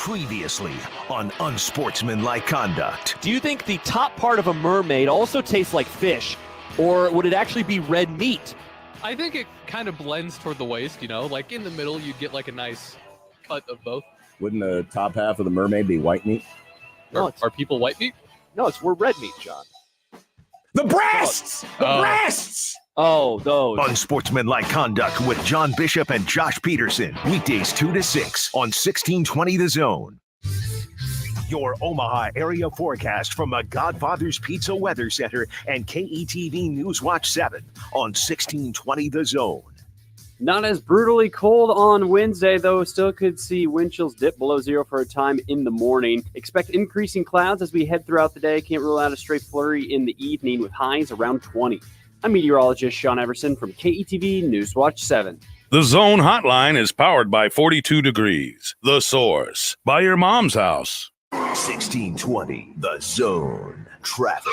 Previously on Unsportsmanlike Conduct. Do you think the top part of a mermaid also tastes like fish, or would it actually be red meat? I think it kind of blends toward the waist, like in the middle you'd get like a nice cut of both. Wouldn't the top half of the mermaid be white meat? No, Are people white meat? No, we're red meat, John. The breasts! Breasts! Oh, those. Unsportsmanlike Conduct with John Bishop and Josh Peterson. Weekdays 2 to 6 on 1620 The Zone. Your Omaha area forecast from the Godfather's Pizza Weather Center and KETV News Watch 7 on 1620 The Zone. Not as brutally cold on Wednesday, though. Still could see wind chills dip below zero for a time in the morning. Expect increasing clouds as we head throughout the day. Can't rule out a stray flurry in the evening with highs around 20. I'm meteorologist Sean Everson from KETV Newswatch 7. The Zone Hotline is powered by 42 Degrees. The Source. By your mom's house. 1620 The Zone. Traffic.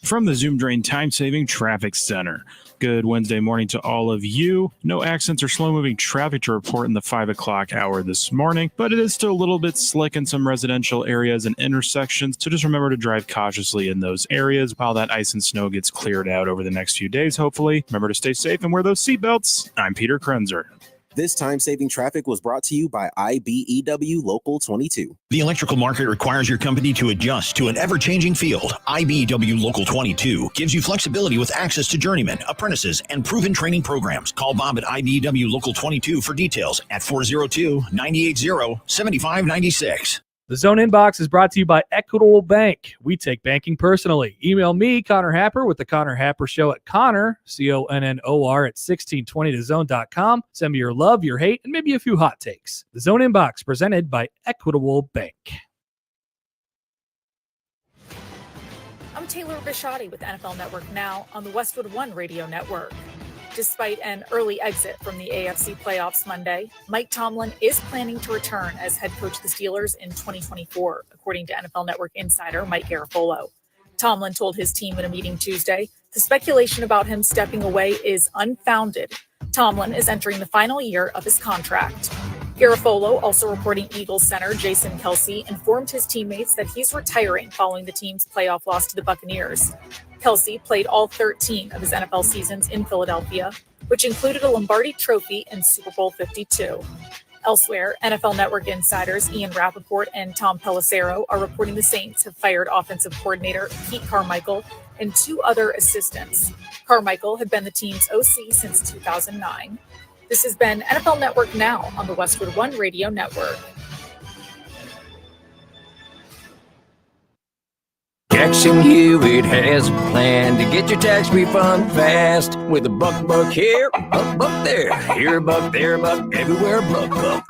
From the Zoom Drain Time-Saving Traffic Center. Good Wednesday morning to all of you. No accidents or slow-moving traffic to report in the 5 o'clock hour this morning, but it is still a little bit slick in some residential areas and intersections, so just remember to drive cautiously in those areas while that ice and snow gets cleared out over the next few days, hopefully. Remember to stay safe and wear those seatbelts. I'm Peter Krenzer. This time-saving traffic was brought to you by IBEW Local 22. The electrical market requires your company to adjust to an ever-changing field. IBEW Local 22 gives you flexibility with access to journeymen, apprentices, and proven training programs. Call Bob at IBEW Local 22 for details at 402-980-7596. The Zone Inbox is brought to you by Equitable Bank. We take banking personally. Email me, Connor Happer, with the Connor Happer Show at Connor, CONNOR, at 1620thezone.com. Send me your love, your hate, and maybe a few hot takes. The Zone Inbox, presented by Equitable Bank. I'm Taylor Bisciotti with NFL Network Now on the Westwood One Radio Network. Despite an early exit from the AFC playoffs Monday, Mike Tomlin is planning to return as head coach of the Steelers in 2024, according to NFL Network insider Mike Garafolo. Tomlin told his team in a meeting Tuesday, the speculation about him stepping away is unfounded. Tomlin is entering the final year of his contract. Garafolo, also reporting Eagles center Jason Kelce, informed his teammates that he's retiring following the team's playoff loss to the Buccaneers. Kelce played all 13 of his NFL seasons in Philadelphia, which included a Lombardi Trophy in Super Bowl 52. Elsewhere, NFL Network insiders Ian Rappaport and Tom Pelissero are reporting the Saints have fired offensive coordinator Pete Carmichael and two other assistants. Carmichael had been the team's OC since 2009. This has been NFL Network Now on the Westwood One Radio Network. Jackson Hewitt has a plan to get your tax refund fast with a buck here, buck there. Here a buck, there a buck, everywhere a buck.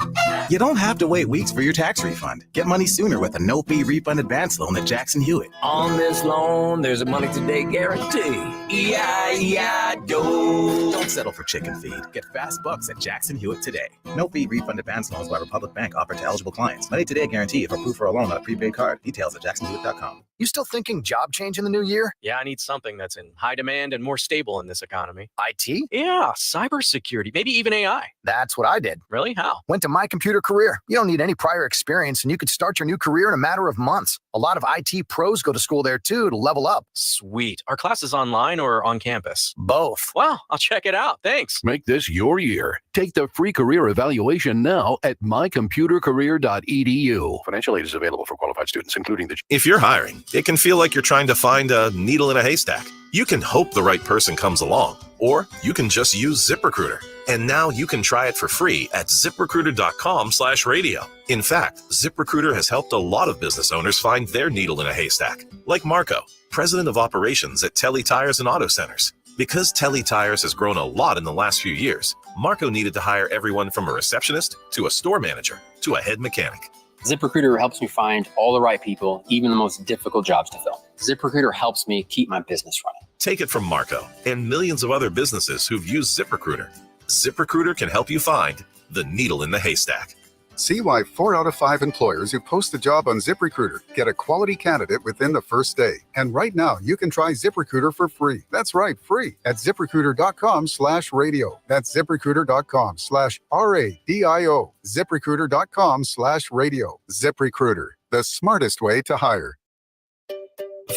You don't have to wait weeks for your tax refund. Get money sooner with a no-fee refund advance loan at Jackson Hewitt. On this loan, there's a money today guarantee. E-I-E-I-DO. Don't settle for chicken feed. Get fast bucks at Jackson Hewitt today. No-fee refund advance loans by Republic Bank offered to eligible clients. Money today guarantee if approved for a loan on a prepaid card. Details at jacksonhewitt.com. You still thinking job change in the new year? Yeah, I need something that's in high demand and more stable in this economy. IT? Yeah, cybersecurity, maybe even AI. That's what I did. Really? How? Went to My Computer Career. You don't need any prior experience, and you could start your new career in a matter of months. A lot of IT pros go to school there, too, to level up. Sweet. Are classes online or on campus? Both. Wow, I'll check it out. Thanks. Make this your year. Take the free career evaluation now at mycomputercareer.edu. Financial aid is available for qualified students, including the... If you're hiring, it can feel like you're trying to find a needle in a haystack. You can hope the right person comes along, or you can just use ZipRecruiter. And now you can try it for free at ZipRecruiter.com/radio. In fact, ZipRecruiter has helped a lot of business owners find their needle in a haystack, like Marco, president of operations at Telly Tires and Auto Centers. Because Telly Tires has grown a lot in the last few years, Marco needed to hire everyone from a receptionist to a store manager to a head mechanic. ZipRecruiter helps me find all the right people, even the most difficult jobs to fill. ZipRecruiter helps me keep my business running. Take it from Marco and millions of other businesses who've used ZipRecruiter. ZipRecruiter can help you find the needle in the haystack. See why 4 out of 5 employers who post a job on ZipRecruiter get a quality candidate within the first day. And right now, you can try ZipRecruiter for free. That's right, free at ZipRecruiter.com/radio. That's ZipRecruiter.com/RADIO. ZipRecruiter.com/radio. ZipRecruiter, the smartest way to hire.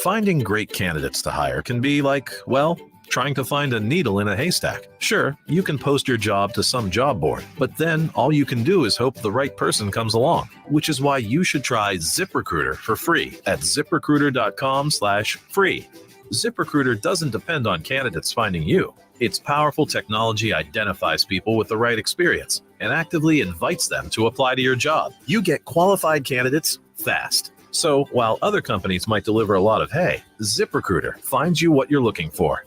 Finding great candidates to hire can be like, well, trying to find a needle in a haystack. Sure, you can post your job to some job board, but then all you can do is hope the right person comes along, which is why you should try ZipRecruiter for free at ZipRecruiter.com/free. ZipRecruiter doesn't depend on candidates finding you. Its powerful technology identifies people with the right experience and actively invites them to apply to your job. You get qualified candidates fast. So while other companies might deliver a lot of hay, ZipRecruiter finds you what you're looking for.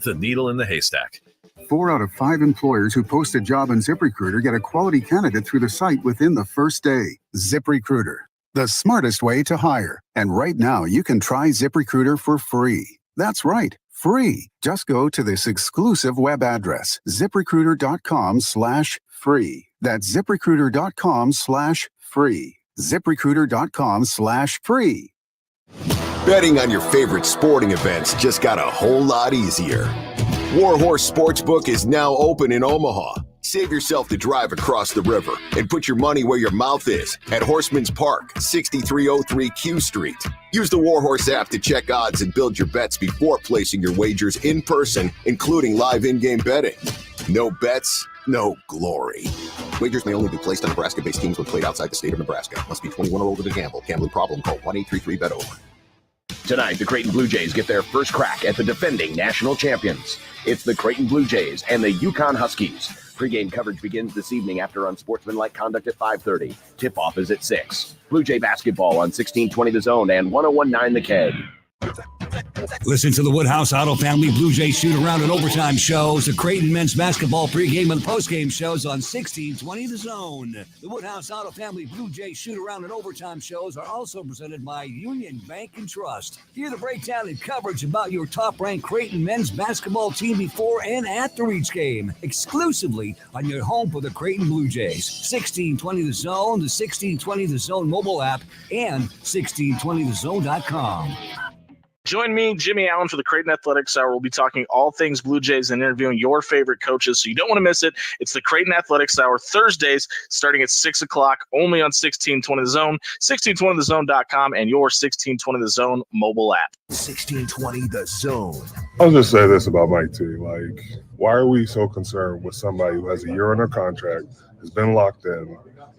The needle in the haystack. 4 out of 5 employers who post a job on ZipRecruiter get a quality candidate through the site within the first day. ZipRecruiter, the smartest way to hire. And right now, you can try ZipRecruiter for free. That's right, free. Just go to this exclusive web address, ZipRecruiter.com/free. That's ZipRecruiter.com/free. ZipRecruiter.com/free. Betting on your favorite sporting events just got a whole lot easier. Warhorse Sportsbook is now open in Omaha. Save yourself the drive across the river and put your money where your mouth is at Horseman's Park, 6303 Q Street. Use the Warhorse app to check odds and build your bets before placing your wagers in person, including live in-game betting. No bets, no glory. Wagers may only be placed on Nebraska-based teams when played outside the state of Nebraska. Must be 21 or older to gamble. Gambling problem? Call 1-833-BET-OVER. Tonight, the Creighton Blue Jays get their first crack at the defending national champions. It's the Creighton Blue Jays and the Yukon Huskies. Pre-game coverage begins this evening after unsportsmanlike conduct at 5:30. Tip-off is at 6. Blue Jay basketball on 1620 The Zone and 1019 The Keg. Listen to the Woodhouse Auto Family Blue Jays shoot-around and overtime shows, the Creighton men's basketball pregame and postgame shows on 1620 The Zone. The Woodhouse Auto Family Blue Jays shoot-around and overtime shows are also presented by Union Bank and Trust. Hear the breakdown and coverage about your top-ranked Creighton men's basketball team before and after each game, exclusively on your home for the Creighton Blue Jays. 1620 The Zone, the 1620 The Zone mobile app, and 1620thezone.com. Join me, Jimmy Allen, for the Creighton Athletics Hour. We'll be talking all things Blue Jays and interviewing your favorite coaches, so you don't want to miss it. It's the Creighton Athletics Hour, Thursdays, starting at 6 o'clock, only on 1620 The Zone, 1620thezone.com, and your 1620 The Zone mobile app. 1620 The Zone. I'll just say this about Mike T. Like, why are we so concerned with somebody who has a year on their contract, has been locked in,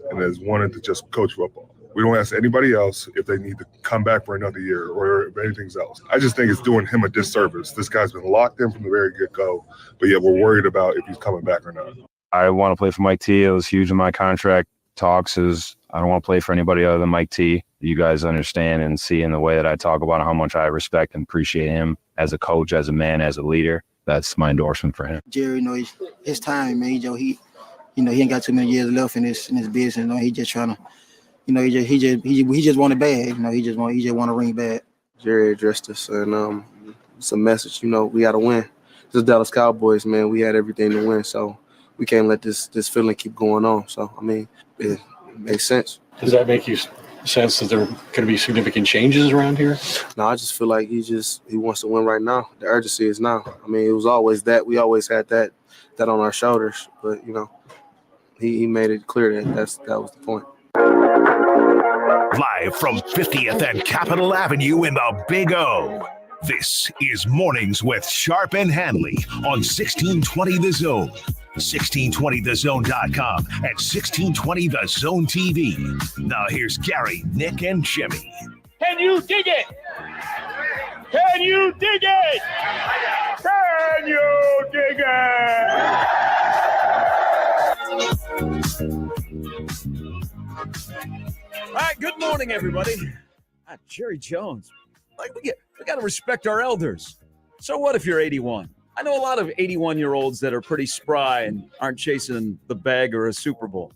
and has wanted to just coach football? We don't ask anybody else if they need to come back for another year or if anything else. I just think it's doing him a disservice. This guy's been locked in from the very get-go, but yet we're worried about if he's coming back or not. I want to play for Mike T. It was huge in my contract talks. I don't want to play for anybody other than Mike T. You guys understand and see in the way that I talk about how much I respect and appreciate him as a coach, as a man, as a leader. That's my endorsement for him. Jerry, his time, man. He ain't got too many years left in his business. He just trying to. He just want it bad. He just want to ring bad. Jerry addressed us, and it's a message. We got to win. This is Dallas Cowboys, man. We had everything to win, so we can't let this feeling keep going on. So it makes sense. Does that make you sense that there are going to be significant changes around here? No, I just feel like he wants to win right now. The urgency is now. It was always that. We always had that on our shoulders, but he made it clear that was the point. Live from 50th and Capitol Avenue in the Big O. This is Mornings with Sharp and Handley on 1620 The Zone, 1620thezone.com, and 1620 The Zone TV. Now here's Gary, Nick, and Jimmy. Can you dig it? Can you dig it? Can you dig it? All right, good morning, everybody. Jerry Jones. We got to respect our elders. So what if you're 81? I know a lot of 81-year-olds that are pretty spry and aren't chasing the bag or a Super Bowl.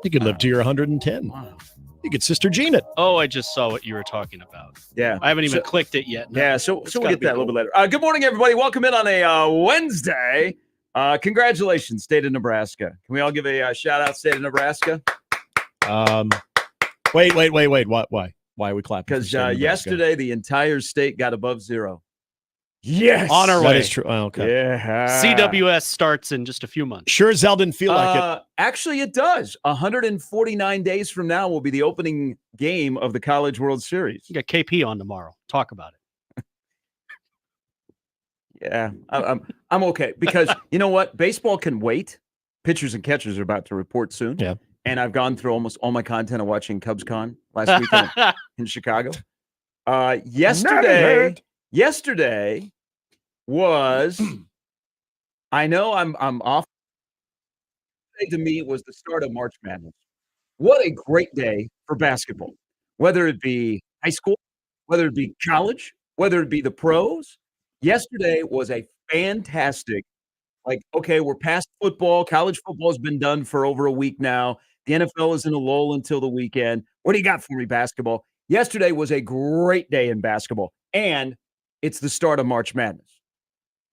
You could live to your 110. Wow. You could Sister Jean it. Oh, I just saw what you were talking about. Yeah. I haven't even clicked it yet. No, yeah, so we'll get that a little bit later. Good morning, everybody. Welcome in on a Wednesday. Congratulations, State of Nebraska. Can we all give a shout-out, State of Nebraska? Wait. What? Why? Why are we clapping? Because yesterday the entire state got above zero. Yes, on our way. That is true. Oh, okay. Yeah. CWS starts in just a few months. Sure as hell didn't feel like it. Actually, it does. 149 days from now will be the opening game of the College World Series. You got KP on tomorrow. Talk about it. Yeah, I'm okay because you know what? Baseball can wait. Pitchers and catchers are about to report soon. Yeah. And I've gone through almost all my content of watching CubsCon last weekend in Chicago. Yesterday was, I know I'm off. To me, it was the start of March Madness. What a great day for basketball, whether it be high school, whether it be college, whether it be the pros. Yesterday was a fantastic, okay, we're past football. College football has been done for over a week now. The NFL is in a lull until the weekend. What do you got for me, basketball? Yesterday was a great day in basketball, and it's the start of March Madness.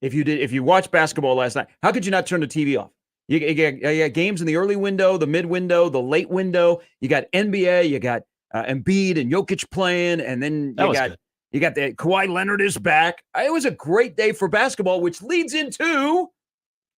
If you watched basketball last night, how could you not turn the TV off? You got games in the early window, the mid window, the late window. You got NBA, you got Embiid and Jokic playing, and then you got the Kawhi Leonard is back. It was a great day for basketball, which leads into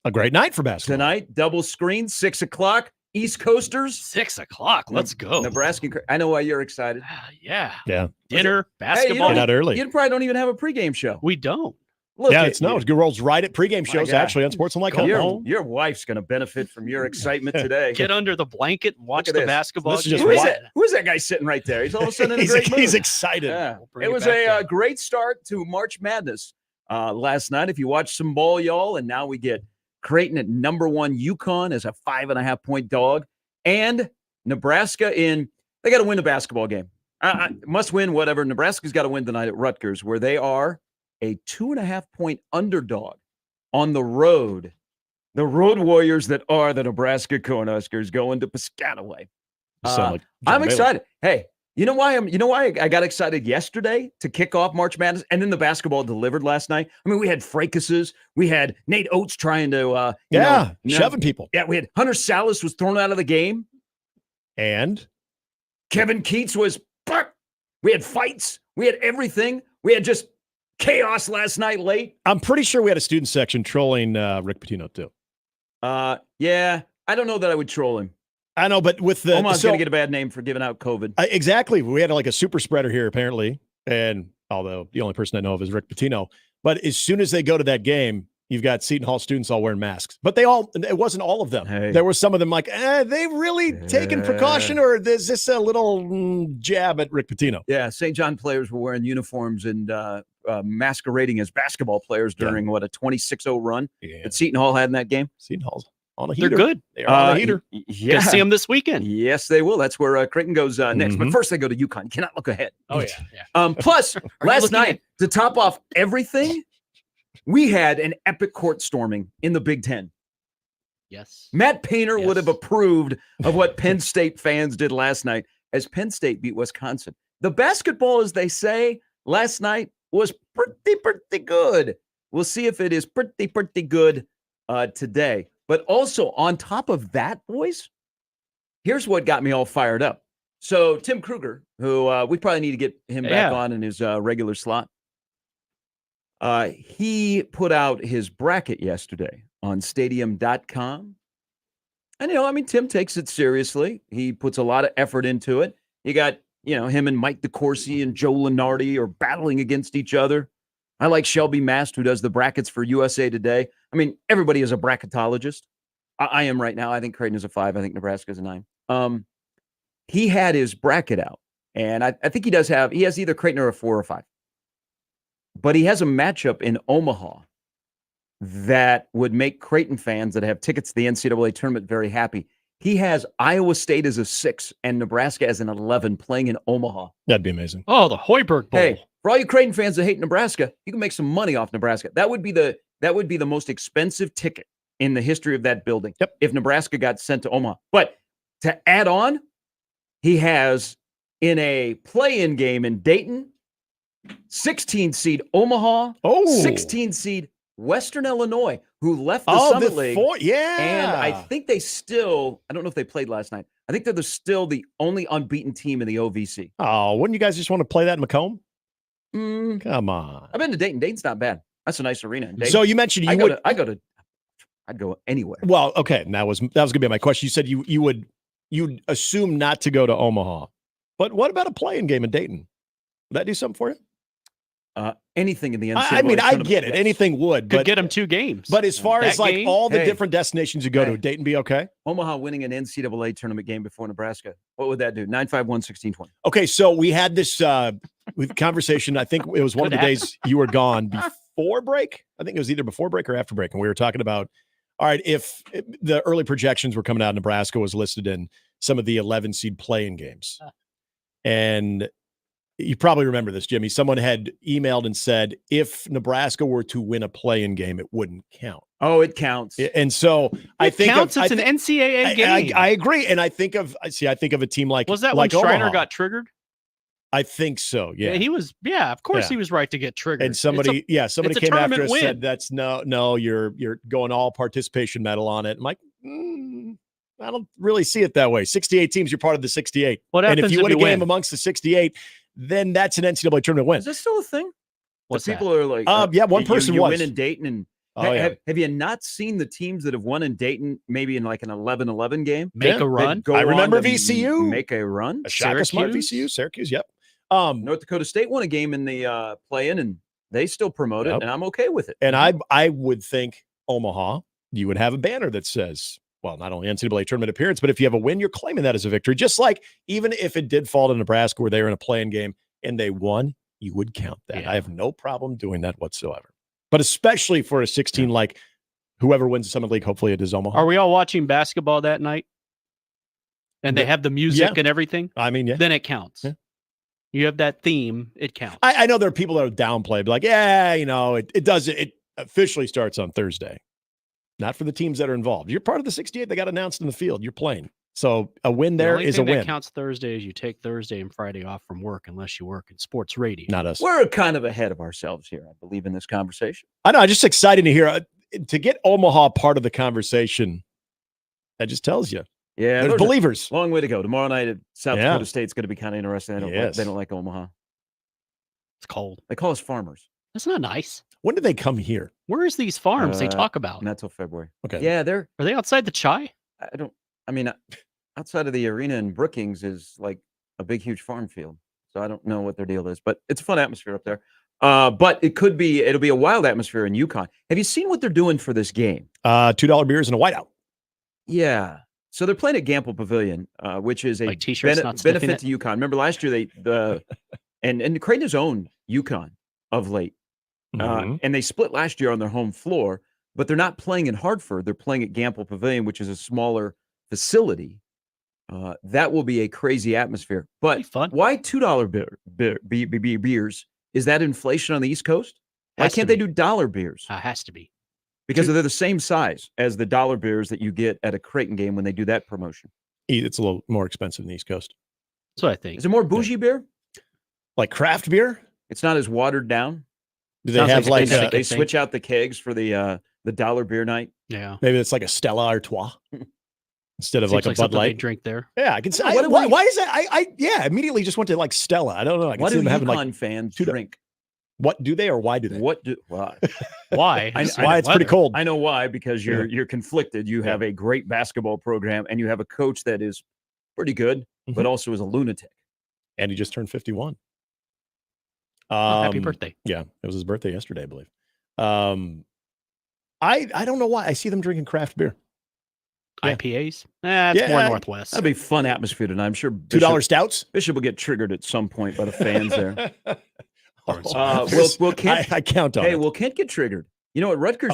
a great night for basketball. Tonight, double screen, 6 o'clock, East Coasters. 6 o'clock, let's go. Nebraska. I know why you're excited. Yeah. Yeah. Dinner, basketball. Get out early. You probably don't even have a pregame show. We don't. Look it rolls right at pregame shows, actually, on Sports Unlike Home. Your wife's going to benefit from your excitement today. Get under the blanket and watch the basketball. Who is that guy sitting right there? He's all of a sudden in a great mood. He's excited. Yeah. It was a great start to March Madness last night. If you watched some ball, y'all, and now we get Creighton at number 1 UConn as a 5.5-point dog, and Nebraska they got to win the basketball game. Must win, whatever. Nebraska's got to win tonight at Rutgers, where they are a 2.5-point underdog on the road. The Road Warriors that are the Nebraska Cornhuskers going to Piscataway. I'm excited. Hey, you know why I got excited yesterday to kick off March Madness, and then the basketball delivered last night. I mean, we had fracases. We had Nate Oates trying to shoving people. Yeah, we had Hunter Salas was thrown out of the game, and Kevin Keats was. We had fights. We had everything. We had just chaos last night late. I'm pretty sure we had a student section trolling Rick Pitino too. Yeah, I don't know that I would troll him. I know, but with the Omaha's going to get a bad name for giving out COVID. Exactly. We had a super spreader here apparently, and although the only person I know of is Rick Pitino, but as soon as they go to that game, you've got Seton Hall students all wearing masks. But it wasn't all of them. Hey. There were some of them they really taken precaution, or is this a little jab at Rick Pitino? Yeah, St. John players were wearing uniforms and masquerading as basketball players during a 26-0 run that Seton Hall had in that game. Seton Hall's on a heater. They're good. They are on a heater. Yeah. Gonna see them this weekend. Yes, they will. That's where Creighton goes next. But first they go to UConn. You cannot look ahead. Oh, yeah. Plus, last night, to top off everything, we had an epic court storming in the Big Ten. Yes. Matt Painter would have approved of what Penn State fans did last night as Penn State beat Wisconsin. The basketball, as they say, last night was pretty good. We'll see if it is pretty good today. But also on top of that, boys, here's what got me all fired up. So Tim Kruger, who we probably need to get him back on in his regular slot. He put out his bracket yesterday on stadium.com. And, Tim takes it seriously. He puts a lot of effort into it. You got, him and Mike DeCourcy and Joe Lenardi are battling against each other. I like Shelby Mast, who does the brackets for USA Today. Everybody is a bracketologist. I am right now. I think Creighton is a 5. I think Nebraska is a 9. He had his bracket out, and I think he has either Creighton or a 4 or 5. But he has a matchup in Omaha that would make Creighton fans that have tickets to the NCAA tournament very happy. He has Iowa State as a 6 and Nebraska as an 11 playing in Omaha. That'd be amazing. Oh, the Hoiberg Bowl. Hey, for all you Creighton fans that hate Nebraska, you can make some money off Nebraska. That would be the most expensive ticket in the history of that building. Yep. If Nebraska got sent to Omaha. But to add on, he has in a play-in game in Dayton, 16 seed Omaha, 16 seed Western Illinois, who left the Summit League. Yeah. And I think I don't know if they played last night. I think they're still the only unbeaten team in the OVC. Oh, wouldn't you guys just want to play that in Macomb? Come on. I've been to Dayton. Dayton's not bad. That's a nice arena. In Dayton. So you mentioned I'd go anywhere. Well, okay, and that was going to be my question. You said you'd assume not to go to Omaha, but what about a playing game in Dayton? Would that do something for you? Anything in the NCAA. I mean, I get it. Yes. Anything would. Could get them 2 games. But as far as like all the different destinations you go to, would Dayton be okay? Omaha winning an NCAA tournament game before Nebraska. What would that do? 9-5-1-16-20. Okay, so we had this conversation. I think it was one of the days you were gone before break. I think it was either before break or after break. And we were talking about, all right, if the early projections were coming out, Nebraska was listed in some of the 11 seed play-in games. And you probably remember this, Jimmy. Someone had emailed and said, if Nebraska were to win a play-in game, it wouldn't count. Oh, it counts. And so I think counts. It's an NCAA game. I agree. And I think of a team like was that like when Schreiner Omaha. got triggered? I think so. Yeah, he was. Yeah, of course he was right to get triggered. And somebody came after us said that's no, you're going all participation medal on it. I'm like, I don't really see it that way. 68 teams, you're part of the 68. What happens and if you win a game win? Amongst the 68, then that's an NCAA tournament win. Is that still a thing? What's people are like, one person you was. win in Dayton, and have you not seen the teams that have won in Dayton? Maybe in like an 11-11 game, make a run. I remember VCU make a run. A Shaka Smart VCU, Syracuse. Yep. North Dakota State won a game in the play-in, and they still promote it, and I'm okay with it. And I would think Omaha, you would have a banner that says, well, not only NCAA tournament appearance, but if you have a win, you're claiming that as a victory. Just like even if it did fall to Nebraska where they were in a play-in game and they won, you would count that. Yeah. I have no problem doing that whatsoever. But especially for a 16, like whoever wins the Summit League, hopefully it is Omaha. Are we all watching basketball that night? And they have the music and everything? I mean, yeah. Then it counts. Yeah. You have that theme, it counts. I know there are people that are downplay, but like, it officially starts on Thursday. Not for the teams that are involved. You're part of the 68 that got announced in the field. You're playing. So a win there is a win. The only thing that counts Thursday is you take Thursday and Friday off from work unless you work in sports radio. Not us. We're kind of ahead of ourselves here, I believe, in this conversation. I know. I'm just excited to hear to get Omaha part of the conversation. That just tells you. Yeah, there's believers. Long way to go. Tomorrow night at South Dakota State's going to be kind of interesting. They don't like Omaha. It's cold. They call us farmers. That's not nice. When did they come here? Where's these farms they talk about? Not till February. Okay. Yeah, are they outside the chai? Outside of the arena in Brookings is like a big, huge farm field. So I don't know what their deal is, but it's a fun atmosphere up there. But it'll be a wild atmosphere in UConn. Have you seen what they're doing for this game? $2 beers and a whiteout. Yeah. So they're playing at Gamble Pavilion, which is a like t-shirts benefit to UConn. Remember last year and Creighton has owned UConn of late. And they split last year on their home floor, but they're not playing in Hartford. They're playing at Gamble Pavilion, which is a smaller facility. That will be a crazy atmosphere. But why $2 beers? Is that inflation on the East Coast? Why can't they do dollar beers? Has to be. Because they're the same size as the dollar beers that you get at a Creighton game when they do that promotion. It's a little more expensive in the East Coast. That's what I think. Is it more bougie beer? Like craft beer? It's not as watered down. Do they have like they switch out the kegs for the dollar beer night? Yeah. Maybe it's like a Stella Artois instead of like a Bud Light. Drink there. Yeah, I can say. Why is that? I immediately just went to like Stella. I don't know. I can see them having like fans drink. What do they or why do they? Why? Why? Why it's pretty cold. I know why, because you're conflicted. You have a great basketball program and you have a coach that is pretty good, but also is a lunatic. And he just turned 51. Happy birthday. Yeah, it was his birthday yesterday, I believe. I don't know why. I see them drinking craft beer. IPAs? It's more Northwest. That'd be a fun atmosphere tonight. I'm sure $2 stouts? Bishop will get triggered at some point by the fans there. I count on it. Hey, will Kent get triggered? You know, at Rutgers,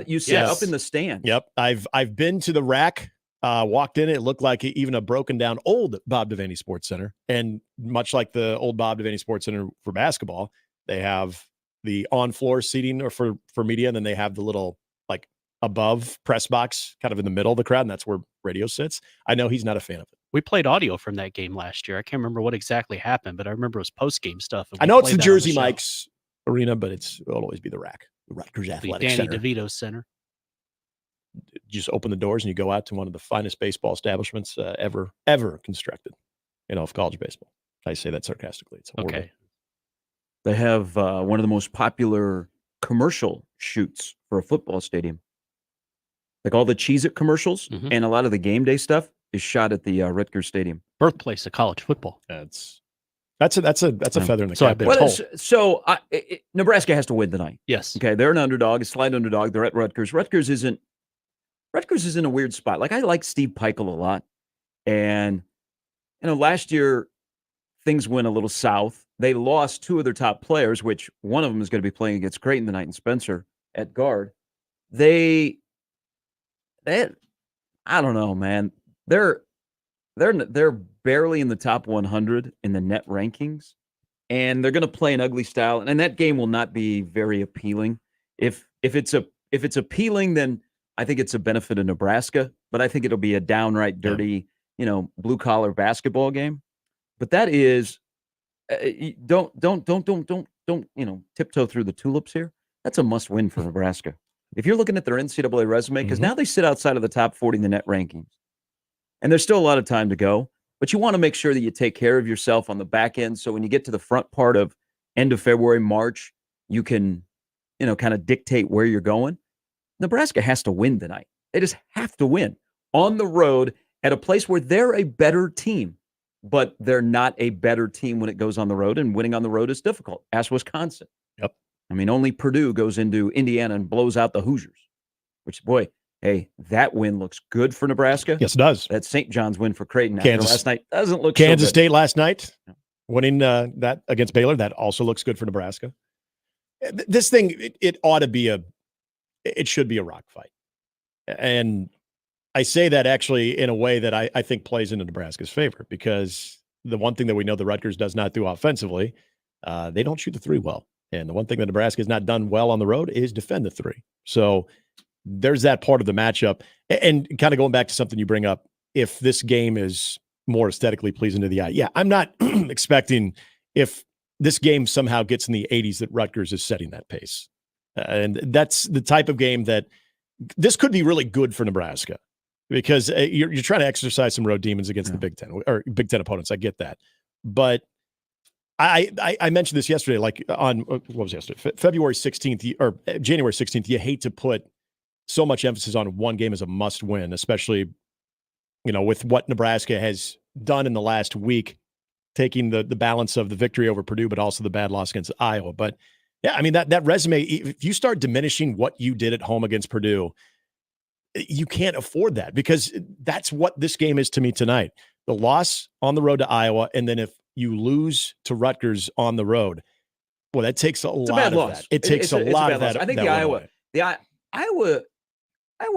you sit up in the stand. Yep. I've been to the rack, walked in. It looked like even a broken down old Bob Devaney Sports Center. And much like the old Bob Devaney Sports Center for basketball, they have the on-floor seating or for media, and then they have the little like above press box kind of in the middle of the crowd, and that's where radio sits. I know he's not a fan of it. We played audio from that game last year. I can't remember what exactly happened, but I remember it was post-game stuff. I know it's the Jersey Mike's arena, but it'll always be the rack. The Rutgers Athletic Danny Center. DeVito Center. just open the doors and you go out to one of the finest baseball establishments ever constructed in all of college baseball. I say that sarcastically. It's horrible. Okay. They have one of the most popular commercial shoots for a football stadium. Like all the Cheez-It commercials and a lot of the game day stuff is shot at the Rutgers Stadium. Birthplace of college football. That's a feather in the cap. Nebraska has to win tonight. Yes. Okay, they're an underdog, a slight underdog. They're at Rutgers. Rutgers is in a weird spot. Like I like Steve Peichel a lot, and last year things went a little south. They lost two of their top players, which one of them is going to be playing against Creighton tonight, and Spencer at guard. They I don't know, man. They're barely in the top 100 in the net rankings, and they're going to play an ugly style. And that game will not be very appealing. If it's appealing, then I think it's a benefit of Nebraska. But I think it'll be a downright dirty, blue collar basketball game. But that is don't tiptoe through the tulips here. That's a must win for Nebraska. If you're looking at their NCAA resume, because now they sit outside of the top 40 in the net rankings. And there's still a lot of time to go, but you want to make sure that you take care of yourself on the back end. So when you get to the front part of end of February, March, you can, kind of dictate where you're going. Nebraska has to win tonight. They just have to win on the road at a place where they're a better team, but they're not a better team when it goes on the road, and winning on the road is difficult. Ask Wisconsin. Yep. I mean, only Purdue goes into Indiana and blows out the Hoosiers, which, boy, hey, that win looks good for Nebraska. Yes, it does. That St. John's win for Creighton Kansas last night doesn't look Kansas so good. State last night, winning that against Baylor. That also looks good for Nebraska. This thing, it ought to be it should be a rock fight. And I say that actually in a way that I think plays into Nebraska's favor, because the one thing that we know the Rutgers does not do offensively, they don't shoot the three well. And the one thing that Nebraska has not done well on the road is defend the three. So there's that part of the matchup. And kind of going back to something you bring up, if this game is more aesthetically pleasing to the eye. Yeah, I'm not expecting, if this game somehow gets in the 80s, that Rutgers is setting that pace. And that's the type of game that this could be really good for Nebraska, because you're trying to exercise some road demons against the Big Ten or Big Ten opponents. I get that. But I mentioned this yesterday, like on, what was yesterday? February 16th or January 16th. You hate to put so much emphasis on one game as a must win, especially, with what Nebraska has done in the last week, taking the balance of the victory over Purdue, but also the bad loss against Iowa. But yeah, I mean, that resume, if you start diminishing what you did at home against Purdue, you can't afford that, because that's what this game is to me tonight. The loss on the road to Iowa, and then if you lose to Rutgers on the road, well, that takes a lot of that. It takes a lot of that. I think Iowa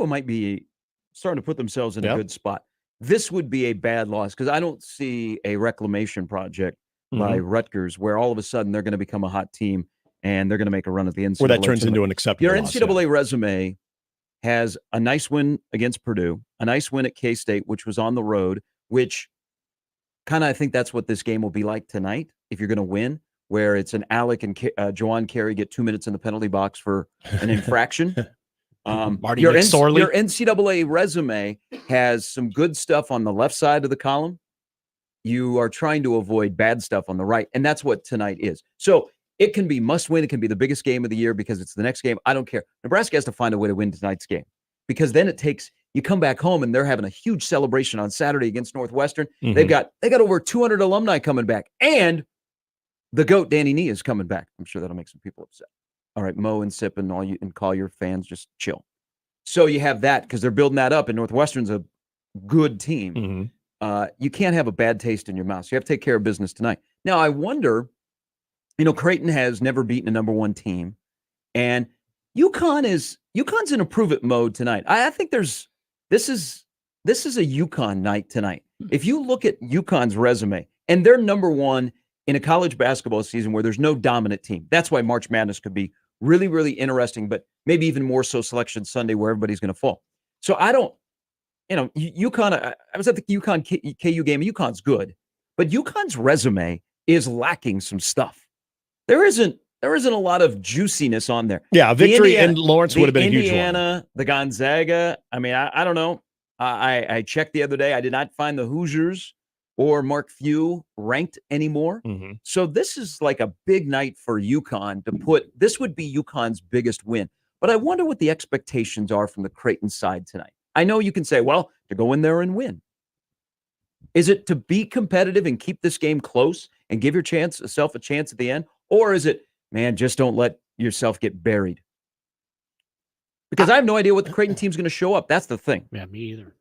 might be starting to put themselves in a good spot. This would be a bad loss, because I don't see a reclamation project by Rutgers where all of a sudden they're going to become a hot team and they're going to make a run at the NCAA. Where that turns into an acceptable Your loss, NCAA resume has a nice win against Purdue, a nice win at K-State, which was on the road, which kind of, I think that's what this game will be like tonight if you're going to win, where it's an Alec and Jawan Carey get 2 minutes in the penalty box for an infraction. Your NCAA resume has some good stuff on the left side of the column. You are trying to avoid bad stuff on the right, and that's what tonight is. So it can be must win. It can be the biggest game of the year because it's the next game. I don't care. Nebraska has to find a way to win tonight's game, because then you come back home and they're having a huge celebration on Saturday against Northwestern. They got over 200 alumni coming back, and the GOAT Danny Nee is coming back. I'm sure that'll make some people upset. All right, Mo and Sip and all you and call your fans, just chill. So you have that, because they're building that up, and Northwestern's a good team. You can't have a bad taste in your mouth. So you have to take care of business tonight. Now, I wonder, Creighton has never beaten a number one team, and UConn's in a prove it mode tonight. I think this is a UConn night tonight. If you look at UConn's resume, and they're number one in a college basketball season where there's no dominant team. That's why March Madness could be really, really interesting, but maybe even more so Selection Sunday, where everybody's going to fall. So I don't, UConn, I was at the UConn KU game. UConn's good, but UConn's resume is lacking some stuff. There isn't there isn't a lot of juiciness on there. Yeah, a The victory Indiana- in Lawrence would have been a huge one. Indiana, the Gonzaga. I mean, I don't know. I checked the other day. I did not find the Hoosiers or Mark Few ranked anymore. Mhm. So this is like a big night for UConn to put. This would be UConn's biggest win. But I wonder what the expectations are from the Creighton side tonight. I know you can say, well, to go in there and win. Is it to be competitive and keep this game close and give yourself a chance at the end? Or is it, man, just don't let yourself get buried? Because I have no idea what the Creighton team's going to show up. That's the thing. Yeah, me either.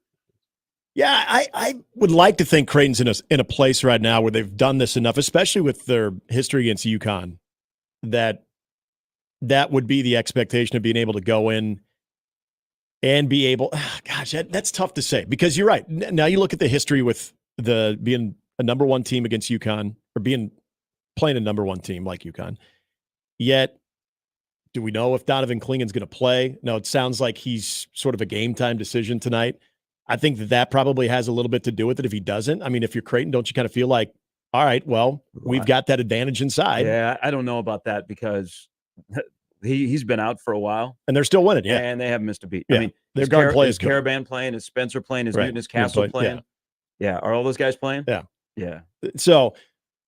Yeah, I would like to think Creighton's in a place right now where they've done this enough, especially with their history against UConn, that would be the expectation of being able to go in and be able. Gosh, that's tough to say because you're right. Now you look at the history with being a number one team against UConn or playing a number one team like UConn. Yet, do we know if Donovan Klingon's going to play? No, it sounds like he's sort of a game time decision tonight. I think that probably has a little bit to do with it if he doesn't. I mean, if you're Creighton, don't you kind of feel like, all right, well, we've got that advantage inside. Yeah, I don't know about that because he's been out for a while. And they're still winning, yeah. And they haven't missed a beat. Yeah. I mean, their guard play is good. Caravan playing, is Spencer playing, is Right. Newton, is Castle Newton playing? Yeah. Are all those guys playing? Yeah. Yeah. So,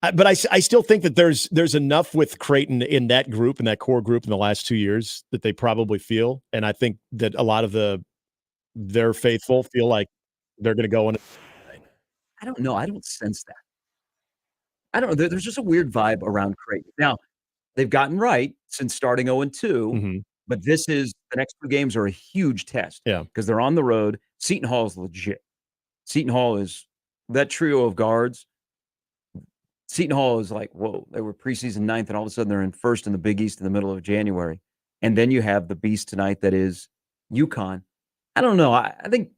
but I still think that there's enough with Creighton in that group, in that core group in the last 2 years that they probably feel. And I think that a lot of their faithful feel like they're going to go in. I don't know. I don't sense that. I don't know. There's just a weird vibe around Creighton. Now, they've gotten right since starting 0-2, Mm-hmm. but the next 2 games are a huge test. Yeah. Because they're on the road. Seton Hall is legit. Seton Hall is that trio of guards. Seton Hall is like, whoa, they were preseason 9th, and all of a sudden they're in first in the Big East in the middle of January. And then you have the beast tonight that is UConn. I don't know. I think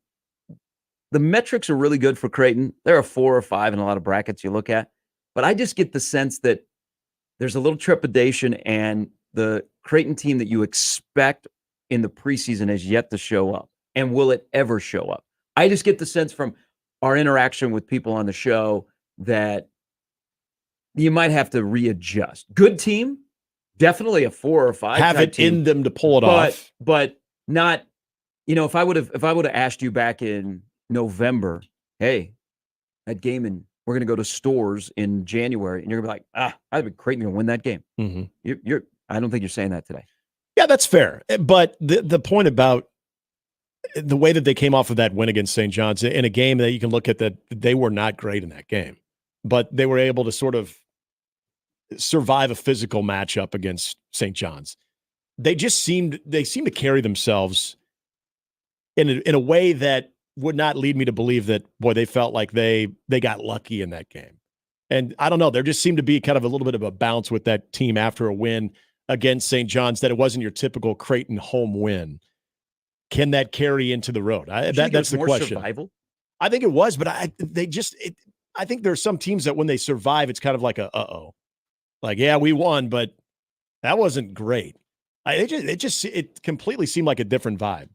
the metrics are really good for Creighton. There are 4 or 5 in a lot of brackets you look at. But I just get the sense that there's a little trepidation, and the Creighton team that you expect in the preseason has yet to show up. And will it ever show up? I just get the sense from our interaction with people on the show that you might have to readjust. Good team, definitely a 4 or 5. Have it team, in them to pull it off. But not, if I would have asked you back in November, hey, that game we're going to go to Stores in January, and you're going to be like, I think Creighton going to win that game. Mm-hmm. I don't think you're saying that today. Yeah, that's fair. But the point about the way that they came off of that win against St. John's in a game that you can look at that they were not great in that game, but they were able to sort of survive a physical matchup against St. John's. They seem to carry themselves in a way that would not lead me to believe that, boy, they felt like they got lucky in that game. And I don't know, there just seemed to be kind of a little bit of a bounce with that team after a win against St. John's, that it wasn't your typical Creighton home win. Can that carry into the road? That's the question. Survival? I think it was, but I think there's some teams that when they survive, it's kind of like like, yeah, we won, but that wasn't great. It completely seemed like a different vibe.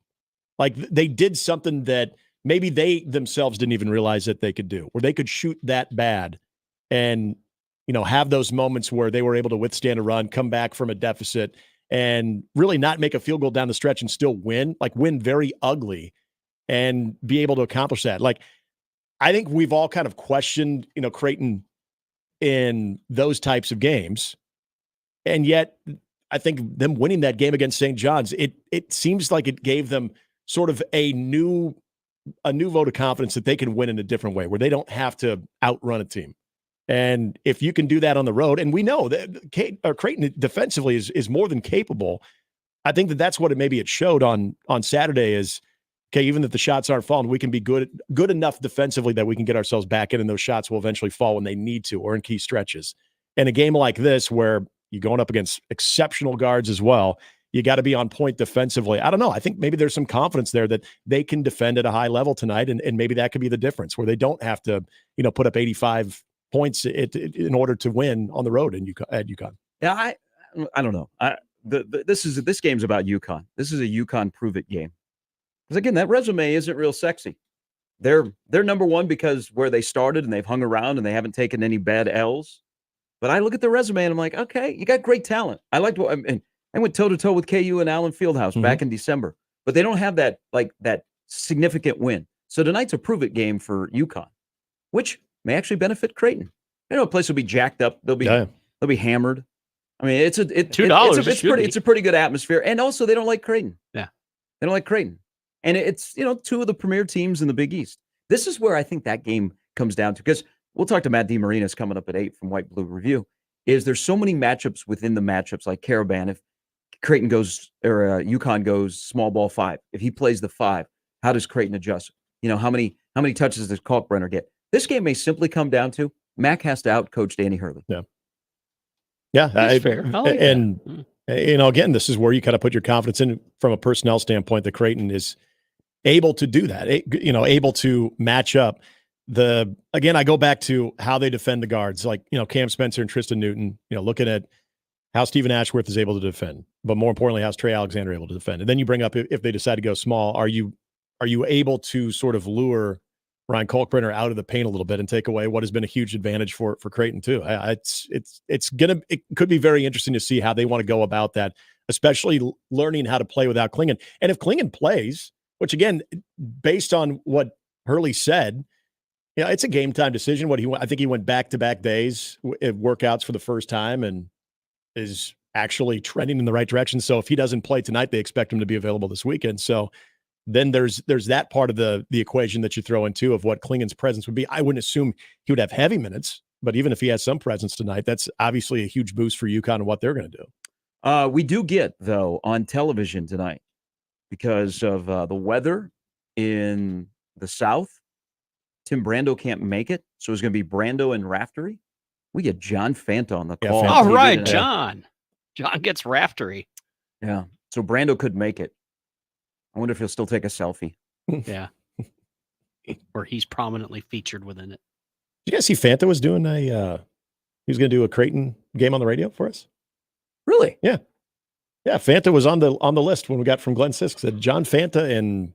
Like they did something that maybe they themselves didn't even realize that they could do, where they could shoot that bad and, have those moments where they were able to withstand a run, come back from a deficit, and really not make a field goal down the stretch and still win very ugly and be able to accomplish that. Like, I think we've all kind of questioned, Creighton in those types of games. And yet I think them winning that game against St. John's, it seems like it gave them sort of a new vote of confidence that they can win in a different way, where they don't have to outrun a team. And if you can do that on the road, and we know that Creighton defensively is more than capable, I think that's what it showed on Saturday is, okay, even if the shots aren't falling, we can be good enough defensively that we can get ourselves back in, and those shots will eventually fall when they need to or in key stretches. And a game like this where you're going up against exceptional guards as well, you got to be on point defensively. I don't know. I think maybe there's some confidence there that they can defend at a high level tonight, and maybe that could be the difference, where they don't have to, put up 85 points in order to win on the road at UConn. Yeah, I don't know. This game's about UConn. This is a UConn prove it game. Because again, that resume isn't real sexy. They're number one because where they started and they've hung around and they haven't taken any bad L's. But I look at the resume and I'm like, okay, you got great talent. I liked what I went toe to toe with KU and Allen Fieldhouse back in December, but they don't have that significant win. So tonight's a prove it game for UConn, which may actually benefit Creighton. A place will be jacked up. They'll be hammered. I mean, it's a pretty good atmosphere, and also they don't like Creighton. Yeah, they don't like Creighton, and it's two of the premier teams in the Big East. This is where I think that game comes down to, because we'll talk to Matt DeMarinis coming up at 8 from White Blue Review. Is there's so many matchups within the matchups, like Caravan, if Creighton goes or UConn goes small ball 5, if he plays the 5, how does Creighton adjust? How many touches does Kalkbrenner get? This game may simply come down to Mac has to outcoach Danny Hurley. Yeah, that's fair. I like and again, this is where you kind of put your confidence in from a personnel standpoint that Creighton is able to do that. Able to match up. Again, I go back to how they defend the guards, like Cam Spencer and Tristan Newton. Looking at how Stephen Ashworth is able to defend, but more importantly, how's Trey Alexander able to defend? And then you bring up if they decide to go small, are you able to sort of lure Ryan Kalkbrenner out of the paint a little bit and take away what has been a huge advantage for Creighton too? It could be very interesting to see how they want to go about that, especially learning how to play without Klingon. And if Klingon plays, which again, based on what Hurley said, it's a game time decision. I think he went back-to-back days workouts for the first time and is actually trending in the right direction. So if he doesn't play tonight, they expect him to be available this weekend. So then there's that part of the equation that you throw in too of what Klingon's presence would be. I wouldn't assume he would have heavy minutes, but even if he has some presence tonight, that's obviously a huge boost for UConn and what they're going to do. We do get, though, on television tonight, because of the weather in the South, Tim Brando can't make it, so it's going to be Brando and Raftery. We get John Fanta on the call. All right, John. John gets Raftery. Yeah, so Brando could make it. I wonder if he'll still take a selfie. Yeah. Or he's prominently featured within it. Did you guys see Fanta was doing he was going to do a Creighton game on the radio for us? Really? Yeah. Yeah, Fanta was on the list when we got from Glenn Sisk. Said John Fanta, and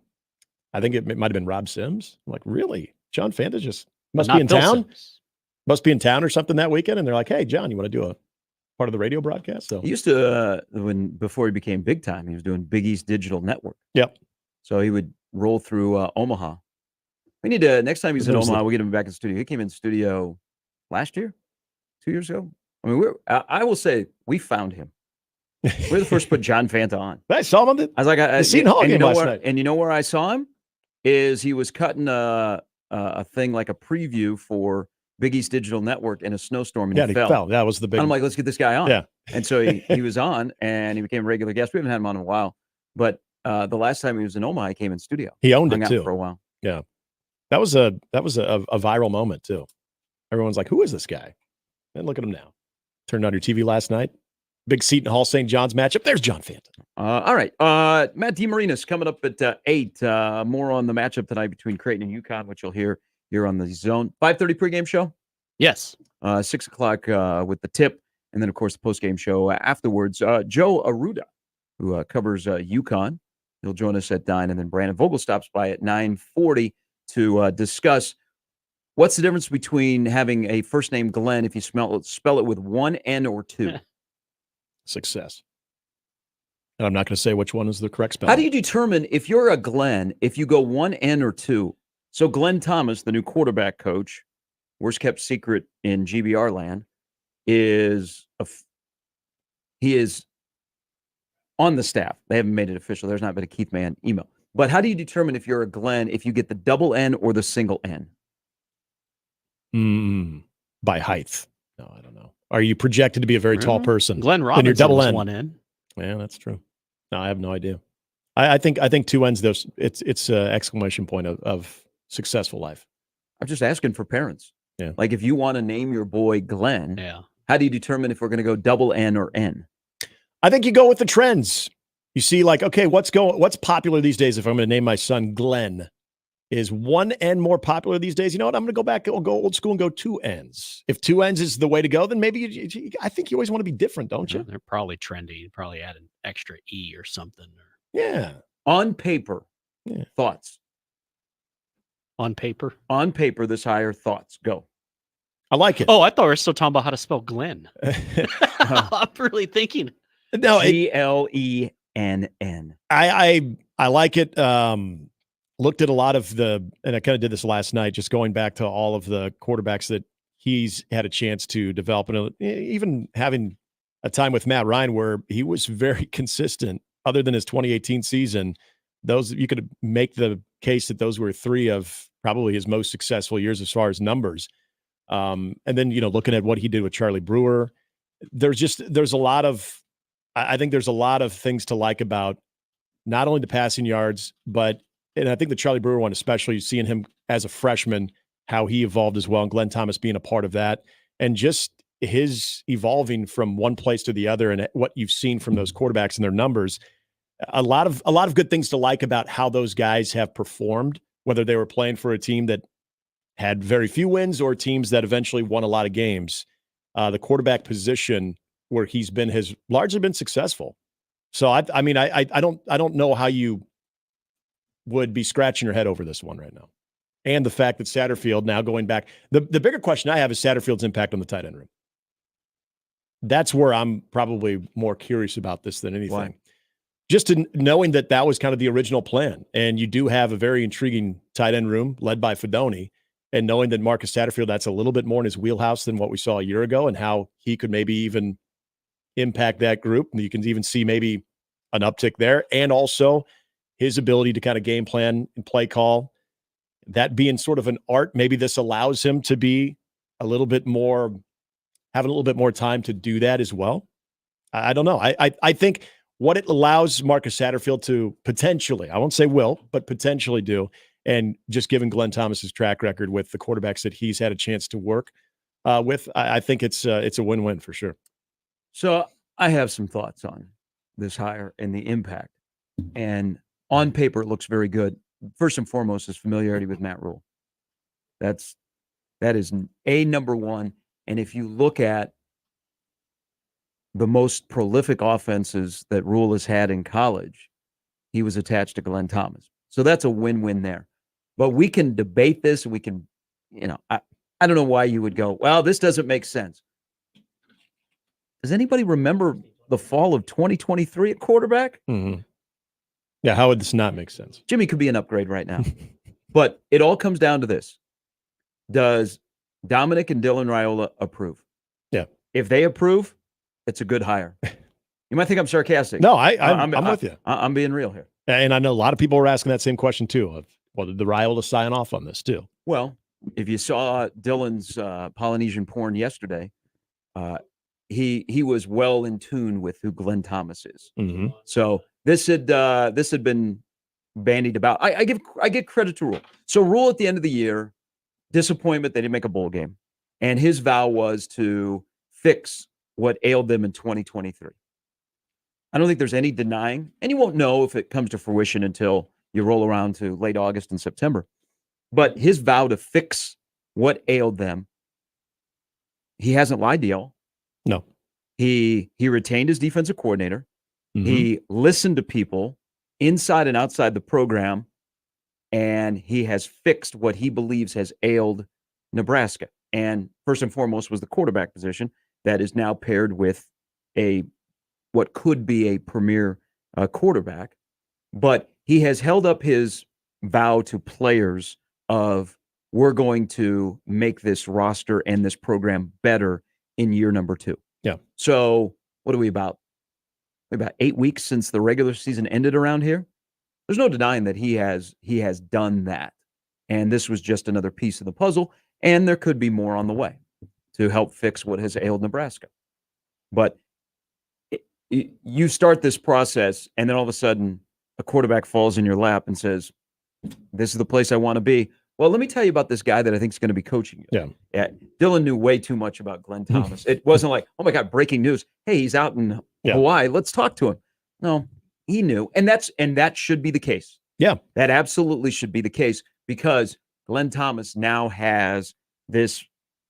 I think it might have been Rob Sims. I'm like, really? John Fanta just must be in town? Sims. Must be in town or something that weekend. And they're like, hey, John, you want to do a part of the radio broadcast? So he used to, before he became big time, he was doing Big East Digital Network. Yep. So he would roll through Omaha. We need to, next time he's in Omaha, we'll get him back in the studio. He came in studio last year, 2 years ago. I mean, I will say we found him. We're the first to put John Fanta on. I saw him on I was like, the Seton Hall game last night. And you know where I saw him? Is he was cutting a thing like a preview for Big East Digital Network in a snowstorm, and he fell. That was the big. And I'm like, let's get this guy on. Yeah. And so he was on, and he became a regular guest. We haven't had him on in a while, but the last time he was in Omaha, he came in studio. He owned Hung it out too for a while. Yeah, that was a viral moment too. Everyone's like, who is this guy? And look at him now. Turned on your TV last night. Big Seton Hall St. John's matchup. There's John Fanta. All right. Matt DeMarinis coming up at 8. More on the matchup tonight between Creighton and UConn, which you'll hear here on the Zone. 5:30 pregame show? Yes. 6 o'clock with the tip. And then, of course, the postgame show afterwards. Joe Arruda, who covers UConn. He'll join us at 9. And then Brandon Vogel stops by at 9:40 to discuss what's the difference between having a first name Glenn if you spell it with one N or two. Success. And I'm not going to say which one is the correct spelling. How do you determine if you're a Glenn, if you go one N or two? So Glenn Thomas, the new quarterback coach, worst kept secret in GBR land, he is on the staff. They haven't made it official. There's not been a Keith Mann email. But how do you determine if you're a Glenn, if you get the double N or the single N? By height. No, I don't know. Are you projected to be a very tall person? Glenn Robinson double was N. one N. Yeah, that's true. No, I have no idea. I think two N's. Though it's an exclamation point of successful life. I'm just asking for parents. Yeah. Like if you want to name your boy Glenn, yeah. How do you determine if we're going to go double N or N? I think you go with the trends. You see, like, okay, what's popular these days? If I'm going to name my son Glenn, is one N more popular these days? You know what? I'm going to go back. I'll go old school and go two N's. If two N's is the way to go, then maybe I think you always want to be different, don't you? They're probably trendy. You probably add an extra E or something. Yeah. On paper, thoughts. On paper, this hire, thoughts. Go. I like it. Oh, I thought we were still talking about how to spell Glenn. I'm really thinking. No, Glenn. I like it. Looked at a lot of and I kind of did this last night, just going back to all of the quarterbacks that he's had a chance to develop, and even having a time with Matt Ryan where he was very consistent. Other than his 2018 season, those you could make the case that those were three of probably his most successful years as far as numbers. And then looking at what he did with Charlie Brewer, there's a lot of I think there's a lot of things to like about not only the passing yards, and I think the Charlie Brewer one, especially seeing him as a freshman, how he evolved as well, and Glenn Thomas being a part of that, and just his evolving from one place to the other, and what you've seen from those quarterbacks and their numbers. A lot of good things to like about how those guys have performed, whether they were playing for a team that had very few wins or teams that eventually won a lot of games. The quarterback position where he's been has largely been successful. So I don't know how you would be scratching your head over this one right now. And the fact that Satterfield now going back, the bigger question I have is Satterfield's impact on the tight end room. That's where I'm probably more curious about this than anything. Why? Just knowing that was kind of the original plan. And you do have a very intriguing tight end room led by Fedoni, and knowing that Marcus Satterfield, that's a little bit more in his wheelhouse than what we saw a year ago, and how he could maybe even impact that group. And you can even see maybe an uptick there. And also his ability to kind of game plan and play call, that being sort of an art. Maybe this allows him to be a little bit more, having a little bit more time to do that as well. I don't know. I think what it allows Marcus Satterfield to potentially, I won't say will, but potentially do, and just given Glenn Thomas's track record with the quarterbacks that he's had a chance to work with, I think it's a win-win for sure. So I have some thoughts on this hire and the impact. And on paper, it looks very good. First and foremost is familiarity with Matt Rule. That is number one. And if you look at the most prolific offenses that Rule has had in college, he was attached to Glenn Thomas. So that's a win-win there. But we can debate this. We can, I don't know why you would go, well, this doesn't make sense. Does anybody remember the fall of 2023 at quarterback? Mm-hmm. Yeah, how would this not make sense? Jimmy could be an upgrade right now. But it all comes down to this. Does Dominic and Dylan Raiola approve? Yeah. If they approve, it's a good hire. You might think I'm sarcastic. No, I'm with you. I'm being real here. And I know a lot of people were asking that same question too. Of, well, did the Raiola sign off on this too? Well, if you saw Dylan's Polynesian porn yesterday, he was well in tune with who Glenn Thomas is. Mm-hmm. So this had been bandied about. I give credit to Rule. So Rule at the end of the year, disappointment they didn't make a bowl game, and his vow was to fix what ailed them in 2023. I don't think there's any denying, and you won't know if it comes to fruition until you roll around to late August and September. But his vow to fix what ailed them, he hasn't lied to y'all. No. He retained his defensive coordinator. Mm-hmm. He listened to people inside and outside the program, and he has fixed what he believes has ailed Nebraska. And first and foremost was the quarterback position that is now paired with what could be a premier quarterback. But he has held up his vow to players of, we're going to make this roster and this program better in year number 2. Yeah. So what are we about 8 weeks since the regular season ended around here? There's no denying that he has done that. And this was just another piece of the puzzle. And there could be more on the way to help fix what has ailed Nebraska. But you start this process, and then all of a sudden a quarterback falls in your lap and says, this is the place I want to be. Well, let me tell you about this guy that I think is going to be coaching you. Yeah. Dylan knew way too much about Glenn Thomas. It wasn't like, oh my God, breaking news. Hey, he's out in Hawaii. Let's talk to him. No, he knew. And that should be the case. Yeah. That absolutely should be the case, because Glenn Thomas now has this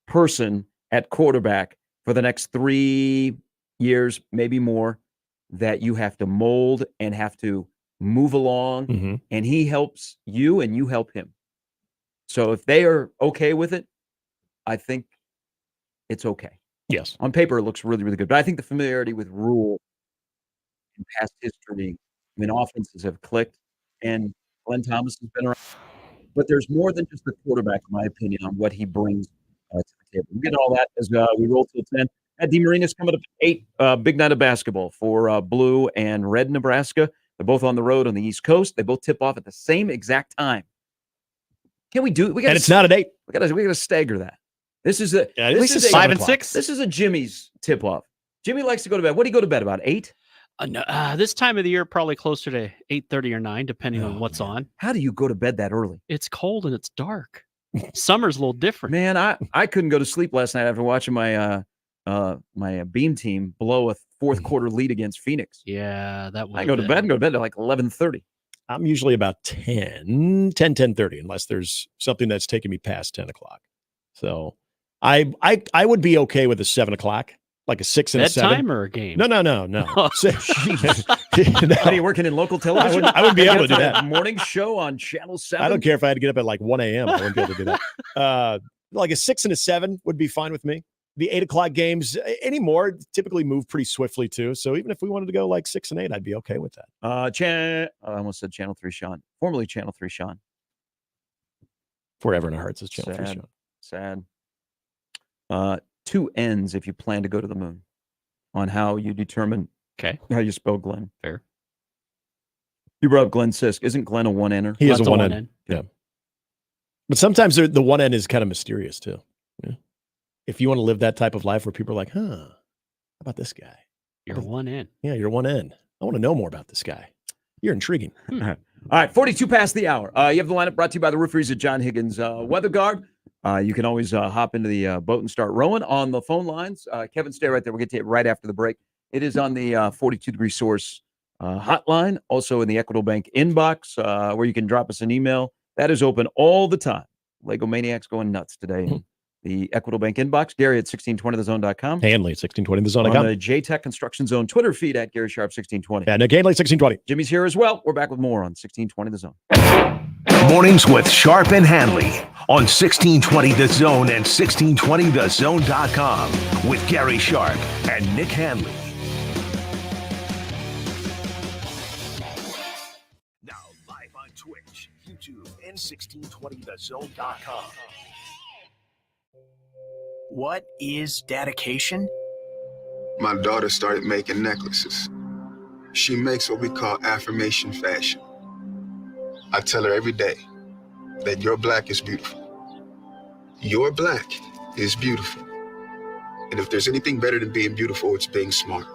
person at quarterback for the next 3 years, maybe more, that you have to mold and have to move along. Mm-hmm. And he helps you and you help him. So if they are okay with it, I think it's okay. Yes. On paper, it looks really, really good. But I think the familiarity with Rule and past history, I mean, offenses have clicked, and Glenn Thomas has been around. But there's more than just the quarterback, in my opinion, on what he brings to the table. We get all that as we roll till 10. At DeMarina's coming up at 8. Big night of basketball for Blue and Red Nebraska. They're both on the road on the East Coast. They both tip off at the same exact time. Can we do it? And it's not at 8. We gotta stagger that. This is a at least it's 5 and 6. This is a Jimmy's tip off. Jimmy likes to go to bed. What do you go to bed about? 8? No, this time of the year, probably closer to 8:30 or 9, depending on what's on. How do you go to bed that early? It's cold and it's dark. Summer's a little different. Man, I couldn't go to sleep last night after watching my my Beam team blow a fourth quarter lead against Phoenix. Yeah, that was. I go to bed at like 11:30. I'm usually about 10:30, unless there's something that's taking me past 10 o'clock. So I would be okay with a 7 o'clock, like a 6 and a 7. Bedtime or a game? No. Are you working in local television? I wouldn't be able to do that. Morning show on Channel 7. I don't care if I had to get up at like 1 a.m. I wouldn't be able to do that. Like a 6 and a 7 would be fine with me. The 8 o'clock games anymore typically move pretty swiftly too. So even if we wanted to go like 6 and 8, I'd be okay with that. I almost said Channel 3 Sean. Formerly Channel 3 Sean. Forever in our hearts is Channel 3 Sean. Sad. 2 N's if you plan to go to the moon on how you determine how you spell Glenn. Fair. You brought up Glenn Sisk. Isn't Glenn a one-N-er? He is a one-N. Yeah. But sometimes the one N is kind of mysterious too. Yeah. If you want to live that type of life where people are like, how about this guy? You're one N. Yeah, you're one N. I want to know more about this guy. You're intriguing. All right, 42 past the hour. You have the lineup brought to you by the Roofers at John Higgins Weather Guard. You can always hop into the boat and start rowing on the phone lines. Kevin, stay right there. We'll get to it right after the break. It is on the 42 Degree Source hotline, also in the Equitable Bank inbox, where you can drop us an email. That is open all the time. Lego Maniacs going nuts today. The Equitable Bank inbox, Gary at 1620thezone.com. Handley at 1620thezone.com. On the JTech Construction Zone Twitter feed at Gary Sharp 1620. Yeah, Nick Handley 1620. Jimmy's here as well. We're back with more on 1620 The Zone. Mornings with Sharp and Handley on 1620 The Zone and 1620thezone.com with Gary Sharp and Nick Handley. Now live on Twitch, YouTube, and 1620thezone.com. What is dedication? My daughter started making necklaces. She makes what we call affirmation fashion. I tell her every day that your black is beautiful. Your black is beautiful. And if there's anything better than being beautiful, it's being smart.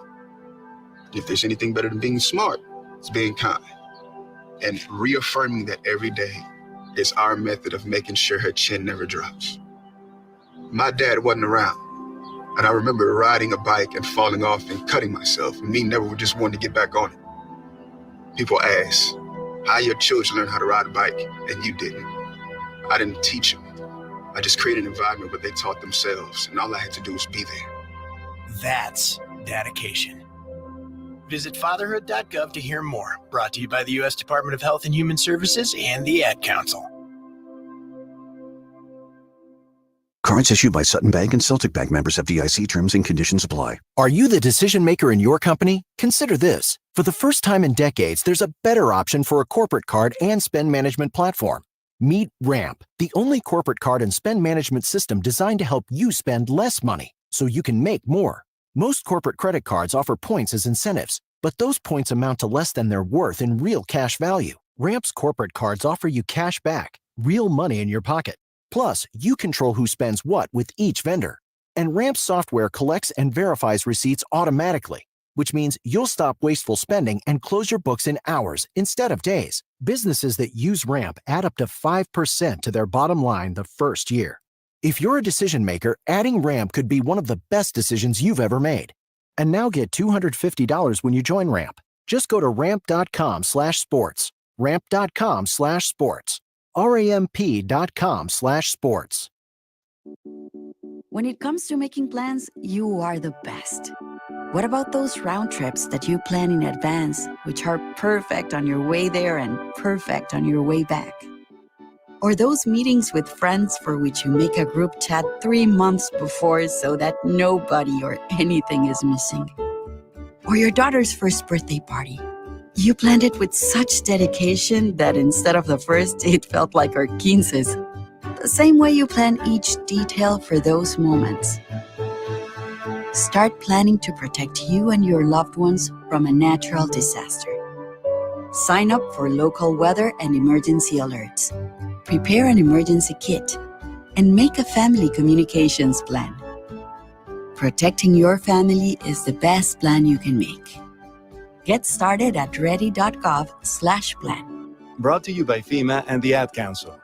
If there's anything better than being smart, it's being kind. And reaffirming that every day is our method of making sure her chin never drops. My dad wasn't around, and I remember riding a bike and falling off and cutting myself, and me never just wanted to get back on it. People ask, how your children learn how to ride a bike, and you didn't. I didn't teach them. I just created an environment where they taught themselves, and all I had to do was be there. That's dedication. Visit fatherhood.gov to hear more. Brought to you by the U.S. Department of Health and Human Services and the Ad Council. Cards issued by Sutton Bank and Celtic Bank, members of FDIC. Terms and conditions apply. Are you the decision maker in your company? Consider this. For the first time in decades, there's a better option for a corporate card and spend management platform. Meet Ramp, the only corporate card and spend management system designed to help you spend less money so you can make more. Most corporate credit cards offer points as incentives, but those points amount to less than their worth in real cash value. Ramp's corporate cards offer you cash back, real money in your pocket. Plus, you control who spends what with each vendor. And Ramp software collects and verifies receipts automatically, which means you'll stop wasteful spending and close your books in hours instead of days. Businesses that use Ramp add up to 5% to their bottom line the first year. If you're a decision maker, adding Ramp could be one of the best decisions you've ever made. And now get $250 when you join Ramp. Just go to ramp.com/sports. Ramp.com/sports. ramp.com/sports. When it comes to making plans, you are the best. What about those round trips that you plan in advance, which are perfect on your way there and perfect on your way back? Or those meetings with friends for which you make a group chat 3 months before so that nobody or anything is missing. Or your daughter's first birthday party. You planned it with such dedication that instead of the first, it felt like our quinces. The same way you plan each detail for those moments. Start planning to protect you and your loved ones from a natural disaster. Sign up for local weather and emergency alerts. Prepare an emergency kit and make a family communications plan. Protecting your family is the best plan you can make. Get started at ready.gov/plan. Brought to you by FEMA and the Ad Council.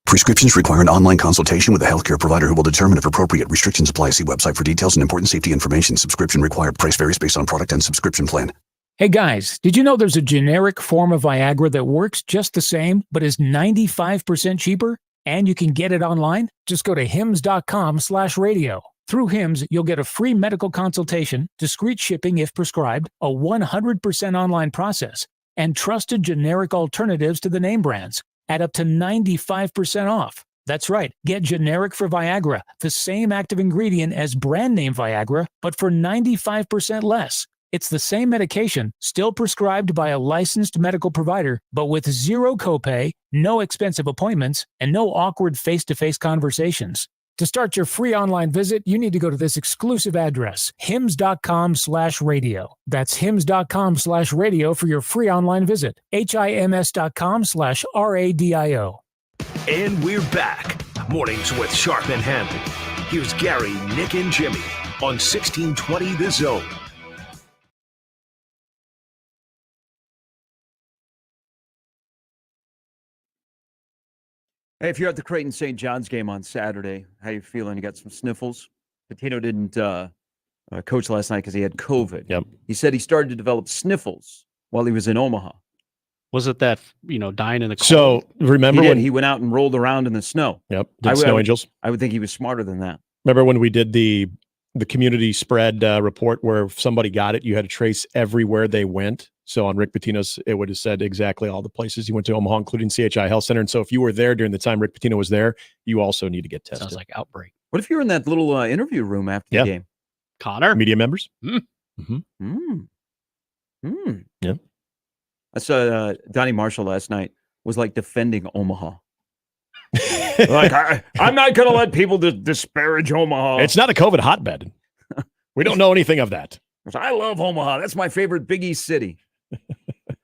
Prescriptions require an online consultation with a healthcare provider who will determine if appropriate. Restrictions apply. See website for details and important safety information. Subscription required. Price varies based on product and subscription plan. Hey guys, did you know there's a generic form of Viagra that works just the same, but is 95% cheaper? And you can get it online? Just go to hims.com/radio. Through Hims, you'll get a free medical consultation, discreet shipping if prescribed, a 100% online process, and trusted generic alternatives to the name brands at up to 95% off. That's right. Get generic for Viagra, the same active ingredient as brand name Viagra, but for 95% less. It's the same medication, still prescribed by a licensed medical provider, but with zero copay, no expensive appointments, and no awkward face-to-face conversations. To start your free online visit, you need to go to this exclusive address, hims.com/radio. That's hims.com/radio for your free online visit. HIMS.com/RADIO. And we're back. Mornings with Sharp and Handley. Here's Gary, Nick, and Jimmy on 1620 The Zone. Hey, if you're at the Creighton St. John's game on Saturday, how you feeling? You got some sniffles? Patino didn't coach last night because he had COVID. Yep. He said he started to develop sniffles while he was in Omaha. Was it that, dying in the cold? So remember when he went out and rolled around in the snow? Yep. Did Snow Angels? I would think he was smarter than that. Remember when we did the community spread report where if somebody got it, you had to trace everywhere they went. So on Rick Pitino's, it would have said exactly all the places he went to Omaha, including CHI Health Center. And so if you were there during the time Rick Pitino was there, you also need to get tested. Sounds like outbreak. What if you're in that little interview room after the game? Connor? Media members? Mm. Mm-hmm. Yeah. I saw Donnie Marshall last night was like defending Omaha. I'm not going to let people disparage Omaha. It's not a COVID hotbed. We don't know anything of that. I love Omaha. That's my favorite Big East city.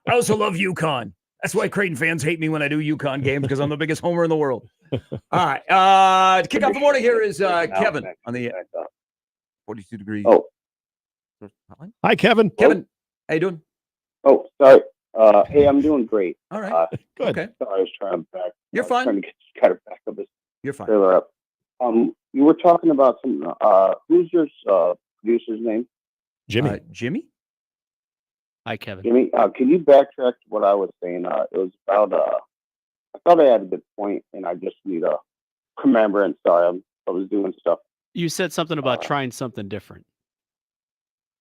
I also love UConn. That's why Creighton fans hate me when I do UConn games because I'm the biggest homer in the world. All right. To kick off the morning here is Kevin on the 42 degrees. Oh. Hi, Kevin. Kevin, how you doing? Oh, sorry. Hey, I'm doing great. All right. Good. Okay. Sorry, I was trying to back. You're fine. Trying to kind of back up this. You're fine. Trailer up. You were talking about some. Who's your producer's name? Jimmy. Jimmy. Hi, Kevin. Jimmy, can you backtrack to what I was saying? It was about. I thought I had a good point, and I just need a remembrance. Sorry, I was doing stuff. You said something about trying something different.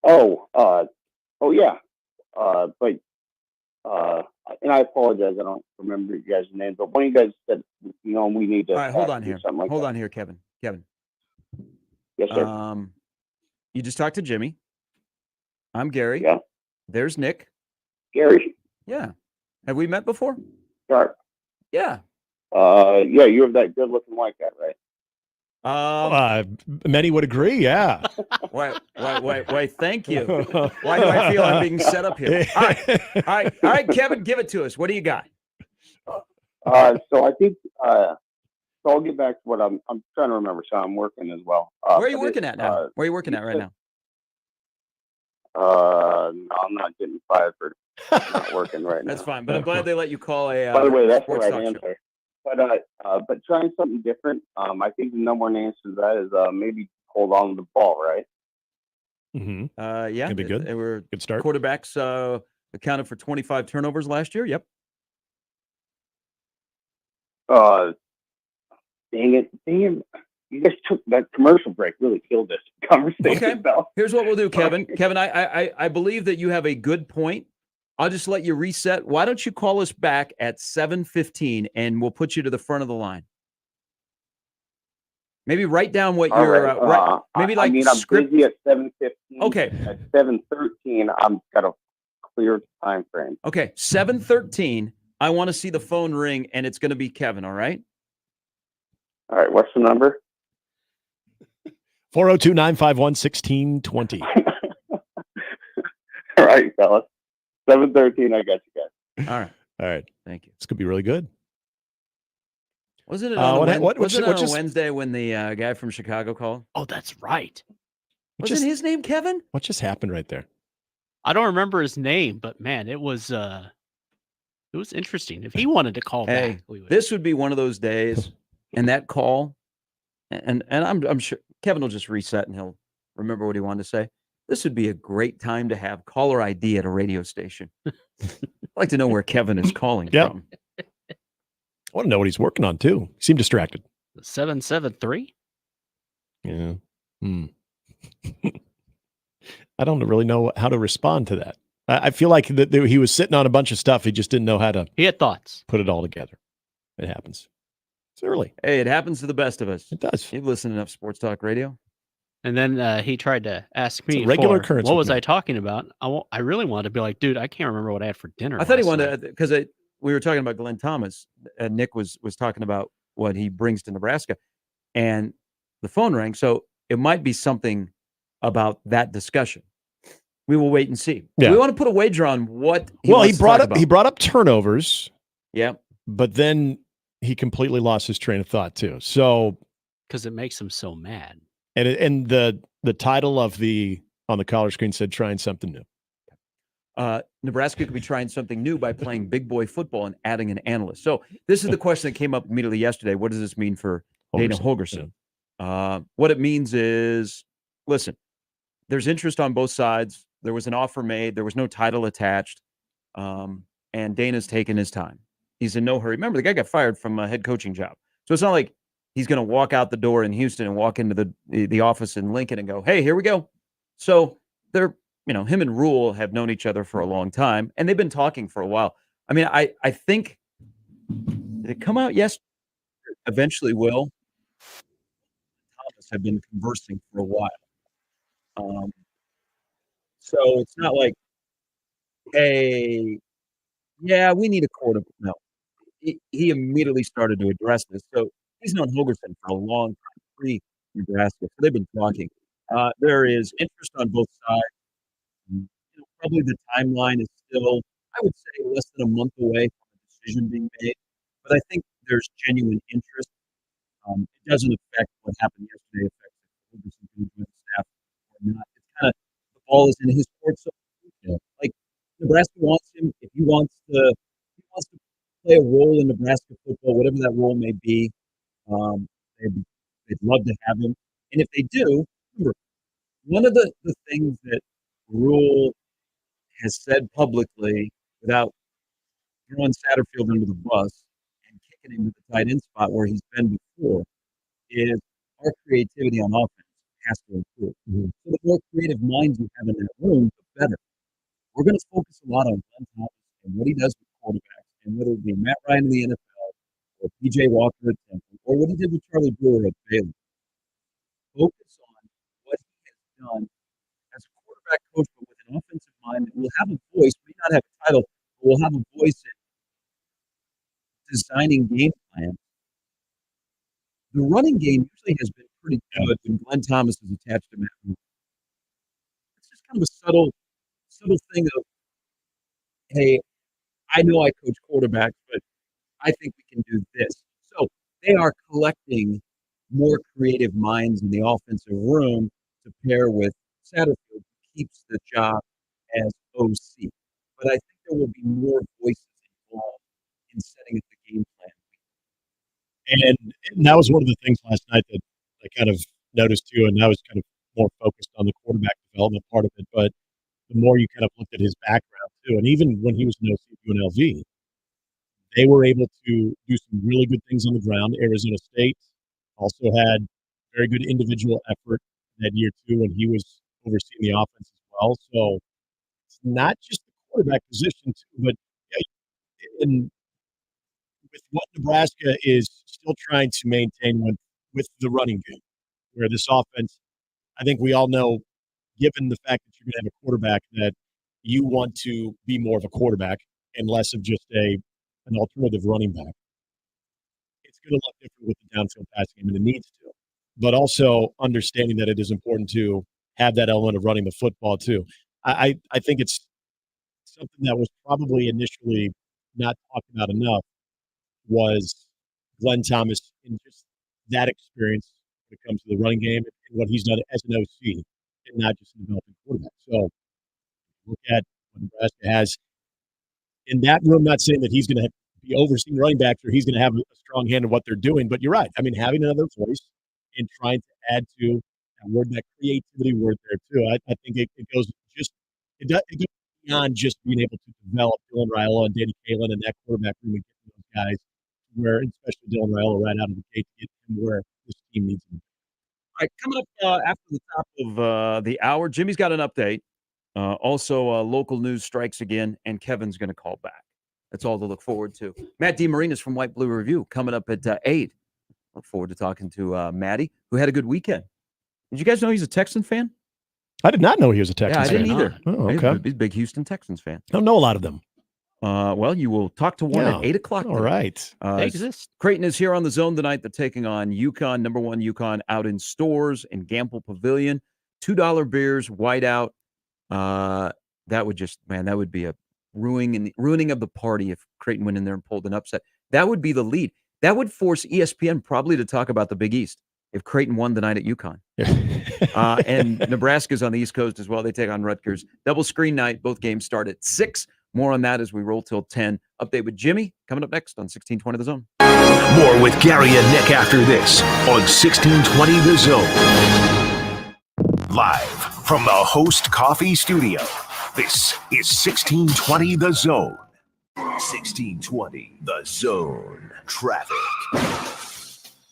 Oh yeah. But and I apologize, I don't remember you guys' names, but one of you guys said, we need to. All right, hold on here. Like hold that. on here, Kevin. Kevin. Yes, sir. You just talked to Jimmy. I'm Gary. Yeah. There's Nick. Gary. Yeah. Have we met before? Sure. Yeah. Yeah, you're that good-looking white guy, right? Many would agree. Yeah. Why? Thank you. Why do I feel I'm being set up here? All right, Kevin, give it to us. What do you got? So I think. So I'll get back to what I'm trying to remember. So I'm working as well. Where are you working at now? Where are you working at right now? No, I'm not getting fired for not working right now. That's fine, but I'm glad they let you call a. By the way, that's the sports right talk answer. show. But trying something different. I think the number one answer to that is maybe hold on to the ball, right? Mm-hmm. Yeah, Could be good. They were good start. Quarterbacks accounted for 25 turnovers last year. Yep. Dang it. You guys took that commercial break, really killed this conversation. Okay. Here's what we'll do, Kevin. Kevin, I believe that you have a good point. I'll just let you reset. Why don't you call us back at 7:15 and we'll put you to the front of the line. Maybe write down what you're right. Maybe like I'm busy at 7:15. Okay. At 7:13, I'm got a clear time frame. Okay, 7:13. I want to see the phone ring, and it's going to be Kevin. All right. All right. What's the number? 402-951-1620. All right, fellas. 7:13. I got you guys. All right. All right. Thank you. This could be really good. Wasn't it on, what's a Wednesday when the guy from Chicago called? Oh, that's right. Wasn't his name Kevin? What just happened right there? I don't remember his name, but man, it was interesting. If he wanted to call back, we would. This would be one of those days, and that call, and I'm sure Kevin will just reset and he'll remember what he wanted to say. This would be a great time to have caller ID at a radio station. I'd like to know where Kevin is calling from. I want to know what he's working on too. He seemed distracted. 773? Yeah. I don't really know how to respond to that. I feel like that he was sitting on a bunch of stuff. He just didn't know how to. He had thoughts. Put it all together. It happens. It's early. Hey, it happens to the best of us. It does. You've listened to enough Sports Talk Radio. And then he tried to ask me regular occurrence what with was me. I talking about. I really wanted to be like, dude, I can't remember what I had for dinner. I thought he last wanted night. to, because we were talking about Glenn Thomas. Nick was talking about what he brings to Nebraska, and the phone rang. So it might be something about that discussion. We will wait and see. Yeah. We want to put a wager on what. He brought up turnovers. Yeah, but then he completely lost his train of thought too. So because it makes him so mad. And the title of on the collar screen said trying something new. Nebraska could be trying something new by playing big boy football and adding an analyst. So this is the question that came up immediately yesterday. What does this mean for Dana Holgorsen? What it means is, listen, there's interest on both sides. There was an offer made. There was no title attached. And Dana's taken his time. He's in no hurry. Remember, the guy got fired from a head coaching job. So it's not like he's going to walk out the door in Houston and walk into the office in Lincoln and go, hey, here we go. So they're, him and Rule have known each other for a long time, and they've been talking for a while. I mean, I think, did it come out yesterday? Eventually will. Thomas have been conversing for a while. So it's not like, hey, yeah, we need a quarterback. No. He immediately started to address this. So he's known Holgorsen for a long time, pre-Nebraska. So they've been talking. There is interest on both sides. Probably the timeline is still, I would say, less than a month away from a decision being made. But I think there's genuine interest. It doesn't affect what happened yesterday. It affects Holgorsen being with the staff or not. It's kind of the ball is in his court. So, like Nebraska wants him. If he wants to play a role in Nebraska football, whatever that role may be, they'd love to have him. And if they do, remember, one of the things that Rule has said publicly, without throwing Satterfield under the bus and kicking him to the tight end spot where he's been before, is our creativity on offense has to improve. So the more creative minds you have in that room, the better. We're going to focus a lot on Glenn Thomas and what he does with quarterbacks, and whether it be Matt Ryan in the NFL or P.J. Walker at Temple or what he did with Charlie Brewer at Baylor. Focus on what he has done as a quarterback coach, but with an offensive mind that will have a voice, may not have a title, but will have a voice in designing game plans. The running game usually has been pretty good when Glenn Thomas is attached to Matt Ryan. It's just kind of a subtle thing of, hey, I know I coach quarterbacks, but I think we can do this. So they are collecting more creative minds in the offensive room to pair with Satterfield, who keeps the job as OC. But I think there will be more voices involved in setting up the game plan. And that was one of the things last night that I kind of noticed too, and I was kind of more focused on the quarterback development part of it. But the more you kind of looked at his background too, and even when he was an OC at UNLV, they were able to do some really good things on the ground. Arizona State also had very good individual effort that year too when he was overseeing the offense as well. So it's not just the quarterback position too. But in, with what Nebraska is still trying to maintain with the running game, where this offense, I think we all know, given the fact that you're going to have a quarterback, that you want to be more of a quarterback and less of just an alternative running back. It's going to look different with the downfield passing game, and it needs to. But also understanding that it is important to have that element of running the football too. I think it's something that was probably initially not talked about enough was Glenn Thomas in just that experience when it comes to the running game and what he's done as an OC and not just a developing quarterback. So look at what Nebraska has in that room. Not saying that he's going to be overseeing running backs or he's going to have a strong hand in what they're doing, but you're right. I mean, having another voice and trying to add to that word, that creativity word there too. I think it goes goes beyond just being able to develop Dylan Raiola and Danny Kaelin and that quarterback room and get those guys where, especially Dylan Raiola, right out of the gate to get him where this team needs him. All right, coming up after the top of the hour, Jimmy's got an update. Also, local news strikes again, and Kevin's going to call back. That's all to look forward to. Matt DeMarinis from White Blue Review coming up at 8. Look forward to talking to Matty, who had a good weekend. Did you guys know he's a Texan fan? I did not know he was a Texans fan. I didn't either. Oh, okay. He's a big Houston Texans fan. I don't know a lot of them. Well, you will talk to one at 8 o'clock. All right. They exist. Creighton is here on the Zone tonight. They're taking on UConn, number 1 UConn, out in stores in Gamble Pavilion. $2 beers, whiteout. That would be a ruining of the party if Creighton went in there and pulled an upset. That would be the lead. That would force ESPN probably to talk about the Big East if Creighton won tonight at UConn. And Nebraska's on the East Coast as well. They take on Rutgers. Double screen night. Both games start at 6. More on that as we roll till 10. Update with Jimmy coming up next on 1620 The Zone. More with Gary and Nick after this on 1620 The Zone. Live from the Host Coffee Studio, this is 1620 The Zone. 1620 The Zone. Traffic.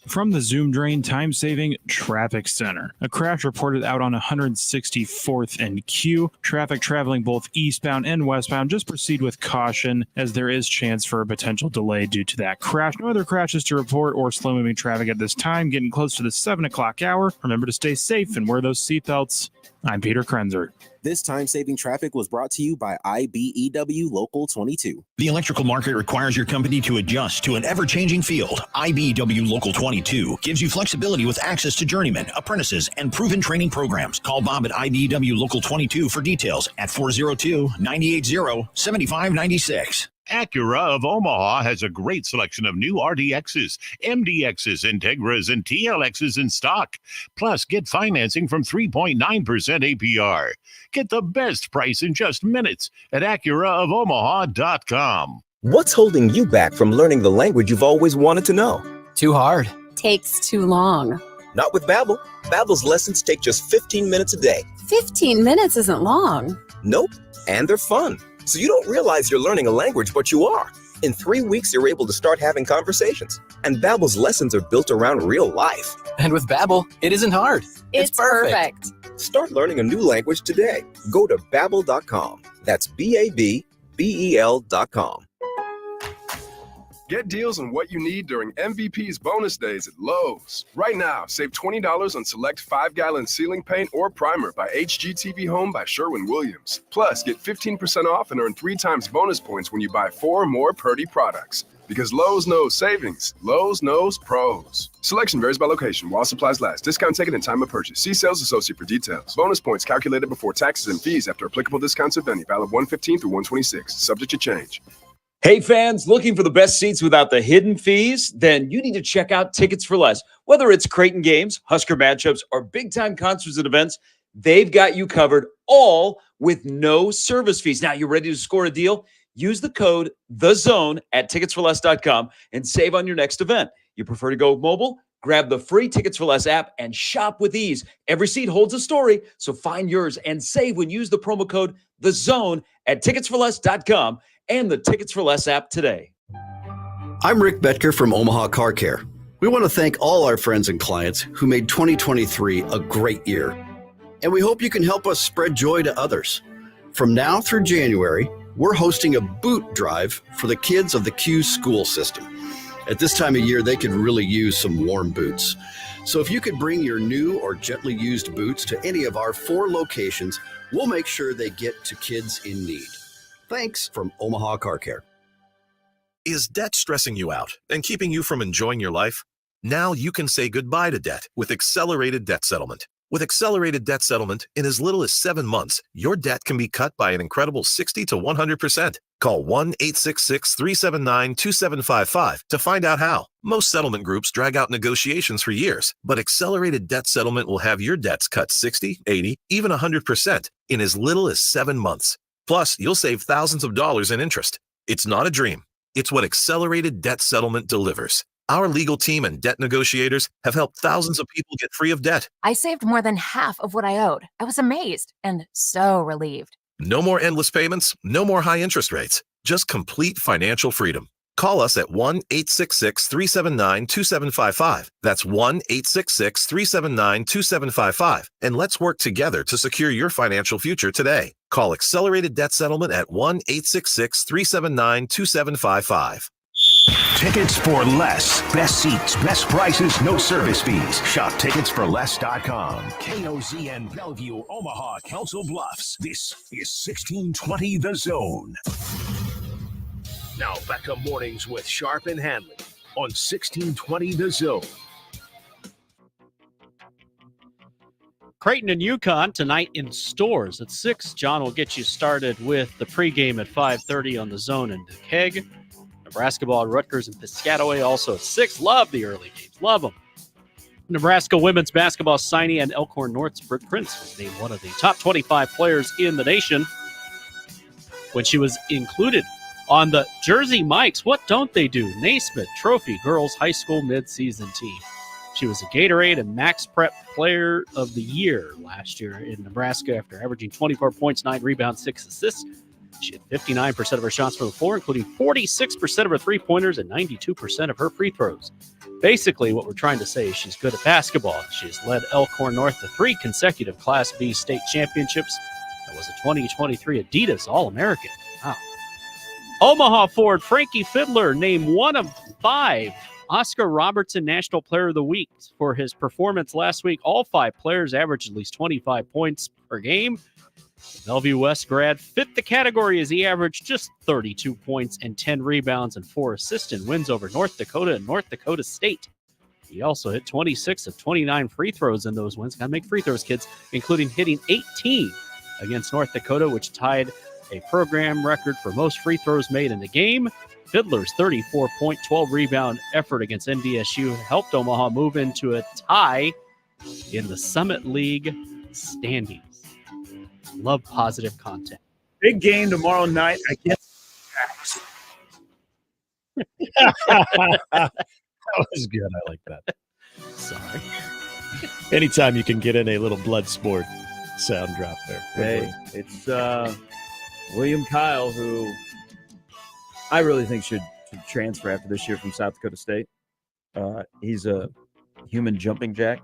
From the Zoom Drain Time-Saving Traffic Center. A crash reported out on 164th and Q. Traffic traveling both eastbound and westbound, just proceed with caution as there is chance for a potential delay due to that crash. No other crashes to report or slow-moving traffic at this time. Getting close to the 7 o'clock hour. Remember to stay safe and wear those seatbelts. I'm Peter Krenzer. This time-saving traffic was brought to you by IBEW Local 22. The electrical market requires your company to adjust to an ever-changing field. IBEW Local 22 gives you flexibility with access to journeymen, apprentices, and proven training programs. Call Bob at IBEW Local 22 for details at 402-980-7596. Acura of Omaha has a great selection of new RDXs, MDXs, Integras, and TLXs in stock. Plus, get financing from 3.9% APR. Get the best price in just minutes at AcuraofOmaha.com. What's holding you back from learning the language you've always wanted to know? Too hard. Takes too long. Not with Babbel. Babbel's lessons take just 15 minutes a day. 15 minutes isn't long. Nope, and they're fun. So you don't realize you're learning a language, but you are. In 3 weeks, you're able to start having conversations. And Babbel's lessons are built around real life. And with Babbel, it isn't hard. It's perfect. Start learning a new language today. Go to Babbel.com. That's BABBEL.com. Get deals on what you need during MVP's bonus days at Lowe's. Right now, save $20 on select 5-gallon ceiling paint or primer by HGTV Home by Sherwin-Williams. Plus, get 15% off and earn 3 times bonus points when you buy 4 or more Purdy products. Because Lowe's knows savings. Lowe's knows pros. Selection varies by location while supplies last. Discount taken in time of purchase. See sales associate for details. Bonus points calculated before taxes and fees after applicable discounts at venue. Valid 1/15 through 1/26. Subject to change. Hey fans, looking for the best seats without the hidden fees? Then you need to check out Tickets for Less. Whether it's Creighton games, Husker matchups, or big-time concerts and events, they've got you covered, all with no service fees. Now, you ready to score a deal? Use the code THEZONE at ticketsforless.com and save on your next event. You prefer to go mobile? Grab the free Tickets for Less app and shop with ease. Every seat holds a story, so find yours and save when you use the promo code THEZONE at ticketsforless.com and the Tickets for Less app today. I'm Rick Betker from Omaha Car Care. We want to thank all our friends and clients who made 2023 a great year. And we hope you can help us spread joy to others. From now through January, we're hosting a boot drive for the kids of the Q school system. At this time of year, they could really use some warm boots. So if you could bring your new or gently used boots to any of our 4 locations, we'll make sure they get to kids in need. Thanks from Omaha Car Care. Is debt stressing you out and keeping you from enjoying your life? Now you can say goodbye to debt with accelerated debt settlement. With accelerated debt settlement, in as little as 7 months, your debt can be cut by an incredible 60 to 100%. Call 1-866-379-2755 to find out how. Most settlement groups drag out negotiations for years, but accelerated debt settlement will have your debts cut 60, 80, even 100% in as little as 7 months. Plus, you'll save thousands of dollars in interest. It's not a dream. It's what accelerated debt settlement delivers. Our legal team and debt negotiators have helped thousands of people get free of debt. I saved more than half of what I owed. I was amazed and so relieved. No more endless payments, no more high interest rates, just complete financial freedom. Call us at 1-866-379-2755. That's 1-866-379-2755. And let's work together to secure your financial future today. Call Accelerated Debt Settlement at 1-866-379-2755. Tickets for less. Best seats, best prices, no service fees. Shop ticketsforless.com. KOZN Bellevue, Omaha, Council Bluffs. This is 1620 The Zone. Now back to mornings with Sharp and Handley on 1620 The Zone. Creighton and UConn tonight in stores at 6. John will get you started with the pregame at 5:30 on The Zone and the Keg. Nebraska ball, Rutgers and Piscataway also at 6. Love the early games. Love them. Nebraska women's basketball signee and Elkhorn North's Britt Prince was named one of the top 25 players in the nation when she was included on the Jersey Mikes. What don't they do? Naismith Trophy girls high school midseason team. She was a Gatorade and Max Prep Player of the Year last year in Nebraska after averaging 24 points, 9 rebounds, 6 assists. She had 59% of her shots from the floor, including 46% of her three-pointers and 92% of her free throws. Basically, what we're trying to say is she's good at basketball. She has led Elkhorn North to 3 consecutive Class B state championships and was a 2023 Adidas All-American. Wow. Omaha Ford Frankie Fiddler named one of 5 Oscar Robertson National Player of the Week for his performance last week. All 5 players averaged at least 25 points per game. The Bellevue West grad fit the category as he averaged just 32 points and 10 rebounds and 4 assists in wins over North Dakota and North Dakota State. He also hit 26 of 29 free throws in those wins. Got to make free throws, kids, including hitting 18 against North Dakota, which tied a program record for most free throws made in the game. Fiddler's 34-point, 12-rebound effort against NDSU helped Omaha move into a tie in the Summit League standings. Love positive content. Big game tomorrow night against That was good. I like that. Sorry. Anytime you can get in a little blood sport sound drop there. Hey, it's William Kyle, who I really think should transfer after this year from South Dakota State. He's a human jumping jack.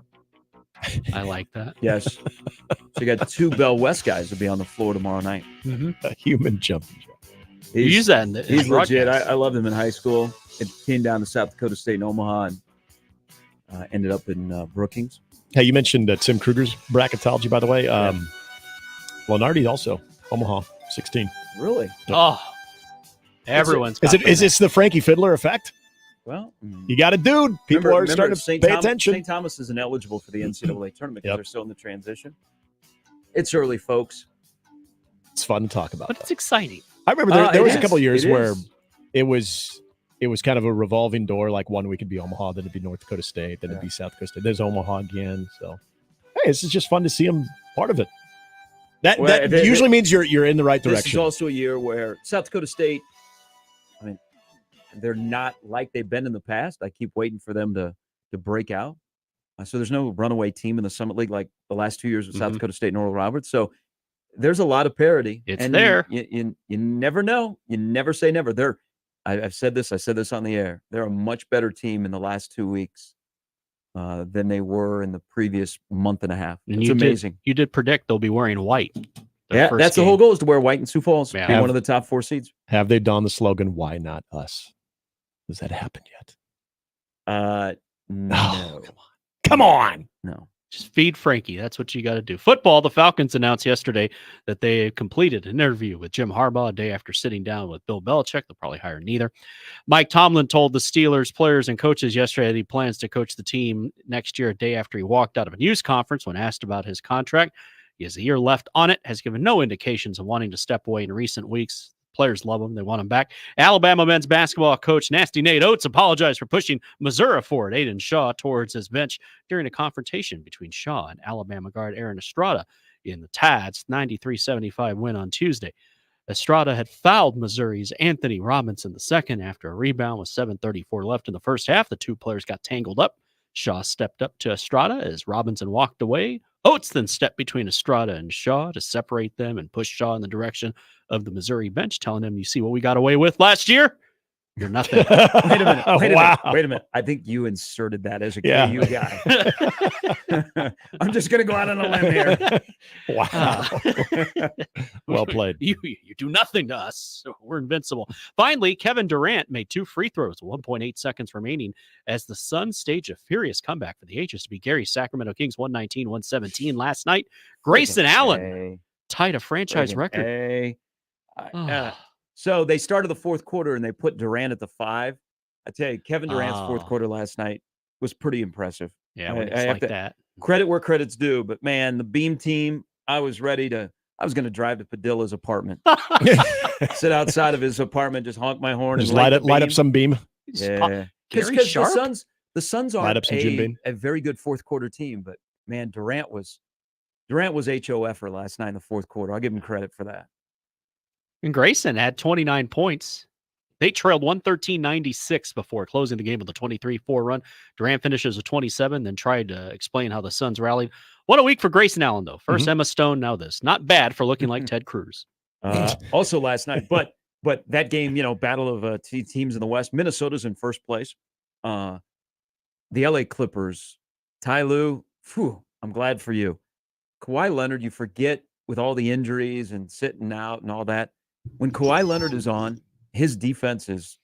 I like that. Yes. So you got 2 Bell West guys to be on the floor tomorrow night. Mm-hmm. A human jumping jack. You use that in the He's legit. broadcast. I loved him in high school. It came down to South Dakota State and Omaha and ended up in Brookings. Hey, you mentioned Tim Kruger's bracketology, by the way. Lenardi also, Omaha, 16. Really? Oh, everyone's got Is this the Frankie Fiddler effect? Well, you got a dude. People are starting to pay attention. St. Thomas isn't eligible for the NCAA tournament because they're still in the transition. It's early, folks. It's fun to talk about. But it's exciting. I remember there was a couple of years where it was kind of a revolving door. Like 1 week it'd be Omaha, then it'd be North Dakota State, then it'd be South Dakota State. There's Omaha again. So, hey, this is just fun to see them part of it. That usually means you're in the right direction. This is also a year where South Dakota State, I mean, they're not like they've been in the past. I keep waiting for them to break out. So there's no runaway team in the Summit League like the last 2 years with South Dakota State and Oral Roberts. So there's a lot of parity. It's there. You never know. You never say never. I've said this. I said this on the air. They're a much better team in the last 2 weeks than they were in the previous month and a half. It's amazing. You did predict they'll be wearing white. Yeah, that's the whole goal, is to wear white in Sioux Falls. Yeah. Be one of the top 4 seeds. Have they donned the slogan, "Why not us"? Has that happened yet? No. Oh, come on. No. Just feed Frankie. That's what you got to do. Football, the Falcons announced yesterday that they completed an interview with Jim Harbaugh a day after sitting down with Bill Belichick. They'll probably hire neither. Mike Tomlin told the Steelers players and coaches yesterday that he plans to coach the team next year, a day after he walked out of a news conference when asked about his contract. He has a year left on it, has given no indications of wanting to step away in recent weeks. Players love him. They want him back. Alabama men's basketball coach Nasty Nate Oates apologized for pushing Missouri forward Aiden Shaw towards his bench during a confrontation between Shaw and Alabama guard Aaron Estrada in the Tad's 93-75 win on Tuesday. Estrada had fouled Missouri's Anthony Robinson II after a rebound with 7:34 left in the first half. The two players got tangled up. Shaw stepped up to Estrada as Robinson walked away. Oates then stepped between Estrada and Shaw to separate them and push Shaw in the direction of the Missouri bench, telling him, "You see what we got away with last year? You're nothing." Wait a minute. Wow. Wait a minute. I think you inserted that as a Yeah. KU guy. I'm just going to go out on a limb here. Wow. Well played. You do nothing to us. We're invincible. Finally, Kevin Durant made 2 free throws with 1.8 seconds remaining as the Suns staged a furious comeback for the ages to beat Gary's Sacramento Kings 119-117 last night. Grayson Allen tied a franchise record. So they started the fourth quarter and they put Durant at the 5. I tell you, Kevin Durant's fourth quarter last night was pretty impressive. Yeah, when it's like that. Credit where credit's due, but man, the Beam team, I was going to drive to Padilla's apartment, sit outside of his apartment, just honk my horn, Just and light up some Beam. Yeah, because the Suns are a very good fourth quarter team, but man, Durant was HOFer last night in the fourth quarter. I'll give him credit for that. And Grayson had 29 points. They trailed 113-96 before closing the game with a 23-4 run. Durant finishes with 27, then tried to explain how the Suns rallied. What a week for Grayson Allen, though. First Emma Stone, now this. Not bad for looking like Ted Cruz. Also last night, but that game, battle of teams in the West. Minnesota's in first place. The LA Clippers, Ty Lue, I'm glad for you. Kawhi Leonard, you forget with all the injuries and sitting out and all that. When Kawhi Leonard is on, his defense is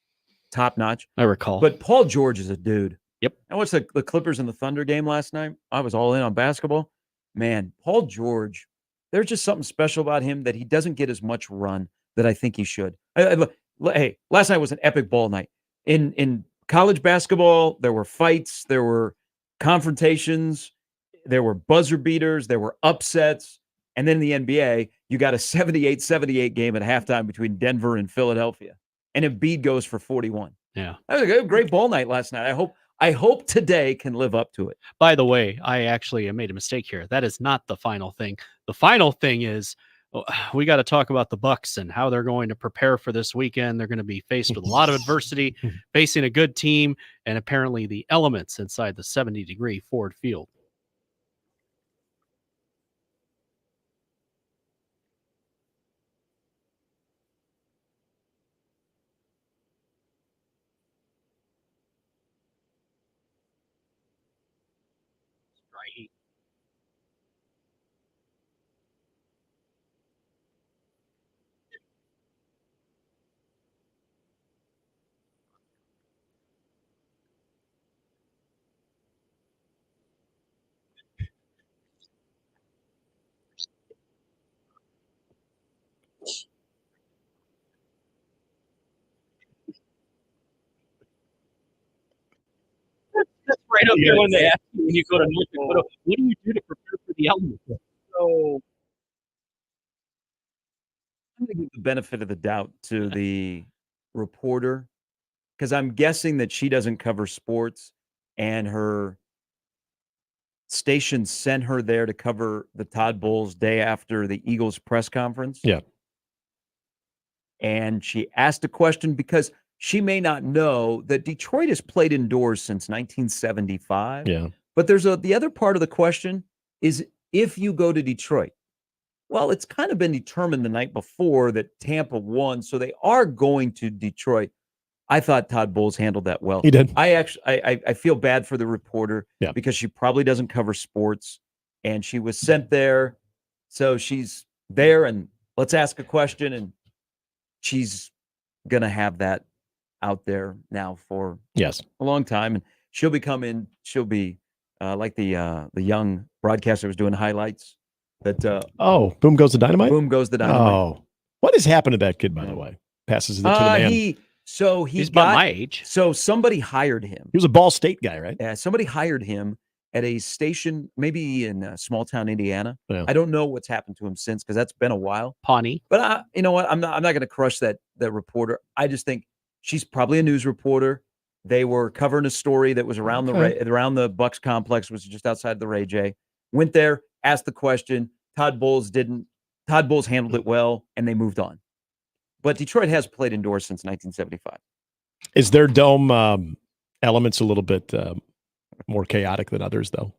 top notch. I recall. But Paul George is a dude. Yep. I watched the Clippers and the Thunder game last night. I was all in on basketball. Man, Paul George, there's just something special about him that he doesn't get as much run that I think he should. Hey, last night was an epic ball night. In college basketball, there were fights, there were confrontations, there were buzzer beaters, there were upsets. And then in the NBA, you got a 78-78 game at halftime between Denver and Philadelphia. And Embiid goes for 41. Yeah. That was a great ball night last night. I hope today can live up to it. By the way, I actually made a mistake here. That is not the final thing. The final thing is we got to talk about the Bucks and how they're going to prepare for this weekend. They're going to be faced with a lot of adversity, facing a good team, and apparently the elements inside the 70-degree Ford Field. Right. That's right up there when they ask you when you go to North Dakota, what do you do to prepare for the elements? So I'm going to give the benefit of the doubt to the reporter because I'm guessing that she doesn't cover sports and her station sent her there to cover the Todd Bowles day after the Eagles press conference. Yeah. And she asked a question because she may not know that Detroit has played indoors since 1975. Yeah. But there's the other part of the question is if you go to Detroit, well, it's kind of been determined the night before that Tampa won, so they are going to Detroit. I thought Todd Bowles handled that well. He did. I feel bad for the reporter because she probably doesn't cover sports, and she was sent there, so she's there, and let's ask a question, and she's gonna have that out there now for Yes. a long time, and she'll be like the young broadcaster was doing highlights. That boom goes the dynamite. Boom goes the dynamite. Oh, what has happened to that kid? By the way, passes it to the man. He's about my age. So somebody hired him. He was a Ball State guy, right? Yeah, somebody hired him at a station, maybe in small town Indiana. Yeah. I don't know what's happened to him since, because that's been a while. Pawnee. But you know what? I'm not going to crush that reporter. I just think she's probably a news reporter. They were covering a story that was around the Bucks complex, was just outside the Ray J. Went there, asked the question. Todd Bowles handled it well, and they moved on. But Detroit has played indoors since 1975. Is their dome elements a little bit more chaotic than others, though?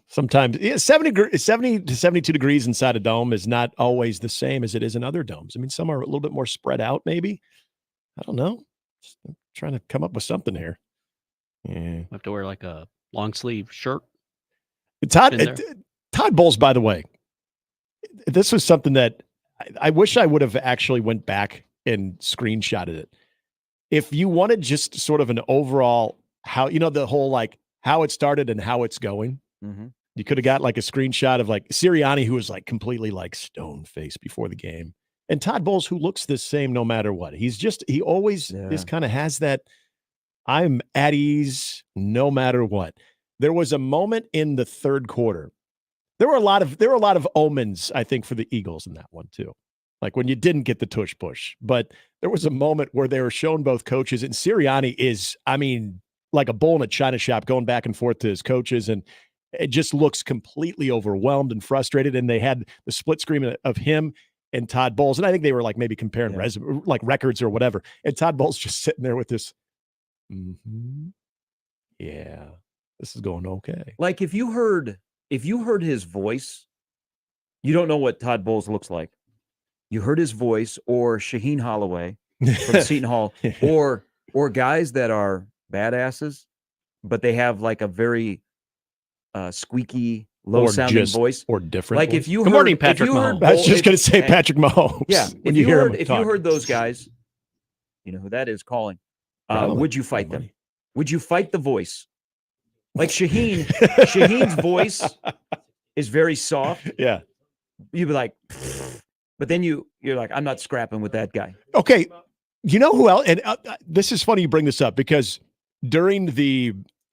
Sometimes 70 to 72 degrees inside a dome is not always the same as it is in other domes. I mean, some are a little bit more spread out, maybe. I don't know. Just trying to come up with something here. Yeah. Have to wear like a long sleeve shirt. Todd Bowles, by the way, this was something that I wish I would have actually went back and screenshotted it. If you wanted just sort of an overall the whole like how it started and how it's going, you could have got like a screenshot of like Sirianni, who was like completely like stone faced before the game, and Todd Bowles, who looks the same no matter what. He always just kind of has that I'm at ease no matter what. There was a moment in the third quarter. There were a lot of omens, I think, for the Eagles in that one too. Like when you didn't get the tush push, but there was a moment where they were shown both coaches, and Sirianni is, I mean, like a bull in a china shop going back and forth to his coaches, and it just looks completely overwhelmed and frustrated. And they had the split screen of him and Todd Bowles, and I think they were like maybe comparing like records or whatever. And Todd Bowles just sitting there with this, yeah, this is going okay. Like if you heard his voice, you don't know what Todd Bowles looks like. You heard his voice, or Shaheen Holloway from Seton Hall, or guys that are badasses, but they have like a very squeaky, low-sounding voice, or different. Like voice. if you Good heard, morning, Patrick Mahomes. I was just going to say Patrick Mahomes. Yeah, when you hear him, if you heard those guys, you know who that is calling. Would you fight them? Would you fight the voice? Like Shaheen's voice is very soft. Yeah, you'd be like, but then you're like, I'm not scrapping with that guy. Okay, you know who else? And this is funny you bring this up, because during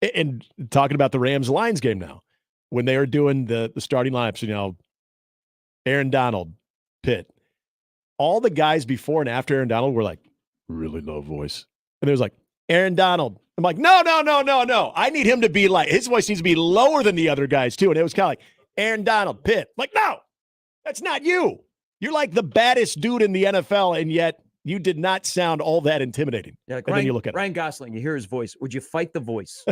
and talking about the Rams-Lions game now, when they were doing the starting lineups, Aaron Donald, Pitt, all the guys before and after Aaron Donald were like, really low voice. And there was like, Aaron Donald. I'm like, no. I need him to be like, his voice needs to be lower than the other guys too. And it was kind of like, Aaron Donald, Pitt. I'm like, no, that's not you. You're like the baddest dude in the NFL, and yet you did not sound all that intimidating. Yeah, like and then you look at Ryan Gosling, you hear his voice. Would you fight the voice?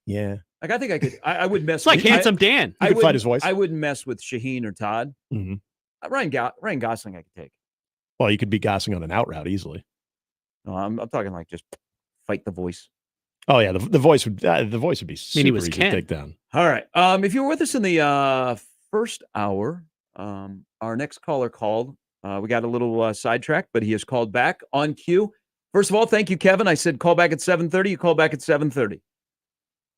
Yeah. Like, I think I could. I would mess. It's like Handsome Dan. You could fight his voice. I wouldn't mess with Shaheen or Todd. Ryan Gosling, I could take. Well, you could be Gosling on an out route easily. No, I'm talking like just fight the voice. Oh yeah, the voice would be super easy to take down. All right. If you were with us in the first hour, our next caller called. We got a little sidetracked, but he has called back on cue. First of all, thank you, Kevin. I said call back at 7:30. You called back at 7:30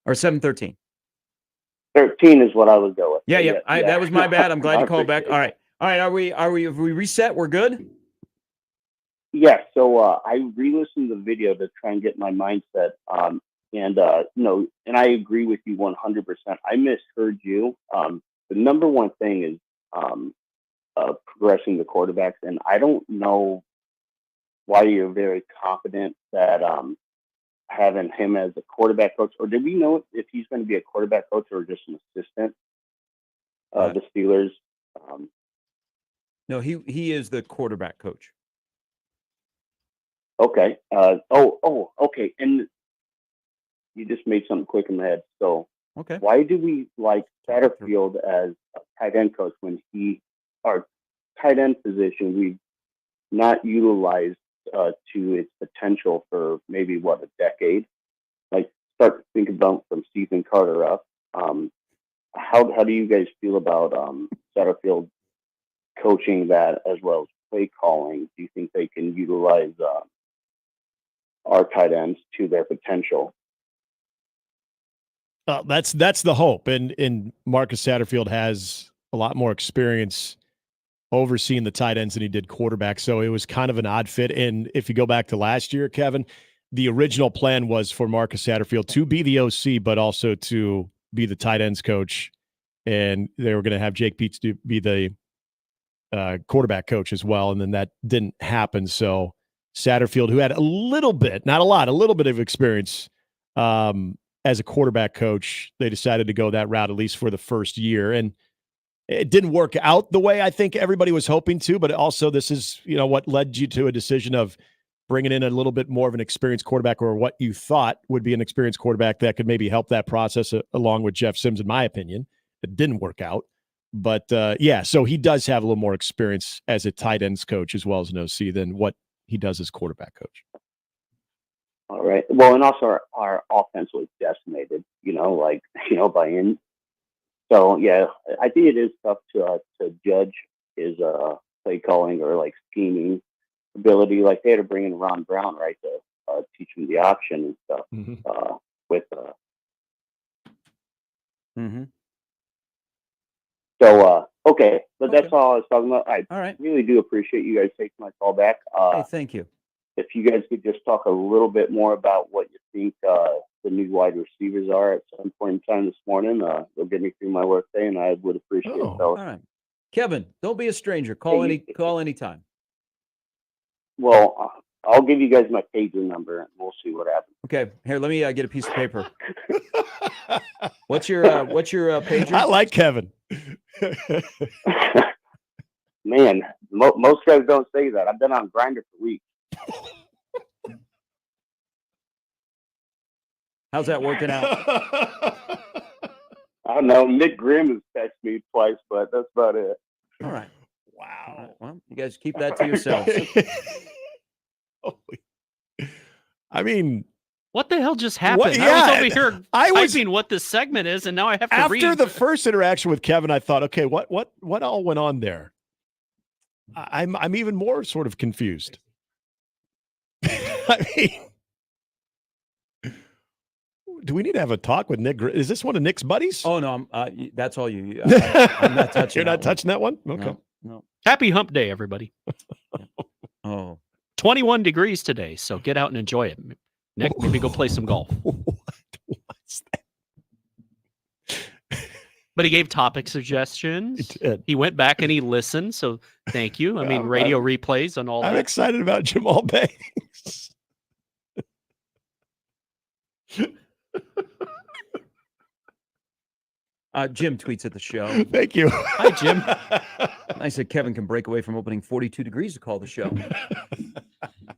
or 7:13. 13 is what I would go with. Yeah. That was my bad. I'm glad you called back. All right. Have we reset? We're good. Yeah. So I re-listened to the video to try and get my mindset. And I agree with you 100%. I misheard you. The number one thing is progressing the quarterbacks, and I don't know why you're very confident that having him as a quarterback coach, or did we know if he's going to be a quarterback coach or just an assistant? The Steelers. No, he is the quarterback coach. Okay. Okay. And you just made something quick in my head. So, okay, why do we like Satterfield as a tight end coach when our tight end position we've not utilized to its potential for maybe a decade? Like, start to think about from Stephen Carter up. How do you guys feel about Satterfield coaching that as well as play calling, do you think they can utilize our tight ends to their potential? That's the hope, and Marcus Satterfield has a lot more experience overseeing the tight ends than he did quarterback, so it was kind of an odd fit. And if you go back to last year, Kevin, the original plan was for Marcus Satterfield to be the OC, but also to be the tight ends coach, and they were going to have Jake Peets be the quarterback coach as well, and then that didn't happen. So Satterfield, who had a little bit, not a lot, a little bit of experience as a quarterback coach, they decided to go that route, at least for the first year. And it didn't work out the way I think everybody was hoping to, but also this is, what led you to a decision of bringing in a little bit more of an experienced quarterback, or what you thought would be an experienced quarterback that could maybe help that process along with Jeff Sims, in my opinion. It didn't work out. But, so he does have a little more experience as a tight ends coach as well as an OC than what he does as quarterback coach. All right. Well, and also our offense was decimated, by in. So, yeah, I think it is tough to judge his play calling or, scheming ability. Like, they had to bring in Ron Brown, right, to teach him the option and stuff with So, okay, but that's all I was talking about. I really do appreciate you guys taking my call back. Hey, thank you. If you guys could just talk a little bit more about what you think the new wide receivers are at some point in time this morning, it'll get me through my workday, and I would appreciate it. All right. Kevin, don't be a stranger. Call anytime. Well, I'll give you guys my pager number, and we'll see what happens. Okay, here, let me get a piece of paper. What's your pager? I like Kevin. Man, most guys don't say that. I've been on Grindr for weeks. How's that working out? I don't know. Nick Grimm has texted me twice, but that's about it. All right. Wow. Well, you guys keep that to yourselves. I mean, what the hell just happened? What, I was over here typing what this segment is, and now I have to read. After the first interaction with Kevin, I thought, okay, what all went on there? I'm even more sort of confused. I mean, do we need to have a talk with Nick? Is this one of Nick's buddies? Oh no, that's all you. I'm not touching. You're not touching that one. Okay. No. Happy Hump Day, everybody. Oh. 21 degrees today, so get out and enjoy it. Nick, maybe go play some golf. What's that? But he gave topic suggestions. He did. He went back and he listened, so thank you. I mean, radio replays and all that. I'm excited about Jamal Banks. Jim tweets at the show. Thank you. Hi, Jim. I said Kevin can break away from opening 42 degrees to call the show.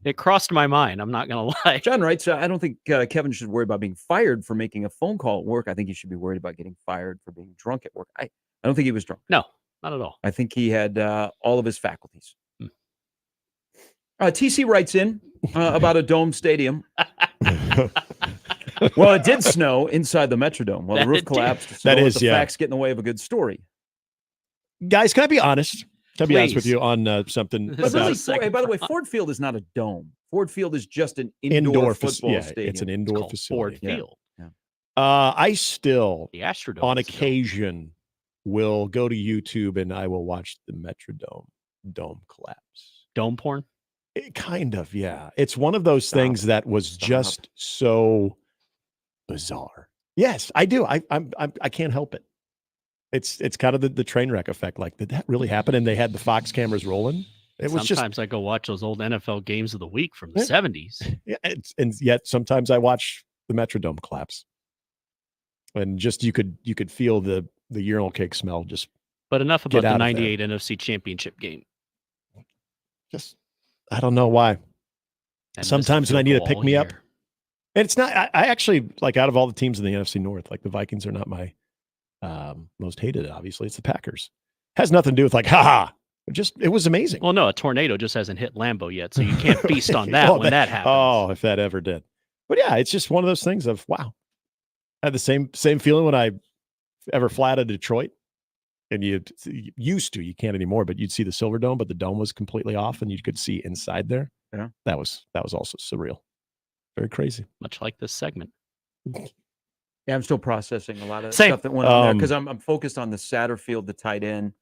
It crossed my mind. I'm not going to lie. John writes, I don't think Kevin should worry about being fired for making a phone call at work. I think he should be worried about getting fired for being drunk at work. I don't think he was drunk. No, not at all. I think he had all of his faculties. TC writes in about a dome stadium. Well, it did snow inside the Metrodome. Well, the roof collapsed. So the facts get in the way of a good story. Guys, can I be honest? Can I be honest with you on something? But really, by the way, Ford Field is not a dome. Ford Field is just an indoor football stadium. It's an indoor facility. Ford Field. Yeah. I still, the Astrodome, on occasion, will go to YouTube and I will watch the Metrodome dome collapse. Dome porn? Kind of, yeah. It's one of those things that was just so bizarre. Yes, I do. I can't help it. It's kind of the train wreck effect. Like, did that really happen? And they had the Fox cameras rolling. It was sometimes I go watch those old NFL games of the week from the 70s. Yeah, and yet sometimes I watch the Metrodome collapse, and just you could feel the urinal cake smell. Just but enough about the '98 NFC Championship game. Just I don't know why. Sometimes when I need to pick me up, and it's not. I actually like out of all the teams in the NFC North, like the Vikings are not my most hated. Obviously, it's the Packers. Has nothing to do with like, haha. It was amazing. Well, no, a tornado just hasn't hit Lambeau yet, so you can't feast on that when that happens. Oh, if that ever did. But yeah, it's just one of those things of wow. I had the same feeling when I ever fly out of Detroit. And you used to, you can't anymore, but you'd see the Silver Dome, but the dome was completely off and you could see inside there. Yeah. That was also surreal. Very crazy. Much like this segment. Yeah, I'm still processing a lot of Same. stuff that went on there because I'm focused on the Satterfield, the tight end,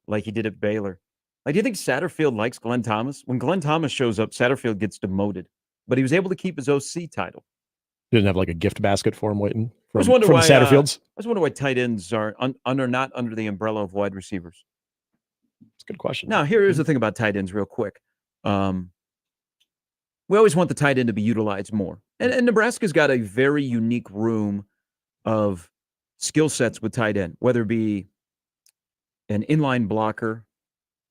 like he did at Baylor. Like, do you think Satterfield likes Glenn Thomas? When Glenn Thomas shows up, Satterfield gets demoted, but he was able to keep his OC title. Didn't have like a gift basket for him waiting I was from wondering why Satterfields. I was wondering why tight ends are not under the umbrella of wide receivers. It's a good question. Now, here's the thing about tight ends, real quick. We always want the tight end to be utilized more, and Nebraska's got a very unique room of skill sets with tight end, whether it be an inline blocker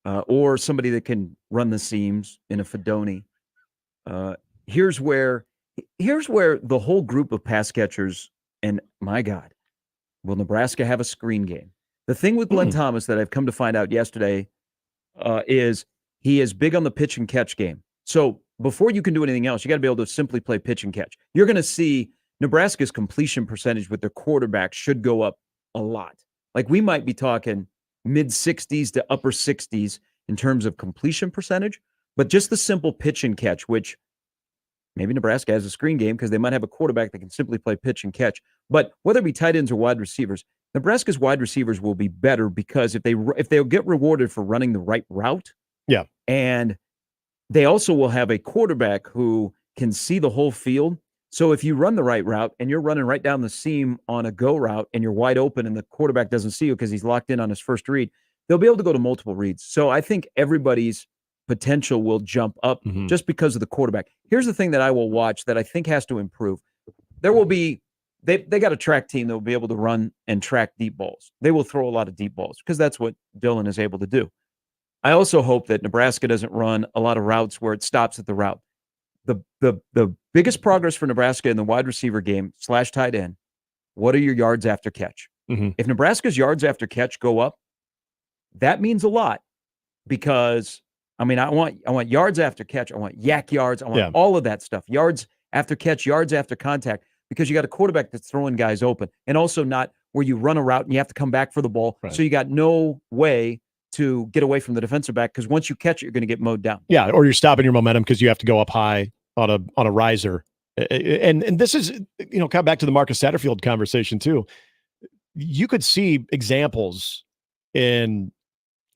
or somebody that can run the seams in a Fedoni. Here's where the whole group of pass catchers, and my God, will Nebraska have a screen game? The thing with Glenn Thomas that I've come to find out yesterday is he is big on the pitch and catch game. So before you can do anything else, you got to be able to simply play pitch and catch. You're going to see Nebraska's completion percentage with their quarterback should go up a lot. Like, we might be talking mid-60s to upper 60s in terms of completion percentage, but just the simple pitch and catch, which maybe Nebraska has a screen game because they might have a quarterback that can simply play pitch and catch. But whether it be tight ends or wide receivers, Nebraska's wide receivers will be better because if they'll get rewarded for running the right route. Yeah. And they also will have a quarterback who can see the whole field. So if you run the right route and you're running right down the seam on a go route and you're wide open and the quarterback doesn't see you because he's locked in on his first read, they'll be able to go to multiple reads. So I think everybody's potential will jump up just because of the quarterback. Here's the thing that I will watch that I think has to improve. There will be, they got a track team that will be able to run and track deep balls. They will throw a lot of deep balls because that's what Dylan is able to do. I also hope that Nebraska doesn't run a lot of routes where it stops at the route. The biggest progress for Nebraska in the wide receiver game / tight end, what are your yards after catch? If Nebraska's yards after catch go up, that means a lot because, I mean, I want yards after catch. I want yak yards. I want all of that stuff. Yards after catch, yards after contact, because you got a quarterback that's throwing guys open, and also not where you run a route and you have to come back for the ball. Right. So you got no way to get away from the defensive back because once you catch it, you're going to get mowed down. Yeah, or you're stopping your momentum because you have to go up high on a riser. And this is, come back to the Marcus Satterfield conversation too. You could see examples in,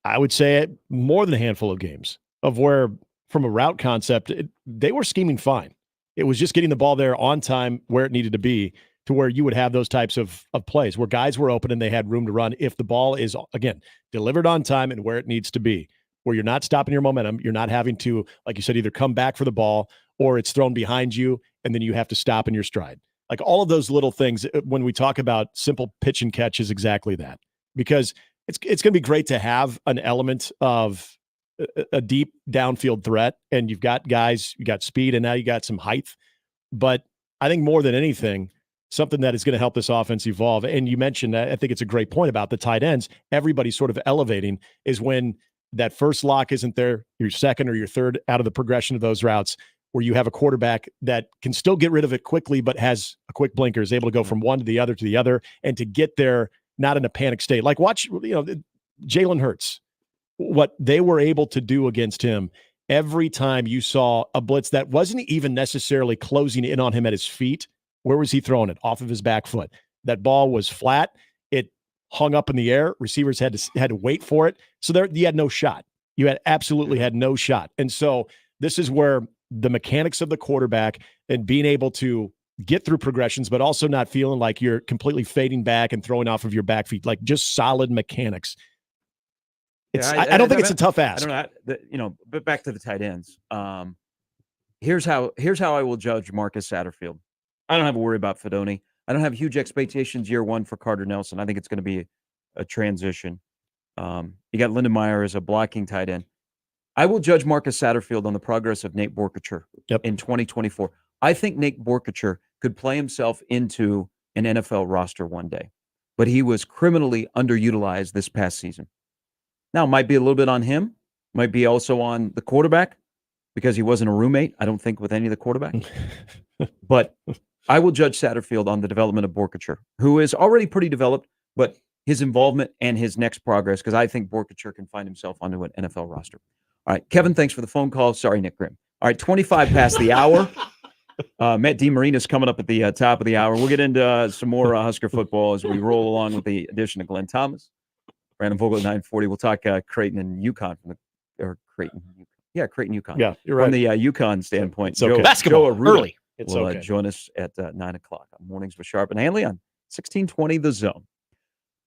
I would say, more than a handful of games of where, from a route concept, they were scheming fine. It was just getting the ball there on time where it needed to be to where you would have those types of plays where guys were open and they had room to run if the ball is, again, delivered on time and where it needs to be, where you're not stopping your momentum. You're not having to, like you said, either come back for the ball or it's thrown behind you and then you have to stop in your stride. Like all of those little things, when we talk about simple pitch and catch, is exactly that. Because it's going to be great to have an element of a deep downfield threat, and you've got guys, you got speed, and now you got some height. But I think more than anything, something that is going to help this offense evolve, and you mentioned, I think it's a great point about the tight ends, everybody's sort of elevating, is when that first lock isn't there, your second or your third out of the progression of those routes, where you have a quarterback that can still get rid of it quickly, but has a quick blinker, is able to go from one to the other, and to get there not in a panic state. Like watch, Jalen Hurts, what they were able to do against him every time you saw a blitz that wasn't even necessarily closing in on him at his feet. Where was he throwing it? Off of his back foot. That ball was flat. It hung up in the air. Receivers had to wait for it. So there, you had no shot. You had absolutely had no shot. And so this is where the mechanics of the quarterback and being able to get through progressions, but also not feeling like you're completely fading back and throwing off of your back feet, like just solid mechanics. It's, I don't think it's a tough ask. I don't know, but back to the tight ends. Here's how I will judge Marcus Satterfield. I don't have to worry about Fedoni. I don't have huge expectations year one for Carter Nelson. I think it's going to be a transition. You got Lindenmeyer as a blocking tight end. I will judge Marcus Satterfield on the progress of Nate Borkacher in 2024. I think Nate Borkacher could play himself into an NFL roster one day, but he was criminally underutilized this past season. Now, it might be a little bit on him, might be also on the quarterback because he wasn't a roommate, I don't think, with any of the quarterbacks. But I will judge Satterfield on the development of Borkacher, who is already pretty developed, but his involvement and his next progress, because I think Borkature can find himself onto an NFL roster. All right, Kevin, thanks for the phone call. Sorry, Nick Grimm. All right, 25 past the hour. Matt DeMarina's coming up at the top of the hour. We'll get into some more Husker football as we roll along with the addition of Glenn Thomas. Brandon Vogel at 9:40. We'll talk Creighton and UConn Creighton, UConn. Yeah, you're right. From the UConn standpoint. It's okay. Basketball, Joe Arruda early. It's will okay. join us at 9 o'clock on Mornings with Sharp and Handley on 1620 The Zone.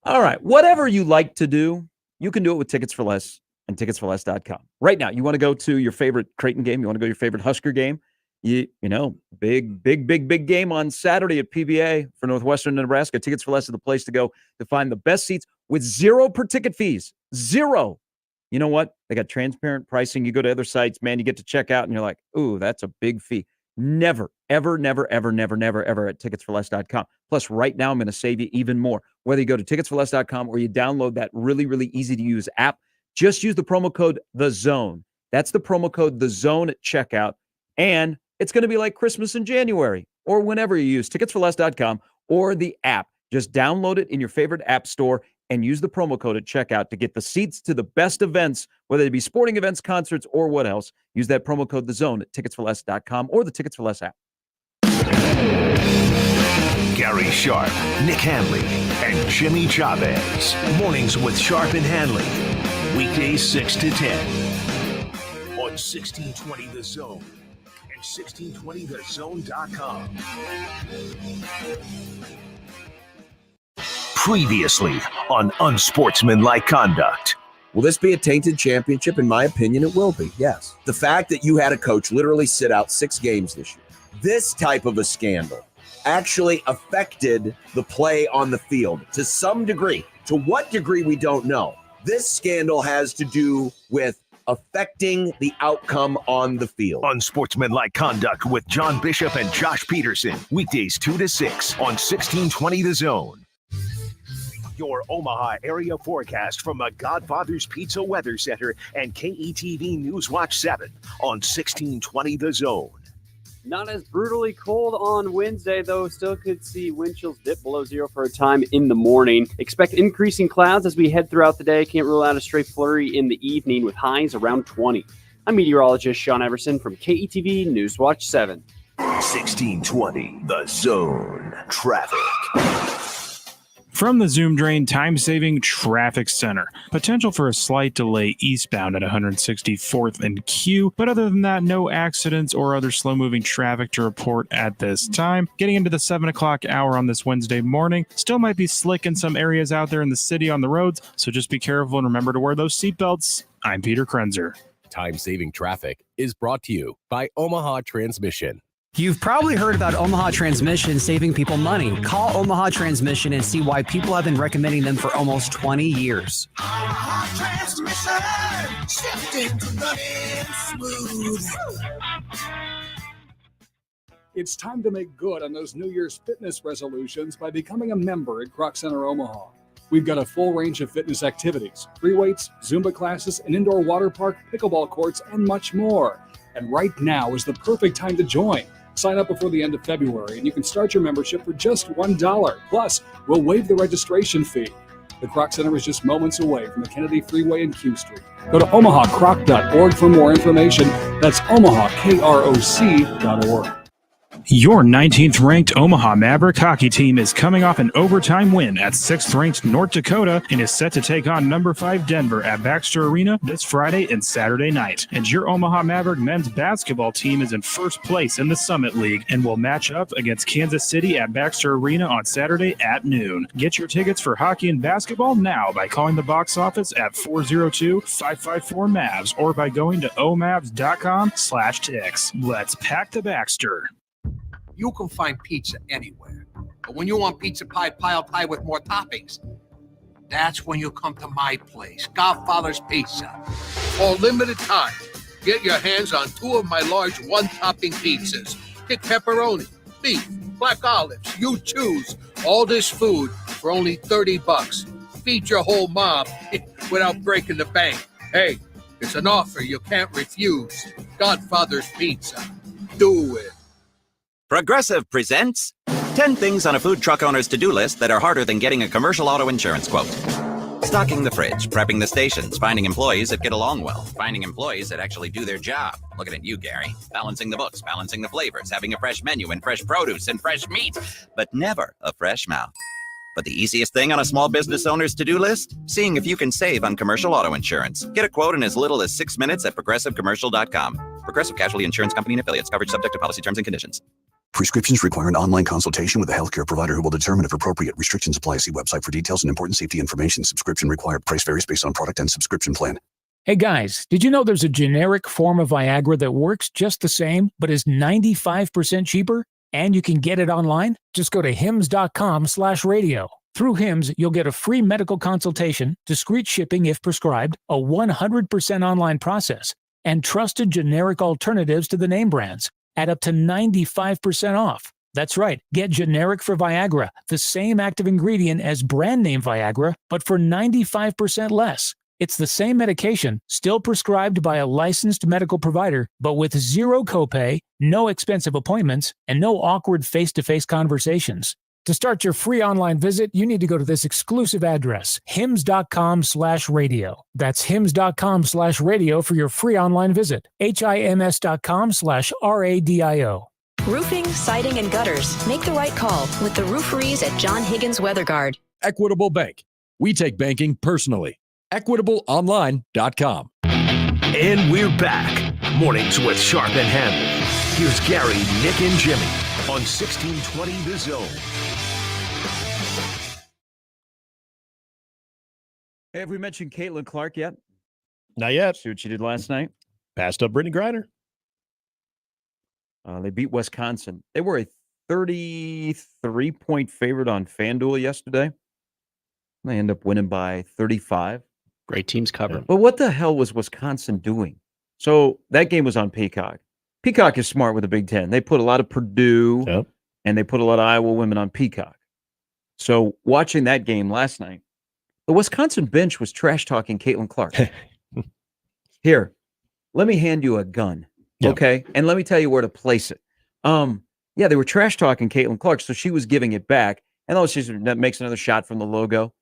All right, whatever you like to do, you can do it with Tickets for Less and ticketsforless.com. Right now, you want to go to your favorite Creighton game, you want to go to your favorite Husker game, you know, big game on Saturday at PBA for Northwestern and Nebraska. Tickets for Less is the place to go to find the best seats with zero per ticket fees. Zero. You know what? They got transparent pricing. You go to other sites, man, you get to check out and you're like, ooh, that's a big fee. Never, ever at ticketsforless.com. Plus, right now, I'm going to save you even more. Whether you go to ticketsforless.com or you download that really easy-to-use app, just use the promo code THEZONE. That's the promo code THEZONE at checkout. And it's going to be like Christmas in January or whenever you use ticketsforless.com or the app. Just download it in your favorite app store and use the promo code at checkout to get the seats to the best events, whether it be sporting events, concerts, or what else. Use that promo code THEZONE at ticketsforless.com or the Tickets for Less app. Gary Sharp, Nick Handley, and Jimmy Chavez. Mornings with Sharp and Handley. Weekdays 6 to 10 on 1620 The Zone and 1620thezone.com. Previously on Unsportsmanlike Conduct. Will this be a tainted championship? In my opinion, it will be, yes. The fact that you had a coach literally sit out 6 games this year, this type of a scandal actually affected the play on the field to some degree. To what degree, we don't know. This scandal has to do with affecting the outcome on the field. Unsportsmanlike Conduct with John Bishop and Josh Peterson. Weekdays 2 to 6 on 1620 The Zone. Your Omaha area forecast from the Godfather's Pizza Weather Center and KETV Newswatch 7 on 1620 The Zone. Not as brutally cold on Wednesday, though. Still could see wind chills dip below zero for a time in the morning. Expect increasing clouds as we head throughout the day. Can't rule out a stray flurry in the evening with highs around 20. I'm meteorologist Sean Everson from KETV Newswatch 7. 1620 The Zone. Traffic. From the Zoom Drain Time-Saving Traffic Center. Potential for a slight delay eastbound at 164th and Q, but other than that, no accidents or other slow-moving traffic to report at this time. Getting into the 7 o'clock hour on this Wednesday morning. Still might be slick in some areas out there in the city on the roads, so just be careful and remember to wear those seatbelts. I'm Peter Krenzer. Time-Saving Traffic is brought to you by Omaha Transmission. You've probably heard about Omaha Transmission saving people money. Call Omaha Transmission and see why people have been recommending them for almost 20 years. Omaha Transmission, shifting to running smooth. It's time to make good on those New Year's fitness resolutions by becoming a member at Croc Center Omaha. We've got a full range of fitness activities, free weights, Zumba classes, an indoor water park, pickleball courts, and much more. And right now is the perfect time to join. Sign up before the end of February, and you can start your membership for just $1. Plus, we'll waive the registration fee. The Croc Center is just moments away from the Kennedy Freeway and Q Street. Go to omahacroc.org for more information. That's omahakroc.org. Your 19th ranked Omaha Maverick hockey team is coming off an overtime win at 6th ranked North Dakota and is set to take on number 5 Denver at Baxter Arena this Friday and Saturday night. And your Omaha Maverick men's basketball team is in first place in the Summit League and will match up against Kansas City at Baxter Arena on Saturday at noon. Get your tickets for hockey and basketball now by calling the box office at 402-554-MAVS or by going to omavs.com/tix. Let's pack the Baxter. You can find pizza anywhere. But when you want pizza pie piled high with more toppings, that's when you come to my place, Godfather's Pizza. For a limited time, get your hands on 2 of my large one-topping pizzas. Pick pepperoni, beef, black olives, you choose. All this food for only $30. Feed your whole mob without breaking the bank. Hey, it's an offer you can't refuse. Godfather's Pizza. Do it. Progressive presents 10 things on a food truck owner's to-do list that are harder than getting a commercial auto insurance quote. Stocking the fridge, prepping the stations, finding employees that get along well, finding employees that actually do their job. Looking at you, Gary. Balancing the books, balancing the flavors, having a fresh menu and fresh produce and fresh meat, but never a fresh mouth. But the easiest thing on a small business owner's to-do list? Seeing if you can save on commercial auto insurance. Get a quote in as little as 6 minutes at progressivecommercial.com. Progressive Casualty Insurance Company and affiliates. Coverage subject to policy terms and conditions. Prescriptions require an online consultation with a healthcare provider who will determine if appropriate. Restrictions apply. See website for details and important safety information. Subscription required. Price varies based on product and subscription plan. Hey guys, did you know there's a generic form of Viagra that works just the same, but is 95% cheaper? And you can get it online? Just go to hims.com/radio. Through Hims, you'll get a free medical consultation, discreet shipping if prescribed, a 100% online process, and trusted generic alternatives to the name brands at up to 95% off. That's right. Get generic for Viagra, the same active ingredient as brand name Viagra, but for 95% less. It's the same medication, still prescribed by a licensed medical provider, but with zero copay, no expensive appointments, and no awkward face-to-face conversations. To start your free online visit, you need to go to this exclusive address, hims.com/radio. That's hims.com/radio for your free online visit. HIMS.com/RADIO. Roofing, siding, and gutters. Make the right call with the rooferees at John Higgins Weather Guard. Equitable Bank. We take banking personally. EquitableOnline.com. And we're back. Mornings with Sharp and Handley. Here's Gary, Nick, and Jimmy on 1620 The Zone. Hey, have we mentioned Caitlin Clark yet? Not yet. See what she did last night? Passed up Brittany Griner. They beat Wisconsin. They were a 33-point favorite on FanDuel yesterday. They end up winning by 35. Great teams covered. But what the hell was Wisconsin doing? So that game was on Peacock. Peacock is smart with the Big Ten. They put a lot of Purdue and they put a lot of Iowa women on Peacock. So watching that game last night, the Wisconsin bench was trash-talking Caitlin Clark. Here, let me hand you a gun, okay? And let me tell you where to place it. Yeah, they were trash-talking Caitlin Clark, so she was giving it back. And oh, she makes another shot from the logo.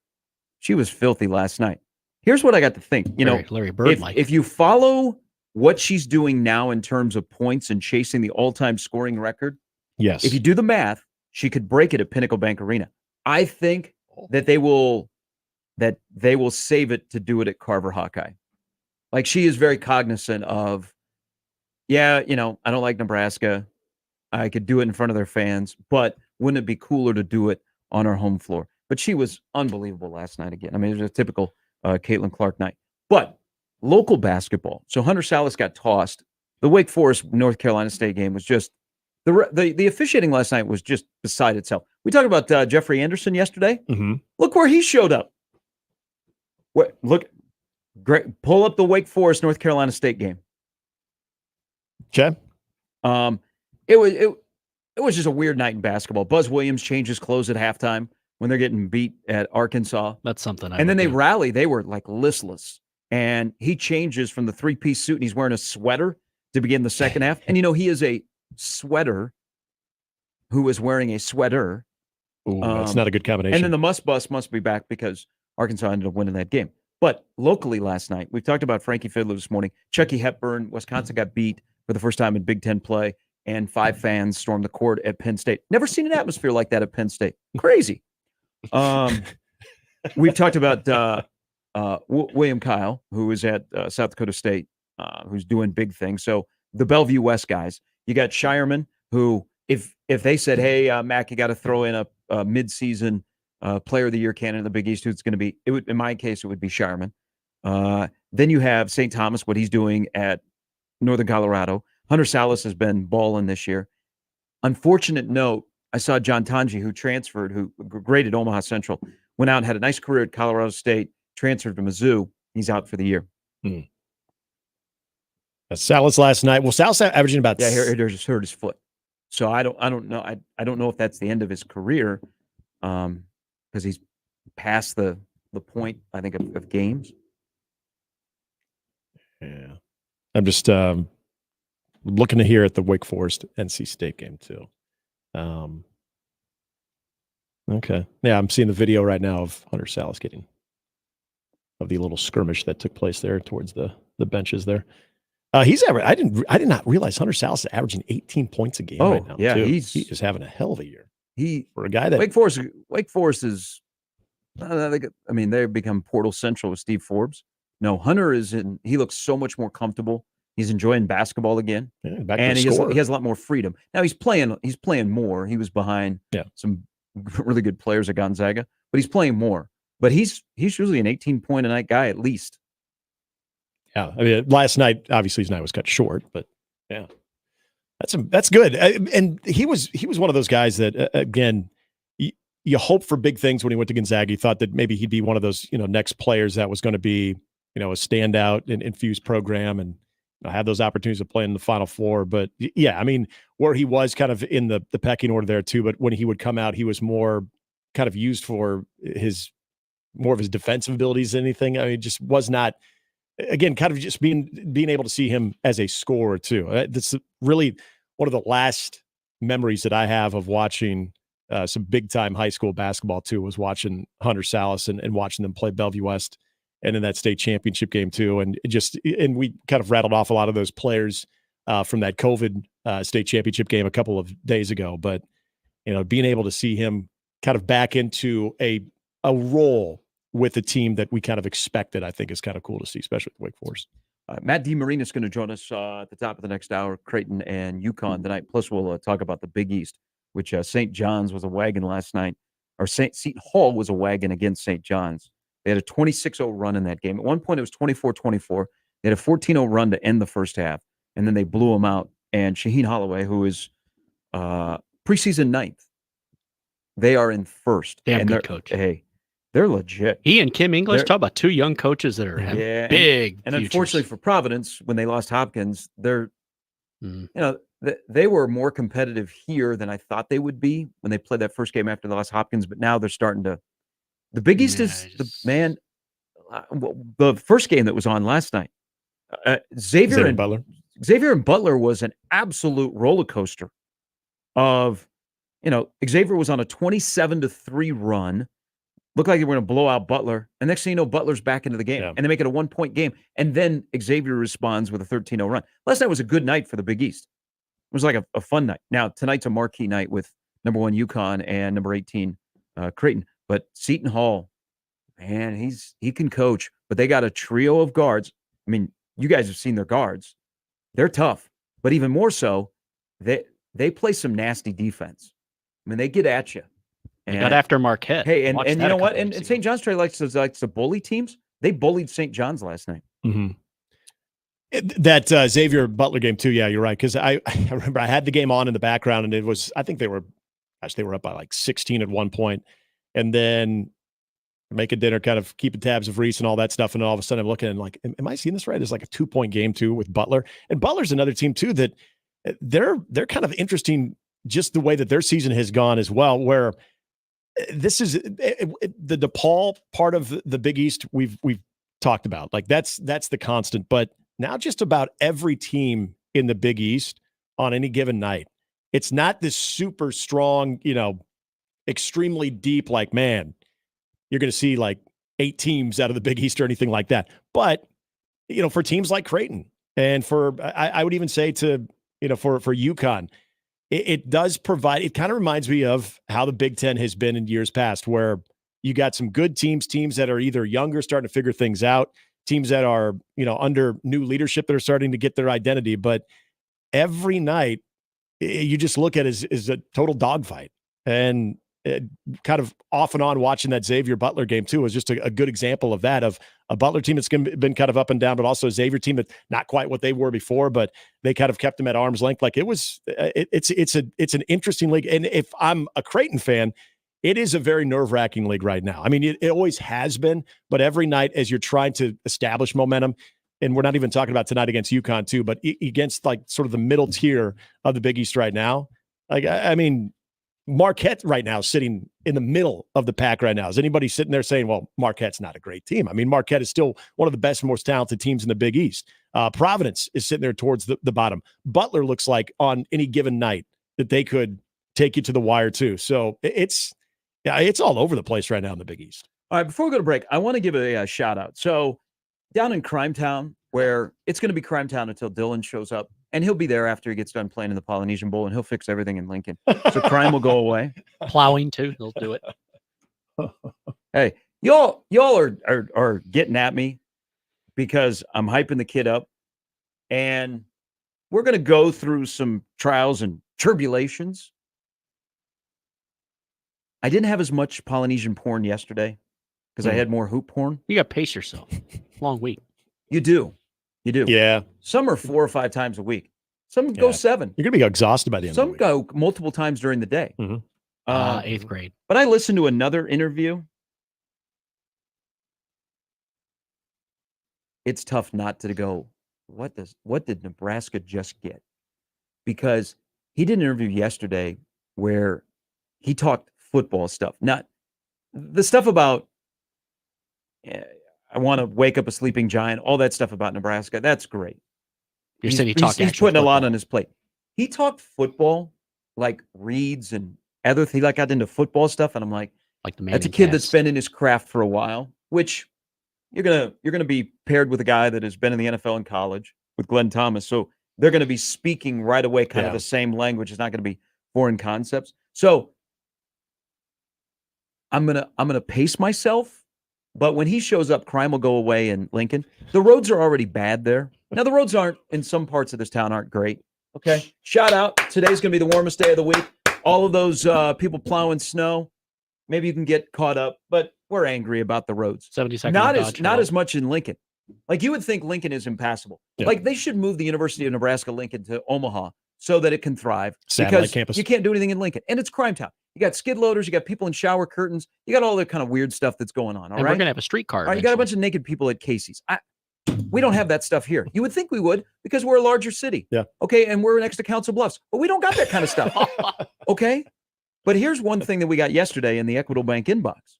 She was filthy last night. Here's what I got to think. You know, Larry Bird-like. If you follow what she's doing now in terms of points and chasing the all-time scoring record, yes. If you do the math, she could break it at Pinnacle Bank Arena. I think that they will save it to do it at Carver Hawkeye. Like, she is very cognizant of, I don't like Nebraska. I could do it in front of their fans, but wouldn't it be cooler to do it on our home floor? But she was unbelievable last night again. I mean, it was a typical Caitlin Clark night. But local basketball. So Hunter Salas got tossed. The Wake Forest North Carolina State game was just the officiating last night was just beside itself. We talked about Jeffrey Anderson yesterday. Mm-hmm. Look where he showed up. Look, great. Pull up the Wake Forest North Carolina State game. Okay. It was just a weird night in basketball. Buzz Williams changed his clothes at halftime when they're getting beat at Arkansas. That's something. And then they rally. They were like listless. And he changes from the three-piece suit and he's wearing a sweater to begin the second half. And he is a sweater who is wearing a sweater. Ooh, that's not a good combination. And then the bus must be back because Arkansas ended up winning that game. But locally last night, we've talked about Frankie Fiddler this morning. Chucky Hepburn, Wisconsin got beat for the first time in Big Ten play, and 5 fans stormed the court at Penn State. Never seen an atmosphere like that at Penn State. Crazy. We've talked about William Kyle, who is at South Dakota State, who's doing big things. So the Bellevue West guys, you got Shireman, who if they said, hey, Mac, you got to throw in a mid-season player of the year candidate in the Big East, who it's going to be, in my case, it would be Shireman. Then you have St. Thomas, what he's doing at Northern Colorado. Hunter Salas has been balling this year. Unfortunate note, I saw John Tanji, who transferred, who graded Omaha Central, went out and had a nice career at Colorado State, transferred to Mizzou. He's out for the year. Salas last night. Well, Salas averaging about he just hurt his foot. So I don't know. I don't know if that's the end of his career, because he's past the point, I think, of games. Yeah, I'm just looking to hear at the Wake Forest NC State game too. Okay. Yeah, I'm seeing the video right now of Hunter Salas getting of the little skirmish that took place there towards the benches there. He's I did not realize Hunter Salas is averaging 18 points a game right now. Yeah, too. he is having a hell of a year. For a guy that Wake Forest is. They've become portal central with Steve Forbes. No, Hunter is in. He looks so much more comfortable. He's enjoying basketball again, and he has a lot more freedom. Now he's playing more. He was behind some really good players at Gonzaga, but he's playing more. But he's usually an 18-point a night guy at least. Yeah, I mean, last night obviously his night was cut short, but yeah, that's good. And he was one of those guys that again, you hope for big things when he went to Gonzaga. You thought that maybe he'd be one of those next players that was going to be a standout and infused program and have those opportunities to play in the Final Four. But yeah, I mean, where he was kind of in the pecking order there too. But when he would come out, he was more kind of used for more of his defensive abilities than anything. I mean, just was not. Again, kind of just being able to see him as a scorer too. That's really one of the last memories that I have of watching some big time high school basketball too. Was watching Hunter Salas and watching them play Bellevue West and in that state championship game too. And we kind of rattled off a lot of those players from that COVID state championship game a couple of days ago. But being able to see him kind of back into a role with a team that we kind of expected, I think is kind of cool to see, especially with Wake Forest. Matt DeMarina is going to join us at the top of the next hour, Creighton and UConn tonight. Plus, we'll talk about the Big East, which St. John's was a wagon last night, or Seton Hall was a wagon against St. John's. They had a 26-0 run in that game. At one point, it was 24-24. They had a 14-0 run to end the first half, and then they blew them out. And Shaheen Holloway, who is preseason ninth, they are in first. Damn good coach. Hey, they're legit. He and Kim English, talk about two young coaches that are big. And unfortunately for Providence, when they lost Hopkins, they were more competitive here than I thought they would be when they played that first game after they lost Hopkins. But now they're starting to. The Big East is the first game that was on last night. Xavier and Butler was an absolute roller coaster. Xavier was on a 27-3 run. Looked like they were going to blow out Butler. And next thing you know, Butler's back into the game. And they make it a 1-point game. And then Xavier responds with a 13-0 run. Last night was a good night for the Big East. It was like a fun night. Now, tonight's a marquee night with number 1 UConn and number 18 Creighton. But Seton Hall, man, he can coach. But they got a trio of guards. I mean, you guys have seen their guards. They're tough. But even more so, they play some nasty defense. I mean, they get at you. They got after Marquette. Hey, and you know what? And St. John's Trey likes to bully teams. They bullied St. John's last night. Mm-hmm. That Xavier Butler game too. Yeah, you're right. Because I remember I had the game on in the background, and it was I think they were up by like 16 at one point, and then making dinner, kind of keeping tabs of Reese and all that stuff, and all of a sudden I'm looking and like, am I seeing this right? There's like a 2-point game too with Butler, and Butler's another team too that they're kind of interesting. Just the way that their season has gone as well, where this is the DePaul part of the Big East we've talked about. Like that's the constant, but now just about every team in the Big East on any given night, it's not this super strong, extremely deep, like, man, you're going to see like 8 teams out of the Big East or anything like that. But, for teams like Creighton and I would even say for UConn, it does provide, it kind of reminds me of how the Big Ten has been in years past, where you got some good teams that are either younger, starting to figure things out, teams that are, under new leadership that are starting to get their identity. But every night you just look at it as a total dogfight. And kind of off and on watching that Xavier Butler game too was just a good example of that, of a Butler team that's been kind of up and down, but also a Xavier team that's not quite what they were before, but they kind of kept them at arm's length. Like it's an interesting league. And if I'm a Creighton fan, it is a very nerve-wracking league right now. I mean, it always has been, but every night as you're trying to establish momentum, and we're not even talking about tonight against UConn too, but against like sort of the middle tier of the Big East right now. Like, I mean, Marquette right now sitting in the middle of the pack right now. Is anybody sitting there saying, well, Marquette's not a great team? I mean, Marquette is still one of the best and most talented teams in the Big East. Providence is sitting there towards the bottom. Butler looks like on any given night that they could take you to the wire too. So Yeah, it's all over the place right now in the Big East. All right, before we go to break, I want to give a shout out. So down in Crime Town, where it's going to be Crime Town until Dylan shows up, and he'll be there after he gets done playing in the Polynesian Bowl, and he'll fix everything in Lincoln. So crime will go away. Plowing too, he'll do it. Hey, y'all are getting at me because I'm hyping the kid up, and we're going to go through some trials and tribulations. I didn't have as much Polynesian porn yesterday because I had more hoop porn. You got to pace yourself. Long week. You do. Yeah. Some are 4 or 5 times a week. Some go 7. You're going to be exhausted by the end Some of the week. go multiple times during the day. 8th grade. But I listened to another interview. It's tough not to go, what did Nebraska just get? Because he did an interview yesterday where he talked football stuff, not the stuff about I want to wake up a sleeping giant, all that stuff about Nebraska. That's great. You're saying he's putting a lot on his plate. He talked football, like reads and other things. Like got into football stuff, and I'm like that's a kid that's been in his craft for a while. Which you're gonna be paired with a guy that has been in the NFL and college with Glenn Thomas, so they're going to be speaking right away, kind of the same language. It's not going to be foreign concepts. So I'm gonna pace myself. But when he shows up, crime will go away in Lincoln. The roads are already bad there. Now, the roads aren't, in some parts of this town, aren't great. Okay. Shout out. Today's going to be the warmest day of the week. All of those people plowing snow, maybe you can get caught up, but we're angry about the roads. 72nd. Not as much in Lincoln. Like you would think Lincoln is impassable. Yeah. Like they should move the University of Nebraska Lincoln to Omaha so that it can thrive. Satellite campus. You can't do anything in Lincoln. And it's crime town. You got skid loaders, you got people in shower curtains, you got all that kind of weird stuff that's going on. All and right. We're gonna have a streetcar. All right, you got a bunch of naked people at Casey's. We don't have that stuff here. You would think we would because we're a larger city. Yeah. Okay, and we're next to Council Bluffs, but we don't got that kind of stuff. Okay. But here's one thing that we got yesterday in the Equitable Bank inbox.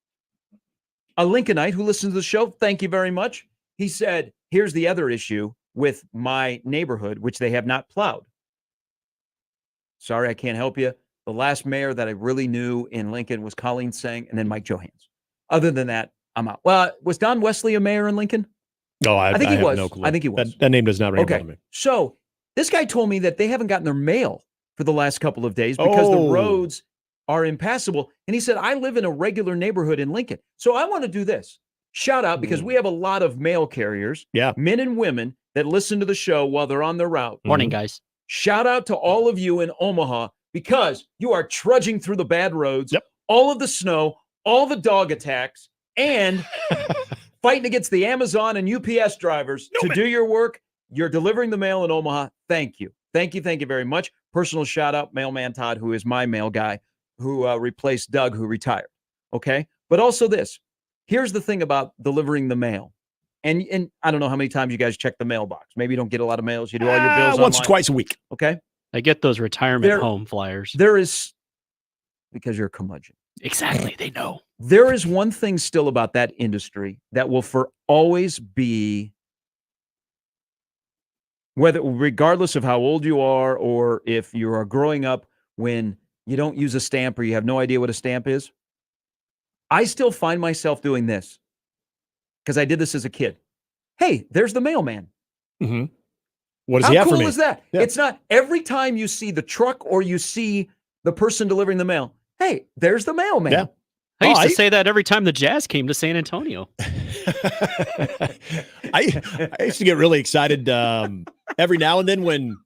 A Lincolnite who listens to the show, thank you very much. He said, here's the other issue with my neighborhood, which they have not plowed. Sorry, I can't help you. The last mayor that I really knew in Lincoln was Colleen Sang and then Mike Johans. Other than that, I'm out. Well, was Don Wesley a mayor in Lincoln? No, I think he was. No clue. I think he was. That name does not ring a bell to me. So this guy told me that they haven't gotten their mail for the last couple of days because the roads are impassable. And he said, I live in a regular neighborhood in Lincoln. So I want to do this. Shout out because we have a lot of mail carriers, men and women that listen to the show while they're on their route. Morning, guys. Shout out to all of you in Omaha because you are trudging through the bad roads, all of the snow, all the dog attacks, and fighting against the Amazon and UPS drivers to do your work. You're delivering the mail in Omaha. Thank you. Thank you. Thank you very much. Personal shout out, Mailman Todd, who is my mail guy, who replaced Doug, who retired. Okay. But also this. Here's the thing about delivering the mail. And I don't know how many times you guys check the mailbox. Maybe you don't get a lot of mails. You do all your bills once online. or twice a week. Okay. I get those retirement home flyers. There is, because you're a curmudgeon. Exactly. They know. There is one thing still about that industry that will for always be, regardless of how old you are or if you are growing up when you don't use a stamp or you have no idea what a stamp is. I still find myself doing this because I did this as a kid. Hey, there's the mailman. Mm-hmm. What does he have for me? How cool is that? Yeah. It's not every time you see the truck or you see the person delivering the mail. Hey, there's the mailman. Yeah. I used to say that every time the Jazz came to San Antonio. I used to get really excited every now and then when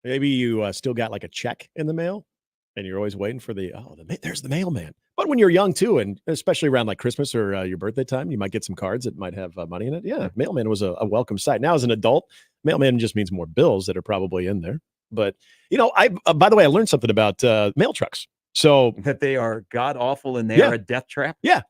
maybe you still got like a check in the mail and you're always waiting for there's the mailman. But when you're young too, and especially around like Christmas or your birthday time, you might get some cards that might have money in it. Yeah, mailman was a welcome sight. Now as an adult, mailman just means more bills that are probably in there. But, by the way, I learned something about mail trucks. So that they are god awful and they are a death trap. Yeah.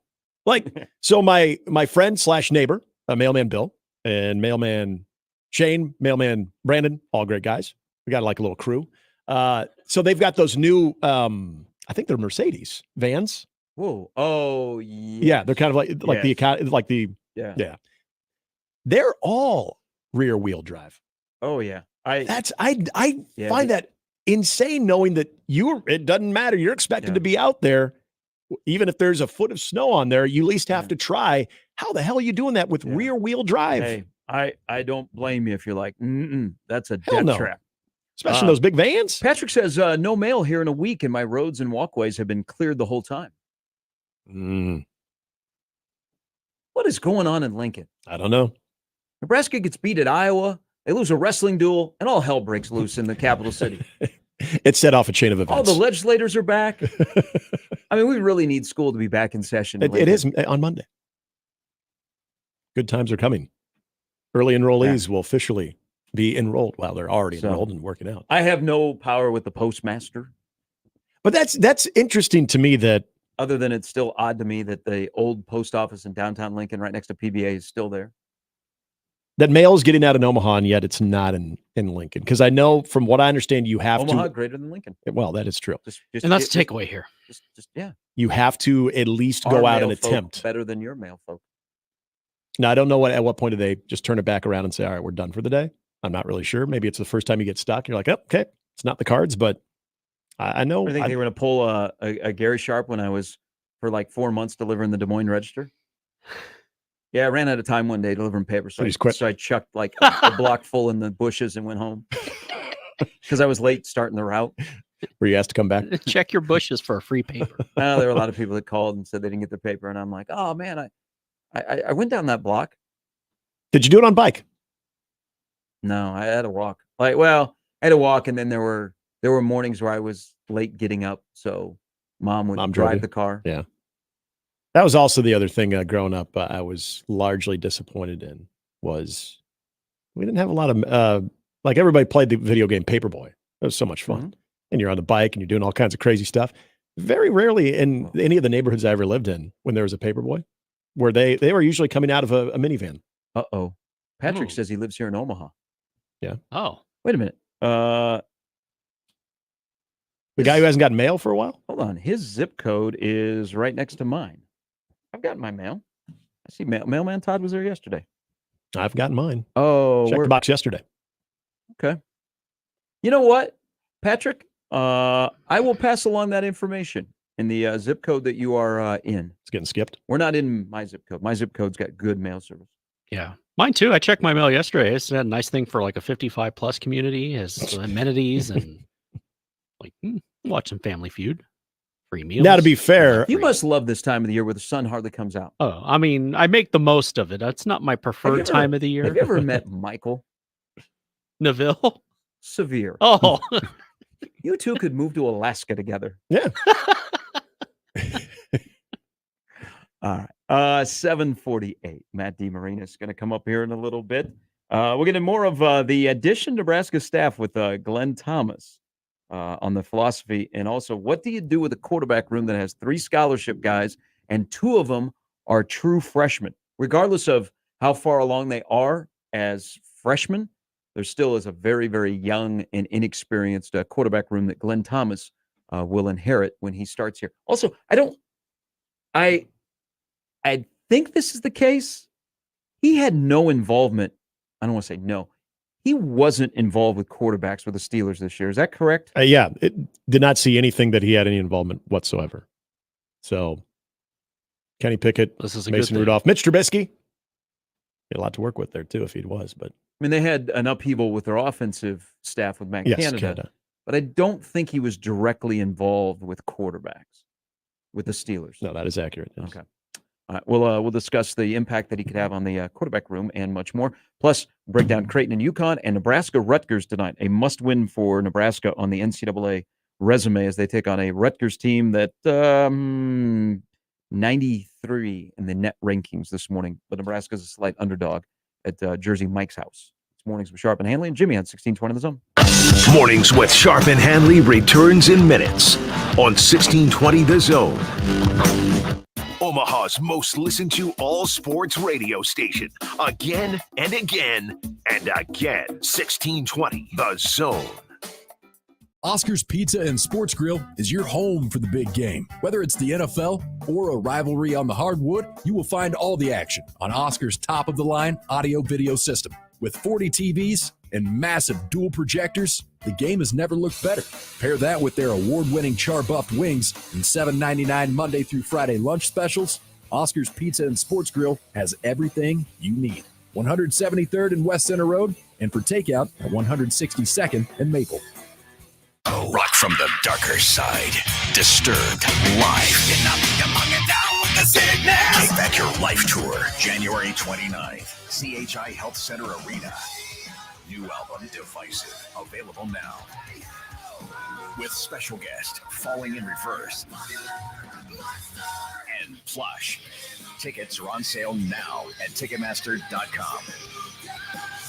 Like, so my friend / neighbor, mailman Bill and mailman Shane, mailman Brandon, all great guys. We got like a little crew. So they've got those new, I think they're Mercedes vans. Whoa. Oh, yes. Yeah. They're kind of like yeah. They're all rear wheel drive. Oh yeah. I find that insane knowing that it doesn't matter. You're expected to be out there even if there's a foot of snow on there, you at least have to try. How the hell are you doing that with rear wheel drive? Hey, I don't blame you if you're like, that's a Hell death no. trap. Especially those big vans. Patrick says, no mail here in a week, and my roads and walkways have been cleared the whole time. What is going on in Lincoln? I don't know. Nebraska gets beat at Iowa. They lose a wrestling duel, and all hell breaks loose in the capital city. It set off a chain of events. All the legislators are back. I mean, we really need school to be back in session. It is on Monday. Good times are coming. Early enrollees will officially be enrolled. Well, they're already enrolled and working out. I have no power with the postmaster. But that's interesting to me that. Other than it's still odd to me that the old post office in downtown Lincoln right next to PBA is still there. That mail is getting out of Omaha, and yet it's not in Lincoln. Because I know, from what I understand, you have Omaha to. greater than Lincoln. Well, that is true. And that's the takeaway here. Yeah. You have to at least go out and attempt. Better than your mail folk. Now, I don't know at what point do they just turn it back around and say, all right, we're done for the day? I'm not really sure. Maybe it's the first time you get stuck. You're like, oh, okay, it's not the cards, but I know. I think they were going to pull a Gary Sharp when I was for like 4 months delivering the Des Moines Register. Yeah, I ran out of time one day delivering paper, so I chucked like a block full in the bushes and went home because I was late starting the route. Were you asked to come back? Check your bushes for a free paper. There were a lot of people that called and said they didn't get their paper, and I'm like, oh man, I went down that block. Did you do it on bike? No, I had to walk. I had to walk, and then there were mornings where I was late getting up, so Mom would drive the car. Yeah. That was also the other thing growing up I was largely disappointed in was we didn't have a lot of, like everybody played the video game Paperboy. It was so much fun. And you're on the bike and you're doing all kinds of crazy stuff. Very rarely in any of the neighborhoods I ever lived in when there was a Paperboy, where they were usually coming out of a minivan. Uh-oh. Patrick says he lives here in Omaha. Yeah. Oh. Wait a minute. The guy who hasn't gotten mail for a while? Hold on. His zip code is right next to mine. I've gotten my mail. I see Mailman Todd was there yesterday. I've gotten mine. Oh, checked the box yesterday. Okay. You know what, Patrick? I will pass along that information in the zip code that you are in. It's getting skipped. We're not in my zip code. My zip code's got good mail service. Yeah. Mine too. I checked my mail yesterday. It's a nice thing for like a 55 plus community. It has amenities and like watch some Family Feud. Free meals. Now, to be fair, you must love this time of the year where the sun hardly comes out. Oh, I mean, I make the most of it. That's not my preferred time of the year. Have you ever met Michael Neville? Severe. Oh, you two could move to Alaska together. Yeah. All right. 7:48. Matt DeMarina is going to come up here in a little bit. We're getting more of the addition Nebraska staff with Glenn Thomas. On the philosophy, and also what do you do with a quarterback room that has 3 scholarship guys and 2 of them are true freshmen? Regardless of how far along they are as freshmen, there still is a very, very young and inexperienced quarterback room that Glenn Thomas will inherit when he starts here. Also, I think this is the case. He had no involvement. I don't want to say no. He wasn't involved with quarterbacks with the Steelers this year. Is that correct? Yeah. It did not see anything that he had any involvement whatsoever. So, Kenny Pickett, Mason Rudolph, Mitch Trubisky. He had a lot to work with there, too, if he was. But I mean, they had an upheaval with their offensive staff with Matt Canada. But I don't think he was directly involved with quarterbacks with the Steelers. No, that is accurate. Yes. Okay. All right, we'll discuss the impact that he could have on the quarterback room and much more. Plus, break down Creighton and UConn and Nebraska-Rutgers tonight. A must-win for Nebraska on the NCAA resume as they take on a Rutgers team that 93 in the net rankings this morning. But Nebraska's a slight underdog at Jersey Mike's house. It's Mornings with Sharp and Handley and Jimmy on 1620 The Zone. Mornings with Sharp and Handley returns in minutes on 1620 The Zone. Omaha's most listened to all sports radio station. Again and again and again. 1620 The Zone. Oscar's Pizza and Sports Grill is your home for the big game. Whether it's the NFL or a rivalry on the hardwood, you will find all the action on Oscar's top-of-the-line audio-video system. With 40 TVs, and massive dual projectors, the game has never looked better. Pair that with their award-winning char-buffed wings and $7.99 Monday through Friday lunch specials, Oscar's Pizza and Sports Grill has everything you need. 173rd and West Center Road, and for takeout at 162nd and Maple. Rock from the darker side. Disturbed live. Take Back Your Life Tour, January 29th. CHI Health Center Arena. New album, Divisive, available now. With special guest, Falling in Reverse. And Plush. Tickets are on sale now at Ticketmaster.com.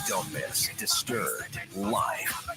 Don't miss Disturbed live.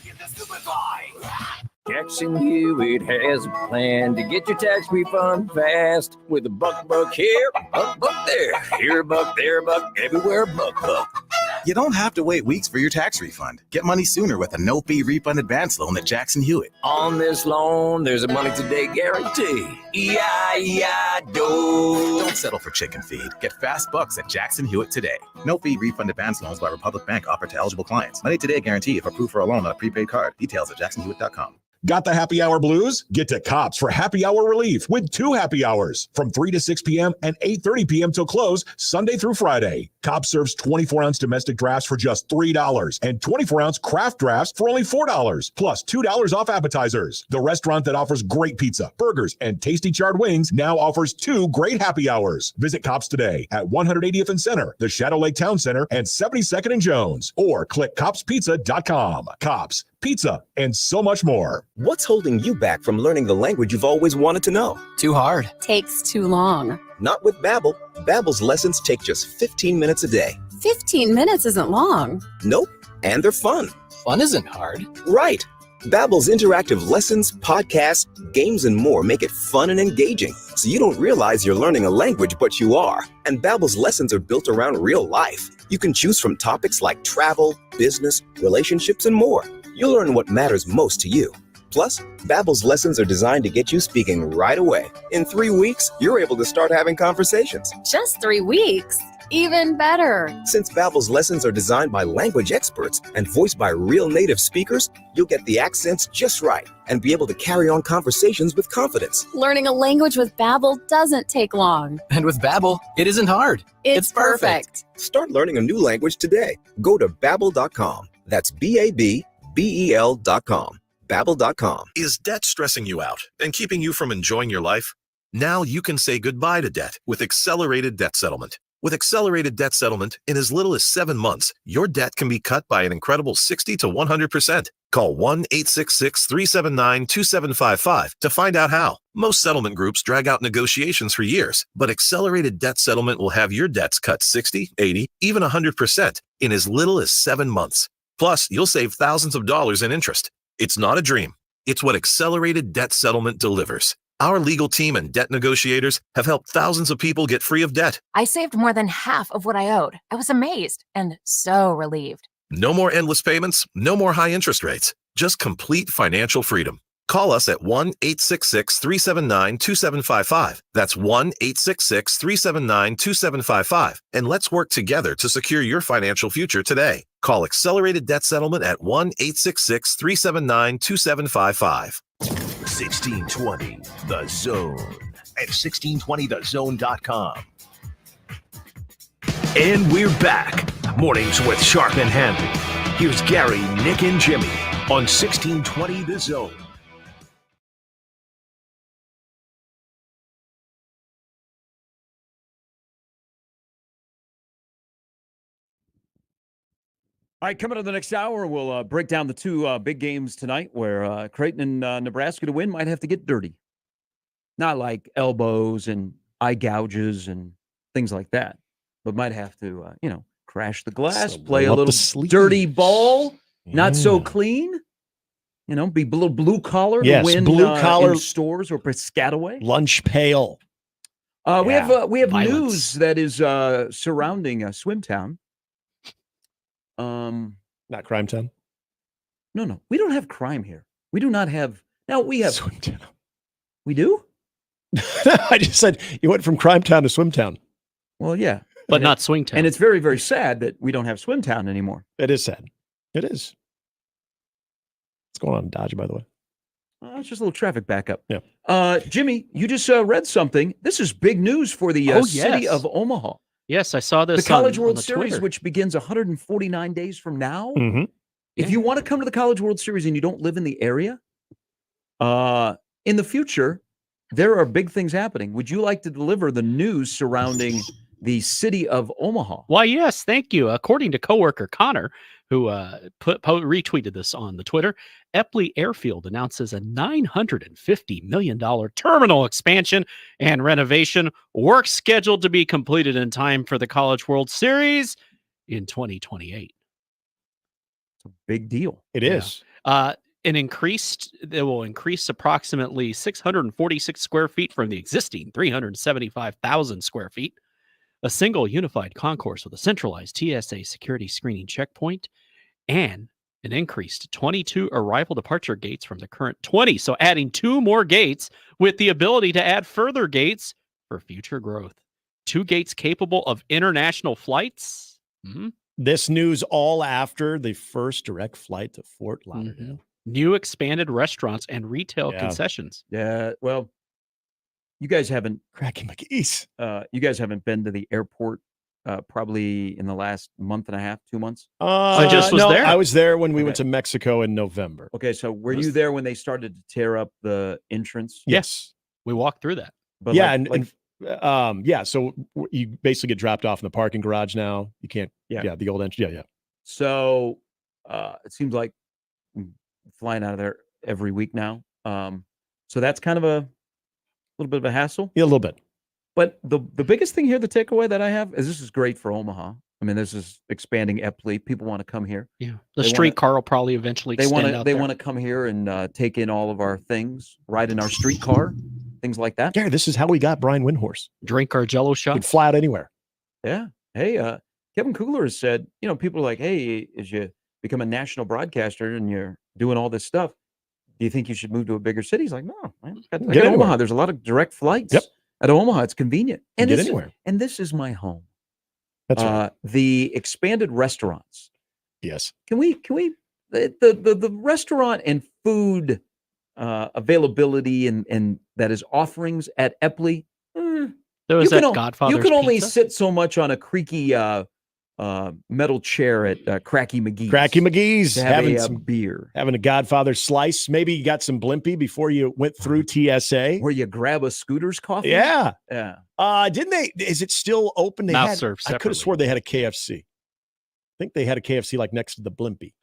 Jackson Hewitt has a plan to get your tax refund fast with a buck here, buck there, here a buck, there a buck, everywhere a buck. You don't have to wait weeks for your tax refund. Get money sooner with a no-fee refund advance loan at Jackson Hewitt. On this loan, there's a money today guarantee. E-I-E-I-Do. Don't settle for chicken feed. Get fast bucks at Jackson Hewitt today. No-fee refund advance loans by Republic Bank offered to eligible clients. Money today guarantee if approved for a loan on a prepaid card. Details at jacksonhewitt.com. Got the happy hour blues? Get to Cops for happy hour relief with 2 happy hours from 3 to 6 p.m. and 8:30 p.m. till close Sunday through Friday. Cops serves 24-ounce domestic drafts for just $3 and 24-ounce craft drafts for only $4, plus $2 off appetizers. The restaurant that offers great pizza, burgers, and tasty charred wings now offers 2 great happy hours. Visit Cops today at 180th and Center, the Shadow Lake Town Center, and 72nd and Jones, or click copspizza.com. Cops, pizza, and so much more. What's holding you back from learning the language you've always wanted to know? Too hard. Takes too long. Not with Babbel. Babbel's lessons take just 15 minutes a day. 15 minutes isn't long. Nope, and they're fun. Fun isn't hard. Right. Babbel's interactive lessons, podcasts, games, and more make it fun and engaging, so you don't realize you're learning a language, but you are. And Babbel's lessons are built around real life. You can choose from topics like travel, business, relationships, and more. You'll learn what matters most to you. Plus, Babbel's lessons are designed to get you speaking right away. In 3 weeks, you're able to start having conversations. Just 3 weeks. Even better. Since Babbel's lessons are designed by language experts and voiced by real native speakers, you'll get the accents just right and be able to carry on conversations with confidence. Learning a language with Babbel doesn't take long. And with Babbel, it isn't hard. It's perfect. Start learning a new language today. Go to Babbel.com. That's Babbel.com. Babbel.com. Is debt stressing you out and keeping you from enjoying your life? Now you can say goodbye to debt with accelerated debt settlement. With accelerated debt settlement, in as little as 7 months, your debt can be cut by an incredible 60 to 100%. Call 1-866-379-2755 to find out how. Most settlement groups drag out negotiations for years, but accelerated debt settlement will have your debts cut 60, 80, even 100% in as little as 7 months. Plus, you'll save thousands of dollars in interest. It's not a dream. It's what accelerated debt settlement delivers. Our legal team and debt negotiators have helped thousands of people get free of debt. I saved more than half of what I owed. I was amazed and so relieved. No more endless payments, no more high interest rates, just complete financial freedom. Call us at 1-866-379-2755. That's 1-866-379-2755. And let's work together to secure your financial future today. Call Accelerated Debt Settlement at 1-866-379-2755. 1620 The Zone at 1620thezone.com. And we're back. Mornings with Sharp and Handley. Here's Gary, Nick, and Jimmy on 1620 The Zone. All right, coming up in the next hour, we'll break down the 2 big games tonight where Creighton and Nebraska to win might have to get dirty. Not like elbows and eye gouges and things like that, but might have to, crash the glass, play a little dirty ball, not so clean, be a little blue collar to win in stores or Piscataway. Lunch pail. We have news that is surrounding Swimtown. Not Crime Town. No. We don't have crime here. We do not have. Now we have. Swimtown. We do? I just said you went from Crime Town to Swimtown. Well, yeah. But not Swingtown. And it's very, very sad that we don't have Swimtown anymore. It is sad. It is. What's going on in Dodge, by the way? It's just a little traffic backup. Yeah. Jimmy, you just read something. This is big news for the city of Omaha. Yes, I saw this. The College on World the Series, Twitter. which begins 149 days from now. Mm-hmm. If you want to come to the College World Series and you don't live in the area, in the future, there are big things happening. Would you like to deliver the news surrounding the city of Omaha? Why, yes, thank you. According to coworker Connor, who retweeted this on the Twitter, Epley Airfield announces a $950 million terminal expansion and renovation, work scheduled to be completed in time for the College World Series in 2028. It's a big deal. It is. It will increase approximately 646 square feet from the existing 375,000 square feet. A single unified concourse with a centralized TSA security screening checkpoint, and an increase to 22 arrival departure gates from the current 20. So adding 2 more gates with the ability to add further gates for future growth. 2 gates capable of international flights. Mm-hmm. This news all after the first direct flight to Fort Lauderdale. Mm-hmm. New expanded restaurants and retail concessions. Yeah, well, you guys haven't Cracky McGee's. You guys haven't been to the airport probably in the last month and a half, 2 months. I just was there. I was there when we went to Mexico in November. Okay, so were you there when they started to tear up the entrance? Yes, we walked through that. But so you basically get dropped off in the parking garage now. You can't. Yeah, the old entrance. Yeah. So it seems like I'm flying out of there every week now. So that's kind of a little bit of a hassle. Yeah, a little bit. But the biggest thing here, the takeaway that I have is this is great for Omaha. I mean, this is expanding Epley. People want to come here. Yeah, the streetcar will probably eventually extend out They there. want to come here and take in all of our things, ride in our streetcar, things like that. Gary, this is how we got Brian Windhorse. Drink our Jello You shots. could fly out anywhere. Yeah. Hey, Kevin Kugler has said, people are like, hey, as you become a national broadcaster and you're doing all this stuff, do you think you should move to a bigger city? He's like, no, man, I got Omaha. There's a lot of direct flights. Yep. At Omaha, it's convenient. And Get this anywhere. And this is my home. That's right. The expanded restaurants. Yes. Can we the restaurant and food availability and that is offerings at Epley? There was that Godfather's You can only Pizza? sit so much on a creaky metal chair at Cracky McGee's. Cracky McGee's to have having a some beer. Having a Godfather slice. Maybe you got some Blimpie before you went through TSA. Where you grab a Scooter's coffee? Yeah. Yeah. Didn't they? Is it still open? They Now had, served I could separately. have swore they had a KFC. I think they had a KFC like next to the Blimpie.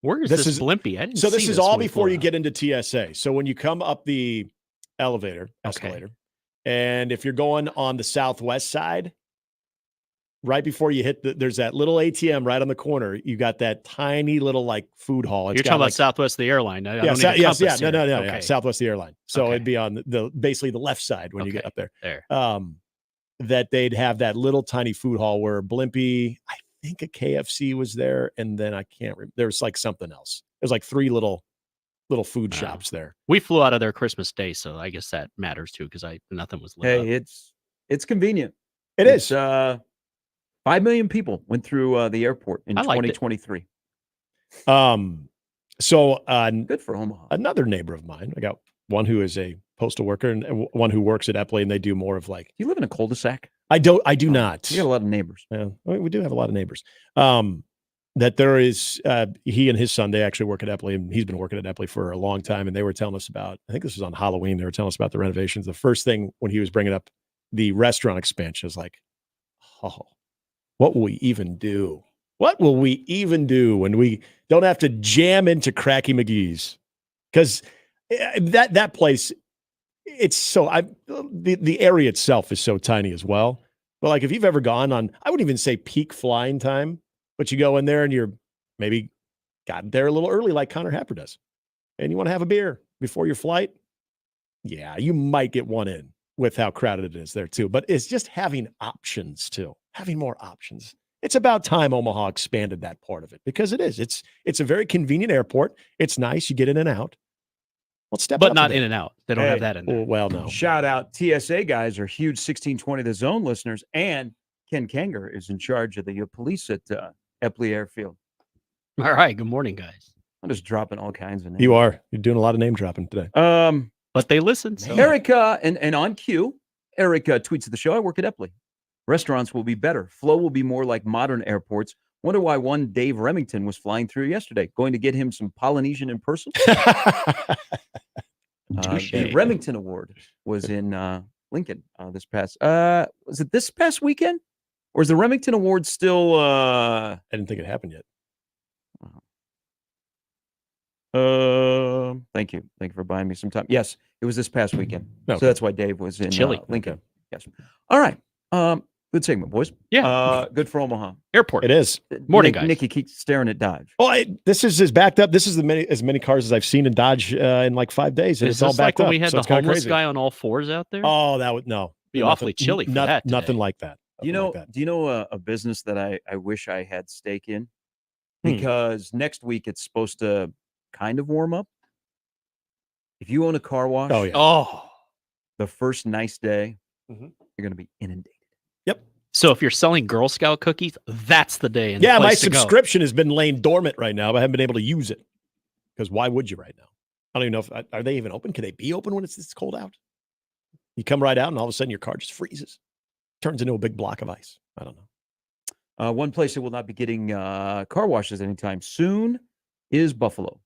Where is this Blimpie? I didn't So this see is all when we before flew you out. get into TSA. So when you come up the escalator, and if you're going on the southwest side, right before you hit there's that little ATM right on the corner. You got that tiny little like food hall. You're talking about Southwest of the airline. I don't need a yes, compass no, here. yeah, Okay. Southwest the airline. So Okay. it'd be on the basically the left side when you get up there. There. That they'd have that little tiny food hall where Blimpie, I think a KFC was there, and then I can't remember. There was like something else. There's like 3 little food shops there. We flew out of there Christmas Day, so I guess that matters too because nothing was lit up. Hey, it's convenient. It It's, is. 5 million people went through the airport in I liked it. 2023. So Good for Omaha. another neighbor of mine, I got one who is a postal worker and one who works at Epley, and they do more of like. Do you live in a cul-de-sac? I do not. You got a lot of neighbors. Yeah, we do have a lot of neighbors. That there is, he and his son, they actually work at Epley, and he's been working at Epley for a long time. And they were telling us about, I think this was on Halloween, they were telling us about the renovations. The first thing when he was bringing up the restaurant expansion is like, oh, what will we even do? What will we even do when we don't have to jam into Cracky McGee's? Because that place, it's so, the area itself is so tiny as well. But like if you've ever gone on, I wouldn't even say peak flying time, but you go in there and you're maybe got there a little early like Connor Happer does, and you want to have a beer before your flight, yeah, you might get one in with how crowded it is there too. But it's just having options too, having more options. It's about time Omaha expanded that part of it because it is. It's a very convenient airport. It's nice. You get in and out. Let's step But up not a bit. in and out. They don't have that in there. Well, no. Shout out TSA guys are huge 1620 The Zone listeners, and Ken Kanger is in charge of the police at Epley Airfield. All right. Good morning, guys. I'm just dropping all kinds of names. You are. You're doing a lot of name dropping today. But they listen. So. Eric, and on cue, Eric tweets at the show, I work at Epley. Restaurants will be better. Flow will be more like modern airports. Wonder why one Dave Remington was flying through yesterday. Going to get him some Polynesian in person. The Remington Award was in Lincoln this past. Was it this past weekend, or is the Remington Award still? I didn't think it happened yet. Thank you for buying me some time. Yes, it was this past weekend. Okay. So that's why Dave was in Lincoln. Okay. Yes. All right. Good segment, boys. Yeah. Good for Omaha Airport. It is. Morning, guys. Nicky keeps staring at Dodge. Oh, this is as backed up. This is as many cars as I've seen in Dodge in like 5 days, and Is it's all this like backed when up. we had so the it's kinda homeless crazy. guy on all fours out there? Oh, that would no. Be awfully chilly for that today. Nothing like that. Do you know a business that I wish I had stake in? Because next week it's supposed to kind of warm up. If you own a car wash, the first nice day, you're going to be inundated. Yep. So if you're selling Girl Scout cookies, that's the day. And Yeah, the my place to go. subscription has been laying dormant right now, but I haven't been able to use it. Because why would you right now? I don't even know if are they even open? Can they be open when it's this cold out? You come right out and all of a sudden your car just freezes. Turns into a big block of ice. I don't know. One place that will not be getting car washes anytime soon is Buffalo.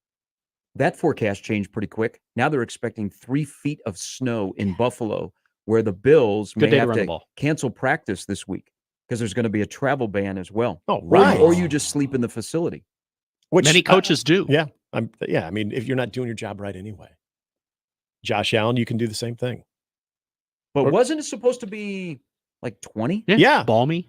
That forecast changed pretty quick. Now they're expecting 3 feet of snow in Buffalo, where the Bills may have to cancel practice this week because there's going to be a travel ban as well. Oh, right. Or you just sleep in the facility. Which many coaches do. Yeah. I mean, if you're not doing your job right anyway. Josh Allen, you can do the same thing. But wasn't it supposed to be like 20? Yeah. Balmy.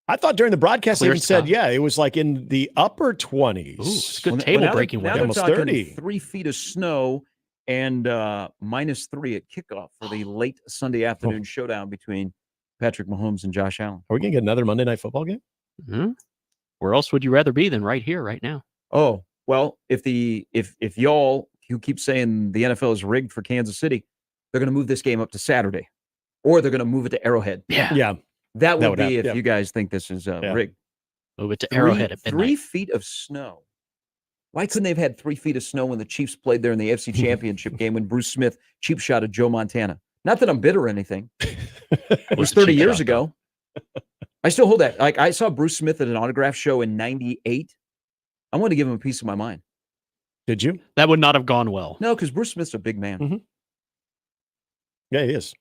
I thought during the broadcast they Clear even said, sky. it was like in the upper 20s. Ooh, it's good table-breaking Now weather. they're Almost talking 30. 3 feet of snow and -3 at kickoff for the late Sunday afternoon showdown between Patrick Mahomes and Josh Allen. Are we going to get another Monday Night Football game? Mm-hmm. Where else would you rather be than right here, right now? Oh, well, if y'all who keep saying the NFL is rigged for Kansas City, they're going to move this game up to Saturday, or they're going to move it to Arrowhead. Yeah. That would be happen. if you guys think this is rigged. Move it to Arrowhead at midnight. 3 feet of snow. Why couldn't they have had 3 feet of snow when the Chiefs played there in the AFC Championship game when Bruce Smith cheap shot at Joe Montana? Not that I'm bitter or anything. It was 30 years ago. I still hold that. Like I saw Bruce Smith at an autograph show in '98. I want to give him a piece of my mind. Did you? That would not have gone well. No, because Bruce Smith's a big man. Yeah, he is.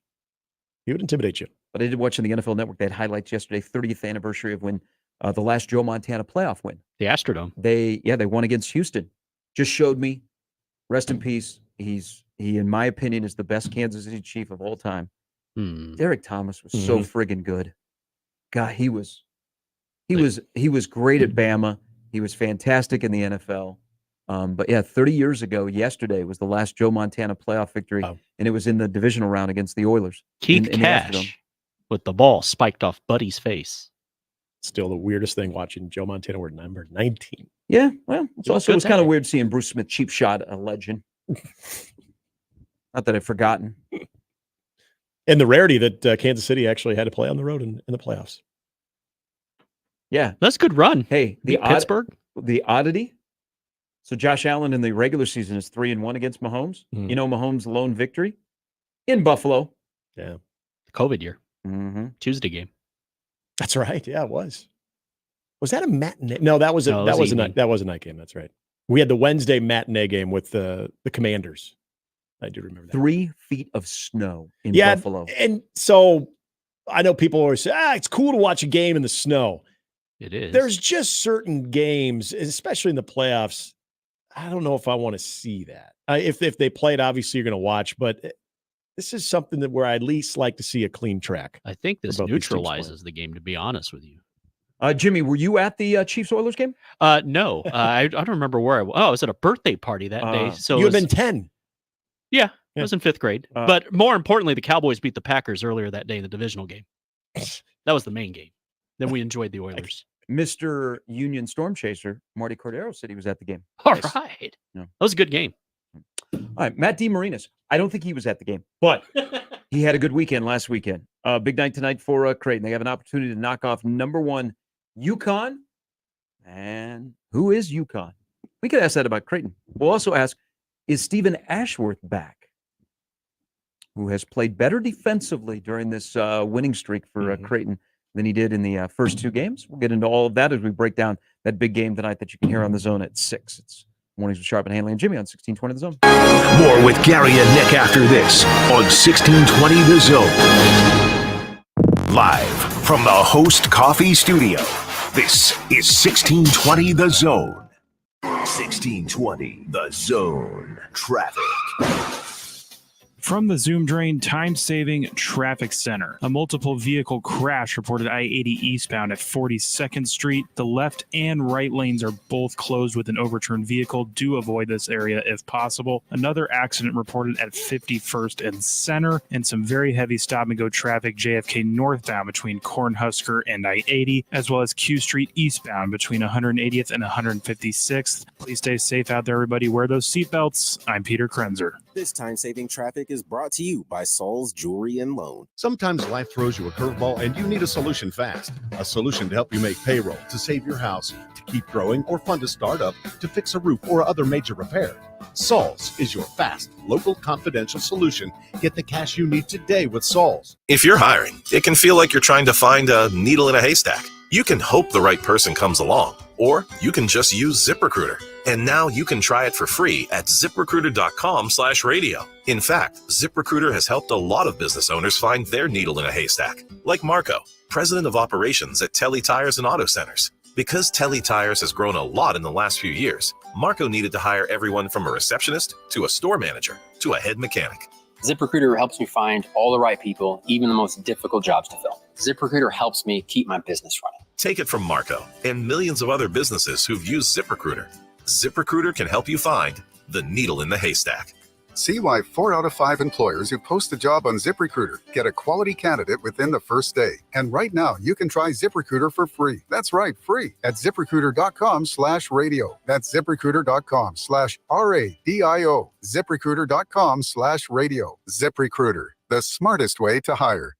He would intimidate you. But I did watch on the NFL Network. They had highlights yesterday, 30th anniversary of when the last Joe Montana playoff win. The Astrodome. They won against Houston. Just showed me. Rest in peace. He, in my opinion, is the best Kansas City Chief of all time. Derek Thomas was so friggin' good. God, he was great at Bama. He was fantastic in the NFL. But yeah, 30 years ago, yesterday was the last Joe Montana playoff victory, and it was in the divisional round against the Oilers. Keith in the Cash Astrodome. with the ball spiked off Buddy's face. Still the weirdest thing watching Joe Montana wear number 19. Yeah, well, it good was kind of day. weird seeing Bruce Smith cheap shot a legend. Not that I've forgotten. And the rarity that Kansas City actually had to play on the road in the playoffs. Yeah, that's a good run. Hey, Pittsburgh. The oddity. So Josh Allen in the regular season is 3-1 against Mahomes. You know Mahomes' lone victory in Buffalo. Yeah, COVID year. Mm-hmm. Tuesday game. That's right. Yeah, it was. Was that a matinee? No, that was a night game. That's right. We had the Wednesday matinee game with the Commanders. I do remember that. 3 feet of snow in Buffalo. And so I know people always say, it's cool to watch a game in the snow. It is. There's just certain games, especially in the playoffs. I don't know if I want to see that. If they play it, obviously you're going to watch, but this is something that where I at least like to see a clean track. I think this for both these teams neutralizes the game, to be honest with you. Jimmy, were you at the Chiefs-Oilers game? No, I don't remember where I was. Oh, I was at a birthday party that day. So you had been 10. Yeah, I was in 5th grade. But more importantly, the Cowboys beat the Packers earlier that day in the divisional game. That was the main game. Then we enjoyed the Oilers. Mr. Union Storm Chaser, Marty Cordero, said he was at the game. All right. Yeah. That was a good game. All right, Matt DeMarinis. I don't think he was at the game, but he had a good weekend last weekend. Big night tonight for Creighton. They have an opportunity to knock off number 1 UConn. And who is UConn? We could ask that about Creighton. We'll also ask, is Stephen Ashworth back? Who has played better defensively during this winning streak for Creighton than he did in the first two games. We'll get into all of that as we break down that big game tonight that you can hear on The Zone at 6. It's Mornings with Sharp and Handley and Jimmy on 1620 The Zone. More with Gary and Nick after this on 1620 The Zone. Live from the Host Coffee Studio, this is 1620 The Zone. 1620 The Zone. Traffic. From the Zoom Drain Time-Saving Traffic Center, a multiple vehicle crash reported I-80 eastbound at 42nd Street. The left and right lanes are both closed with an overturned vehicle. Do avoid this area if possible. Another accident reported at 51st and Center, and some very heavy stop-and-go traffic JFK northbound between Cornhusker and I-80, as well as Q Street eastbound between 180th and 156th. Please stay safe out there, everybody. Wear those seatbelts. I'm Peter Krenzer. This time-saving traffic is brought to you by Saul's Jewelry and Loan. Sometimes life throws you a curveball and you need a solution fast. A solution to help you make payroll, to save your house, to keep growing, or fund a startup, to fix a roof or other major repair. Saul's is your fast, local, confidential solution. Get the cash you need today with Saul's. If you're hiring, it can feel like you're trying to find a needle in a haystack. You can hope the right person comes along, or you can just use ZipRecruiter. And now you can try it for free at ZipRecruiter.com/radio. In fact, ZipRecruiter has helped a lot of business owners find their needle in a haystack, like Marco, president of operations at Telly Tires and Auto Centers. Because Telly Tires has grown a lot in the last few years, Marco needed to hire everyone from a receptionist to a store manager to a head mechanic. ZipRecruiter helps me find all the right people, even the most difficult jobs to fill. ZipRecruiter helps me keep my business running. Take it from Marco and millions of other businesses who've used ZipRecruiter. ZipRecruiter can help you find the needle in the haystack. See why 4 out of 5 employers who post a job on ZipRecruiter get a quality candidate within the first day. And right now, you can try ZipRecruiter for free. That's right, free at ZipRecruiter.com/radio. That's ZipRecruiter.com/RADIO. ZipRecruiter.com/radio. ZipRecruiter, the smartest way to hire.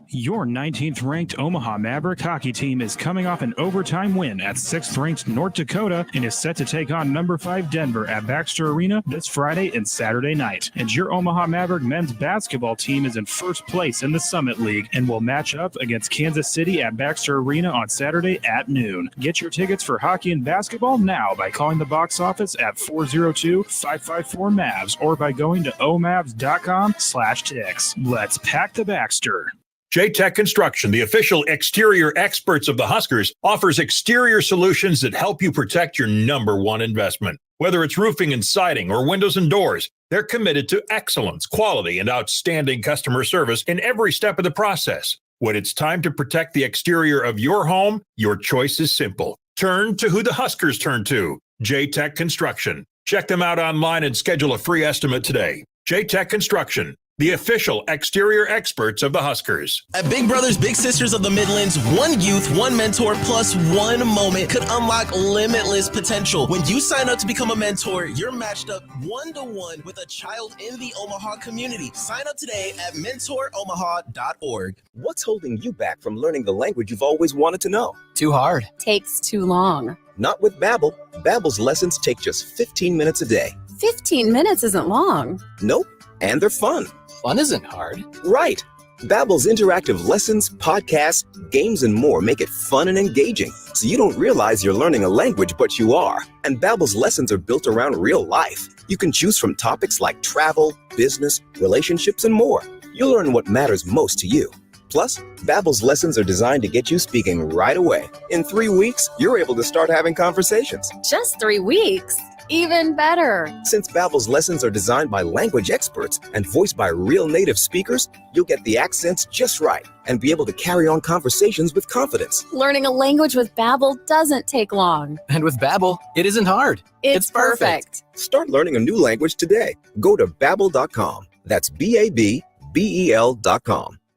Your 19th ranked Omaha Maverick hockey team is coming off an overtime win at 6th ranked North Dakota and is set to take on number 5 Denver at Baxter Arena this Friday and Saturday night. And your Omaha Maverick men's basketball team is in first place in the Summit League and will match up against Kansas City at Baxter Arena on Saturday at noon. Get your tickets for hockey and basketball now by calling the box office at 402-554-MAVS or by going to omavs.com/ticks. Let's pack the Baxter. J-Tech Construction, the official exterior experts of the Huskers, offers exterior solutions that help you protect your number one investment. Whether it's roofing and siding or windows and doors, they're committed to excellence, quality, and outstanding customer service in every step of the process. When it's time to protect the exterior of your home, your choice is simple. Turn to who the Huskers turn to, J-Tech Construction. Check them out online and schedule a free estimate today. J-Tech Construction, the official exterior experts of the Huskers. At Big Brothers Big Sisters of the Midlands, one youth, one mentor, plus one moment could unlock limitless potential. When you sign up to become a mentor, you're matched up 1-to-1 with a child in the Omaha community. Sign up today at mentoromaha.org. What's holding you back from learning the language you've always wanted to know? Too hard. Takes too long. Not with Babbel. Babbel's lessons take just 15 minutes a day. 15 minutes isn't long. Nope. And they're fun. Fun isn't hard. Right. Babbel's interactive lessons, podcasts, games, and more make it fun and engaging, so you don't realize you're learning a language, but you are. And Babbel's lessons are built around real life. You can choose from topics like travel, business, relationships, and more. You'll learn what matters most to you. Plus, Babbel's lessons are designed to get you speaking right away. In 3 weeks, you're able to start having conversations. Just 3 weeks? Even better. Since Babbel's lessons are designed by language experts and voiced by real native speakers, you'll get the accents just right and be able to carry on conversations with confidence. Learning a language with Babbel doesn't take long. And with Babbel, it isn't hard. It's perfect. Start learning a new language today. Go to Babbel.com. That's Babbel.com.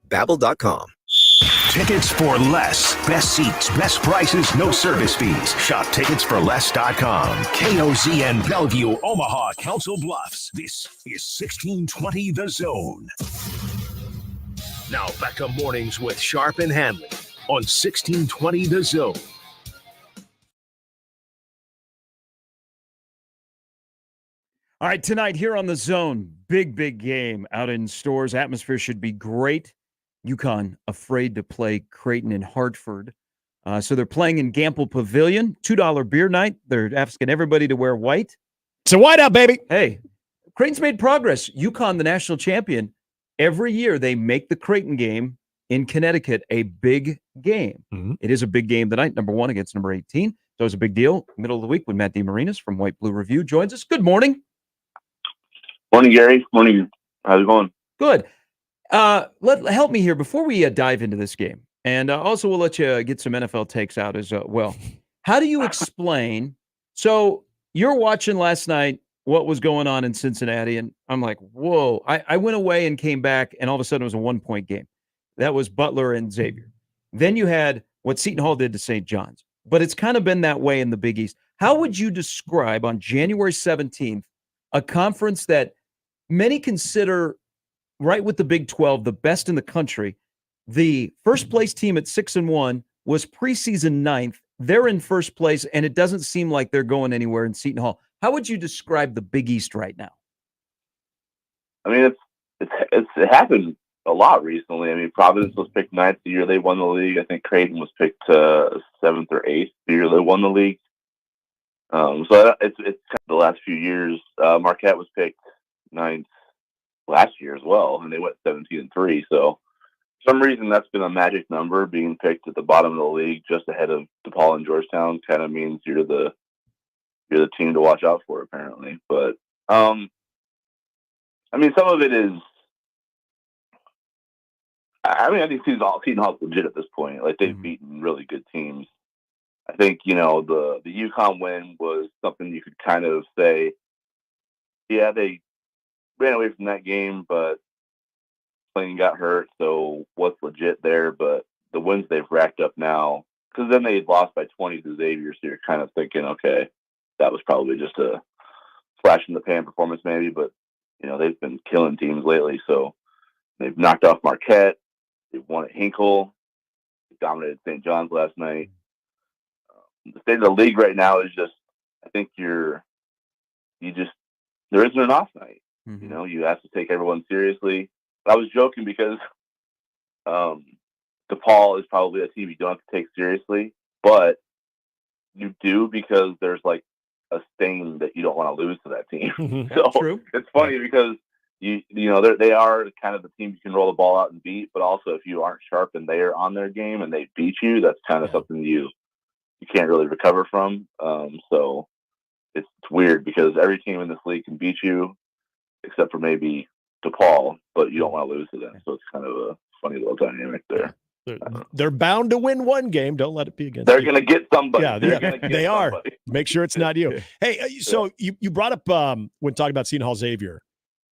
Babbel.com. Tickets for less. Best seats, best prices, no service fees. Shop ticketsforless.com. KOZN Bellevue, Omaha, Council Bluffs. This is 1620 The Zone. Now back to mornings with Sharp and Handley on 1620 The Zone. All right, tonight here on The Zone, big game out in stores. Atmosphere should be great. UConn afraid to play Creighton in Hartford. So they're playing in Gamble Pavilion, $2 beer night. They're asking everybody to wear white. It's a whiteout, baby. Hey, Creighton's made progress. UConn, the national champion, every year they make the Creighton game in Connecticut a big game. Mm-hmm. It is a big game tonight, number 1 against number 18. So it's a big deal. Middle of the week when Matt DeMarinis from White Blue Review joins us. Good morning. Morning, Gary. Morning. How's it going? Good. Help me here before we dive into this game. And also we'll let you get some NFL takes out as well. How do you explain? So you're watching last night what was going on in Cincinnati, and I'm like, whoa. I went away and came back, and all of a sudden it was a 1-point game. That was Butler and Xavier. Then you had what Seton Hall did to St. John's. But it's kind of been that way in the Big East. How would you describe on January 17th a conference that many consider, right with the Big 12, the best in the country? The first place team at 6-1 was preseason 9th. They're in first place, and it doesn't seem like they're going anywhere in Seton Hall. How would you describe the Big East right now? I mean, it happened a lot recently. I mean, Providence was picked 9th the year they won the league. I think Creighton was picked 7th or 8th the year they won the league. So it's kind of the last few years. Marquette was picked 9th last year as well, and they went 17-3. So for some reason, that's been a magic number. Being picked at the bottom of the league, just ahead of DePaul and Georgetown, kind of means you're the team to watch out for, apparently. But I mean, some of it is. I mean, I think Seton Hall's legit at this point. Like, they've beaten really good teams. I think, the UConn win was something you could kind of say, yeah, they ran away from that game, but Clayton got hurt, so what's legit there? But the wins they've racked up now, because then they lost by 20 to Xavier, so you're kind of thinking, okay, that was probably just a flash in the pan performance maybe, but, they've been killing teams lately, so they've knocked off Marquette. They won at Hinkle. They dominated St. John's last night. The state of the league right now is just, I think there isn't an off night. Mm-hmm. You have to take everyone seriously. But I was joking because DePaul is probably a team you don't have to take seriously, but you do because there's like a stain that you don't want to lose to that team. So true. It's funny because they are kind of the team you can roll the ball out and beat, but also if you aren't sharp and they are on their game and they beat you, that's kind of something you can't really recover from. So it's weird because every team in this league can beat you except for maybe DePaul, but you don't want to lose to them. So it's kind of a funny little dynamic there. They're bound to win one game. Don't let it be against They're you. going to get somebody. Yeah, they are. Make sure it's not you. Hey, so you brought up when talking about Seton Hall Xavier,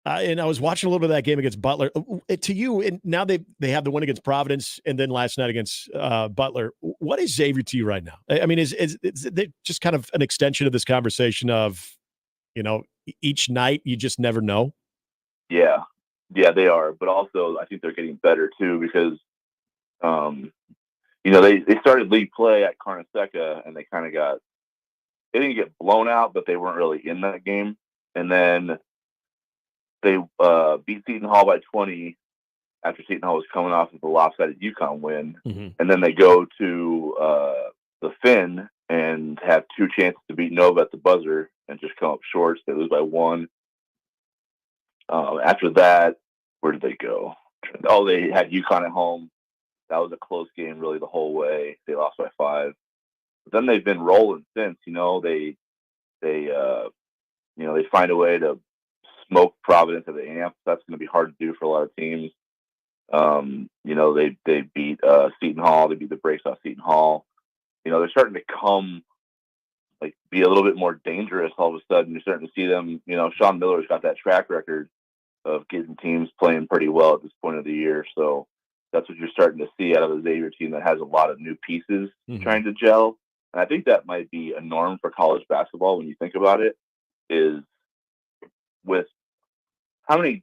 and I was watching a little bit of that game against Butler. To you, and now they have the win against Providence, and then last night against Butler. What is Xavier to you right now? I mean, is it just kind of an extension of this conversation of, each night you just never know? Yeah, they are. But also, I think they're getting better too because, they started league play at Carnesecca, and they kind of they didn't get blown out, but they weren't really in that game. And then they beat Seton Hall by 20 after Seton Hall was coming off of the lopsided UConn win. Mm-hmm. And then they go to the Finn and have 2 chances to beat Nova at the buzzer and just come up short. So they lose by 1. After that, where did they go? Oh, they had UConn at home. That was a close game really the whole way. They lost by 5. But then they've been rolling since. They find a way to smoke Providence at the amp. That's going to be hard to do for a lot of teams. They beat Seton Hall. They beat the brakes off Seton Hall. They're starting to be a little bit more dangerous all of a sudden. You're starting to see them. Sean Miller's got that track record of getting teams playing pretty well at this point of the year. So that's what you're starting to see out of the Xavier team that has a lot of new pieces trying to gel. And I think that might be a norm for college basketball when you think about it, is with how many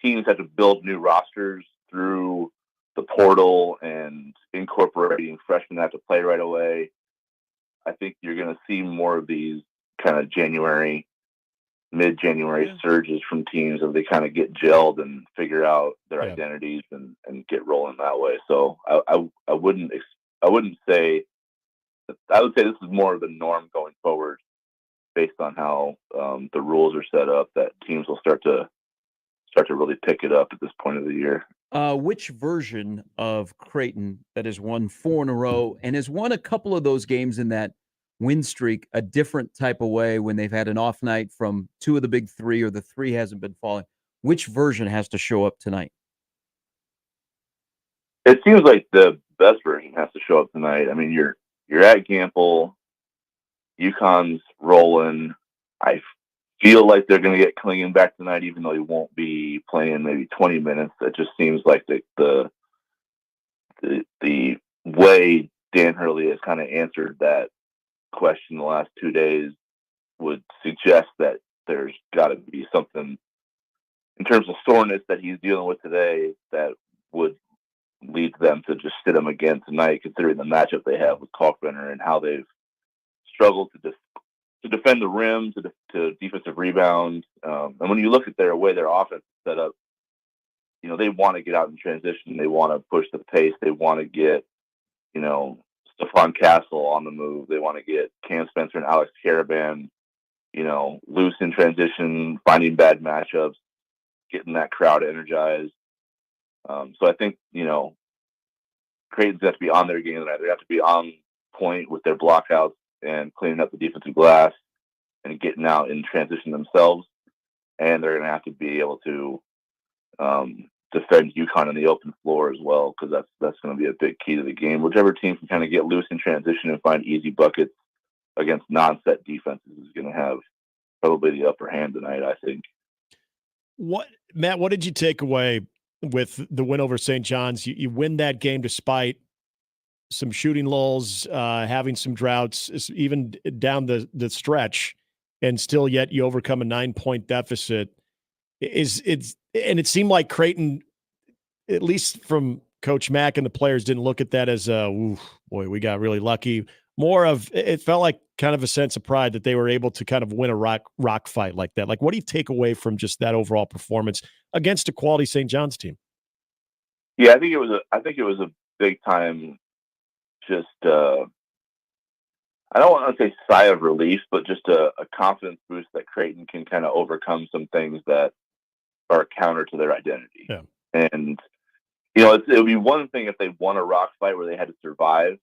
teams have to build new rosters through the portal and incorporating freshmen that have to play right away. I think you're going to see more of these kind of January, mid-January surges from teams as they kind of get gelled and figure out their identities and get rolling that way. So I wouldn't say – I would say this is more of the norm going forward based on how the rules are set up, that teams will start to really pick it up at this point of the year. Which version of Creighton that has won 4 in a row and has won a couple of those games in that win streak a different type of way when they've had an off night from 2 of the big 3 or the 3 hasn't been falling? Which version has to show up tonight? It seems like the best version has to show up tonight. I mean, you're at Gamble, UConn's rolling. I feel like they're going to get Klingon back tonight, even though he won't be playing maybe 20 minutes. It just seems like the way Dan Hurley has kind of answered that question the last 2 days would suggest that there's got to be something in terms of soreness that he's dealing with today that would lead them to just sit him again tonight, considering the matchup they have with Kalkbrenner and how they've struggled to defend the rim, to defensive rebound. And when you look at their way their offense is set up, you know, they want to get out in transition. They want to push the pace. They want to get, you know, Stephon Castle on the move. They want to get Cam Spencer and Alex Caravan, you know, loose in transition, finding bad matchups, getting that crowd energized. So I think, you know, Creighton's got to be on their game tonight. They have to be on point with their blockouts and cleaning up the defensive glass and getting out in transition themselves. And they're going to have to be able to defend UConn in the open floor as well, because that's going to be a big key to the game. Whichever team can kind of get loose in transition and find easy buckets against non-set defenses is going to have probably the upper hand tonight, I think. Matt, what did you take away with the win over St. John's? You win that game despite some shooting lulls, having some droughts, even down the stretch, and still yet you overcome a 9-point deficit. And it seemed like Creighton, at least from Coach Mack and the players, didn't look at that as boy, we got really lucky. More of it felt like kind of a sense of pride that they were able to kind of win a rock fight like that. Like, what do you take away from just that overall performance against a quality St. John's team? Yeah, I think it was a big time. Just I don't want to say sigh of relief, but just a confidence boost that Creighton can kind of overcome some things that are counter to their identity. Yeah. And you know, it would be one thing if they won a rock fight where they had to survive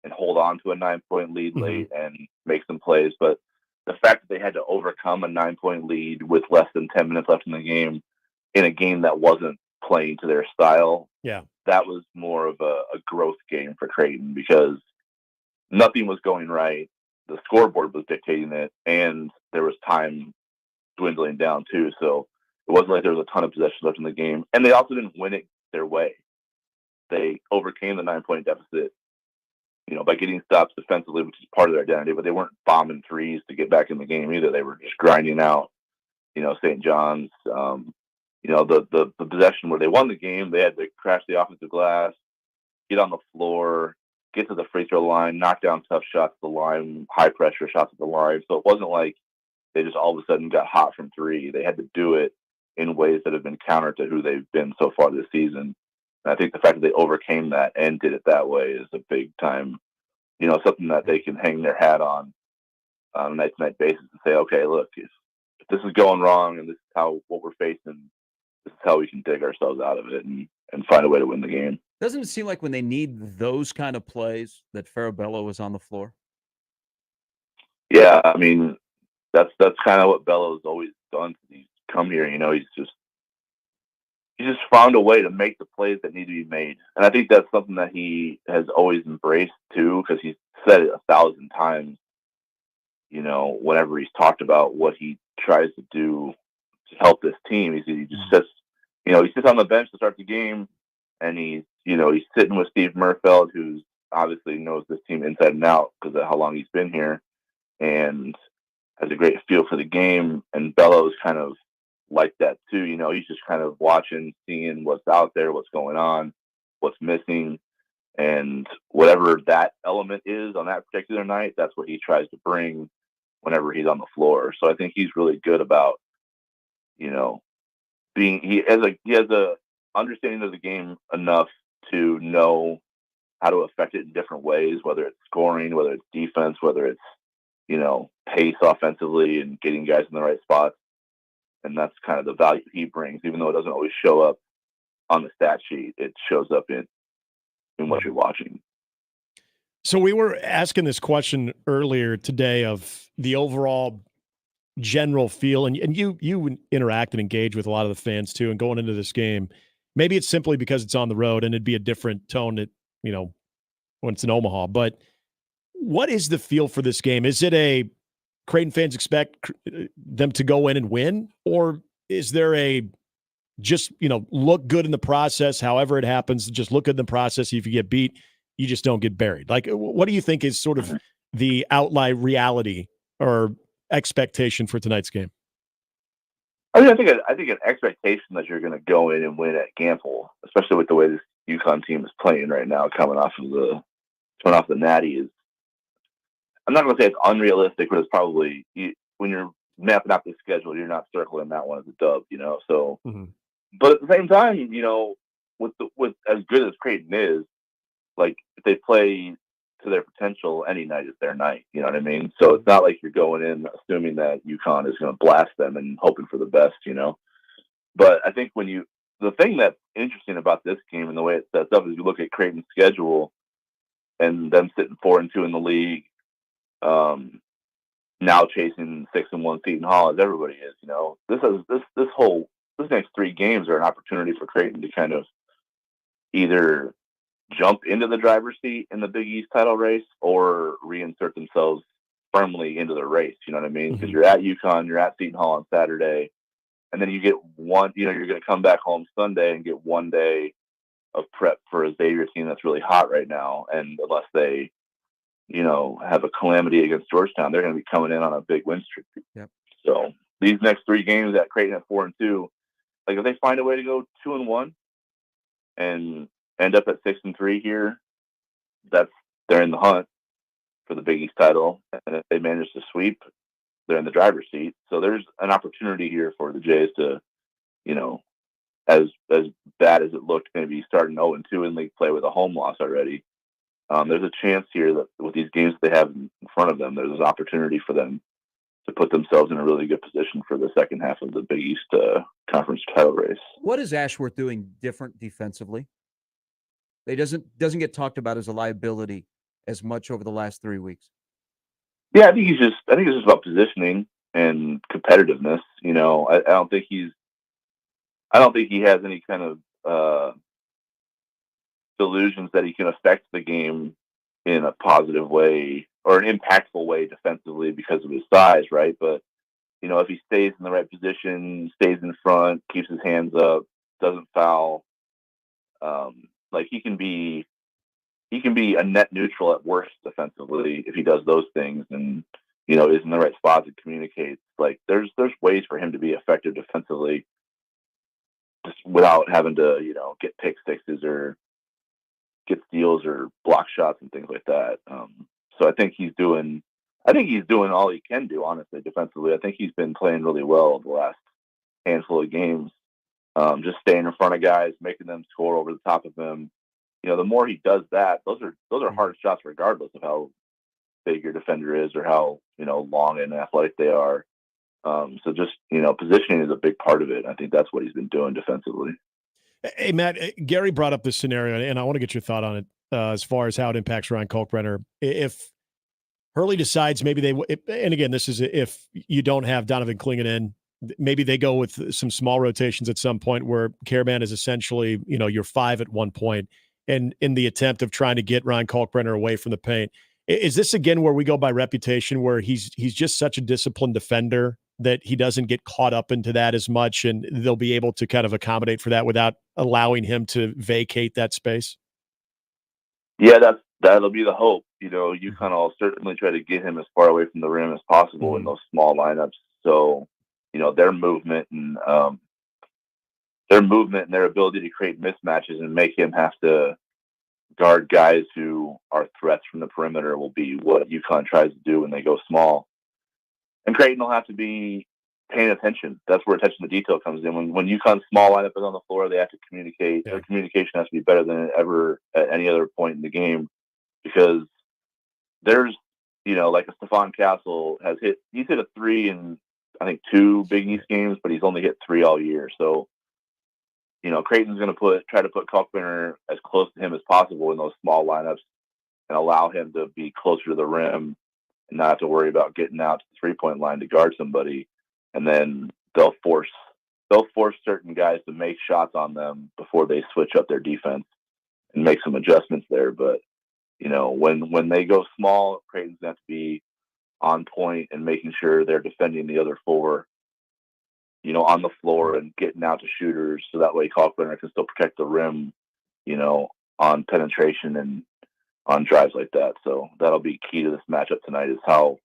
and hold on to a 9-point lead late and make some plays. But the fact that they had to overcome a 9-point lead with less than 10 minutes left in the game, in a game that wasn't playing to their style, that was more of a growth game for Creighton, because nothing was going right. The scoreboard was dictating it, and there was time dwindling down too. So it wasn't like there was a ton of possession left in the game. And they also didn't win it their way. They overcame the 9-point deficit, you know, by getting stops defensively, which is part of their identity, but they weren't bombing threes to get back in the game either. They were just grinding out, you know, St. John's. You know, the possession where they won the game, they had to crash the offensive glass, get on the floor, get to the free throw line, knock down tough shots at the line, high pressure shots at the line. So it wasn't like they just all of a sudden got hot from three. They had to do it in ways that have been counter to who they've been so far this season. And I think the fact that they overcame that and did it that way is a big time, you know, something that they can hang their hat on a night-to-night basis and say, okay, look, if this is going wrong and this is what we're facing, this is how we can dig ourselves out of it and find a way to win the game. Doesn't it seem like when they need those kind of plays that Farabello is on the floor? Yeah, I mean, that's kind of what Bello's always done. He's come here, you know, he's just found a way to make the plays that need to be made. And I think that's something that he has always embraced too, because he's said it 1,000 times, you know, whenever he's talked about what he tries to do to help this team. He just sits, you know, he sits on the bench to start the game, and he's sitting with Steve Murfeld, who's obviously knows this team inside and out because of how long he's been here, and has a great feel for the game. And Bello's kind of like that too. You know, he's just kind of watching, seeing what's out there, what's going on, what's missing, and whatever that element is on that particular night, that's what he tries to bring whenever he's on the floor. So I think he's really good about, he has a understanding of the game enough to know how to affect it in different ways, whether it's scoring, whether it's defense, whether it's, pace offensively and getting guys in the right spots. And that's kind of the value he brings, even though it doesn't always show up on the stat sheet. It shows up in what you're watching. So we were asking this question earlier today of the overall general feel, and you interact and engage with a lot of the fans too. And going into this game, maybe it's simply because it's on the road and it'd be a different tone that, when it's in Omaha. But what is the feel for this game? Is it a Creighton fans expect them to go in and win, or is there a just, look good in the process, however it happens, just look good in the process. If you get beat, you just don't get buried. Like, what do you think is sort of the outline reality or expectation for tonight's game? I think an expectation that you're going to go in and win at Gamble, especially with the way this UConn team is playing right now, coming off the Natty, is, I'm not going to say it's unrealistic, but it's probably, when you're mapping out the schedule, you're not circling that one as a dub, So, but at the same time, with as good as Creighton is, like, if they play to their potential, any night is their night. You know what I mean? So it's not like you're going in assuming that UConn is going to blast them and hoping for the best, But I think the thing that's interesting about this game and the way it sets up is you look at Creighton's schedule and them sitting 4-2 in the league, now chasing 6-1 Seton Hall as everybody is. This next 3 games are an opportunity for Creighton to kind of either jump into the driver's seat in the Big East title race or reinsert themselves firmly into the race. You know what I mean? Because you're at UConn, you're at Seton Hall on Saturday, and then you get one, you're going to come back home Sunday and get one day of prep for a Xavier team that's really hot right now. And unless they, have a calamity against Georgetown, they're going to be coming in on a big win streak. Yep. So these next 3 games at Creighton at 4-2, like, if they find a way to go 2-1 and end up at 6-3 here, they're in the hunt for the Big East title. And if they manage to sweep, they're in the driver's seat. So there's an opportunity here for the Jays to, as bad as it looked, maybe starting 0-2 in league play with a home loss already. There's a chance here that with these games they have in front of them, there's an opportunity for them to put themselves in a really good position for the second half of the Big East conference title race. What is Ashworth doing different defensively? They doesn't get talked about as a liability as much over the last 3 weeks. Yeah, I think it's just about positioning and competitiveness. I don't think he has any kind of delusions that he can affect the game in a positive way or an impactful way defensively because of his size, right? But if he stays in the right position, stays in front, keeps his hands up, doesn't foul, like, he can be a net neutral at worst defensively if he does those things and is in the right spots and communicates. Like, there's ways for him to be effective defensively just without having to get pick sixes or get steals or block shots and things like that. So I think he's doing all he can do, honestly, defensively. I think he's been playing really well the last handful of games. Just staying in front of guys, making them score over the top of him. The more he does that, those are hard shots regardless of how big your defender is or how, long and athletic they are. So just, positioning is a big part of it. I think that's what he's been doing defensively. Hey, Matt, Gary brought up this scenario, and I want to get your thought on it as far as how it impacts Ryan Kalkbrenner. If Hurley decides maybe and again, this is if you don't have Donovan Clingan in, maybe they go with some small rotations at some point where Karaban is essentially, your 5 at one point, and in the attempt of trying to get Ryan Kalkbrenner away from the paint. Is this again where we go by reputation, where he's just such a disciplined defender that he doesn't get caught up into that as much, and they'll be able to kind of accommodate for that without allowing him to vacate that space? Yeah, that'll be the hope. UConn will certainly try to get him as far away from the rim as possible in those small lineups. So, their movement and their ability to create mismatches and make him have to guard guys who are threats from the perimeter will be what UConn tries to do when they go small. Creighton will have to be paying attention. That's where attention to detail comes in. When UConn's small lineup is on the floor, they have to communicate. Their communication has to be better than ever at any other point in the game, because there's, like a Stephon Castle he's hit a 3 in, I think, 2 Big East games, but he's only hit 3 all year. So, Creighton's going to try to put Kalkbrenner as close to him as possible in those small lineups and allow him to be closer to the rim and not have to worry about getting out to the 3-point line to guard somebody. And then they'll force certain guys to make shots on them before they switch up their defense and make some adjustments there. But, when they go small, Creighton's going to have to be on point and making sure they're defending the other 4, on the floor and getting out to shooters, so that way Kalkbrenner can still protect the rim, on penetration and on drives like that. So that'll be key to this matchup tonight, is how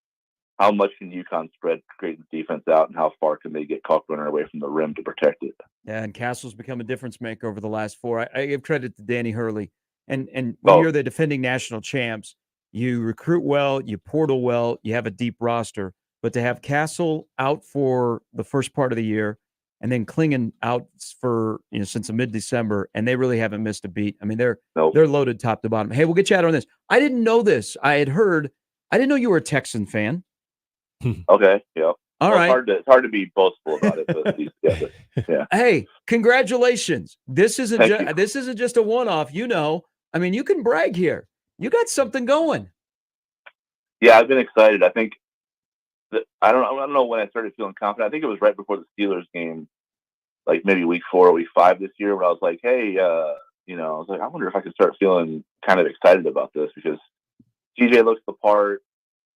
much can UConn spread Creighton's defense out, and how far can they get Kalkbrenner away from the rim to protect it? Yeah, and Castle's become a difference maker over the last 4. I give credit to Danny Hurley. And when you're the defending national champs, you recruit well, you portal well, you have a deep roster. But to have Castle out for the first part of the year, and then Klingon out for since mid-December, and they really haven't missed a beat. I mean, they're loaded top to bottom. Hey, we'll get you out on this. I didn't know this. I didn't know you were a Texan fan. Okay, yeah. All right. It's hard to be boastful about it, but yeah. Hey, congratulations! This isn't just a one-off. I mean, you can brag here. You got something going. Yeah, I've been excited. I think I don't know when I started feeling confident. I think it was right before the Steelers game, like maybe week 4 or week 5 this year, when I was like, hey, I was like, I wonder if I can start feeling kind of excited about this, because TJ looks the part.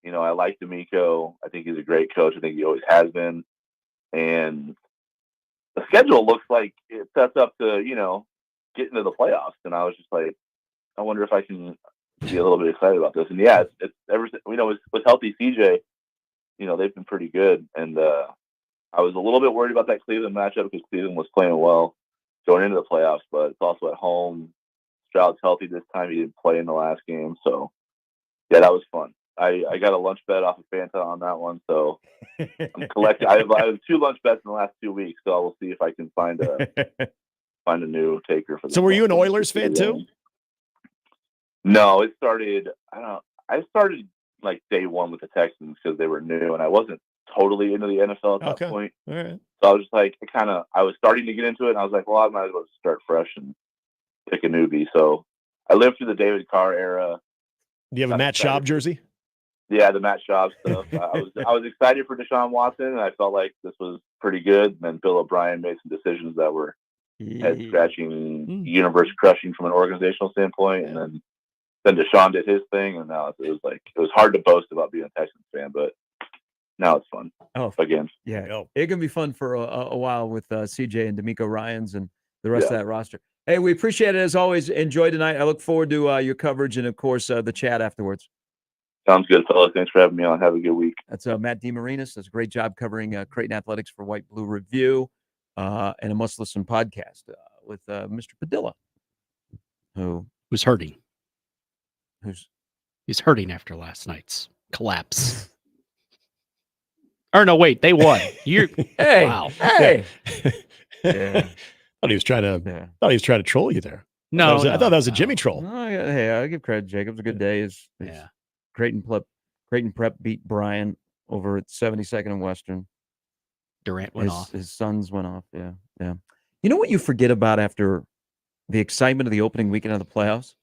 I like D'Amico. I think he's a great coach. I think he always has been. And the schedule looks like it sets up to, get into the playoffs. And I was just like, I wonder if I can be a little bit excited about this. And yeah, it's everything. With healthy CJ, they've been pretty good. And I was a little bit worried about that Cleveland matchup, because Cleveland was playing well going into the playoffs, but it's also at home. Stroud's healthy this time. He didn't play in the last game. So yeah, that was fun. I got a lunch bet off of Fanta on that one, so I'm collecting. I have 2 lunch bets in the last 2 weeks, so I will see if I can find a new taker for. So, were you an Oilers fan too? No, it started. I started like day 1 with the Texans, because they were new, and I wasn't totally into the NFL at that point. All right. So I was just like, I was starting to get into it, and I was like, well, I might as well start fresh and pick a newbie. So I lived through the David Carr era. Do you have a Matt Schaub jersey? Yeah, the Matt Schaub stuff. I was excited for Deshaun Watson, and I felt like this was pretty good. And then Bill O'Brien made some decisions that were head scratching, universe crushing from an organizational standpoint. And then Deshaun did his thing, and now it was hard to boast about being a Texans fan, but now it's fun. Oh, again, yeah, it can be fun for a while with CJ and D'Amico Ryans and the rest of that roster. Hey, we appreciate it as always. Enjoy tonight. I look forward to your coverage and, of course, the chat afterwards. Sounds good, fellas. Thanks for having me on. Have a good week. That's Matt DeMarinis. Does a great job covering Creighton Athletics for White Blue Review and a must-listen podcast with Mr. Padilla, who's hurting. He's hurting after last night's collapse. Or no, wait, they won. Hey, wow. Hey. Yeah. Thought he was trying to troll you there. No, I thought that was a Jimmy troll. Hey, I give credit. Jacob's a good day. Creighton Prep beat Bryan over at 72nd and Western. Durant went off. His sons went off. Yeah. You know what you forget about after the excitement of the opening weekend of the playoffs?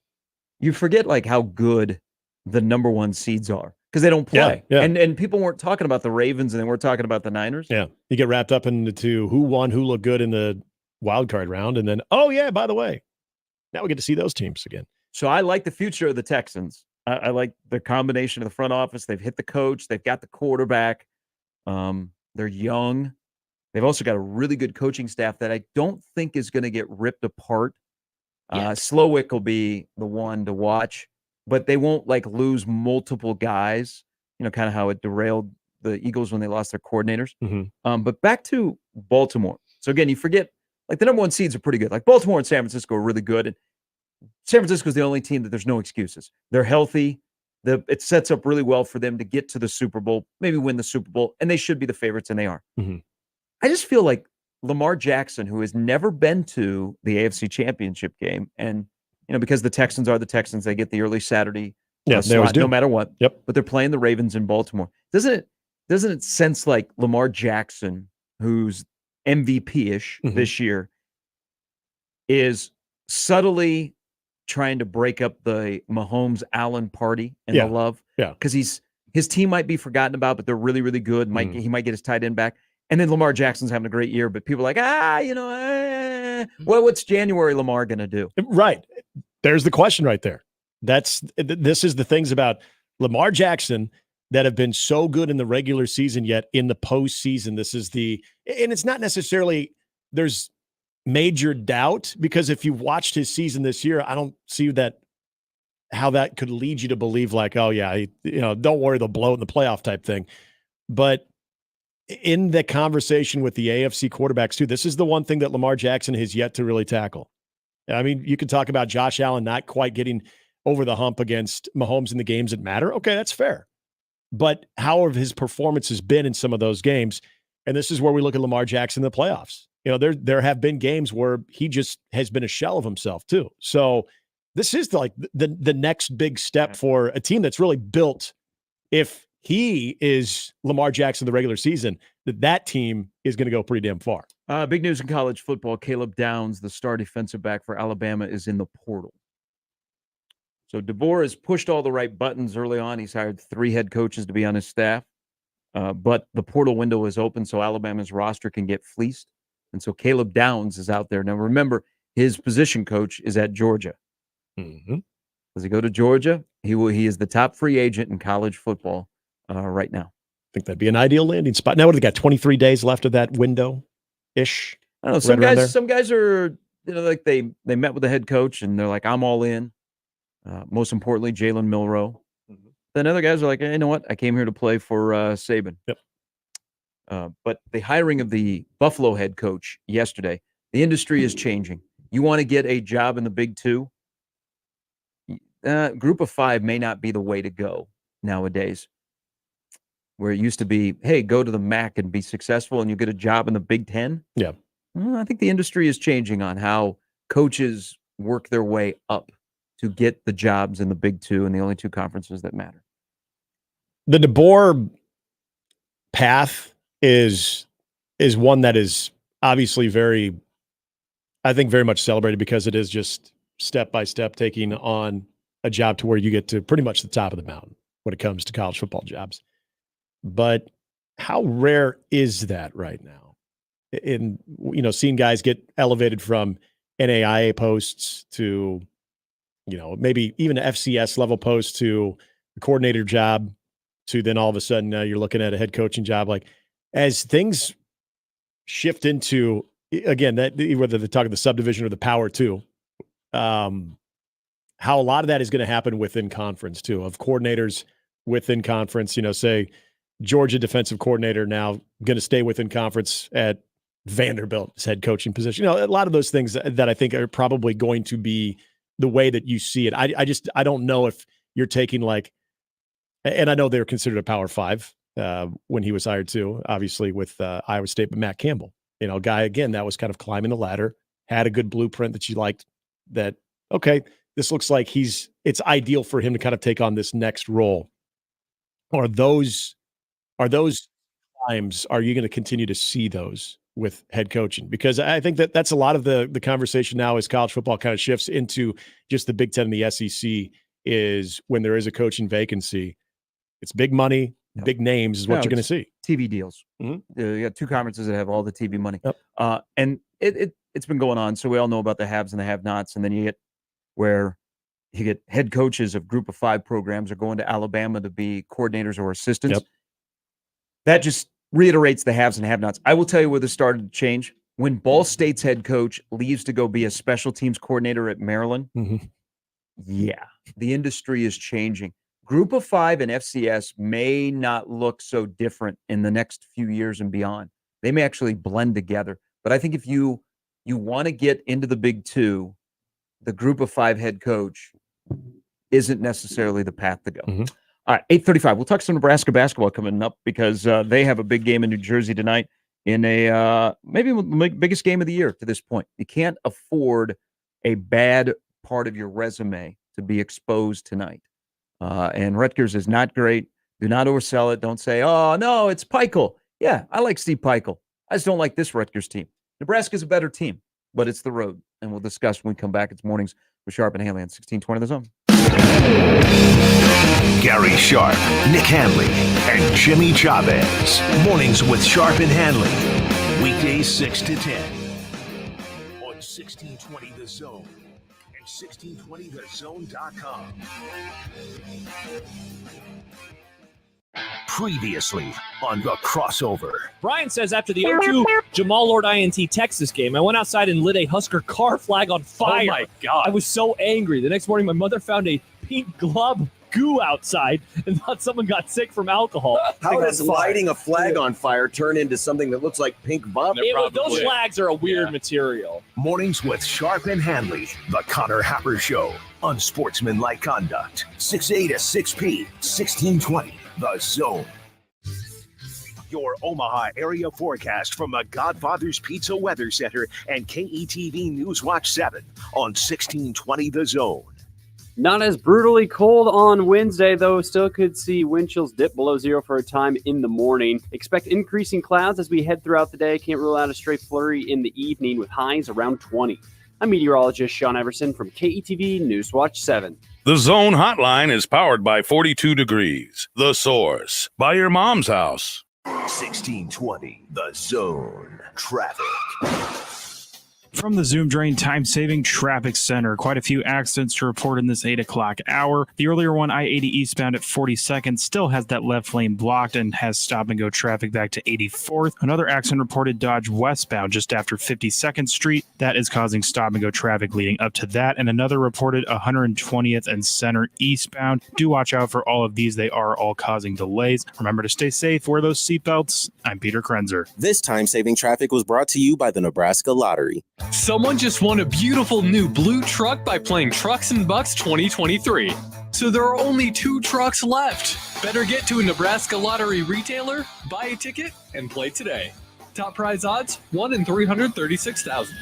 You forget like how good the number 1 seeds are, because they don't play. Yeah. And people weren't talking about the Ravens, and they weren't talking about the Niners. Yeah. You get wrapped up into who won, who looked good in the wild card round, and then, oh yeah, by the way, now we get to see those teams again. So I like the future of the Texans. I like the combination of the front office. They've hit the coach. They've got the quarterback. They're young. They've also got a really good coaching staff that I don't think is going to get ripped apart. Slowick will be the one to watch, but they won't like lose multiple guys, kind of how it derailed the Eagles when they lost their coordinators. But back to Baltimore. So again, you forget, like the number 1 seeds are pretty good. Like Baltimore and San Francisco are really good. And San Francisco is the only team that there's no excuses. They're healthy. it sets up really well for them to get to the Super Bowl, maybe win the Super Bowl, and they should be the favorites, and they are. Mm-hmm. I just feel like Lamar Jackson, who has never been to the AFC Championship game, and because the Texans are the Texans, they get the early Saturday they always do, no matter what. Yep. But they're playing the Ravens in Baltimore. Doesn't it sense like Lamar Jackson, who's MVP-ish this year, is subtly trying to break up the Mahomes-Allen party and the love? Yeah. Because his team might be forgotten about, but they're really, really good. He might get his tight end back. And then Lamar Jackson's having a great year, but people are like, what's January Lamar going to do? Right. There's the question right there. This is the things about Lamar Jackson that have been so good in the regular season, yet in the postseason, and it's not necessarily there's major doubt, because if you've watched his season this year, I don't see how that could lead you to believe like, oh yeah, don't worry, they'll blow it in the playoff type thing. But in the conversation with the AFC quarterbacks too, this is the one thing that Lamar Jackson has yet to really tackle. I mean, you can talk about Josh Allen not quite getting over the hump against Mahomes in the games that matter. Okay, that's fair. But how have his performances been in some of those games? And this is where we look at Lamar Jackson in the playoffs. There have been games where he just has been a shell of himself too. So this is the next big step for a team that's really built. If he is Lamar Jackson the regular season, that team is going to go pretty damn far. Big news in college football. Caleb Downs, the star defensive back for Alabama, is in the portal. So DeBoer has pushed all the right buttons early on. He's hired 3 head coaches to be on his staff. But the portal window is open, so Alabama's roster can get fleeced. And so Caleb Downs is out there. Now, remember, his position coach is at Georgia. Mm-hmm. Does he go to Georgia? He is the top free agent in college football right now. I think that'd be an ideal landing spot. Now, what do they got? 23 days left of that window-ish? I don't know. Some guys are, like they met with the head coach and they're like, I'm all in. Most importantly, Jalen Milroe. Mm-hmm. Then other guys are like, hey, you know what? I came here to play for Saban. Yep. But the hiring of the Buffalo head coach yesterday, the industry is changing. You want to get a job in the Big Two? Group of 5 may not be the way to go nowadays. Where it used to be, hey, go to the MAC and be successful and you get a job in the Big Ten. Yeah. I think the industry is changing on how coaches work their way up to get the jobs in the Big Two and the only 2 conferences that matter. The DeBoer path is one that is obviously very much celebrated, because it is just step by step taking on a job to where you get to pretty much the top of the mountain when it comes to college football jobs. But how rare is that right now? In seeing guys get elevated from NAIA posts to, maybe even an FCS level post to a coordinator job to then all of a sudden you're looking at a head coaching job. Like, as things shift into, again, that whether they're talking the subdivision or the power two, how a lot of that is going to happen within conference too, of coordinators within conference, say Georgia defensive coordinator now going to stay within conference at Vanderbilt's head coaching position. A lot of those things that I think are probably going to be the way that you see it. I don't know if you're taking and I know they were considered a Power 5 when he was hired too, obviously with Iowa State, but Matt Campbell, guy, again, that was kind of climbing the ladder, had a good blueprint that you liked, that, okay, this looks like it's ideal for him to kind of take on this next role. Are those times, are you going to continue to see those with head coaching? Because I think that's a lot of the conversation now as college football kind of shifts into just the Big Ten and the SEC, is when there is a coaching vacancy, it's big money, big names is what you're going to see. TV deals. Mm-hmm. You got 2 conferences that have all the TV money. Yep. And it's been going on. So we all know about the haves and the have-nots. And then you get where you get head coaches of group of 5 programs are going to Alabama to be coordinators or assistants. Yep. That just reiterates the haves and have-nots. I will tell you where this started to change. When Ball State's head coach leaves to go be a special teams coordinator at Maryland, yeah, the industry is changing. Group of 5 and FCS may not look so different in the next few years and beyond. They may actually blend together. But I think if you want to get into the Big Two, the group of 5 head coach isn't necessarily the path to go. All right, 8:35. We'll talk some Nebraska basketball coming up because they have a big game in New Jersey tonight in a maybe the biggest game of the year to this point. You can't afford a bad part of your resume to be exposed tonight. And Rutgers is not great. Do not oversell it. Don't say, oh, no, it's Peichel. Yeah, I like Steve Peichel. I just don't like this Rutgers team. Nebraska's a better team, but it's the road. And we'll discuss when we come back. It's mornings with Sharp and Handley on 1620 The Zone. Gary Sharp, Nick Handley, and Jimmy Chavez. Mornings with Sharp and Handley. Weekdays 6 to 10 on 1620 The Zone and 1620thezone.com. Previously on The Crossover. Brian says after the 0-2 Jamal Lord INT Texas game, I went outside and lit a Husker car flag on fire. Oh my God. I was so angry. The next morning, my mother found a pink glob goo outside and thought someone got sick from alcohol. How does lighting a flag on fire turn into something that looks like pink vomit? Those flags are a weird material. Mornings with Sharp and Handley. The Connor Happer Show. Unsportsmanlike conduct. 6A to 6P. 1620. The Zone. Your Omaha area forecast from the Godfather's Pizza Weather Center and KETV Newswatch 7 on 1620 The Zone. Not as brutally cold on Wednesday, though. Still could see wind chills dip below zero for a time in the morning. Expect increasing clouds as we head throughout the day. Can't rule out a stray flurry in the evening with highs around 20. I'm meteorologist Sean Everson from KETV Newswatch 7. The Zone Hotline is powered by 42 Degrees. The Source. By your mom's house. 1620 The Zone. Traffic. From the Zoom Drain Time-Saving Traffic Center, quite a few accidents to report in this 8 o'clock hour. The earlier one, I-80 eastbound at 42nd, still has that left lane blocked and has stop-and-go traffic back to 84th. Another accident reported Dodge westbound just after 52nd Street. That is causing stop-and-go traffic leading up to that. And another reported 120th and Center eastbound. Do watch out for all of these. They are all causing delays. Remember to stay safe. Wear those seatbelts. I'm Peter Krenzer. This time-saving traffic was brought to you by the Nebraska Lottery. Someone just won a beautiful new blue truck by playing Trucks and Bucks 2023. So there are only 2 trucks left. Better get to a Nebraska Lottery retailer, buy a ticket, and play today. Top prize odds, 1 in 336,000.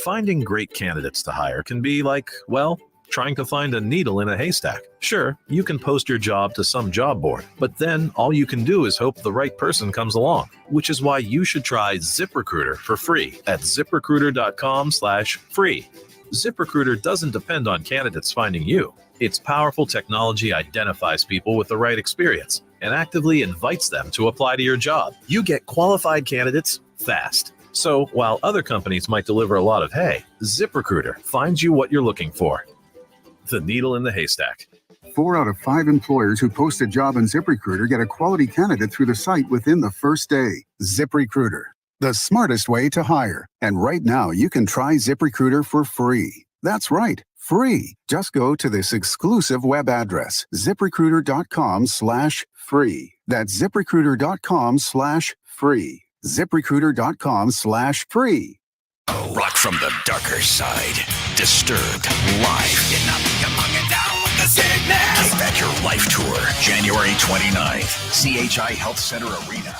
Finding great candidates to hire can be like, well, trying to find a needle in a haystack. Sure, you can post your job to some job board, but then all you can do is hope the right person comes along, which is why you should try ZipRecruiter for free at ZipRecruiter.com/free. ZipRecruiter doesn't depend on candidates finding you. Its powerful technology identifies people with the right experience and actively invites them to apply to your job. You get qualified candidates fast. So while other companies might deliver a lot of hay, ZipRecruiter finds you what you're looking for. The needle in the haystack. 4 out of 5 employers who post a job on ZipRecruiter get a quality candidate through the site within the first day. ZipRecruiter, the smartest way to hire. And right now, you can try ZipRecruiter for free. That's right, free. Just go to this exclusive web address, ZipRecruiter.com/free. That's ZipRecruiter.com/free. ZipRecruiter.com/free. Rock from the darker side. Disturbed live. You're nothing among it down with the sickness. Take Back Your Life Tour, January 29th. CHI Health Center Arena.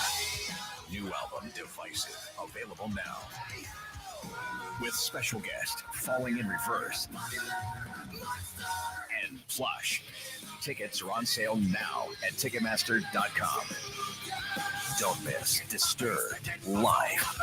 New album, Divisive, available now. With special guest, Falling in Reverse. And Plush. Tickets are on sale now at Ticketmaster.com. Don't miss Disturbed live.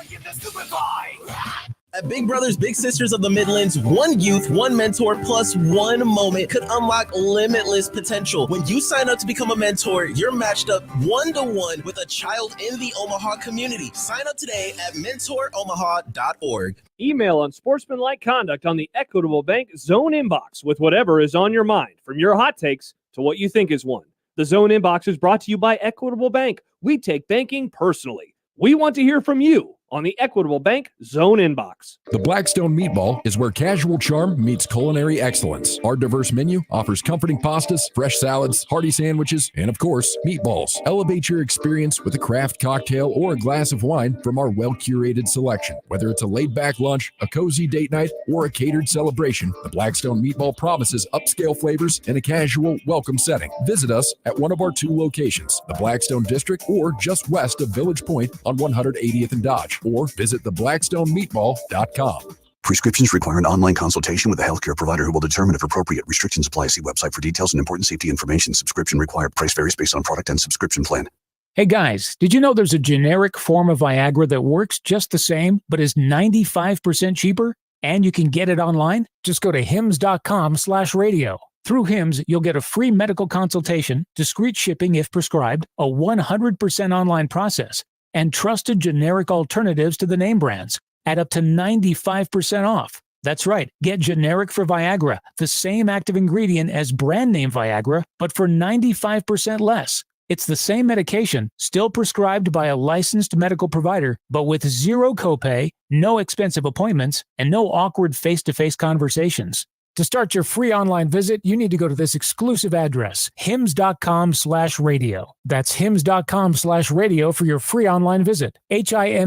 At Big Brothers Big Sisters of the Midlands, one youth, one mentor, plus one moment could unlock limitless potential. When you sign up to become a mentor, you're matched up 1-to-1 with a child in the Omaha community. Sign up today at mentoromaha.org. Email unsportsmanlike conduct on the Equitable Bank Zone inbox with whatever is on your mind, from your hot takes to what you think is one. The Zone inbox is brought to you by Equitable Bank. We take banking personally. We want to hear from you. on the Equitable Bank Zone Inbox. The Blackstone Meatball is where casual charm meets culinary excellence. Our diverse menu offers comforting pastas, fresh salads, hearty sandwiches, and of course, meatballs. Elevate your experience with a craft cocktail or a glass of wine from our well-curated selection. Whether it's a laid-back lunch, a cozy date night, or a catered celebration, the Blackstone Meatball promises upscale flavors in a casual, welcome setting. Visit us at one of our 2 locations, the Blackstone District or just west of Village Point on 180th and Dodge, or visit theblackstonemeatball.com. Prescriptions require an online consultation with a healthcare provider who will determine if appropriate. Restrictions apply. See website for details and important safety information. Subscription required. Price varies based on product and subscription plan. Hey guys, did you know there's a generic form of Viagra that works just the same, but is 95% cheaper? And you can get it online? Just go to hims.com/radio. Through Hims, you'll get a free medical consultation, discreet shipping if prescribed, a 100% online process, and trusted generic alternatives to the name brands at up to 95% off. That's right. Get generic for Viagra, the same active ingredient as brand name Viagra, but for 95% less. It's the same medication, still prescribed by a licensed medical provider, but with zero copay, no expensive appointments, and no awkward face-to-face conversations. To start your free online visit, you need to go to this exclusive address, hims.com/radio. That's hims.com/radio for your free online visit. hims.com/radio.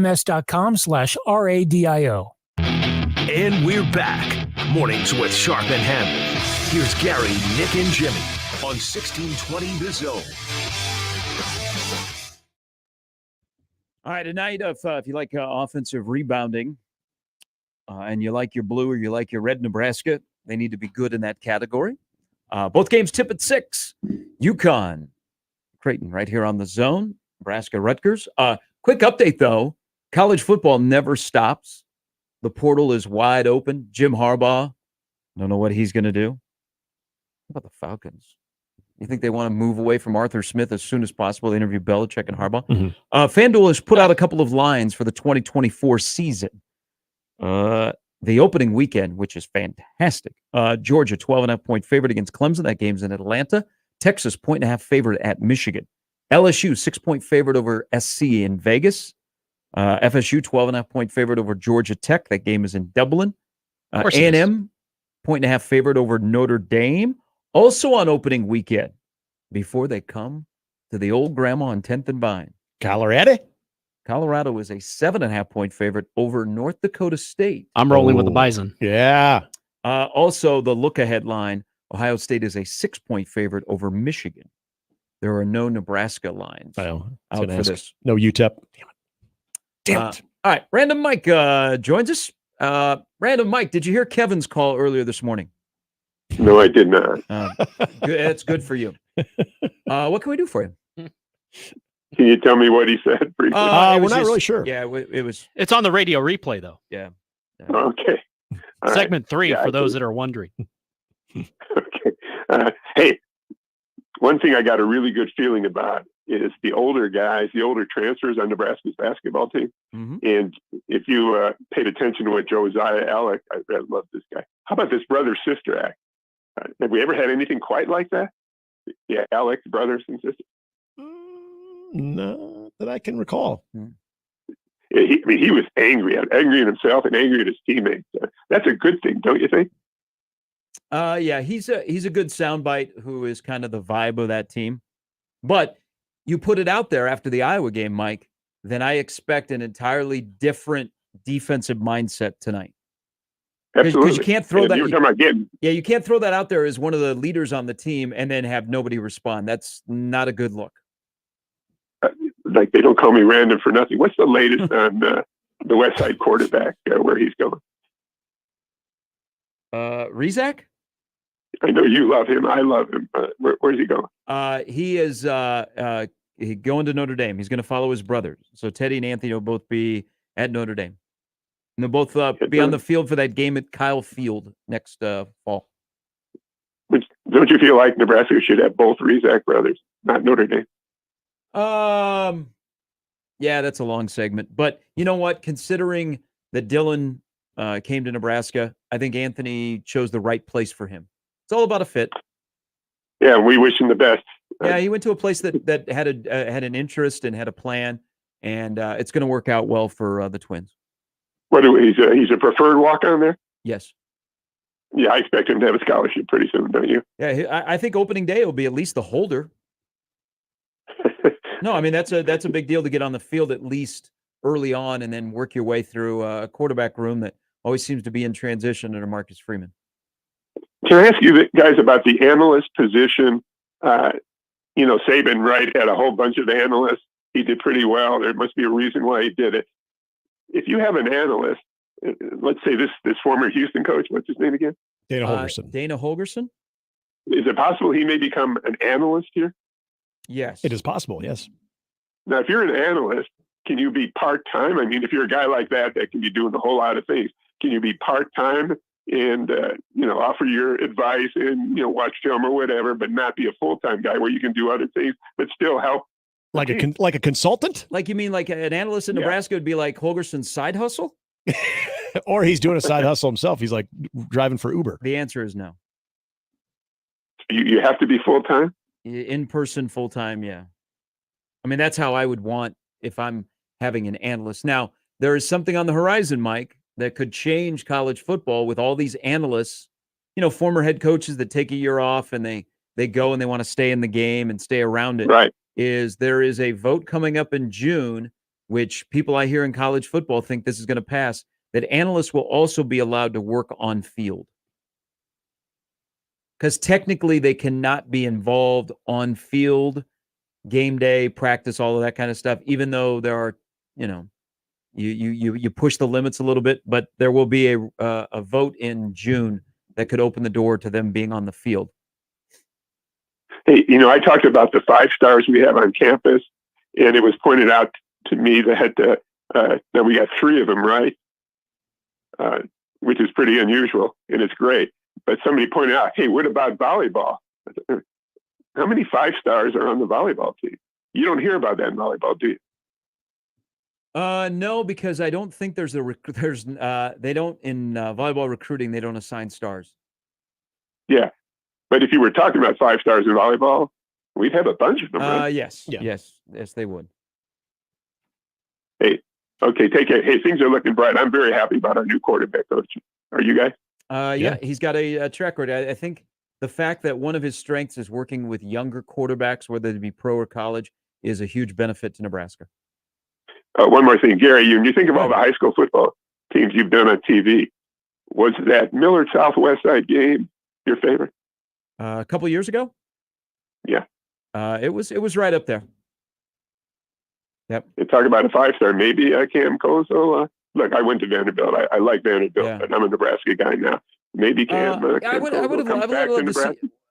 And we're back. Mornings with Sharp and Handley. Here's Gary, Nick, and Jimmy on 1620 The Zone. All right, tonight, if you like offensive rebounding and you like your blue or you like your red Nebraska, they need to be good in that category. Both games tip at 6. UConn, Creighton, right here on the Zone. Nebraska, Rutgers. Quick update, though. College football never stops. The portal is wide open. Jim Harbaugh, don't know what he's going to do. How about the Falcons? You think they want to move away from Arthur Smith as soon as possible? They interview Belichick and Harbaugh. FanDuel has put out a couple of lines for the 2024 season. The opening weekend, which is fantastic. Georgia, 12.5-point favorite against Clemson. That game's in Atlanta. Texas, 1.5 favorite at Michigan. LSU, 6-point favorite over SC in Vegas. FSU, 12.5-point favorite over Georgia Tech. That game is in Dublin. A&M, 1.5 favorite over Notre Dame. Also on opening weekend, before they come to the old grandma on 10th and Vine. Colorado is a 7.5-point favorite over North Dakota State. I'm rolling with the Bison. Yeah. Also, the look-ahead line, Ohio State is a 6-point favorite over Michigan. There are no Nebraska lines out for this. No UTEP. Damn it. All right, Random Mike joins us. Random Mike, did you hear Kevin's call earlier this morning? No, I did not. Good, that's good for you. What can we do for you? Can you tell me what he said briefly? We're not really sure. Yeah, it was. It's on the radio replay, though. Yeah. Okay. All Segment 3 right. for those that are wondering. Okay. Hey, one thing I got a really good feeling about is the older guys, the older transfers on Nebraska's basketball team. And if you paid attention to what Josiah Alec, I love this guy. How about this brother-sister act? Have we ever had anything quite like that? Yeah, Alex, brothers and sisters. No, that I can recall. He was angry at himself and angry at his teammates. That's a good thing, don't you think? Yeah, he's a good soundbite who is kind of the vibe of that team. But you put it out there after the Iowa game, Mike, then I expect an entirely different defensive mindset tonight. Absolutely. Because you can't throw that. You were talking about getting. Yeah, you can't throw that out there as one of the leaders on the team and then have nobody respond. That's not a good look. Like they don't call me random for nothing. What's the latest on the West Side quarterback, where he's going? Rizak? I know you love him. I love him. Where's he going? He is going to Notre Dame. He's going to follow his brothers. So Teddy and Anthony will both be at Notre Dame. And they'll both be on the field for that game at Kyle Field next fall. Don't you feel like Nebraska should have both Rizak brothers, not Notre Dame? Yeah, that's a long segment. But you know what? Considering that Dylan came to Nebraska, I think Anthony chose the right place for him. It's all about a fit. Yeah, we wish him the best. Yeah, he went to a place that had an interest and had a plan, and it's going to work out well for the Twins. He's a preferred walk-on there? Yes. Yeah, I expect him to have a scholarship pretty soon, don't you? Yeah, I think opening day will be at least the holder. No, I mean that's a big deal to get on the field at least early on, and then work your way through a quarterback room that always seems to be in transition under Marcus Freeman. Can I ask you guys about the analyst position? Saban, right, had a whole bunch of analysts. He did pretty well. There must be a reason why he did it. If you have an analyst, let's say this former Houston coach, what's his name again? Dana Holgorsen. Dana Holgorsen? Is it possible he may become an analyst here? Yes. It is possible, yes. Now, if you're an analyst, can you be part-time? I mean, if you're a guy like that can be doing a whole lot of things, can you be part-time and, offer your advice and, watch film or whatever, but not be a full-time guy where you can do other things, but still help? Like a consultant? Like you mean like an analyst in Nebraska would be like Holgerson's side hustle? Or he's doing a side hustle himself. He's like driving for Uber. The answer is no. You have to be full-time? In person, full-time, yeah. I mean, that's how I would want if I'm having an analyst. Now, there is something on the horizon, Mike, that could change college football with all these analysts, former head coaches that take a year off and they go and they want to stay in the game and stay around it. Right. There is a vote coming up in June, which people I hear in college football think this is going to pass, that analysts will also be allowed to work on field. Because technically they cannot be involved on field, game day, practice, all of that kind of stuff, even though there are, you push the limits a little bit, but there will be a vote in June that could open the door to them being on the field. Hey, I talked about the 5 stars we have on campus, and it was pointed out to me that we got 3 of them, right? Which is pretty unusual, and it's great. But somebody pointed out, hey, what about volleyball? How many 5 stars are on the volleyball team? You don't hear about that in volleyball, do you? No, because I don't think they don't in volleyball recruiting, they don't assign stars. Yeah. But if you were talking about 5 stars in volleyball, we'd have a bunch of them, right? Yes. Yeah. Yes, they would. Hey, okay, take care. Hey, things are looking bright. I'm very happy about our new quarterback coach. Are you guys? Yeah, he's got a track record. I think the fact that one of his strengths is working with younger quarterbacks, whether they be pro or college, is a huge benefit to Nebraska. One more thing, Gary, when you think of all the high school football teams you've done on TV, was that Millard Southwest Side game your favorite? A couple years ago? Yeah. It was right up there. Yep. You talk about a 5-star, maybe Cam Kozel. Look, I went to Vanderbilt. I like Vanderbilt, but I'm a Nebraska guy now. Maybe Cam. I would have loved to see.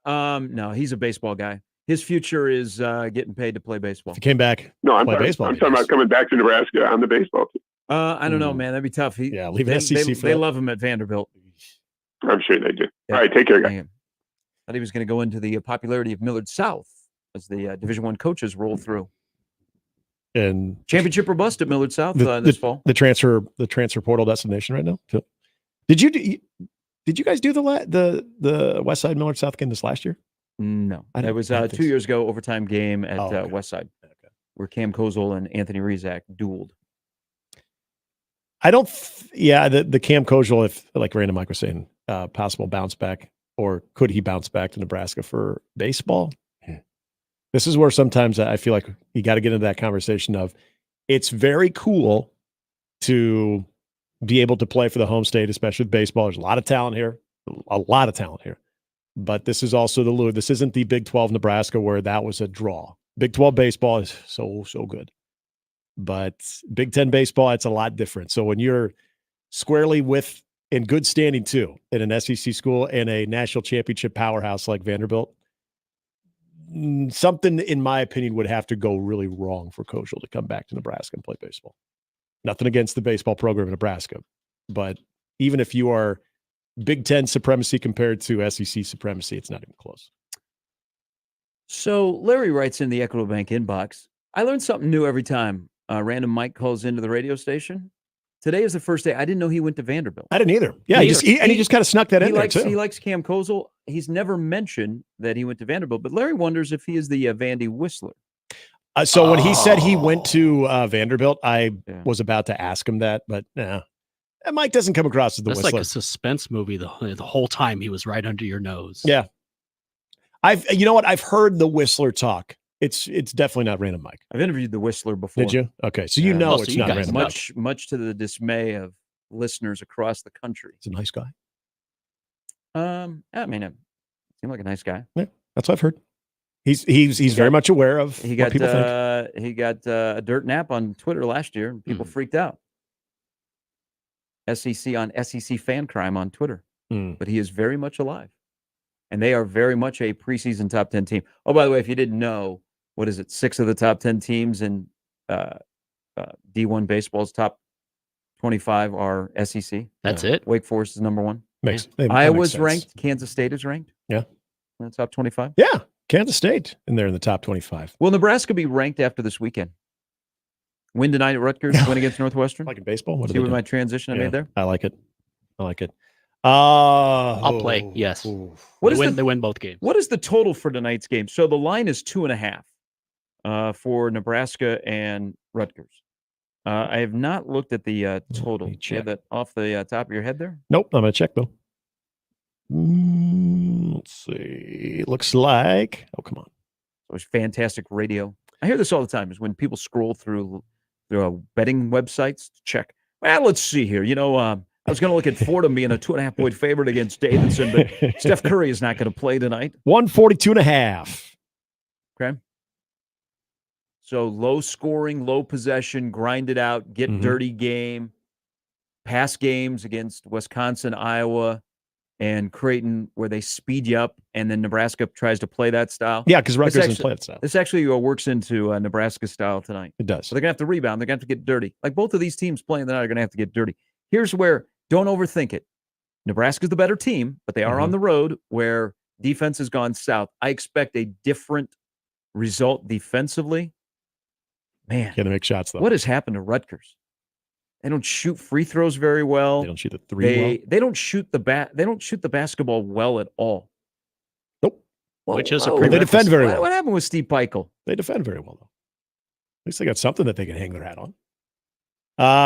Nebraska. No, he's a baseball guy. His future is getting paid to play baseball. If he came back, no, I'm talking about coming back to Nebraska on the baseball team. I don't know, man. That'd be tough. Leave they SEC for that. love him at Vanderbilt. I'm sure they do. All right, take care, guys. Thought he was going to go into the popularity of Millard South as the Division I coaches roll through. And championship or bust at Millard South this fall. The transfer portal destination right now. Did you guys do the West Side Millard South game this last year? No, it was 2 years ago. Overtime game at West Side, where Cam Kozel and Anthony Rizak dueled. I don't. The Cam Kozel, if like Random Mike was saying, possible bounce back, or could he bounce back to Nebraska for baseball? This is where sometimes I feel like you got to get into that conversation of it's very cool to be able to play for the home state, especially with baseball. There's a lot of talent here. But this is also the lure. This isn't the Big 12 Nebraska where that was a draw. Big 12 baseball is so good. But Big 10 baseball, it's a lot different. So when you're squarely in good standing too, in an SEC school and a national championship powerhouse like Vanderbilt, something, in my opinion, would have to go really wrong for Kozel to come back to Nebraska and play baseball. Nothing against the baseball program in Nebraska, but even if you are Big 10 supremacy compared to SEC supremacy, it's not even close. So Larry writes in the Equitable Bank inbox, I learned something new every time Random Mike calls into the radio station. Today is the first day. I didn't know he went to Vanderbilt. I didn't either. Yeah, he just kind of snuck that in there too. He likes Cam Kozel. He's never mentioned that he went to Vanderbilt, but Larry wonders if he is the Vandy Whistler. So when he said he went to Vanderbilt, I was about to ask him that, but nah. Mike doesn't come across as the That's Whistler. like a suspense movie the whole time he was right under your nose. Yeah. You know what? I've heard the Whistler talk. It's definitely not Random Mike. I've interviewed the Whistler before. Did you? Okay. So you know it's not Random Mike. Much to the dismay of listeners across the country. He's a nice guy. I mean, it seemed like a nice guy. Yeah, that's what I've heard. He's very much aware of what people think. He got a dirt nap on Twitter last year, and people freaked out. SEC on SEC fan crime on Twitter. But he is very much alive. And they are very much a preseason top 10 team. Oh, by the way, if you didn't know, what is it? 6 of the top 10 teams in D1 baseball's top 25 are SEC. That's it. Wake Forest is number 1. That Iowa's makes ranked. Kansas State is ranked. Yeah. In the top 25. Yeah. Kansas State in there in the top 25. Will Nebraska be ranked after this weekend? Win tonight at Rutgers, win against Northwestern? Like in baseball? See what my transition I made there? I like it. I'll play. Yes. They win both games. What is the total for tonight's game? So the line is 2.5 for Nebraska and Rutgers. I have not looked at the total. Do you have that off the top of your head there? Nope. I'm going to check, Bill. Let's see. Looks like. Oh, come on. It was fantastic radio. I hear this all the time. Is when people scroll through betting websites to check. Well, let's see here. I was going to look at Fordham being a 2.5-point favorite against Davidson, but Steph Curry is not going to play tonight. 142.5. Okay. So low scoring, low possession, grind it out, get dirty game, pass games against Wisconsin, Iowa, and Creighton, where they speed you up, and then Nebraska tries to play that style. Yeah, because Rutgers doesn't play that style. This actually works into Nebraska style tonight. It does. So they're going to have to rebound. They're going to have to get dirty. Like both of these teams playing tonight are going to have to get dirty. Here's where, don't overthink it. Nebraska's the better team, but they are on the road where defense has gone south. I expect a different result defensively. Man. Got to make shots, though. What has happened to Rutgers? They don't shoot free throws very well. They don't shoot the three well. They don't shoot the basketball well at all. Nope. Which is a they defend very well. What happened with Steve Peichel? They defend very well, though. At least they got something that they can hang their hat on.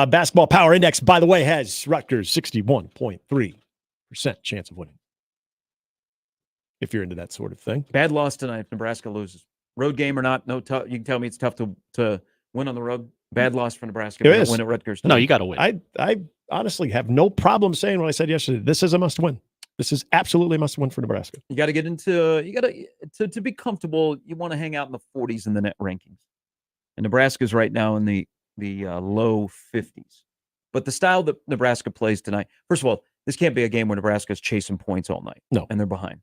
Basketball Power Index, by the way, has Rutgers 61.3% chance of winning. If you're into that sort of thing. Bad loss tonight if Nebraska loses. Road game or not, you can tell me it's tough to win on the road. Bad loss for Nebraska. Win at Rutgers tonight. No, you got to win. I honestly have no problem saying what I said yesterday. This is a must win. This is absolutely a must win for Nebraska. You got to get to be comfortable. You want to hang out in the 40s in the net rankings. And Nebraska's right now in the low 50s. But the style that Nebraska plays tonight, first of all, this can't be a game where Nebraska's chasing points all night. No. And they're behind.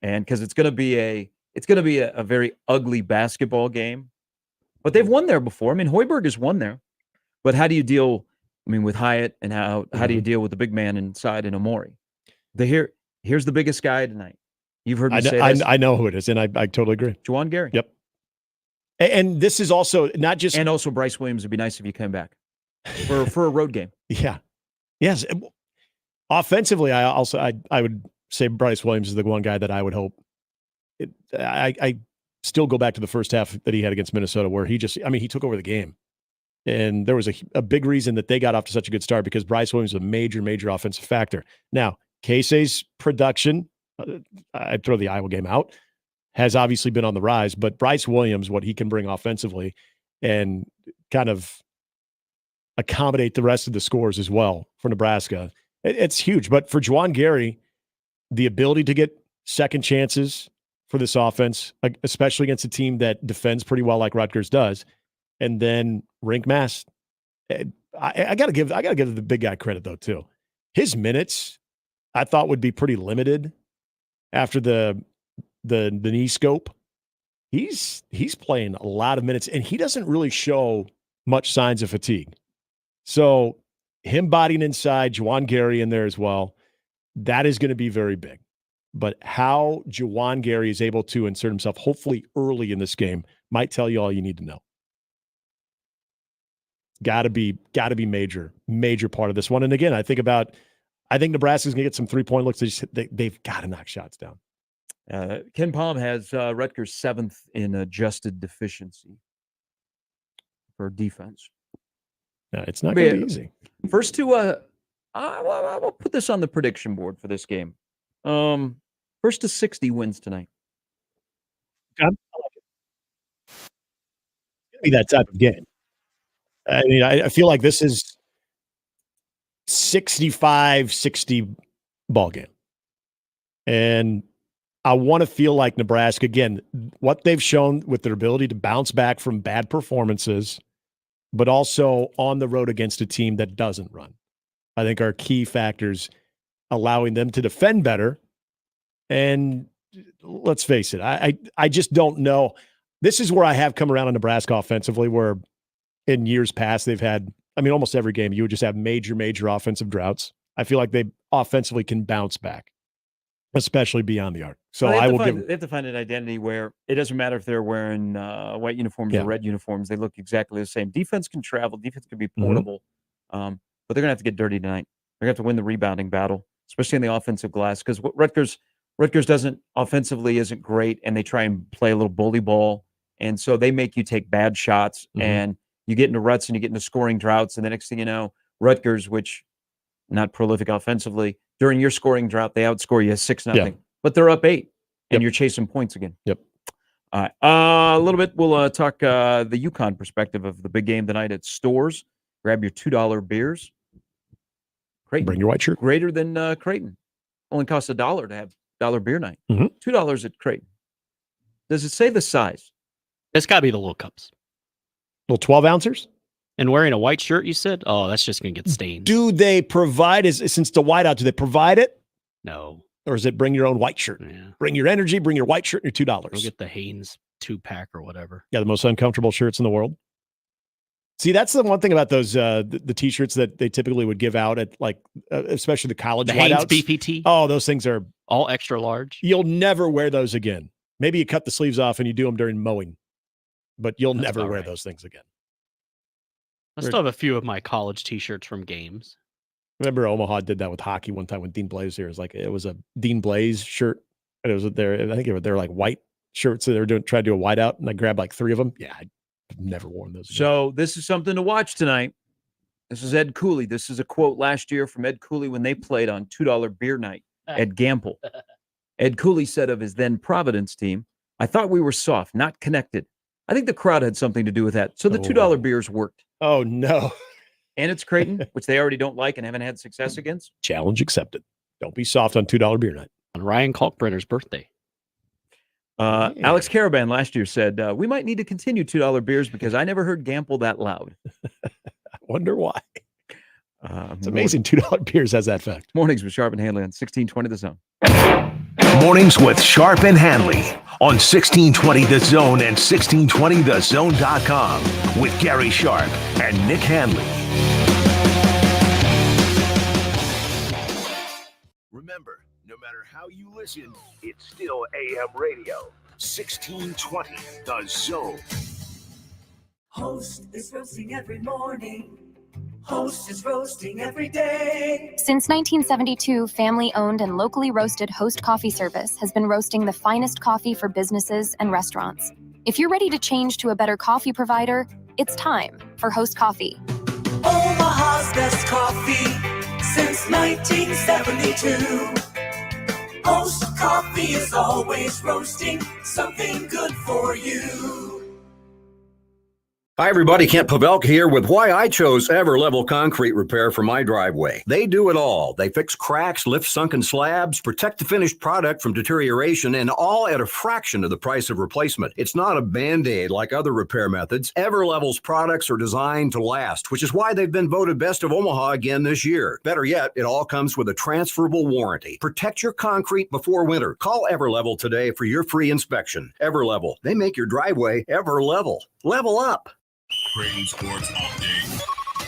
And because it's going to be a very ugly basketball game. But they've won there before. I mean, Hoiberg has won there. But how do you deal, with Hyatt, and how do you deal with the big man inside in Amori? Here's the biggest guy tonight. You've heard me say this. I know who it is, and I totally agree. Juwan Gary. Yep. And this is also not just... And also Bryce Williams. Would be nice if you came back for a road game. Yeah. Yes. Offensively, I would say Bryce Williams is the one guy that I would hope. I still go back to the first half that he had against Minnesota where he took over the game. And there was a big reason that they got off to such a good start because Bryce Williams was a major, major offensive factor. Now, Casey's production, I'd throw the Iowa game out, has obviously been on the rise, but Bryce Williams, what he can bring offensively and kind of accommodate the rest of the scores as well for Nebraska, it's huge. But for Juwan Gary, the ability to get second chances for this offense, especially against a team that defends pretty well like Rutgers does, and then rink mass. I gotta give the big guy credit though too. His minutes, I thought would be pretty limited after the knee scope. He's playing a lot of minutes, and he doesn't really show much signs of fatigue. So him bodying inside, Juwan Gary in there as well, that is going to be very big. But how Juwan Gary is able to insert himself, hopefully early in this game, might tell you all you need to know. Got to be major part of this one. And again, I think Nebraska's going to get some 3-point looks. They've got to knock shots down. Ken Palm has Rutgers 7th in adjusted deficiency. for defense. No, it's not going to be easy. First two, I'll put this on the prediction board for this game. First to 60 wins tonight. I like it. It's going to be that type of game. I mean, I feel like this is 65-60 ball game. And I want to feel like Nebraska, again, what they've shown with their ability to bounce back from bad performances, but also on the road against a team that doesn't run, I think are key factors allowing them to defend better. And let's face it, I just don't know. This is where I have come around on Nebraska offensively, where in years past they've had, I mean, almost every game you would just have major offensive droughts. I feel like they offensively can bounce back, especially beyond the arc. So well, they have to find an identity where it doesn't matter if they're wearing white uniforms or red uniforms. They look exactly the same. Defense can travel. Defense can be portable. But they're going to have to get dirty tonight. They're going to have to win the rebounding battle, especially in the offensive glass, because what Rutgers doesn't offensively isn't great, and they try and play a little bully ball. And so they make you take bad shots, and you get into ruts and you get into scoring droughts. And the next thing you know, Rutgers, which not prolific offensively, during your scoring drought, they outscore you 6-0. But they're up 8, and you're chasing points again. Yep. All right. A little bit, we'll talk the UConn perspective of the big game tonight at Stores. Grab your $2 beers. Creighton. Bring your white shirt. Greater than Creighton. Only costs $1 to have $1 beer night. $2 at Creighton. Does it say the size? It's got to be the little cups. Little 12 ounces? And wearing a white shirt, you said? Oh, that's just going to get stained. Do they provide, since the whiteout, do they provide it? No. Or is it bring your own white shirt? Yeah. Bring your energy, bring your white shirt, and your $2. Go get the Hanes 2-pack or whatever. Yeah, the most uncomfortable shirts in the world. See, that's the one thing about those the T-shirts that they typically would give out at, like, especially the college the whiteouts. Hanes BPT. Oh, those things are all extra large. You'll never wear those again. Maybe you cut the sleeves off and you do them during mowing, but you'll never wear those things again. I still have a few of my college T-shirts from games. Remember, Omaha did that with hockey one time when Dean Blaze was here. It was a Dean Blaze shirt, and it was I think they were like white shirts. So they were trying to do a whiteout, and I grabbed like 3 of them. Yeah, I've never worn those again. So this is something to watch tonight. This is Ed Cooley. This is a quote last year from Ed Cooley when they played on $2 beer night at Gamble. Ed Cooley said of his then Providence team, "I thought we were soft, not connected. I think the crowd had something to do with that. So the $2 beers worked." Oh, no. And it's Creighton, which they already don't like and haven't had success against. Challenge accepted. Don't be soft on $2 beer night. On Ryan Kalkbrenner's birthday. Alex Caravan last year said, we might need to continue $2 beers because I never heard Gamble that loud. I wonder why. It's amazing $2 beers has that fact. Mornings with Sharp and Handley on 1620 The Zone. Mornings with Sharp and Handley on 1620 The Zone and 1620thezone.com with Gary Sharp and Nick Handley. Remember, no matter how you listen, it's still AM radio. 1620 The Zone. Host is roasting every morning. Host is roasting every day. Since 1972, family-owned and locally roasted Host Coffee Service has been roasting the finest coffee for businesses and restaurants. If you're ready to change to a better coffee provider, it's time for Host Coffee. Omaha's best coffee since 1972. Host Coffee is always roasting something good for you. Hi everybody, Kent Pavelka here with why I chose Everlevel Concrete Repair for my driveway. They do it all. They fix cracks, lift sunken slabs, protect the finished product from deterioration, and all at a fraction of the price of replacement. It's not a Band-Aid like other repair methods. Everlevel's products are designed to last, which is why they've been voted Best of Omaha again this year. Better yet, it all comes with a transferable warranty. Protect your concrete before winter. Call Everlevel today for your free inspection. Everlevel, they make your driveway Everlevel. Level up. Creighton Sports Update.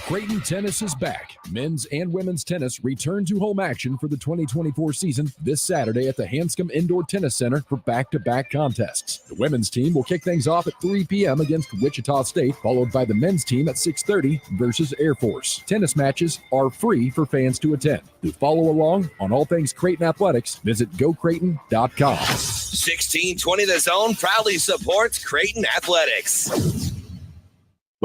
Creighton tennis is back. Men's and women's tennis return to home action for the 2024 season this Saturday at the Hanscom Indoor Tennis Center for back-to-back contests. The women's team will kick things off at 3 p.m. against Wichita State, followed by the men's team at 6:30 versus Air Force. Tennis matches are free for fans to attend. To follow along on all things Creighton athletics, visit gocreighton.com. 1620 The Zone proudly supports Creighton Athletics.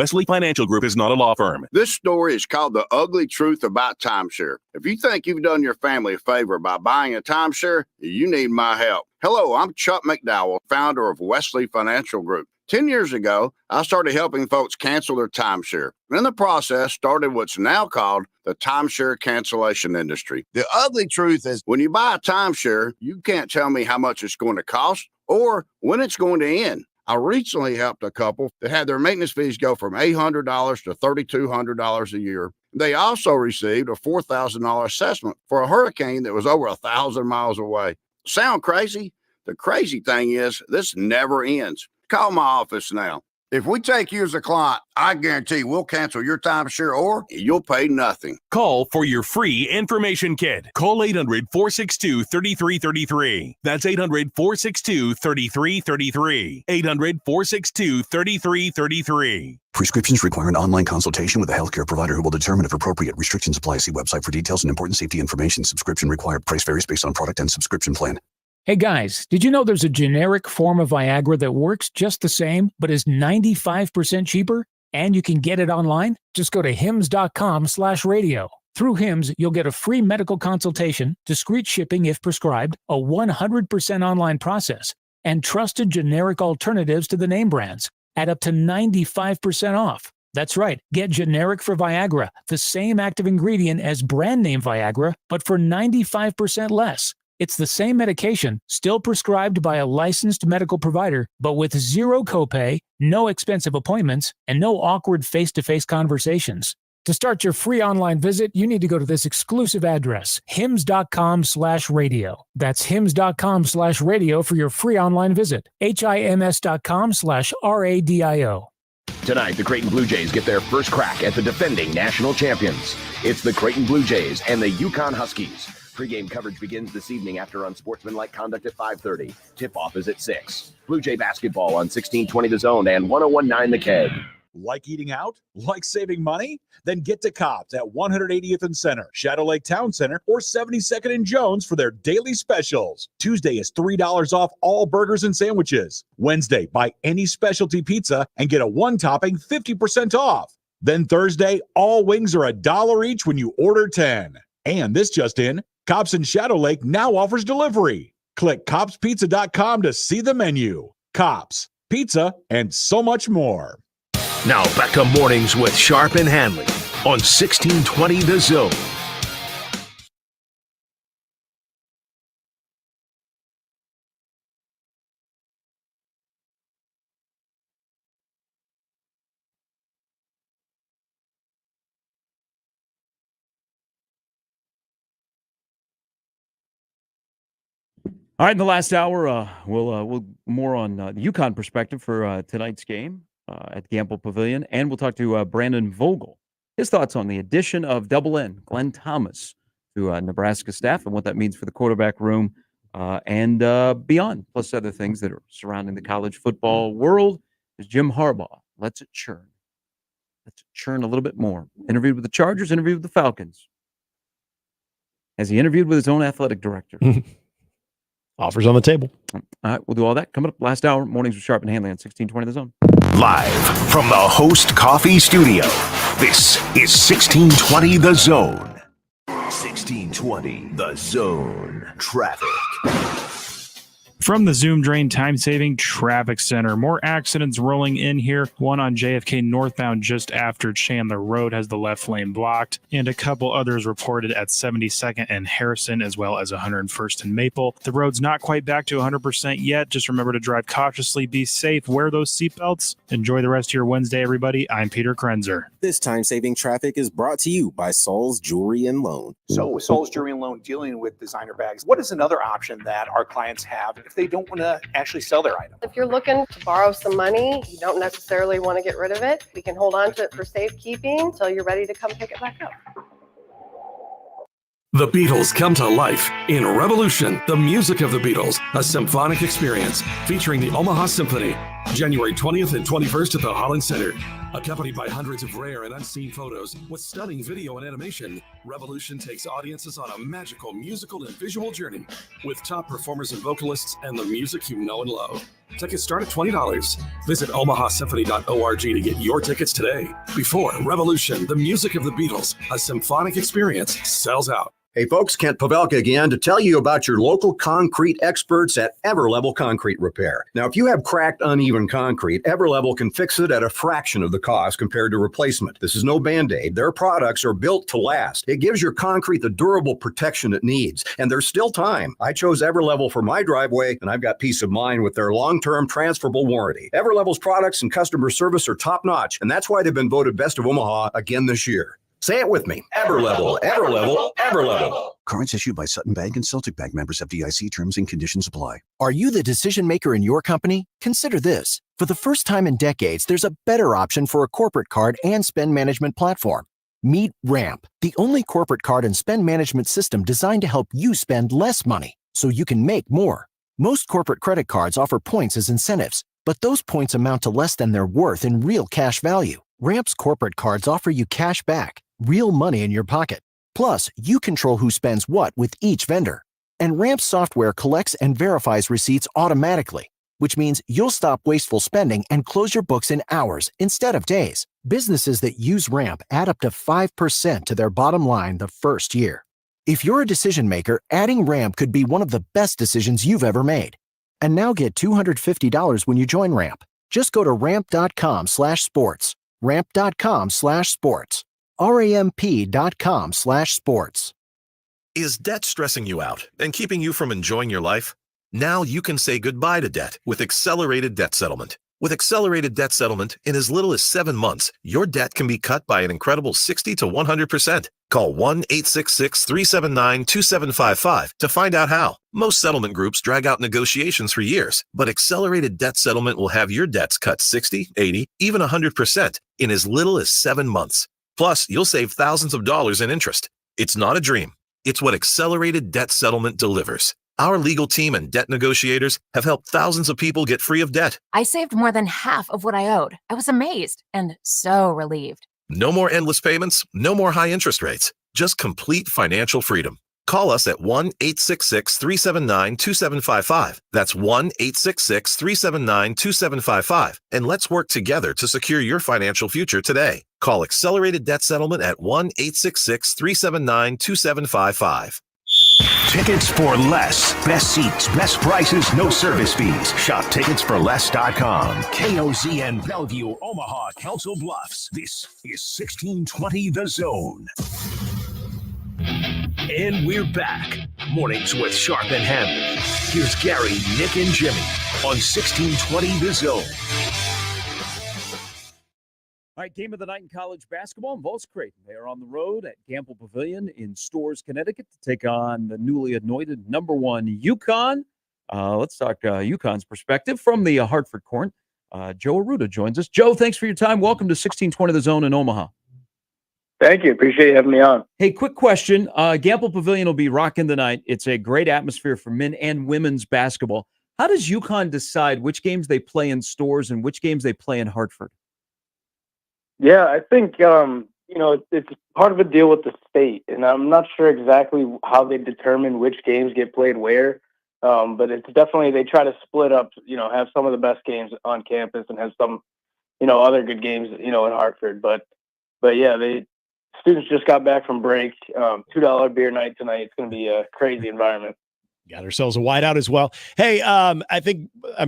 Wesley Financial Group is not a law firm. This story is called The Ugly Truth About Timeshare. If you think you've done your family a favor by buying a timeshare, you need my help. Hello, I'm Chuck McDowell, founder of Wesley Financial Group. 10 years ago, I started helping folks cancel their timeshare. In the process, started what's now called the timeshare cancellation industry. The ugly truth is when you buy a timeshare, you can't tell me how much it's going to cost or when it's going to end. I recently helped a couple that had their maintenance fees go from $800 to $3,200 a year. They also received a $4,000 assessment for a hurricane that was over 1,000 miles away. Sound crazy? The crazy thing is this never ends. Call my office now. If we take you as a client, I guarantee we'll cancel your timeshare or you'll pay nothing. Call for your free information kit. Call 800-462-3333. That's 800-462-3333. 800-462-3333. Prescriptions require an online consultation with a healthcare provider who will determine if appropriate. Restrictions apply. See website for details and important safety information. Subscription required. Price varies based on product and subscription plan. Hey guys, did you know there's a generic form of Viagra that works just the same, but is 95% cheaper? And you can get it online? Just go to hims.com/radio. Through Hims, you'll get a free medical consultation, discreet shipping if prescribed, a 100% online process, and trusted generic alternatives to the name brands at up to 95% off. That's right, get generic for Viagra, the same active ingredient as brand name Viagra, but for 95% less. It's the same medication, still prescribed by a licensed medical provider, but with zero copay, no expensive appointments, and no awkward face-to-face conversations. To start your free online visit, you need to go to this exclusive address, hims.com/radio. That's hims.com/radio for your free online visit. HIMS.com/RADIO. Tonight, the Creighton Blue Jays get their first crack at the defending national champions. It's the Creighton Blue Jays and the Yukon Huskies. Pre-game coverage begins this evening after unsportsmanlike conduct at 5:30. Tip-off is at 6. Blue Jay basketball on 1620 The Zone and 1019 The Keg. Like eating out? Like saving money? Then get to Cobb's at 180th and Center, Shadow Lake Town Center, or 72nd and Jones for their daily specials. Tuesday is $3 off all burgers and sandwiches. Wednesday, buy any specialty pizza and get a one-topping 50% off. Then Thursday, all wings are $1 each when you order 10. And this just in, Cobb's in Shadow Lake now offers delivery. Click CobbsPizza.com to see the menu. Cobb's, pizza, and so much more. Now back to mornings with Sharp and Handley on 1620 The Zone. All right, in the last hour, we'll more on the UConn perspective for tonight's game at Gamble Pavilion, and we'll talk to Brandon Vogel, his thoughts on the addition of Double N, Glenn Thomas, to Nebraska staff and what that means for the quarterback room and beyond, plus other things that are surrounding the college football world. Is Jim Harbaugh lets it churn. Let's churn a little bit more. Interviewed with the Chargers, interviewed with the Falcons. Has he interviewed with his own athletic director? Offers on the table. All right, we'll do all that. Coming up last hour, mornings with Sharp and Handley on 1620 The Zone. Live from the Host Coffee Studio, this is 1620 The Zone. 1620 The Zone. Traffic. From the Zoom Drain Time-Saving Traffic Center, more accidents rolling in here. One on JFK northbound just after Chandler Road has the left lane blocked, and a couple others reported at 72nd and Harrison, as well as 101st and Maple. The road's not quite back to 100% yet. Just remember to drive cautiously, be safe, wear those seatbelts. Enjoy the rest of your Wednesday, everybody. I'm Peter Krenzer. This time-saving traffic is brought to you by Sol's Jewelry and Loan. So with Sol's Jewelry and Loan dealing with designer bags, what is another option that our clients have if they don't want to actually sell their item? If you're looking to borrow some money, you don't necessarily want to get rid of it. We can hold on to it for safekeeping until you're ready to come pick it back up. The Beatles come to life in Revolution, the music of the Beatles, a symphonic experience featuring the Omaha Symphony, January 20th and 21st at the Holland Center. Accompanied by hundreds of rare and unseen photos with stunning video and animation, Revolution takes audiences on a magical musical and visual journey with top performers and vocalists and the music you know and love. Tickets start at $20. Visit omahasymphony.org to get your tickets today before Revolution, the music of the Beatles, a symphonic experience, sells out. Hey folks, Kent Pavelka again to tell you about your local concrete experts at Everlevel Concrete Repair. Now, if you have cracked, uneven concrete, Everlevel can fix it at a fraction of the cost compared to replacement. This is no Band-Aid. Their products are built to last. It gives your concrete the durable protection it needs, and there's still time. I chose Everlevel for my driveway, and I've got peace of mind with their long-term transferable warranty. Everlevel's products and customer service are top-notch, and that's why they've been voted Best of Omaha again this year. Say it with me. Everlevel, Everlevel, Everlevel. Cards issued by Sutton Bank and Celtic Bank, members FDIC. Terms and conditions apply. Are you the decision maker in your company? Consider this. For the first time in decades, there's a better option for a corporate card and spend management platform. Meet Ramp, the only corporate card and spend management system designed to help you spend less money so you can make more. Most corporate credit cards offer points as incentives, but those points amount to less than their worth in real cash value. Ramp's corporate cards offer you cash back, real money in your pocket. Plus, you control who spends what with each vendor. And Ramp's software collects and verifies receipts automatically, which means you'll stop wasteful spending and close your books in hours instead of days. Businesses that use Ramp add up to 5% to their bottom line the first year. If you're a decision maker, adding Ramp could be one of the best decisions you've ever made. And now get $250 when you join Ramp. Just go to ramp.com/sports. ramp.com/sports. ramp.com/sports. Is debt stressing you out and keeping you from enjoying your life? Now you can say goodbye to debt with accelerated debt settlement. With accelerated debt settlement, in as little as 7 months, your debt can be cut by an incredible 60 to 100%. Call 1-866-379-2755 to find out how. Most settlement groups drag out negotiations for years, but accelerated debt settlement will have your debts cut 60, 80, even 100% in as little as 7 months. Plus, you'll save thousands of dollars in interest. It's not a dream. It's what accelerated debt settlement delivers. Our legal team and debt negotiators have helped thousands of people get free of debt. I saved more than half of what I owed. I was amazed and so relieved. No more endless payments, no more high interest rates, just complete financial freedom. Call us at 1-866-379-2755. That's 1-866-379-2755. And let's work together to secure your financial future today. Call Accelerated Debt Settlement at 1-866-379-2755. Tickets for less. Best seats, best prices, no service fees. Shop ticketsforless.com. KOZN Bellevue, Omaha, Council Bluffs. This is 1620 The Zone. And we're back. Mornings with Sharp and Handley. Here's Gary, Nick, and Jimmy on 1620 The Zone. All right, game of the night in college basketball involves Creighton. They are on the road at Gamble Pavilion in Storrs, Connecticut to take on the newly anointed number one UConn. Let's talk UConn's perspective from the Hartford Court. Joe Arruda joins us. Joe, thanks for your time. Welcome to 1620 The Zone in Omaha. Thank you. Appreciate you having me on. Hey, quick question. Gamble Pavilion will be rocking tonight. It's a great atmosphere for men and women's basketball. How does UConn decide which games they play in Storrs and which games they play in Hartford? Yeah, I think, it's part of a deal with the state, and I'm not sure exactly how they determine which games get played where, but it's definitely, they try to split up, have some of the best games on campus and have some, other good games, in Hartford. But yeah, students just got back from break, $2 beer night tonight. It's going to be a crazy environment. Got ourselves a whiteout as well. Hey, I'm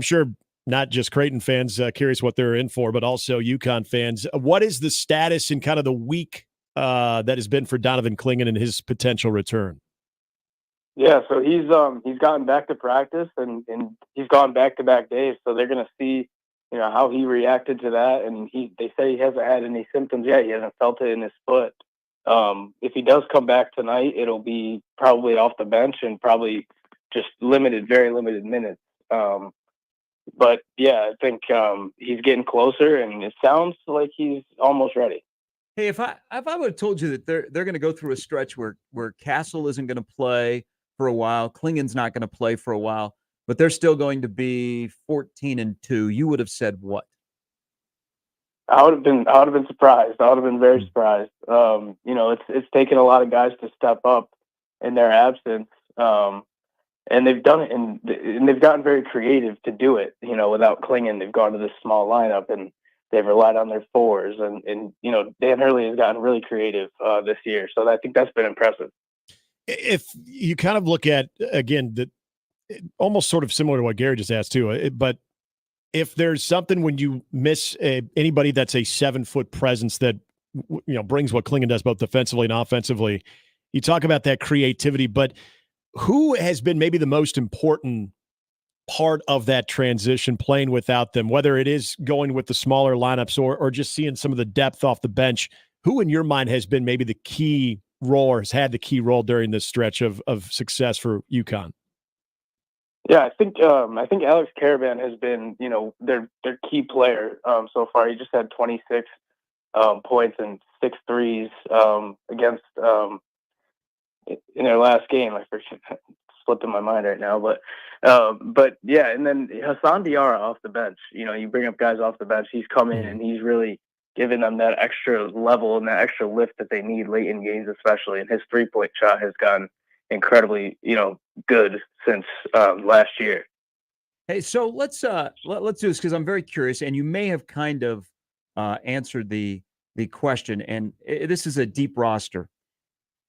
sure not just Creighton fans curious what they're in for, but also UConn fans. What is the status in kind of the week that has been for Donovan Clingan and his potential return? Yeah, so he's gotten back to practice and he's gone back-to-back days. So they're going to see, how he reacted to that. And they say he hasn't had any symptoms yet. He hasn't felt it in his foot. If he does come back tonight, it'll be probably off the bench and probably just very limited minutes. But yeah, I think he's getting closer, and it sounds like he's almost ready. Hey, if I would have told you that they're going to go through a stretch where Castle isn't going to play for a while, Klingan's not going to play for a while, but they're still going to be 14-2. You would have said what? I would have been surprised. I would have been very surprised. It's taken a lot of guys to step up in their absence. And they've done it, and they've gotten very creative to do it. Without clinging, they've gone to this small lineup, and they've relied on their fours. And Dan Hurley has gotten really creative this year, so I think that's been impressive. If you kind of look at, again, almost sort of similar to what Gary just asked too, but if there's something when you miss anybody that's a 7-foot presence that brings what Klingon does both defensively and offensively, you talk about that creativity, but who has been maybe the most important part of that transition playing without them, whether it is going with the smaller lineups or just seeing some of the depth off the bench? Who in your mind has been maybe the key role or has had the key role during this stretch of success for UConn? Yeah, I think Alex Caravan has been, their key player so far. He just had 26 points and 6 threes against in their last game. I forget, slipped in my mind right now, but yeah, and then Hassan Diarra off the bench. You bring up guys off the bench. He's come in and he's really given them that extra level and that extra lift that they need late in games, especially. And his 3-point shot has gotten incredibly, good since last year. Hey, so let's do this because I'm very curious, and you may have kind of answered the question. And this is a deep roster.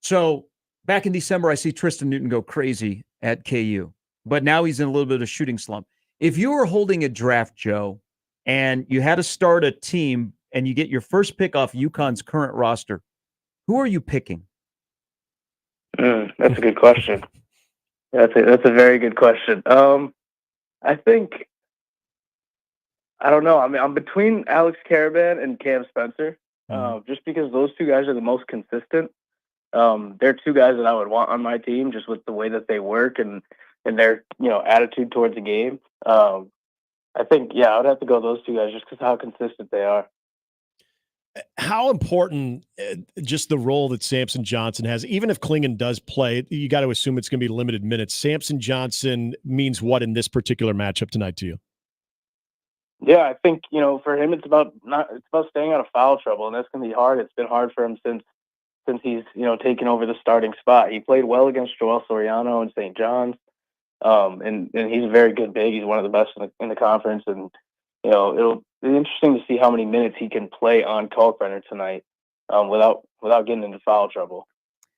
So back in December, I see Tristan Newton go crazy at KU, but now he's in a little bit of a shooting slump. If you were holding a draft, Joe, and you had to start a team and you get your first pick off UConn's current roster, who are you picking? That's a good question. That's a very good question. I think, I don't know. I mean, I'm between Alex Caravan and Cam Spencer, just because those two guys are the most consistent. They're two guys that I would want on my team, just with the way that they work and their attitude towards the game. I think, I would have to go those two guys just because how consistent they are. How important just the role that Samson Johnson has, even if Klingon does play, you got to assume it's going to be limited minutes. Samson Johnson means what in this particular matchup tonight to you? Yeah, I think, for him, it's about staying out of foul trouble, and that's going to be hard. It's been hard for him since he's, taken over the starting spot. He played well against Joel Soriano and St. John's. And he's a very good big. He's one of the best in the conference. And, it'll be interesting to see how many minutes he can play on Kalkbrenner tonight without getting into foul trouble.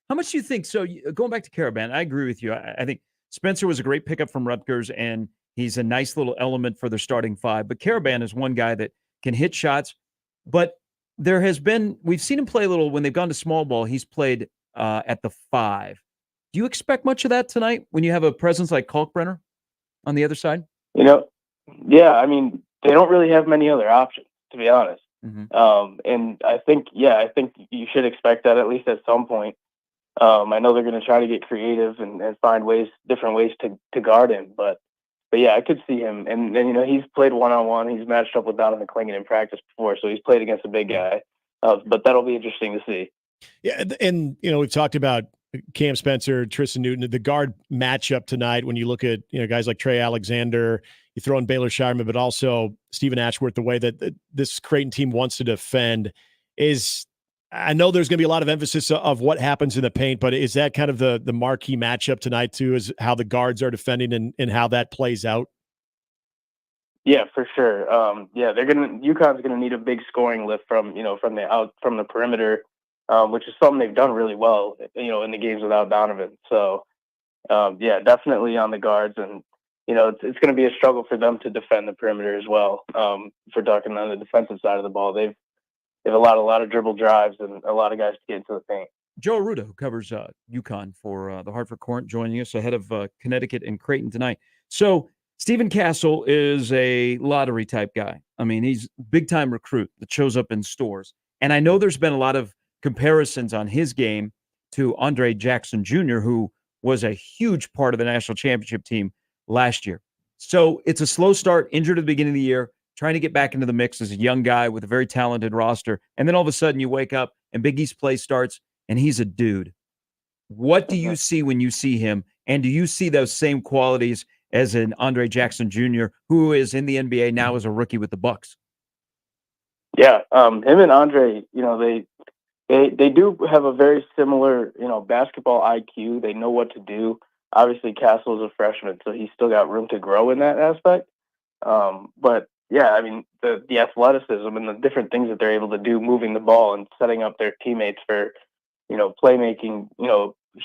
How much do you think? So going back to Caravan, I agree with you. I think Spencer was a great pickup from Rutgers, and he's a nice little element for their starting five. But Caravan is one guy that can hit shots. But we've seen him play a little when they've gone to small ball. He's played at the 5. Do you expect much of that tonight when you have a presence like Kalkbrenner on the other side? Yeah, I mean, they don't really have many other options, to be honest. And I think you should expect that at least at some point. I know they're going to try to get creative and find different ways to guard him, but yeah, I could see him. And he's played one-on-one. He's matched up with Donovan Klingon in practice before, so he's played against a big guy. But that'll be interesting to see. Yeah, and we've talked about Cam Spencer, Tristan Newton, the guard matchup tonight. When you look at guys like Trey Alexander, you throw in Baylor Shireman, but also Stephen Ashworth, the way that this Creighton team wants to defend is. I know there's going to be a lot of emphasis of what happens in the paint, but is that kind of the marquee matchup tonight too, is how the guards are defending and how that plays out? Yeah, for sure. UConn's going to need a big scoring lift from the perimeter, which is something they've done really well, in the games without Donovan. So, definitely on the guards, and it's going to be a struggle for them to defend the perimeter as well. For talking on the defensive side of the ball, they have a lot of dribble drives and a lot of guys to get into the paint. Joe Arruda, who covers UConn for the Hartford Courant, joining us ahead of Connecticut and Creighton tonight. So Stephen Castle is a lottery type guy. I mean, he's a big-time recruit that shows up in stores. And I know there's been a lot of comparisons on his game to Andre Jackson Jr., who was a huge part of the national championship team last year. So it's a slow start, injured at the beginning of the year, trying to get back into the mix as a young guy with a very talented roster. And then all of a sudden you wake up and Big East play starts and he's a dude. What do you see when you see him? And do you see those same qualities as an Andre Jackson Jr., who is in the NBA now as a rookie with the Bucks. Yeah, him and Andre, they do have a very similar, basketball IQ. They know what to do. Obviously, Castle's a freshman, so he's still got room to grow in that aspect. But yeah, I mean, the athleticism and the different things that they're able to do, moving the ball and setting up their teammates for, playmaking,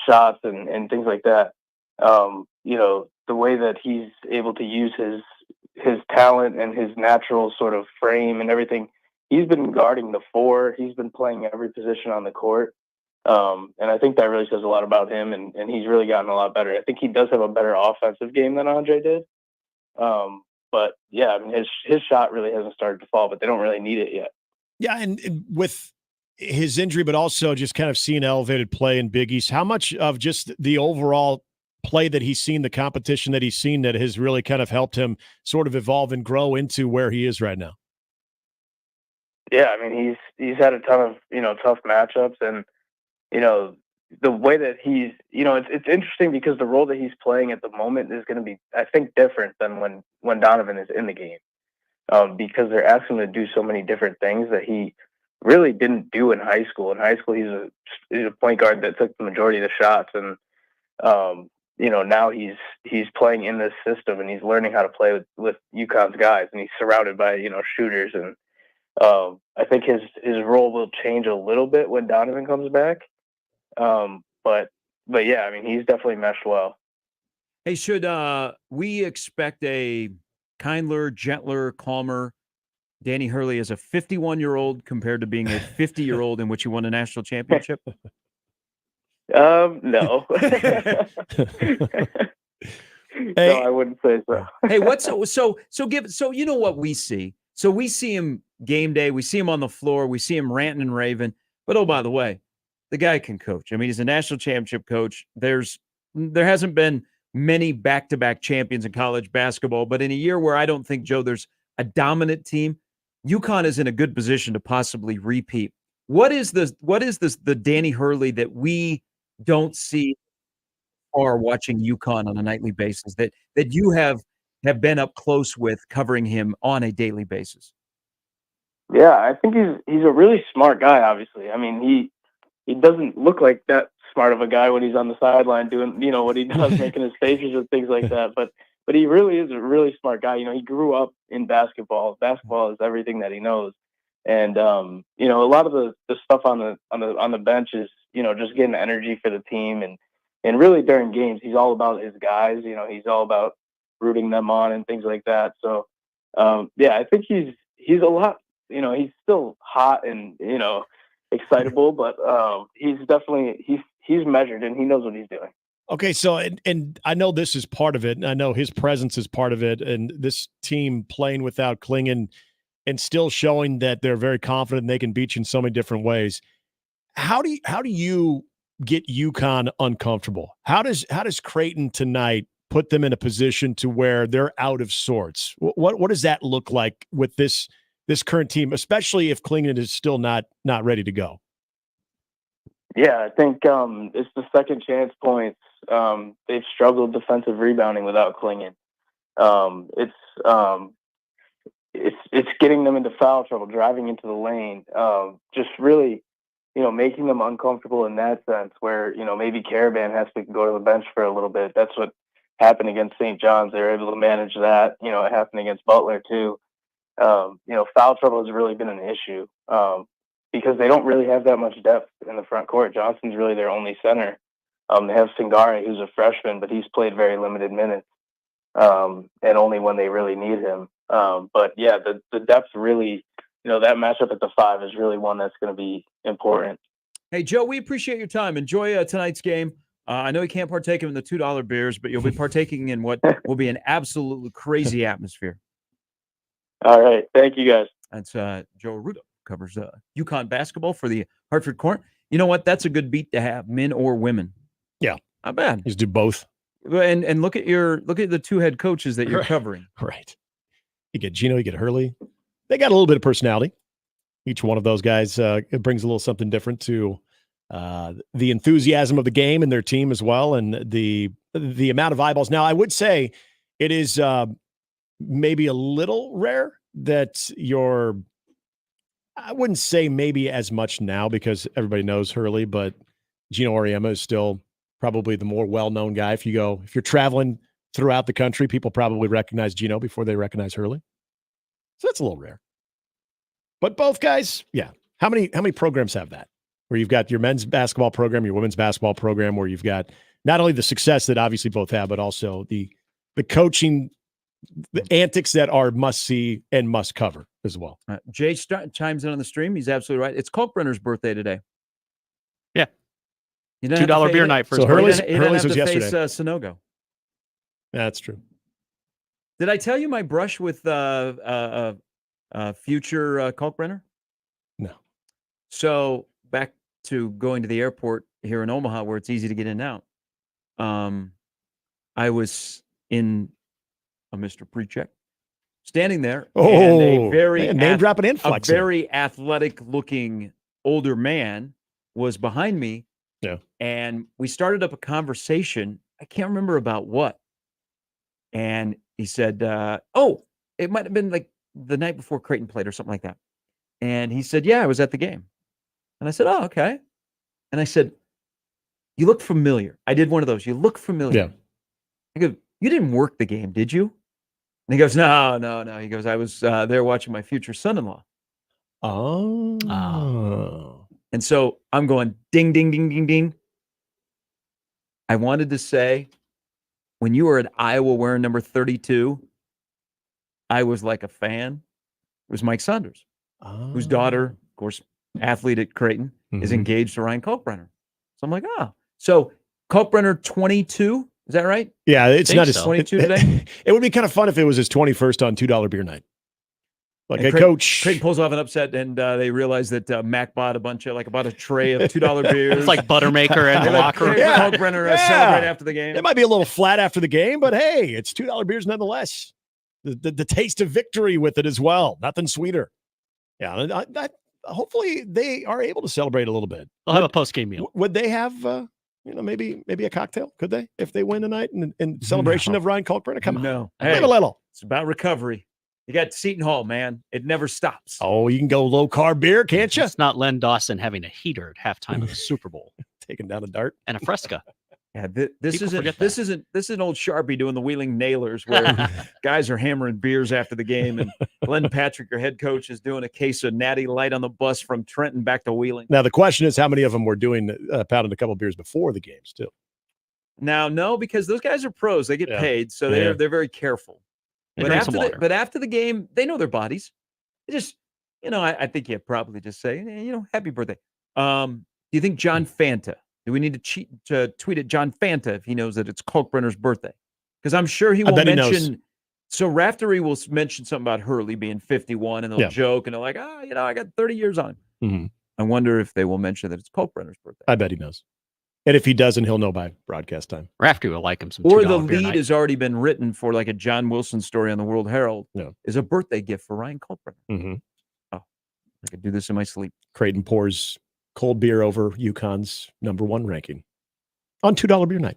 shots and things like that. The way that he's able to use his talent and his natural sort of frame and everything. He's been guarding the 4. He's been playing every position on the court. And I think that really says a lot about him, and he's really gotten a lot better. I think he does have a better offensive game than Andre did. But yeah, I mean, his shot really hasn't started to fall, but they don't really need it yet. Yeah, and with his injury, but also just kind of seeing elevated play in Big East, how much of just the overall play that he's seen, the competition that he's seen, that has really kind of helped him sort of evolve and grow into where he is right now? Yeah, I mean, he's had a ton of, tough matchups, and, the way that he's, it's interesting because the role that he's playing at the moment is going to be, I think, different than when Donovan is in the game, because they're asking him to do so many different things that he really didn't do in high school. In high school, he's a point guard that took the majority of the shots, and now he's playing in this system, and he's learning how to play with UConn's guys, and he's surrounded by shooters, and I think his role will change a little bit when Donovan comes back. But yeah, I mean, he's definitely meshed well. Hey, should we expect a kinder, gentler, calmer Danny Hurley as a 51-year-old compared to being a 50-year-old in which he won a national championship? No. No, Hey. I wouldn't say so. Hey, so you know what we see? So we see him game day, we see him on the floor, we see him ranting and raving. But oh, by the way, the guy can coach. I mean, he's a national championship coach. There hasn't been many back-to-back champions in college basketball, but in a year where I don't think, Joe, there's a dominant team, UConn is in a good position to possibly repeat. What is the Danny Hurley that we don't see or watching UConn on a nightly basis that you have been up close with covering him on a daily basis? Yeah, I think he's a really smart guy, obviously. I mean, he doesn't look like that smart of a guy when he's on the sideline doing, what he does, making his faces and things like that. But he really is a really smart guy. He grew up in basketball. Basketball is everything that he knows. And a lot of the stuff on the bench is, just getting energy for the team, and really during games, he's all about his guys. He's all about rooting them on and things like that. So yeah, I think he's a lot. He's still hot and excitable, but he's definitely he's measured and he knows what he's doing. Okay, so and I know this is part of it, and I know his presence is part of it, and this team playing without Klingon and still showing that they're very confident and they can beat you in so many different ways. How do you get UConn uncomfortable? How does Creighton tonight put them in a position to where they're out of sorts? What does that look like with this current team, especially if Klingon is still not ready to go? Yeah, I think it's the second chance points. They've struggled defensive rebounding without Klingon. It's getting them into foul trouble, driving into the lane, just really, making them uncomfortable in that sense where, maybe Caravan has to go to the bench for a little bit. That's what happened against St. John's. They were able to manage that. It happened against Butler too. Foul trouble has really been an issue because they don't really have that much depth in the front court. Johnson's really their only center. They have Singare, who's a freshman, but he's played very limited minutes and only when they really need him. But yeah, the depth really, that matchup at the 5 is really one that's going to be important. Hey, Joe, we appreciate your time. Enjoy tonight's game. I know you can't partake in the $2 beers, but you'll be partaking in what will be an absolutely crazy atmosphere. All right. Thank you, guys. That's Joe Arruda, covers UConn basketball for the Hartford Courant. You know what? That's a good beat to have, men or women. Yeah. Not bad. Just do both. And look at the 2 head coaches that you're covering. Right. You get Gino, you get Hurley. They got a little bit of personality. Each one of those guys it brings a little something different to the enthusiasm of the game and their team as well, and the amount of eyeballs. Now, I would say It is maybe a little rare that I wouldn't say maybe as much now because everybody knows Hurley, but Gino Auriemma is still probably the more well-known guy. If you're traveling throughout the country, people probably recognize Gino before they recognize Hurley. So that's a little rare. But both guys, yeah. How many programs have that? Where you've got your men's basketball program, your women's basketball program, where you've got not only the success that obviously both have, but also the coaching, the antics that are must-see and must-cover as well. Jay chimes in on the stream. He's absolutely right. It's Kalkbrenner's birthday today. Yeah. $2 beer night for so his Hurley's was yesterday. Face Sonogo. That's true. Did I tell you my brush with future Kalkbrenner? No. So back to going to the airport here in Omaha, where it's easy to get in and out. I was in a Mr. Pre-check, standing there, and a very name-dropping influx a very athletic-looking older man was behind me. Yeah, and we started up a conversation. I can't remember about what. And he said, it might have been like the night before Creighton played or something like that. And he said, yeah, I was at the game. And I said, oh, okay. And I said, you look familiar. I did one of those. You look familiar. Yeah. I go, you didn't work the game, did you? And he goes, no. He goes, I was there watching my future son-in-law. Oh. And so I'm going, ding, ding, ding, ding, ding. I wanted to say, when you were at Iowa wearing number 32, I was like a fan. It was Mike Saunders, whose daughter, of course, athlete at Creighton, is engaged to Ryan Kalkbrenner. So I'm like, So Kalkbrenner 22, is that right? Yeah, it's not his 22 today. It would be kind of fun if it was his 21st on $2 beer night. Like a coach. Creighton pulls off an upset, and they realize that Mac bought a tray of $2 beers. It's like Buttermaker in the locker room. Kalkbrenner celebrate after the game. It might be a little flat after the game, but hey, it's $2 beers nonetheless. The taste of victory with it as well. Nothing sweeter. Yeah, hopefully they are able to celebrate a little bit. They'll have a post-game meal. Would they have, maybe a cocktail? Could they, if they win tonight in celebration of Ryan Kalkbrenner? Come on. No. Live a little. It's about recovery. You got Seton Hall, man. It never stops. Oh, you can go low-carb beer, can't you? It's not Len Dawson having a heater at halftime of the Super Bowl. Taking down a dart. And a Fresca. Yeah, this isn't old Sharpie doing the wheeling nailers where guys are hammering beers after the game, and Glenn Patrick, your head coach, is doing a case of Natty Light on the bus from Trenton back to Wheeling. Now the question is, how many of them were doing pounding a couple beers before the games too? Now, no, because those guys are pros; they get paid, so they're very careful. But after the game, they know their bodies. They just, I think you probably just say, happy birthday. Do you think John Fanta? Do we need to tweet at John Fanta if he knows that it's Kalkbrenner's birthday? Because I'm sure he will mention. So Raftery will mention something about Hurley being 51, and they'll joke, and they're like, I got 30 years on him. Mm-hmm. I wonder if they will mention that it's Kalkbrenner's birthday. I bet he knows. And if he doesn't, he'll know by broadcast time. Raftery will like him some. Or the lead has already been written for like a John Wilson story on the World Herald. Yeah. Is a birthday gift for Ryan Kalkbrenner. Mm-hmm. Oh, I could do this in my sleep. Creighton pours cold beer over UConn's #1 ranking on $2 beer night.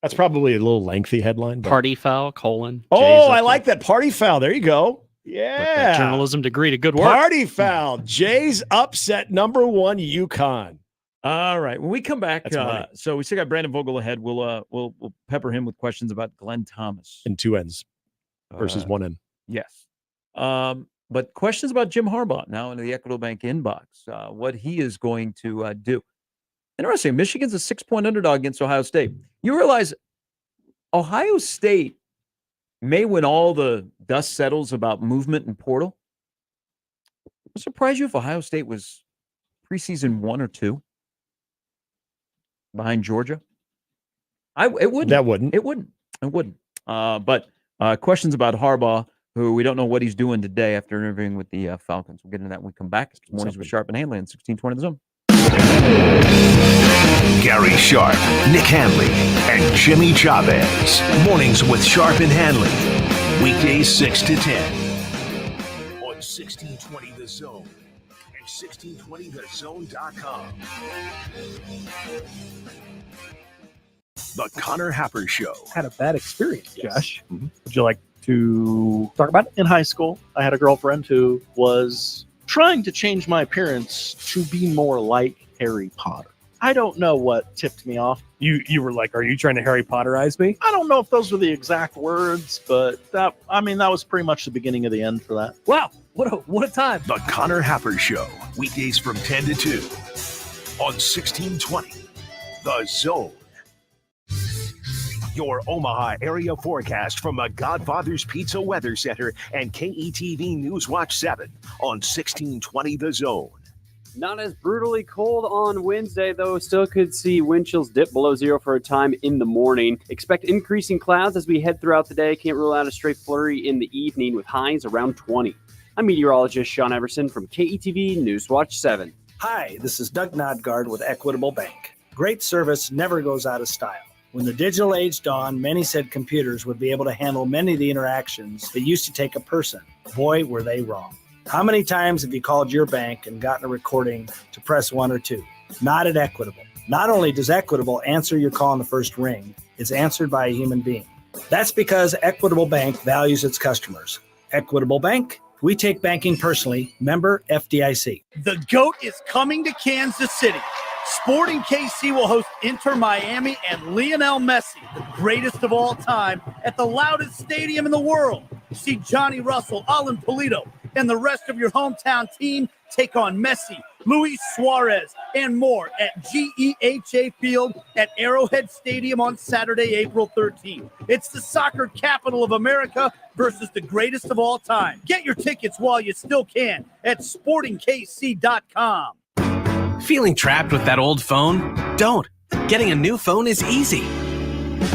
That's probably a little lengthy headline. But... Party foul, colon. Oh, I like that. Party foul. There you go. Yeah. Journalism degree to good work. Party foul. Jay's upset #1 UConn. All right. When we come back, so we still got Brandon Vogel ahead. We'll pepper him with questions about Glenn Thomas. And 2 N's versus 1 N. Yes. But questions about Jim Harbaugh now into the Equitable Bank inbox, what he is going to do. Interesting. Michigan's a 6-point underdog against Ohio State. You realize Ohio State may, when all the dust settles about movement and portal, it would surprise you if Ohio State was preseason 1 or 2 behind Georgia. It wouldn't. That wouldn't. It wouldn't. It wouldn't. But questions about Harbaugh, who we don't know what he's doing today after interviewing with the Falcons. We'll get into that when we come back. It's Mornings with Sharp and Handley on 1620 The Zone. Gary Sharp, Nick Handley, and Jimmy Chavez. Mornings with Sharp and Handley. Weekdays 6 to 10. On 1620 The Zone and 1620thezone.com. The Connor Happer Show. Had a bad experience, Josh. Would you like to talk about it? In high school, I had a girlfriend who was trying to change my appearance to be more like Harry Potter. I don't know what tipped me off. You were like, are you trying to Harry Potterize me? I don't know if those were the exact words, but that was pretty much the beginning of the end for that. Wow, what a time. The Connor Happer Show. Weekdays from 10 to 2 on 1620. The Zone. Your Omaha area forecast from the Godfather's Pizza Weather Center and KETV Newswatch 7 on 1620 The Zone. Not as brutally cold on Wednesday, though. Still could see wind chills dip below zero for a time in the morning. Expect increasing clouds as we head throughout the day. Can't rule out a stray flurry in the evening with highs around 20. I'm meteorologist Sean Everson from KETV Newswatch 7. Hi, this is Doug Nodgard with Equitable Bank. Great service never goes out of style. When the digital age dawned, many said computers would be able to handle many of the interactions that used to take a person. Boy, were they wrong. How many times have you called your bank and gotten a recording to press 1 or 2? Not at Equitable. Not only does Equitable answer your call on the first ring, it's answered by a human being. That's because Equitable Bank values its customers. Equitable Bank, we take banking personally. Member FDIC. The GOAT is coming to Kansas City. Sporting KC will host Inter Miami and Lionel Messi, the greatest of all time, at the loudest stadium in the world. See Johnny Russell, Alan Polito, and the rest of your hometown team take on Messi, Luis Suarez, and more at GEHA Field at Arrowhead Stadium on Saturday, April 13th. It's the soccer capital of America versus the greatest of all time. Get your tickets while you still can at sportingkc.com. Feeling trapped with that old phone? Don't. Getting a new phone is easy.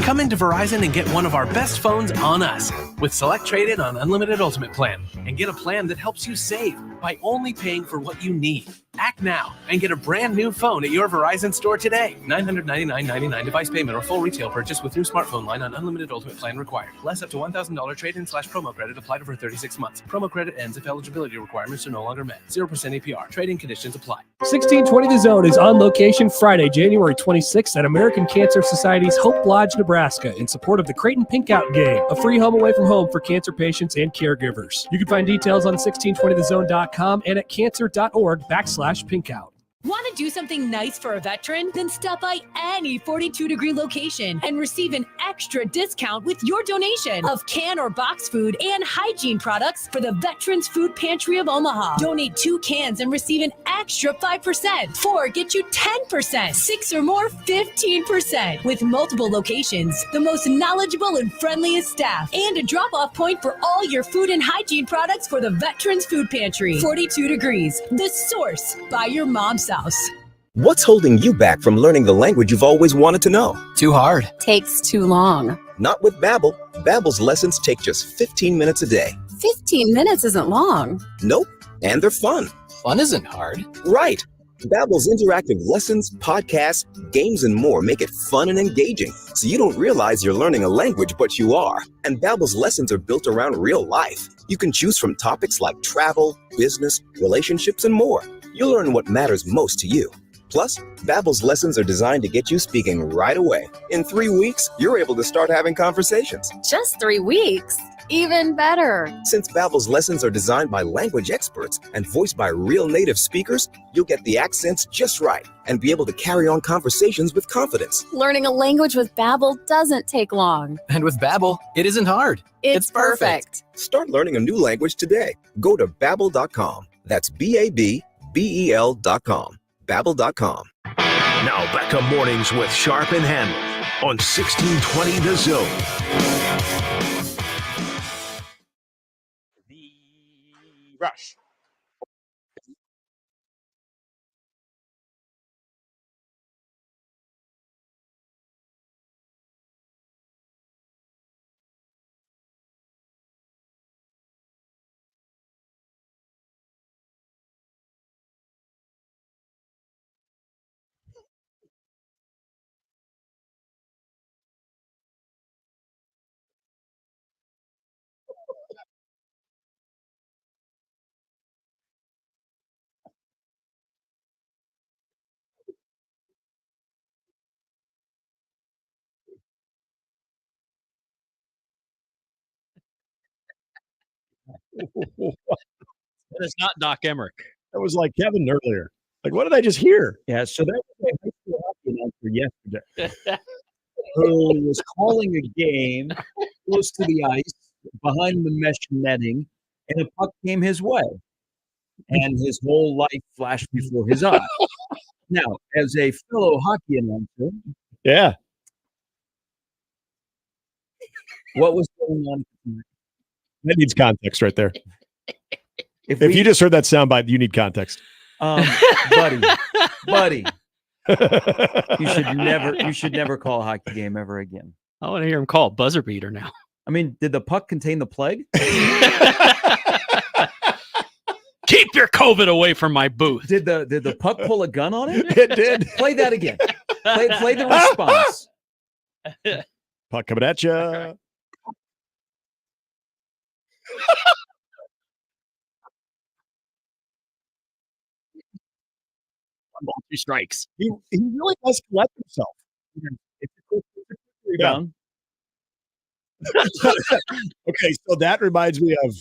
Come into Verizon and get one of our best phones on us with Select Trade-In on Unlimited Ultimate Plan and get a plan that helps you save by only paying for what you need. Act now and get a brand new phone at your Verizon store today. $999.99 device payment or full retail purchase with new smartphone line on Unlimited Ultimate Plan required. Less up to $1,000 trade-in/promo credit applied over 36 months. Promo credit ends if eligibility requirements are no longer met. 0% APR. Trade-in conditions apply. 1620 The Zone is on location Friday, January 26th at American Cancer Society's Hope Lodge, Nebraska in support of the Creighton Pink Out Game, a free home away from home for cancer patients and caregivers. You can find details on 1620thezone.com and at cancer.org/pinkout. Want to do something nice for a veteran? Then stop by any 42 Degree location and receive an extra discount with your donation of can or box food and hygiene products for the Veterans Food Pantry of Omaha. Donate 2 cans and receive an extra 5%. 4 get you 10%. 6 or more, 15%. With multiple locations, the most knowledgeable and friendliest staff, and a drop-off point for all your food and hygiene products for the Veterans Food Pantry. 42 Degrees, the source by your mom's house. What's holding you back from learning the language you've always wanted to know? Too hard. Takes too long. Not with Babbel. Babbel's lessons take just 15 minutes a day. 15 minutes isn't long. Nope. And they're fun. Fun isn't hard. Right. Babbel's interactive lessons, podcasts, games, and more make it fun and engaging, so you don't realize you're learning a language, but you are. And Babbel's lessons are built around real life. You can choose from topics like travel, business, relationships, and more. You'll learn what matters most to you. Plus, Babbel's lessons are designed to get you speaking right away. In 3 weeks, you're able to start having conversations. Just 3 weeks? Even better. Since Babbel's lessons are designed by language experts and voiced by real native speakers, you'll get the accents just right and be able to carry on conversations with confidence. Learning a language with Babbel doesn't take long. And with Babbel, it isn't hard. It's perfect. Start learning a new language today. Go to Babbel.com. That's BABBEL.com. Babbel.com. Now back to mornings with Sharp and Handley on 1620 The Zone. Rush. That is not Doc Emmerich. That was like Kevin earlier. Like, what did I just hear? Yeah, so that was a high school hockey announcer yesterday who was calling a game close to the ice behind the mesh netting, and a puck came his way, and his whole life flashed before his eyes. Now, as a fellow hockey announcer, Yeah. what was going on? That needs context right there. If you just heard that soundbite, you need context. buddy, you should never call a hockey game ever again. I want to hear him call it buzzer beater now. I mean, did the puck contain the plague? Keep your COVID away from my booth. Did the puck pull a gun on it? It did. Play that again. Play the response. Puck coming at you. Two strikes. He really does collect himself. It's a quick rebound. Okay, so that reminds me of.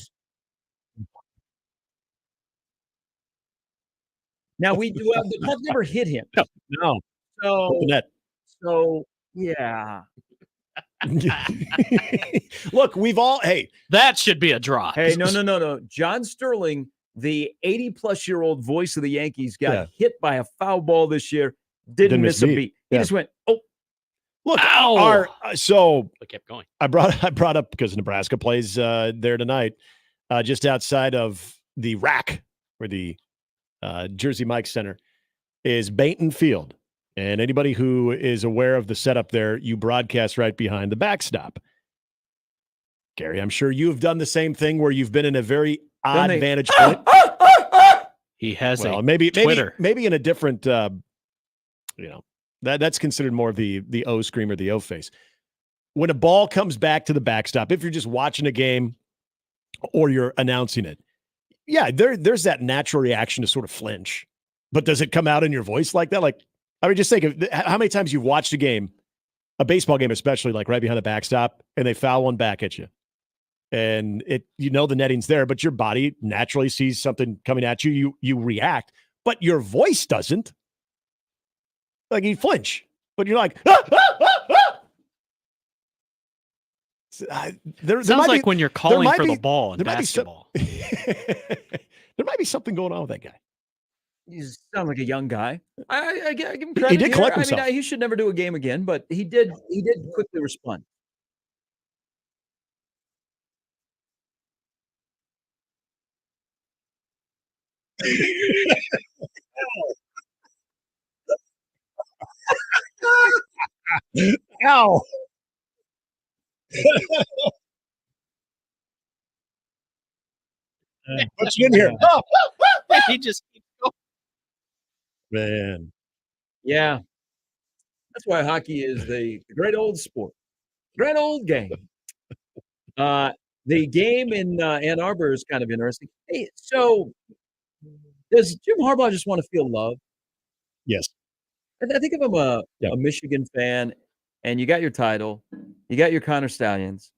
Now we do have the puck never hit him. No. So The net. Yeah. Look, we've all. Hey, that should be a draw. Hey, no. John Sterling, the 80-plus-year-old voice of the Yankees, got hit by a foul ball this year. Didn't miss a beat. He just went, oh. Look, ow! It kept going. I brought up because Nebraska plays there tonight, just outside of the rack where the Jersey Mike Center is Bainton Field. And anybody who is aware of the setup there, you broadcast right behind the backstop. Gary, I'm sure you have done the same thing where you've been in a very odd vantage point. He has maybe Twitter. Maybe in a different, that's considered more of the O screamer, the O face. When a ball comes back to the backstop, if you're just watching a game or you're announcing it, yeah, there's that natural reaction to sort of flinch. But does it come out in your voice like that? Like, I mean, just think of how many times you've watched a game, a baseball game especially, like right behind the backstop, and they foul one back at you. And the netting's there, but your body naturally sees something coming at you. You react, but your voice doesn't. Like you flinch, but you're like, Sounds like when you're calling for the ball in basketball. There might be something going on with that guy. He sounds like a young guy. I give him credit. He did collect himself. I mean, he should never do a game again, but he did quickly respond. Ow. Put you in here. He just keeps going. Man. Yeah. That's why hockey is the great old sport. Great old game. The game in Ann Arbor is kind of interesting. Hey, so does Jim Harbaugh just want to feel love? Yes. I think of him a Michigan fan, and you got your title, you got your Connor Stallions.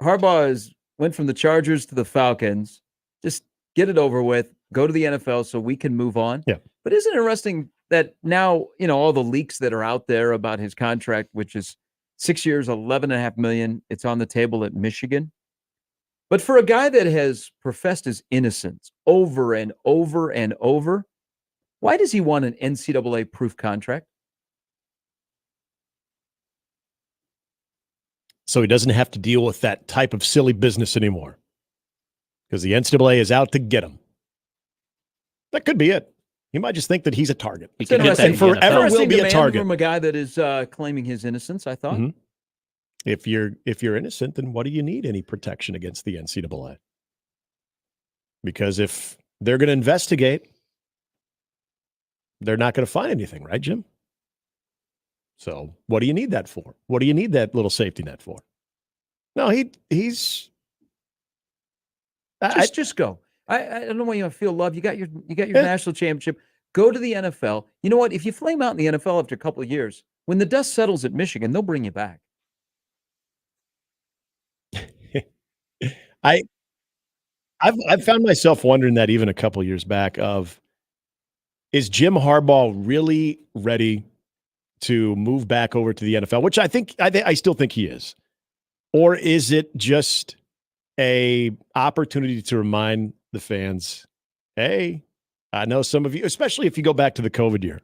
Harbaugh went from the Chargers to the Falcons. Just get it over with. Go to the NFL so we can move on. Yeah. But isn't it interesting that now, all the leaks that are out there about his contract, which is 6 years, $11.5 million, it's on the table at Michigan. But for a guy that has professed his innocence over and over and over, why does he want an NCAA-proof contract? So he doesn't have to deal with that type of silly business anymore. Because the NCAA is out to get him. That could be it. He might just think that he's a target. He can hit that and forever will be a target. From a guy that is claiming his innocence, I thought. Mm-hmm. If you're innocent, then what do you need any protection against the NCAA? Because if they're going to investigate, they're not going to find anything, right, Jim? So what do you need that for? What do you need that little safety net for? No, he's just go. I don't know why you feel love. You got your national championship. Go to the NFL. You know what? If you flame out in the NFL after a couple of years, when the dust settles at Michigan, they'll bring you back. I've found myself wondering that even a couple years back is Jim Harbaugh really ready to move back over to the NFL, which I still think he is. Or is it just a opportunity to remind the fans, hey, I know some of you, especially if you go back to the COVID year,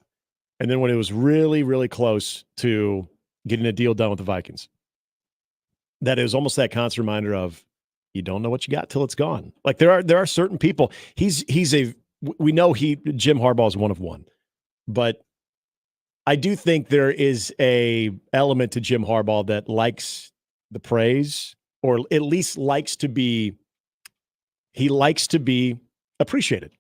and then when it was really, really close to getting a deal done with the Vikings, that it was almost that constant reminder of, you don't know what you got till it's gone. Like there are certain people. We know Jim Harbaugh is one of one, but I do think there is a element to Jim Harbaugh that likes the praise, or at least likes to be appreciated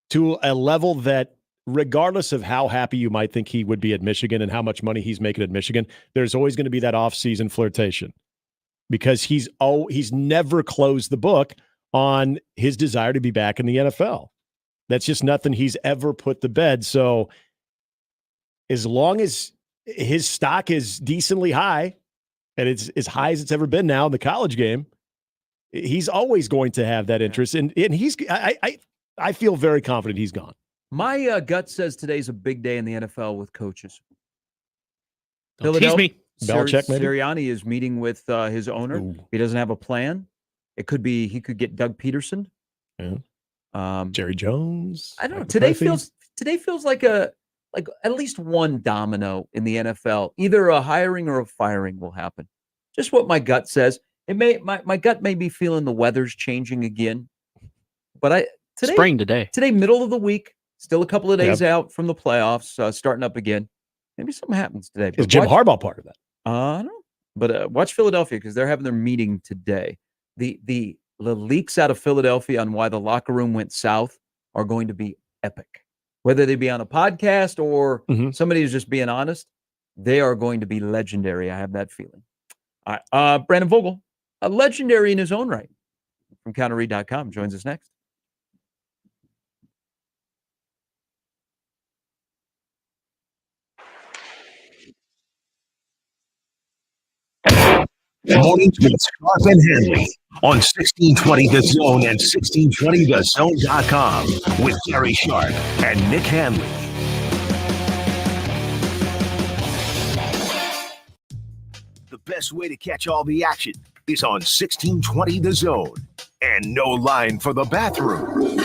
to a level that, regardless of how happy you might think he would be at Michigan and how much money he's making at Michigan, there's always going to be that off-season flirtation, because he's never closed the book on his desire to be back in the NFL. That's just nothing he's ever put to bed. So as long as his stock is decently high, and it's as high as it's ever been now in the college game, he's always going to have that interest. And I feel very confident he's gone. My gut says today's a big day in the NFL with coaches. Don't tease me. Belichick, maybe? Sirianni is meeting with his owner. Ooh. He doesn't have a plan. It could be he could get Doug Peterson. Yeah. Jerry Jones. I don't know. Today feels like at least one domino in the NFL. Either a hiring or a firing will happen. Just what my gut says. My gut may be feeling the weather's changing again. But spring today. Today, middle of the week, still a couple of days out from the playoffs, starting up again. Maybe something happens today. Is Jim Harbaugh part of that? I don't know. But watch Philadelphia, because they're having their meeting today. The leaks out of Philadelphia on why the locker room went south are going to be epic. Whether they be on a podcast or somebody who's just being honest, they are going to be legendary. I have that feeling. All right. Brandon Vogel, a legendary in his own right, from counterread.com, joins us next. Mornings with Scarf and Handley on 1620 The Zone and 1620thezone.com with Gary Sharp and Nick Handley. The best way to catch all the action is on 1620 The Zone, and no line for the bathroom.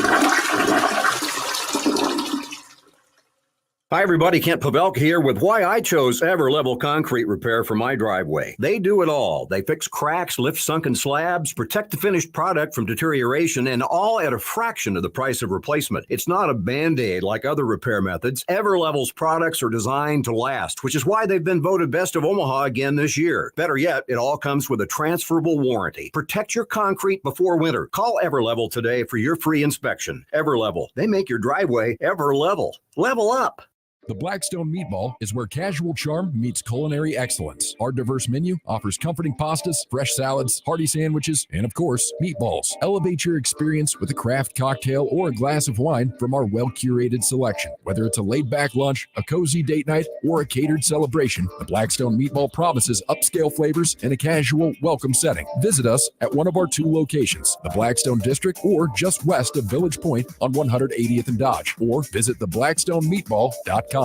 Hi, everybody. Kent Pavelka here with why I chose Everlevel Concrete Repair for my driveway. They do it all. They fix cracks, lift sunken slabs, protect the finished product from deterioration, and all at a fraction of the price of replacement. It's not a Band-Aid like other repair methods. Everlevel's products are designed to last, which is why they've been voted Best of Omaha again this year. Better yet, it all comes with a transferable warranty. Protect your concrete before winter. Call Everlevel today for your free inspection. Everlevel. They make your driveway Everlevel. Level up. The Blackstone Meatball is where casual charm meets culinary excellence. Our diverse menu offers comforting pastas, fresh salads, hearty sandwiches, and of course, meatballs. Elevate your experience with a craft cocktail or a glass of wine from our well-curated selection. Whether it's a laid-back lunch, a cozy date night, or a catered celebration, the Blackstone Meatball promises upscale flavors in a casual, welcome setting. Visit us at one of our 2 locations, the Blackstone District or just west of Village Point on 180th and Dodge, or visit theblackstonemeatball.com.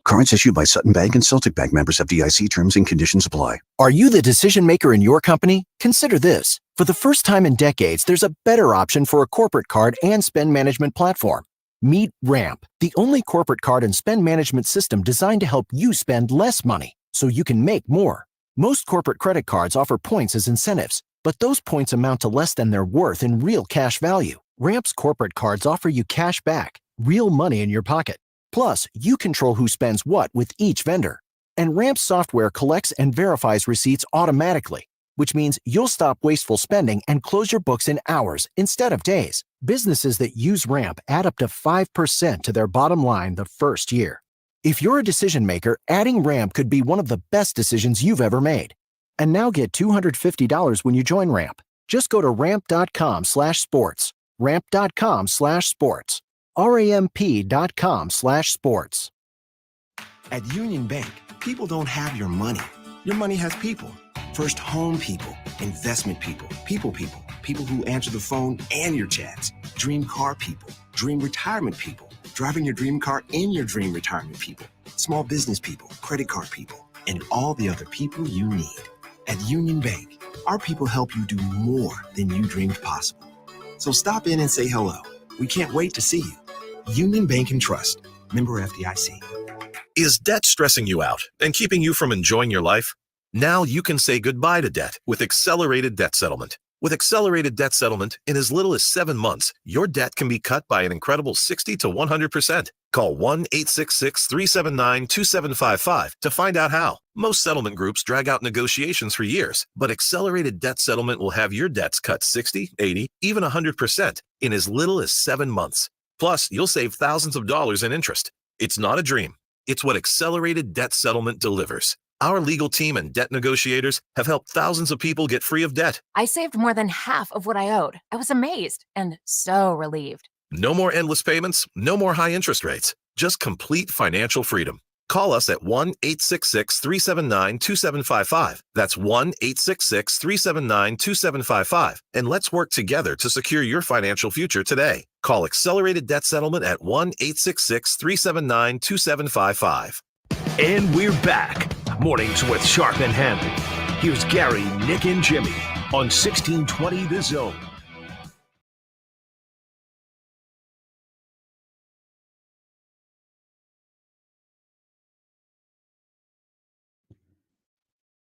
Cards issued by Sutton Bank and Celtic Bank, members FDIC. Terms and conditions apply. Are you the decision maker in your company? Consider this. For the first time in decades, there's a better option for a corporate card and spend management platform. Meet Ramp, the only corporate card and spend management system designed to help you spend less money so you can make more. Most corporate credit cards offer points as incentives, but those points amount to less than their worth in real cash value. Ramp's corporate cards offer you cash back, real money in your pocket. Plus, you control who spends what with each vendor. And Ramp software collects and verifies receipts automatically, which means you'll stop wasteful spending and close your books in hours instead of days. Businesses that use Ramp add up to 5% to their bottom line the first year. If you're a decision maker, adding Ramp could be one of the best decisions you've ever made. And now get $250 when you join Ramp. Just go to ramp.com/sports. Ramp.com/sports. ramp.com/sports. At Union Bank, people don't have your money. Your money has people. First home people, investment people, people who answer the phone and your chats. Dream car people, dream retirement people, driving your dream car in your dream retirement people. Small business people, credit card people, and all the other people you need. At Union Bank, our people help you do more than you dreamed possible. So stop in and say hello. We can't wait to see you. Union Bank and Trust. Member FDIC. Is debt stressing you out and keeping you from enjoying your life? Now you can say goodbye to debt with accelerated debt settlement. With accelerated debt settlement, in as little as 7 months, your debt can be cut by an incredible 60 to 100%. Call 1-866-379-2755 to find out how. Most settlement groups drag out negotiations for years, but accelerated debt settlement will have your debts cut 60, 80, even 100% in as little as 7 months. Plus, you'll save thousands of dollars in interest. It's not a dream. It's what accelerated debt settlement delivers. Our legal team and debt negotiators have helped thousands of people get free of debt. I saved more than half of what I owed. I was amazed and so relieved. No more endless payments, no more high interest rates, just complete financial freedom. Call us at 1-866-379-2755. That's 1-866-379-2755. And let's work together to secure your financial future today. Call Accelerated Debt Settlement at 1-866-379-2755. And we're back. Mornings with Sharp and Handley. Here's Gary, Nick, and Jimmy on 1620 The Zone.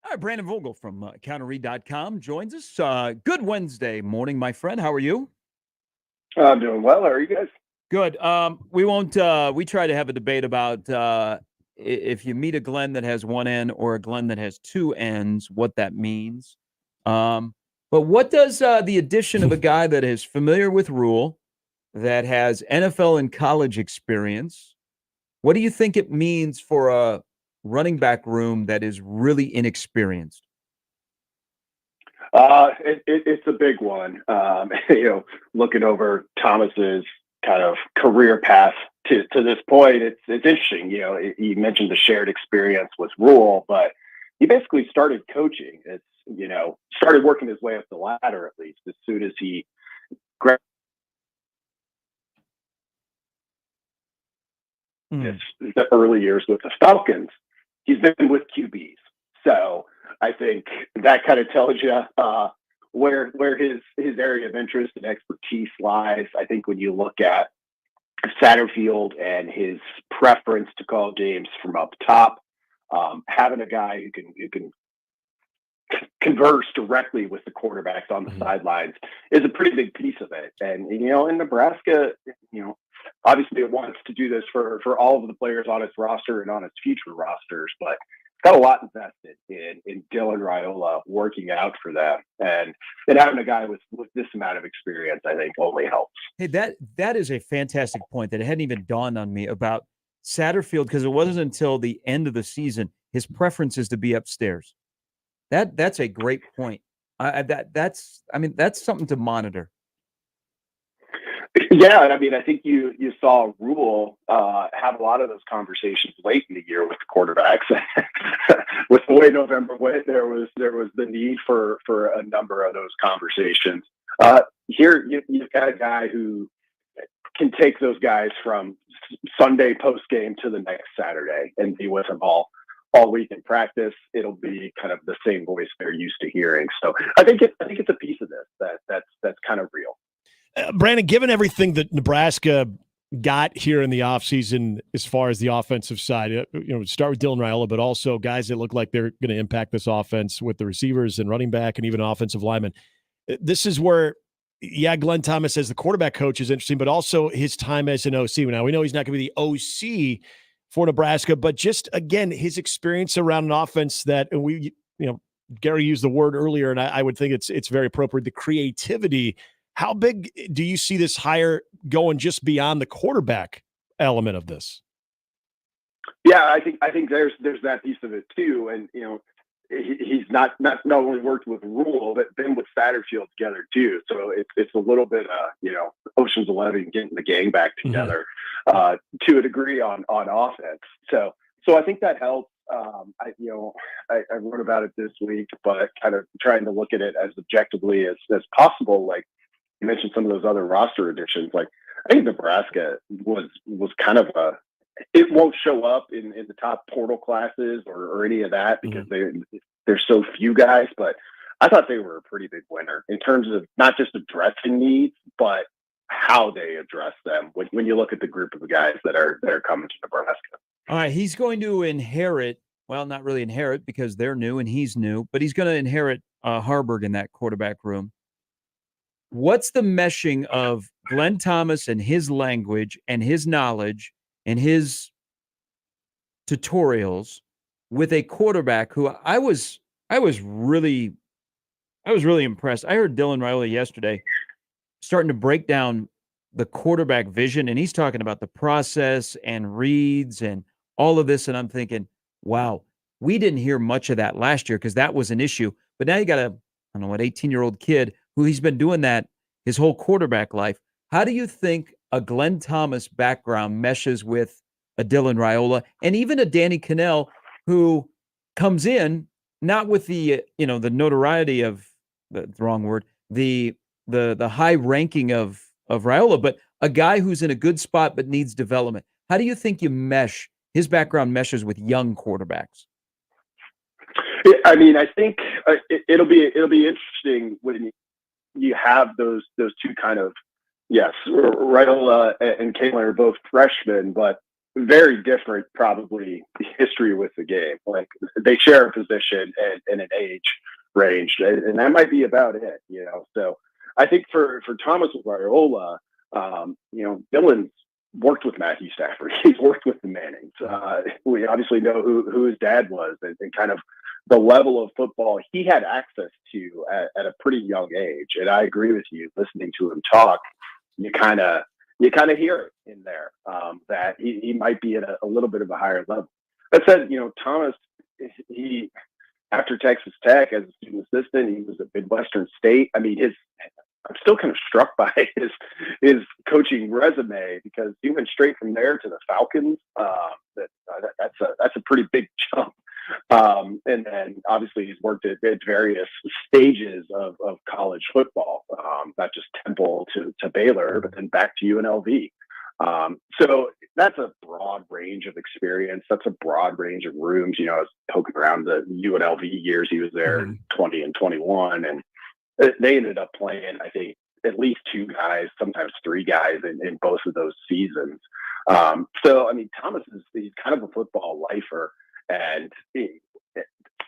All right, Brandon Vogel from counterread.com joins us. Good Wednesday morning, my friend. How are you? I'm doing well. How are you guys? Good. We won't. We try to have a debate about if you meet a Glenn that has one N or a Glenn that has two N's, what that means. But what does the addition of a guy that is familiar with Rule, that has NFL and college experience, what do you think it means for a running back room that is really inexperienced? It's a big one. Looking over Thomas's kind of career path to this point, it's interesting. You mentioned the shared experience with Rule, but he basically started coaching. Started working his way up the ladder, at least, as soon as he grabbed the early years with the Falcons. He's been with QBs. So I think that kind of tells you where his area of interest and expertise lies. I think when you look at Satterfield and his preference to call games from up top, having a guy who can converse directly with the quarterbacks on the sidelines is a pretty big piece of it. And, in Nebraska, obviously it wants to do this for all of the players on its roster and on its future rosters, but it's got a lot invested in Dylan Raiola working out for them. And having a guy with this amount of experience, I think, only helps. Hey, that is a fantastic point that it hadn't even dawned on me about Satterfield, because it wasn't until the end of the season his preference is to be upstairs. That's a great point. That's something to monitor. Yeah, and I think you saw Rule have a lot of those conversations late in the year with the quarterbacks. With the way November went, there was the need for a number of those conversations. Here you've got a guy who can take those guys from Sunday post game to the next Saturday and be with them all week in practice. It'll be kind of the same voice they're used to hearing. So I think it's a piece of this that's kind of real. Brandon, given everything that Nebraska got here in the offseason as far as the offensive side, start with Dylan Raiola, but also guys that look like they're going to impact this offense with the receivers and running back and even offensive linemen. This is where, Glenn Thomas as the quarterback coach is interesting, but also his time as an OC. Now, we know he's not going to be the OC for Nebraska, but just, again, his experience around an offense that Gary used the word earlier, and I would think it's very appropriate, the creativity. How big do you see this hire going just beyond the quarterback element of this? Yeah, I think there's that piece of it too. And, he's not only worked with Rule, but been with Satterfield together too. So it's a little bit, Ocean's 11 getting the gang back together to a degree on offense. So I think that helps. I wrote about it this week, but kind of trying to look at it as objectively as possible. Like you mentioned some of those other roster additions. Like I think Nebraska was kind of it won't show up in the top portal classes or any of that because there's so few guys, but I thought they were a pretty big winner in terms of not just addressing needs, but how they address them when you look at the group of guys that are coming to Nebraska. All right, he's going to inherit, well, not really inherit because they're new and he's new, but he's going to inherit Harburg in that quarterback room. What's the meshing of Glenn Thomas and his language and his knowledge and his tutorials with a quarterback who I was really impressed. I heard Dylan Raiola yesterday starting to break down the quarterback vision, and he's talking about the process and reads and all of this, and I'm thinking, wow, we didn't hear much of that last year because that was an issue. But now you got a, 18-year-old kid who he's been doing that his whole quarterback life. How do you think a Glenn Thomas background meshes with a Dylan Raiola and even a Danny Cannell who comes in not with the the notoriety of the wrong word, the high ranking of Raiola, but a guy who's in a good spot but needs development? How do you think you mesh his background meshes with young quarterbacks? I mean, I think it'll be interesting when you have those two kind of, yes, Raiola and Kalen are both freshmen, but very different probably history with the game. Like they share a position and an age range, and that might be about it, So I think for Thomas with Raiola, Dylan's worked with Matthew Stafford. He's worked with the Mannings. We obviously know who his dad was and kind of the level of football he had access to at a pretty young age. And I agree with you. Listening to him talk, you kind of hear it in there that he might be at a little bit of a higher level. That said, Thomas, he after Texas Tech as a student assistant, he was at Midwestern State. I mean, I'm still kind of struck by his coaching resume because he went straight from there to the Falcons. That's a pretty big jump. And then obviously he's worked at various stages of college football, not just Temple to Baylor, but then back to UNLV. So that's a broad range of experience. That's a broad range of rooms. I was poking around the UNLV years he was there, 20 and 21, and they ended up playing, I think, at least two guys, sometimes three guys in both of those seasons. So, I mean, Thomas he's kind of a football lifer, and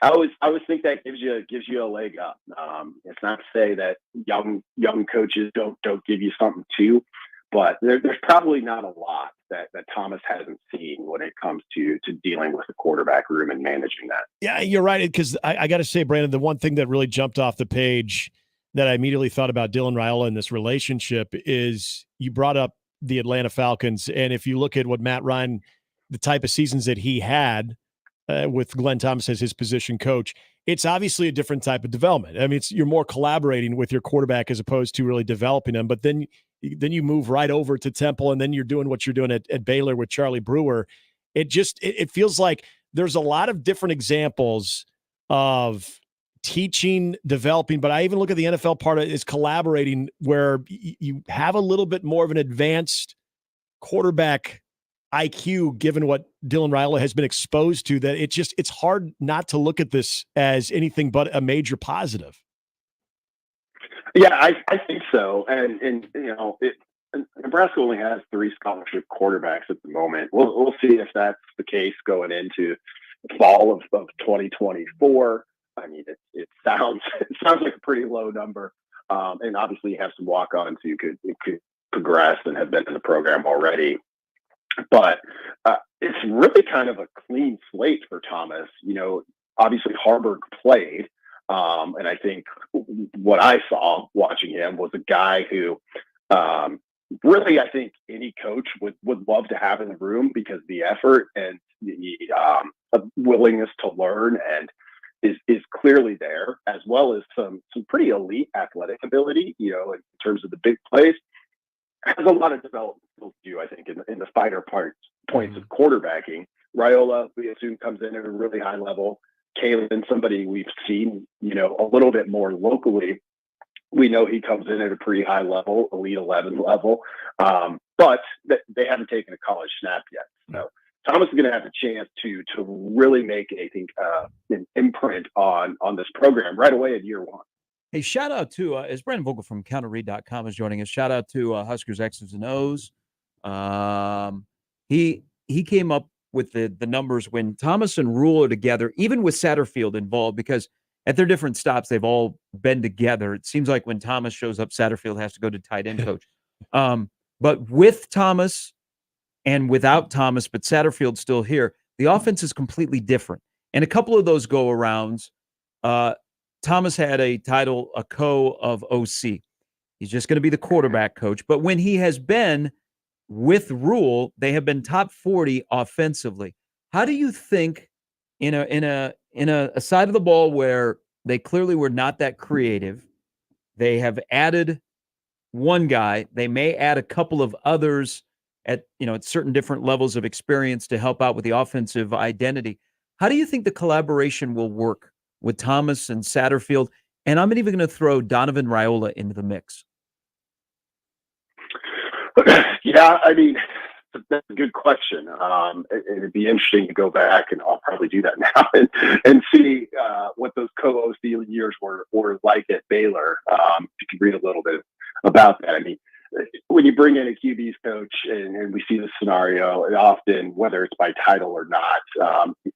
I always think that gives you a leg up. It's not to say that young coaches don't give you something too, but there's probably not a lot that Thomas hasn't seen when it comes to dealing with the quarterback room and managing that. Yeah, you're right. Because I got to say, Brandon, the one thing that really jumped off the page that I immediately thought about Dylan Raiola in this relationship is you brought up the Atlanta Falcons. And if you look at what Matt Ryan, the type of seasons that he had with Glenn Thomas as his position coach, it's obviously a different type of development. I mean, you're more collaborating with your quarterback as opposed to really developing him. But then you move right over to Temple, and then you're doing what you're doing at Baylor with Charlie Brewer. It feels like there's a lot of different examples of teaching, developing, but I even look at the NFL part of it is collaborating, where you have a little bit more of an advanced quarterback IQ, given what Dylan Raiola has been exposed to, that it's hard not to look at this as anything but a major positive. Yeah, I think so. And Nebraska only has 3 scholarship quarterbacks at the moment. We'll see if that's the case going into the fall of 2024. I mean, it sounds like a pretty low number. And obviously you have some walk-ons who could progress and have been in the program already. But it's really kind of a clean slate for Thomas. Obviously Harburg played. And I think what I saw watching him was a guy who really, I think any coach would love to have in the room because the effort and the willingness to learn and is clearly there, as well as some pretty elite athletic ability, in terms of the big plays. Has a lot of development still to do, I think, in the finer points of quarterbacking. Raiola, we assume, comes in at a really high level. Kalen, somebody we've seen, a little bit more locally. We know he comes in at a pretty high level, Elite 11 level, but they haven't taken a college snap yet. So Thomas is going to have a chance to really make, I think, an imprint on this program right away in year one. Hey, shout out to, as Brandon Vogel from counterread.com is joining us, shout out to Huskers X's and O's. He came up with the numbers when Thomas and Rule are together, even with Satterfield involved, because at their different stops, they've all been together. It seems like when Thomas shows up, Satterfield has to go to tight end coach. But with Thomas and without Thomas, but Satterfield's still here, the offense is completely different. And a couple of those go-arounds, Thomas had a title, a co of OC. He's just going to be the quarterback coach. But when he has been with Rule, they have been top 40 offensively. How do you think in a side of the ball where they clearly were not that creative, they have added one guy, they may add a couple of others at certain different levels of experience to help out with the offensive identity. How do you think the collaboration will work with Thomas and Satterfield? And I'm even going to throw Donovan Raiola into the mix. Yeah, I mean, that's a good question. It'd be interesting to go back, and I'll probably do that now, and see what those co-OC years were like at Baylor. You can read a little bit about that. I mean, when you bring in a QB's coach, and we see the scenario, and often, whether it's by title or not,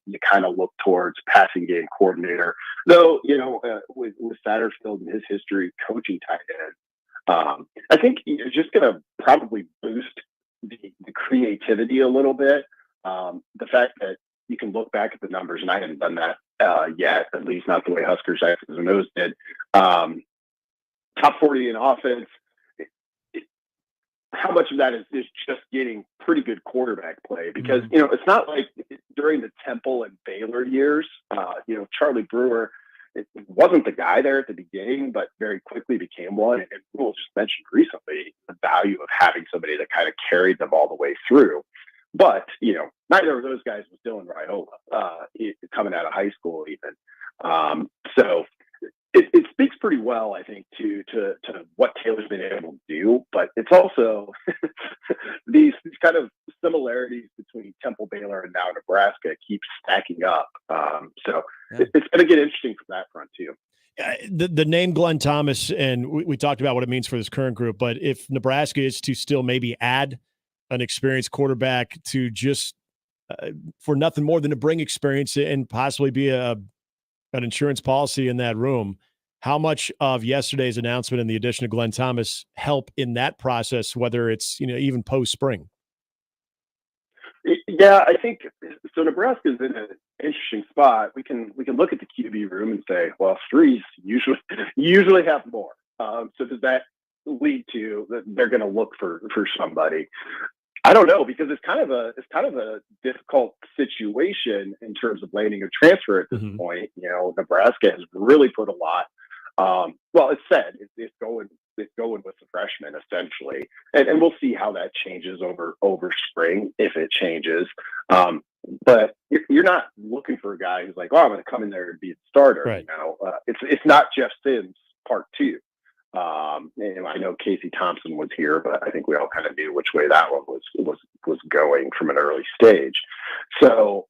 you kind of look towards passing game coordinator. Though, with Satterfield and his history coaching tight end, I think you're just going to probably boost the creativity a little bit. The fact that you can look back at the numbers, and I haven't done that yet, at least not the way Huskers X's and O's did. Top 40 in offense. How much of that is just getting pretty good quarterback play? Because, it's not like during the Temple and Baylor years, Charlie Brewer, it wasn't the guy there at the beginning, but very quickly became one. And Rule just mentioned recently the value of having somebody that kind of carried them all the way through. But, neither of those guys was Dylan Raiola, coming out of high school even. So it speaks pretty well, I think, to what Taylor's been able to do. But it's also these kind of similarities between Temple, Baylor, and now Nebraska keep stacking up. It's going to get interesting from that front too. The name Glenn Thomas, and we talked about what it means for this current group, but if Nebraska is to still maybe add an experienced quarterback to just for nothing more than to bring experience and possibly be an insurance policy in that room, how much of yesterday's announcement and the addition of Glenn Thomas help in that process, whether it's, even post-spring? Yeah, I think so. Nebraska's in an interesting spot. We can look at the QB room and say, well, threes usually have more. So does that lead to that they're going to look for somebody? I don't know, because it's kind of a difficult situation in terms of landing a transfer at this point. Nebraska has really put a lot. Well, it's said it's going with the freshmen essentially, and we'll see how that changes over spring if it changes. But you're not looking for a guy who's like, oh, I'm going to come in there and be the starter. Right. It's not Jeff Sims part 2. And I know Casey Thompson was here, but I think we all kind of knew which way that one was going from an early stage. So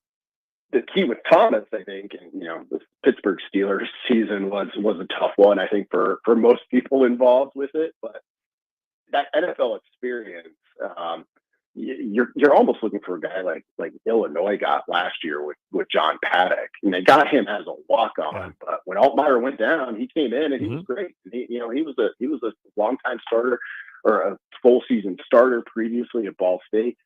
the key with Thomas, I think, and the Pittsburgh Steelers season was a tough one, I think, for most people involved with it. But that NFL experience, you're almost looking for a guy like Illinois got last year with John Paddock, and they got him as a walk-on. Yeah. But when Altmaier went down, he came in and he was great. He was a longtime starter or a full season starter previously at Ball State.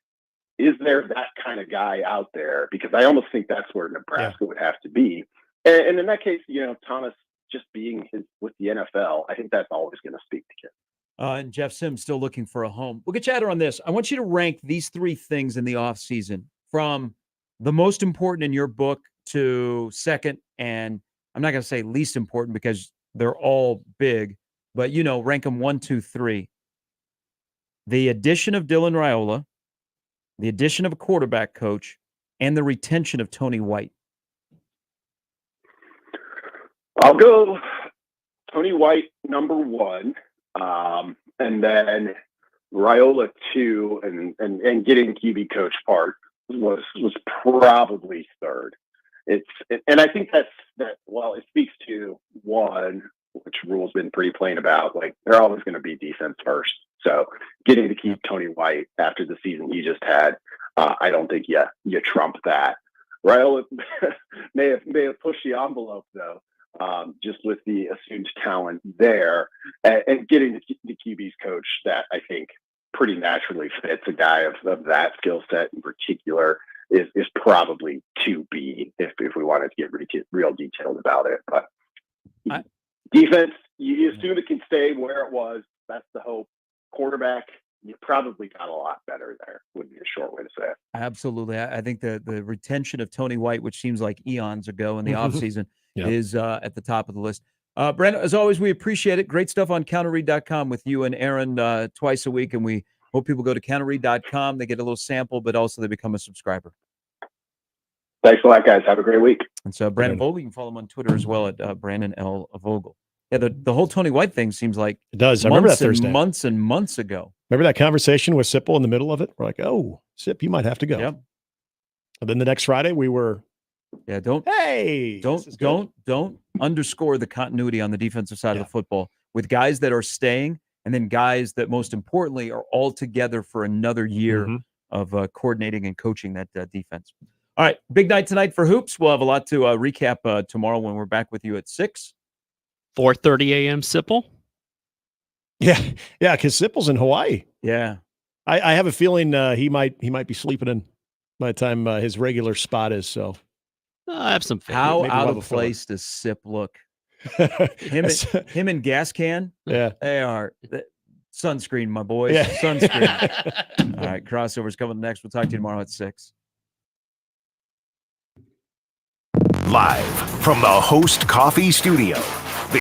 Is there that kind of guy out there? Because I almost think that's where Nebraska would have to be. And in that case, Thomas just being with the NFL, I think that's always going to speak to kids. And Jeff Sims still looking for a home. We'll get you out on this. I want you to rank these 3 things in the offseason from the most important in your book to second, and I'm not going to say least important because they're all big, but, rank them 1, 2, 3. The addition of Dylan Raiola, the addition of a quarterback coach, and the retention of Tony White? I'll go Tony White number 1, and then Raiola 2, and getting QB coach part was probably 3rd. And I think that it speaks to one, which Rule's been pretty plain about, like they're always going to be defense first. So getting to keep Tony White after the season he just had, I don't think you trump that. Raiola may have pushed the envelope though, just with the assumed talent there, and getting the QB's coach that I think pretty naturally fits a guy of that skill set in particular is probably 2B if we wanted to get real detailed about it. But defense, you assume it can stay where it was. That's the hope. Quarterback, you probably got a lot better there, would be a short way to say it. Absolutely. I think the retention of Tony White, which seems like eons ago in the offseason, is at the top of the list. Brandon, as always, we appreciate it. Great stuff on counterread.com with you and Aaron twice a week, and we hope people go to counterread.com. They get a little sample, but also they become a subscriber. Thanks a lot, guys. Have a great week. And so Brandon Vogel, you can follow him on Twitter as well at Brandon L. Vogel. Yeah, the whole Tony White thing seems like it does. I remember that Thursday. Months and months ago. Remember that conversation with Sipple in the middle of it? We're like, oh, Sip, you might have to go. Yep. And then the next Friday we were. Yeah, don't underscore the continuity on the defensive side of the football with guys that are staying, and then guys that most importantly are all together for another year of coordinating and coaching that defense. All right, big night tonight for hoops. We'll have a lot to recap tomorrow when we're back with you at 6. 4:30 a.m. Sipple. Yeah, because Sipple's in Hawaii. Yeah, I have a feeling he might be sleeping in by the time his regular spot is. So I have some faith. How out of place does Sip look? him and Gas Can. Yeah, they are. Sunscreen, my boys. Yeah. Sunscreen. All right, crossovers coming next. We'll talk to you tomorrow at 6. Live from the Host Coffee Studio,